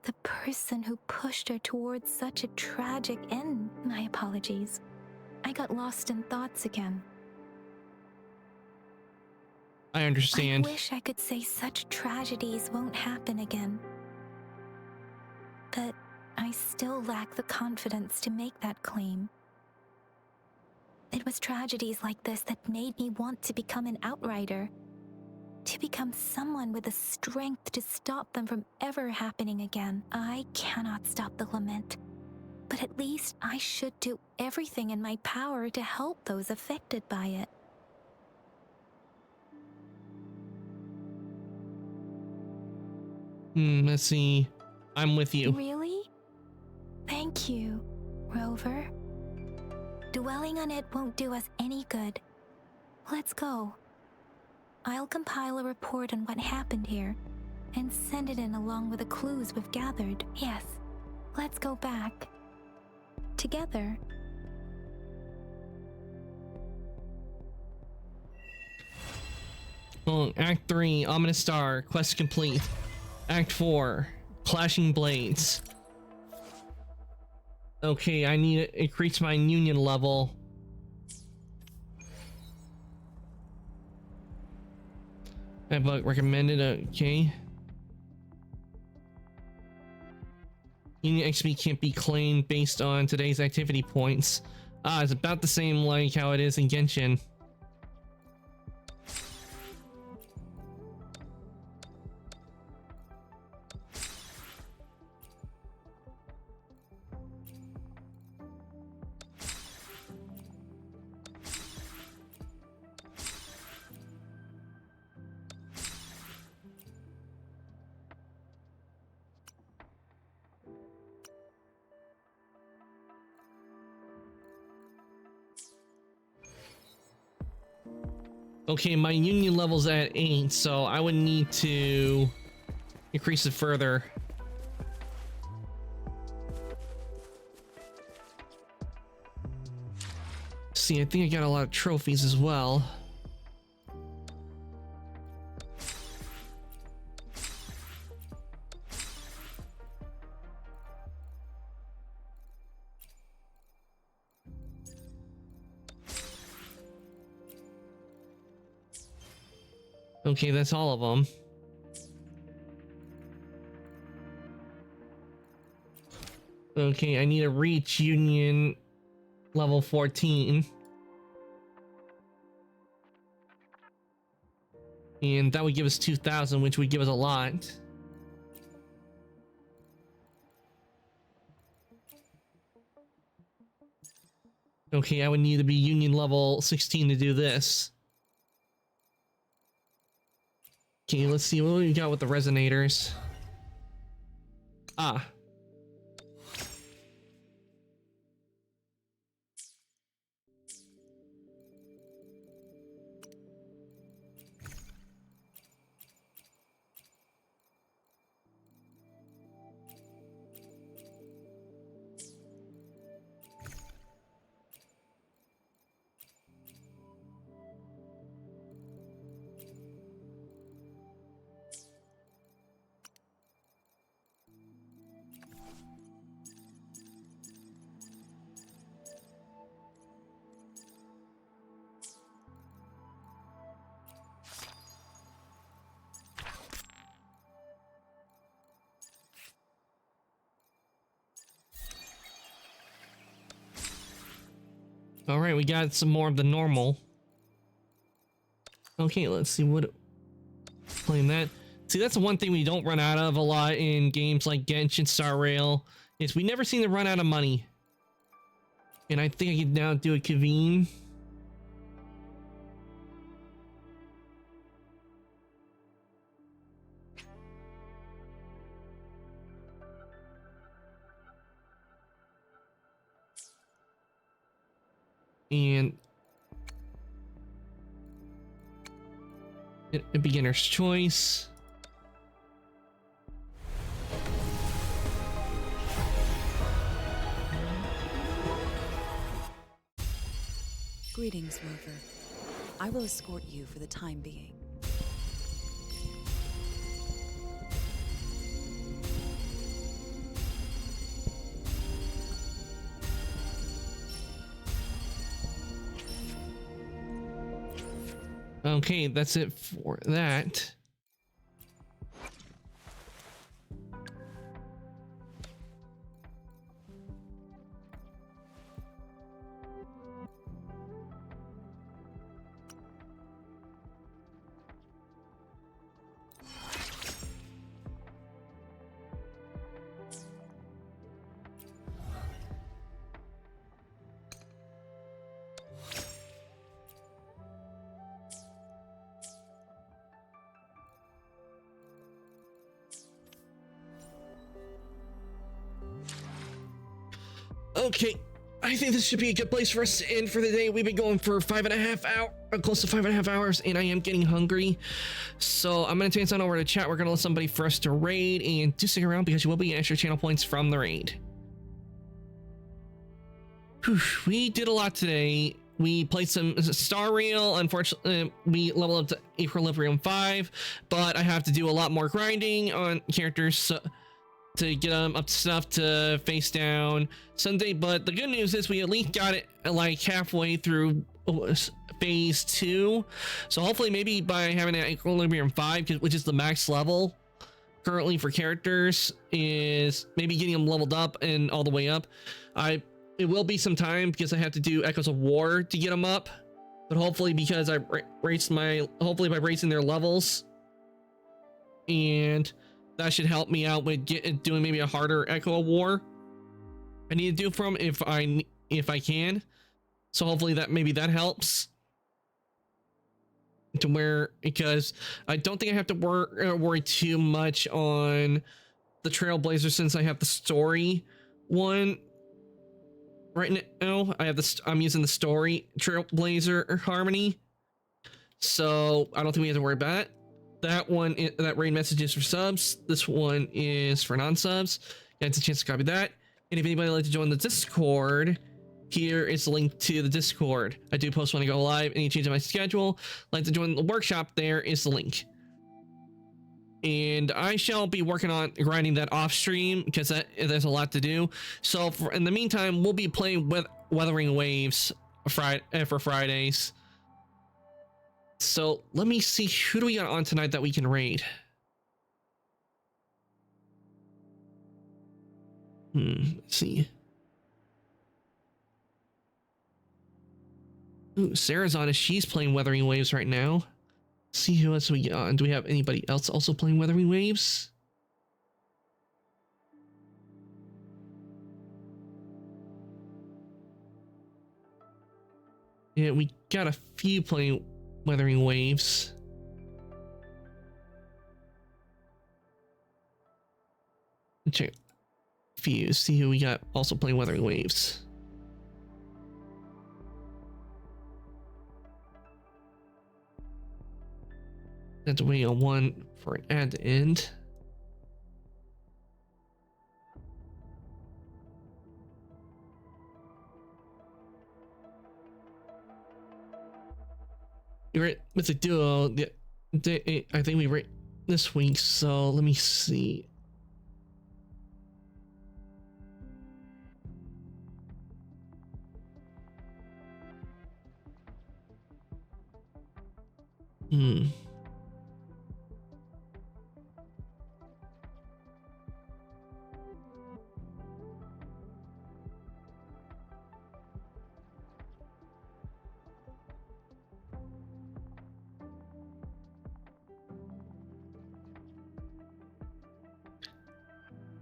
S9: The person who pushed her towards such a tragic end? My apologies. I got lost in thoughts again.
S1: I understand.
S9: I wish I could say such tragedies won't happen again. But I still lack the confidence to make that claim. It was tragedies like this that made me want to become an outrider. To become someone with the strength to stop them from ever happening again. I cannot stop the lament, but at least I should do everything in my power to help those affected by it.
S1: Let's see. I'm with you.
S9: Really? Thank you, Rover. Dwelling on it won't do us any good. Let's go. I'll compile a report on what happened here and send it in along with the clues we've gathered. Yes, let's go back. Together.
S1: Oh, Act 3, Ominous Star, quest complete. Act 4, Clashing Blades. Okay, I need to increase my union level. That book recommended, okay. Union XP can't be claimed based on today's activity points. Ah, it's about the same like how it is in Genshin. Okay, my union level's at 8, so I would need to increase it further. See, I think I got a lot of trophies as well. Okay, that's all of them. Okay, I need to reach Union level 14. And that would give us 2,000, which would give us a lot. Okay, I would need to be Union level 16 to do this. Okay, let's see what we got with the resonators. Ah. All right, we got some more of the normal. Okay, let's see what playing that. See, that's the one thing we don't run out of a lot in games like Genshin Star Rail is we never seem to run out of money. And I think I can now do a Kaveen. And a beginner's choice.
S18: Greetings, Rover. I will escort you for the time being.
S1: Okay, that's it for that. Okay, I think this should be a good place for us to end for the day. We've been going for 5.5 hours, close to 5.5 hours, and I am getting hungry. So I'm going to turn on over to chat. We're going to let somebody for us to raid, and do stick around because you will be getting extra channel points from the raid. Whew, we did a lot today. We played some Star Rail. Unfortunately, we leveled up to Equilibrium 5, but I have to do a lot more grinding on characters to get them up to snuff to face down Sunday. But the good news is we at least got it like halfway through phase 2. So hopefully maybe by having an Equilibrium 5, which is the max level currently for characters, is maybe getting them leveled up and all the way up. It will be some time because I have to do Echoes of War to get them up, but hopefully because I hopefully by raising their levels, and that should help me out with doing maybe a harder Echo of War I need to do for them if I can. So hopefully that helps to where, because I don't think I have to worry too much on the Trailblazer since I have the story one. Right now, I'm using the story Trailblazer Harmony, so I don't think we have to worry about it. That one, that raid message is for subs. This one is for non-subs. It's a chance to copy that. And if anybody would like to join the Discord, here is the link to the Discord. I do post when I go live. Any change in my schedule, like to join the workshop, there is the link. And I shall be working on grinding that off stream because there's a lot to do. So in the meantime, we'll be playing with Wuthering Waves for Fridays. So let me see, who do we got on tonight that we can raid? Let's see. Ooh, Sarah's on. She's playing Wuthering Waves right now. See who else we got on. Do we have anybody else also playing Wuthering Waves? Yeah, we got a few playing Wuthering Waves. Check a few, see who we got also playing Wuthering Waves. Have to wait on one for an ad to end. You're right with the duo. I think we rate this week, so let me see.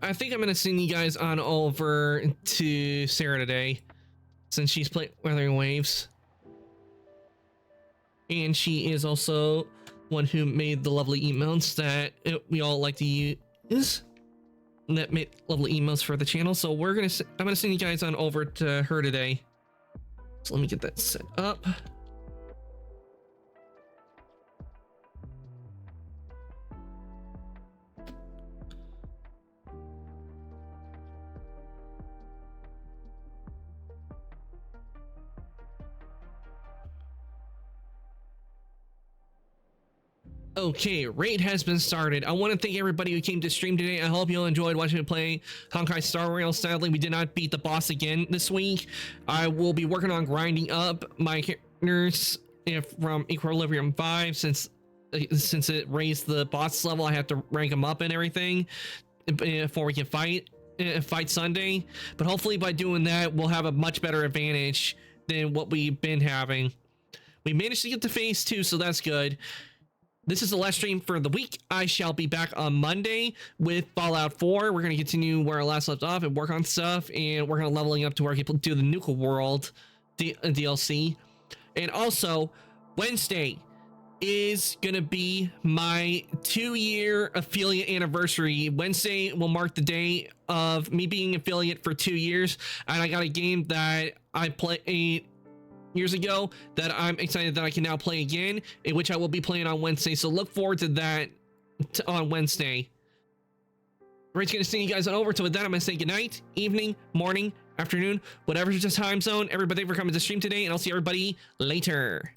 S1: I think I'm gonna send you guys on over to Sarah today, since she's playing Wuthering Waves, and she is also one who made the lovely emotes that we all like to use. That made lovely emotes for the channel. So I'm gonna send you guys on over to her today. So let me get that set up. Okay, raid has been started. I want to thank everybody who came to stream today. I hope you all enjoyed watching me play Honkai Star Rail. Sadly, we did not beat the boss again this week. I will be working on grinding up my characters from Equilibrium 5 since it raised the boss level. I have to rank them up and everything before we can fight Sunday. But hopefully by doing that, we'll have a much better advantage than what we've been having. We managed to get to phase 2, so that's good. This is the last stream for the week. I shall be back on Monday with Fallout 4. We're going to continue where I last left off and work on stuff, and we're going to leveling up to where people do the Nuka World DLC. And also, Wednesday, is gonna be my 2-year affiliate anniversary. Wednesday will mark the day of me being affiliate for 2 years, and I got a game that I played years ago that I'm excited that I can now play again, in which I will be playing on Wednesday. So look forward to that on Wednesday. Ray's gonna send you guys on over. So with that, I'm gonna say goodnight, evening, morning, afternoon, whatever's your time zone. Everybody, thank you for coming to stream today, and I'll see everybody later.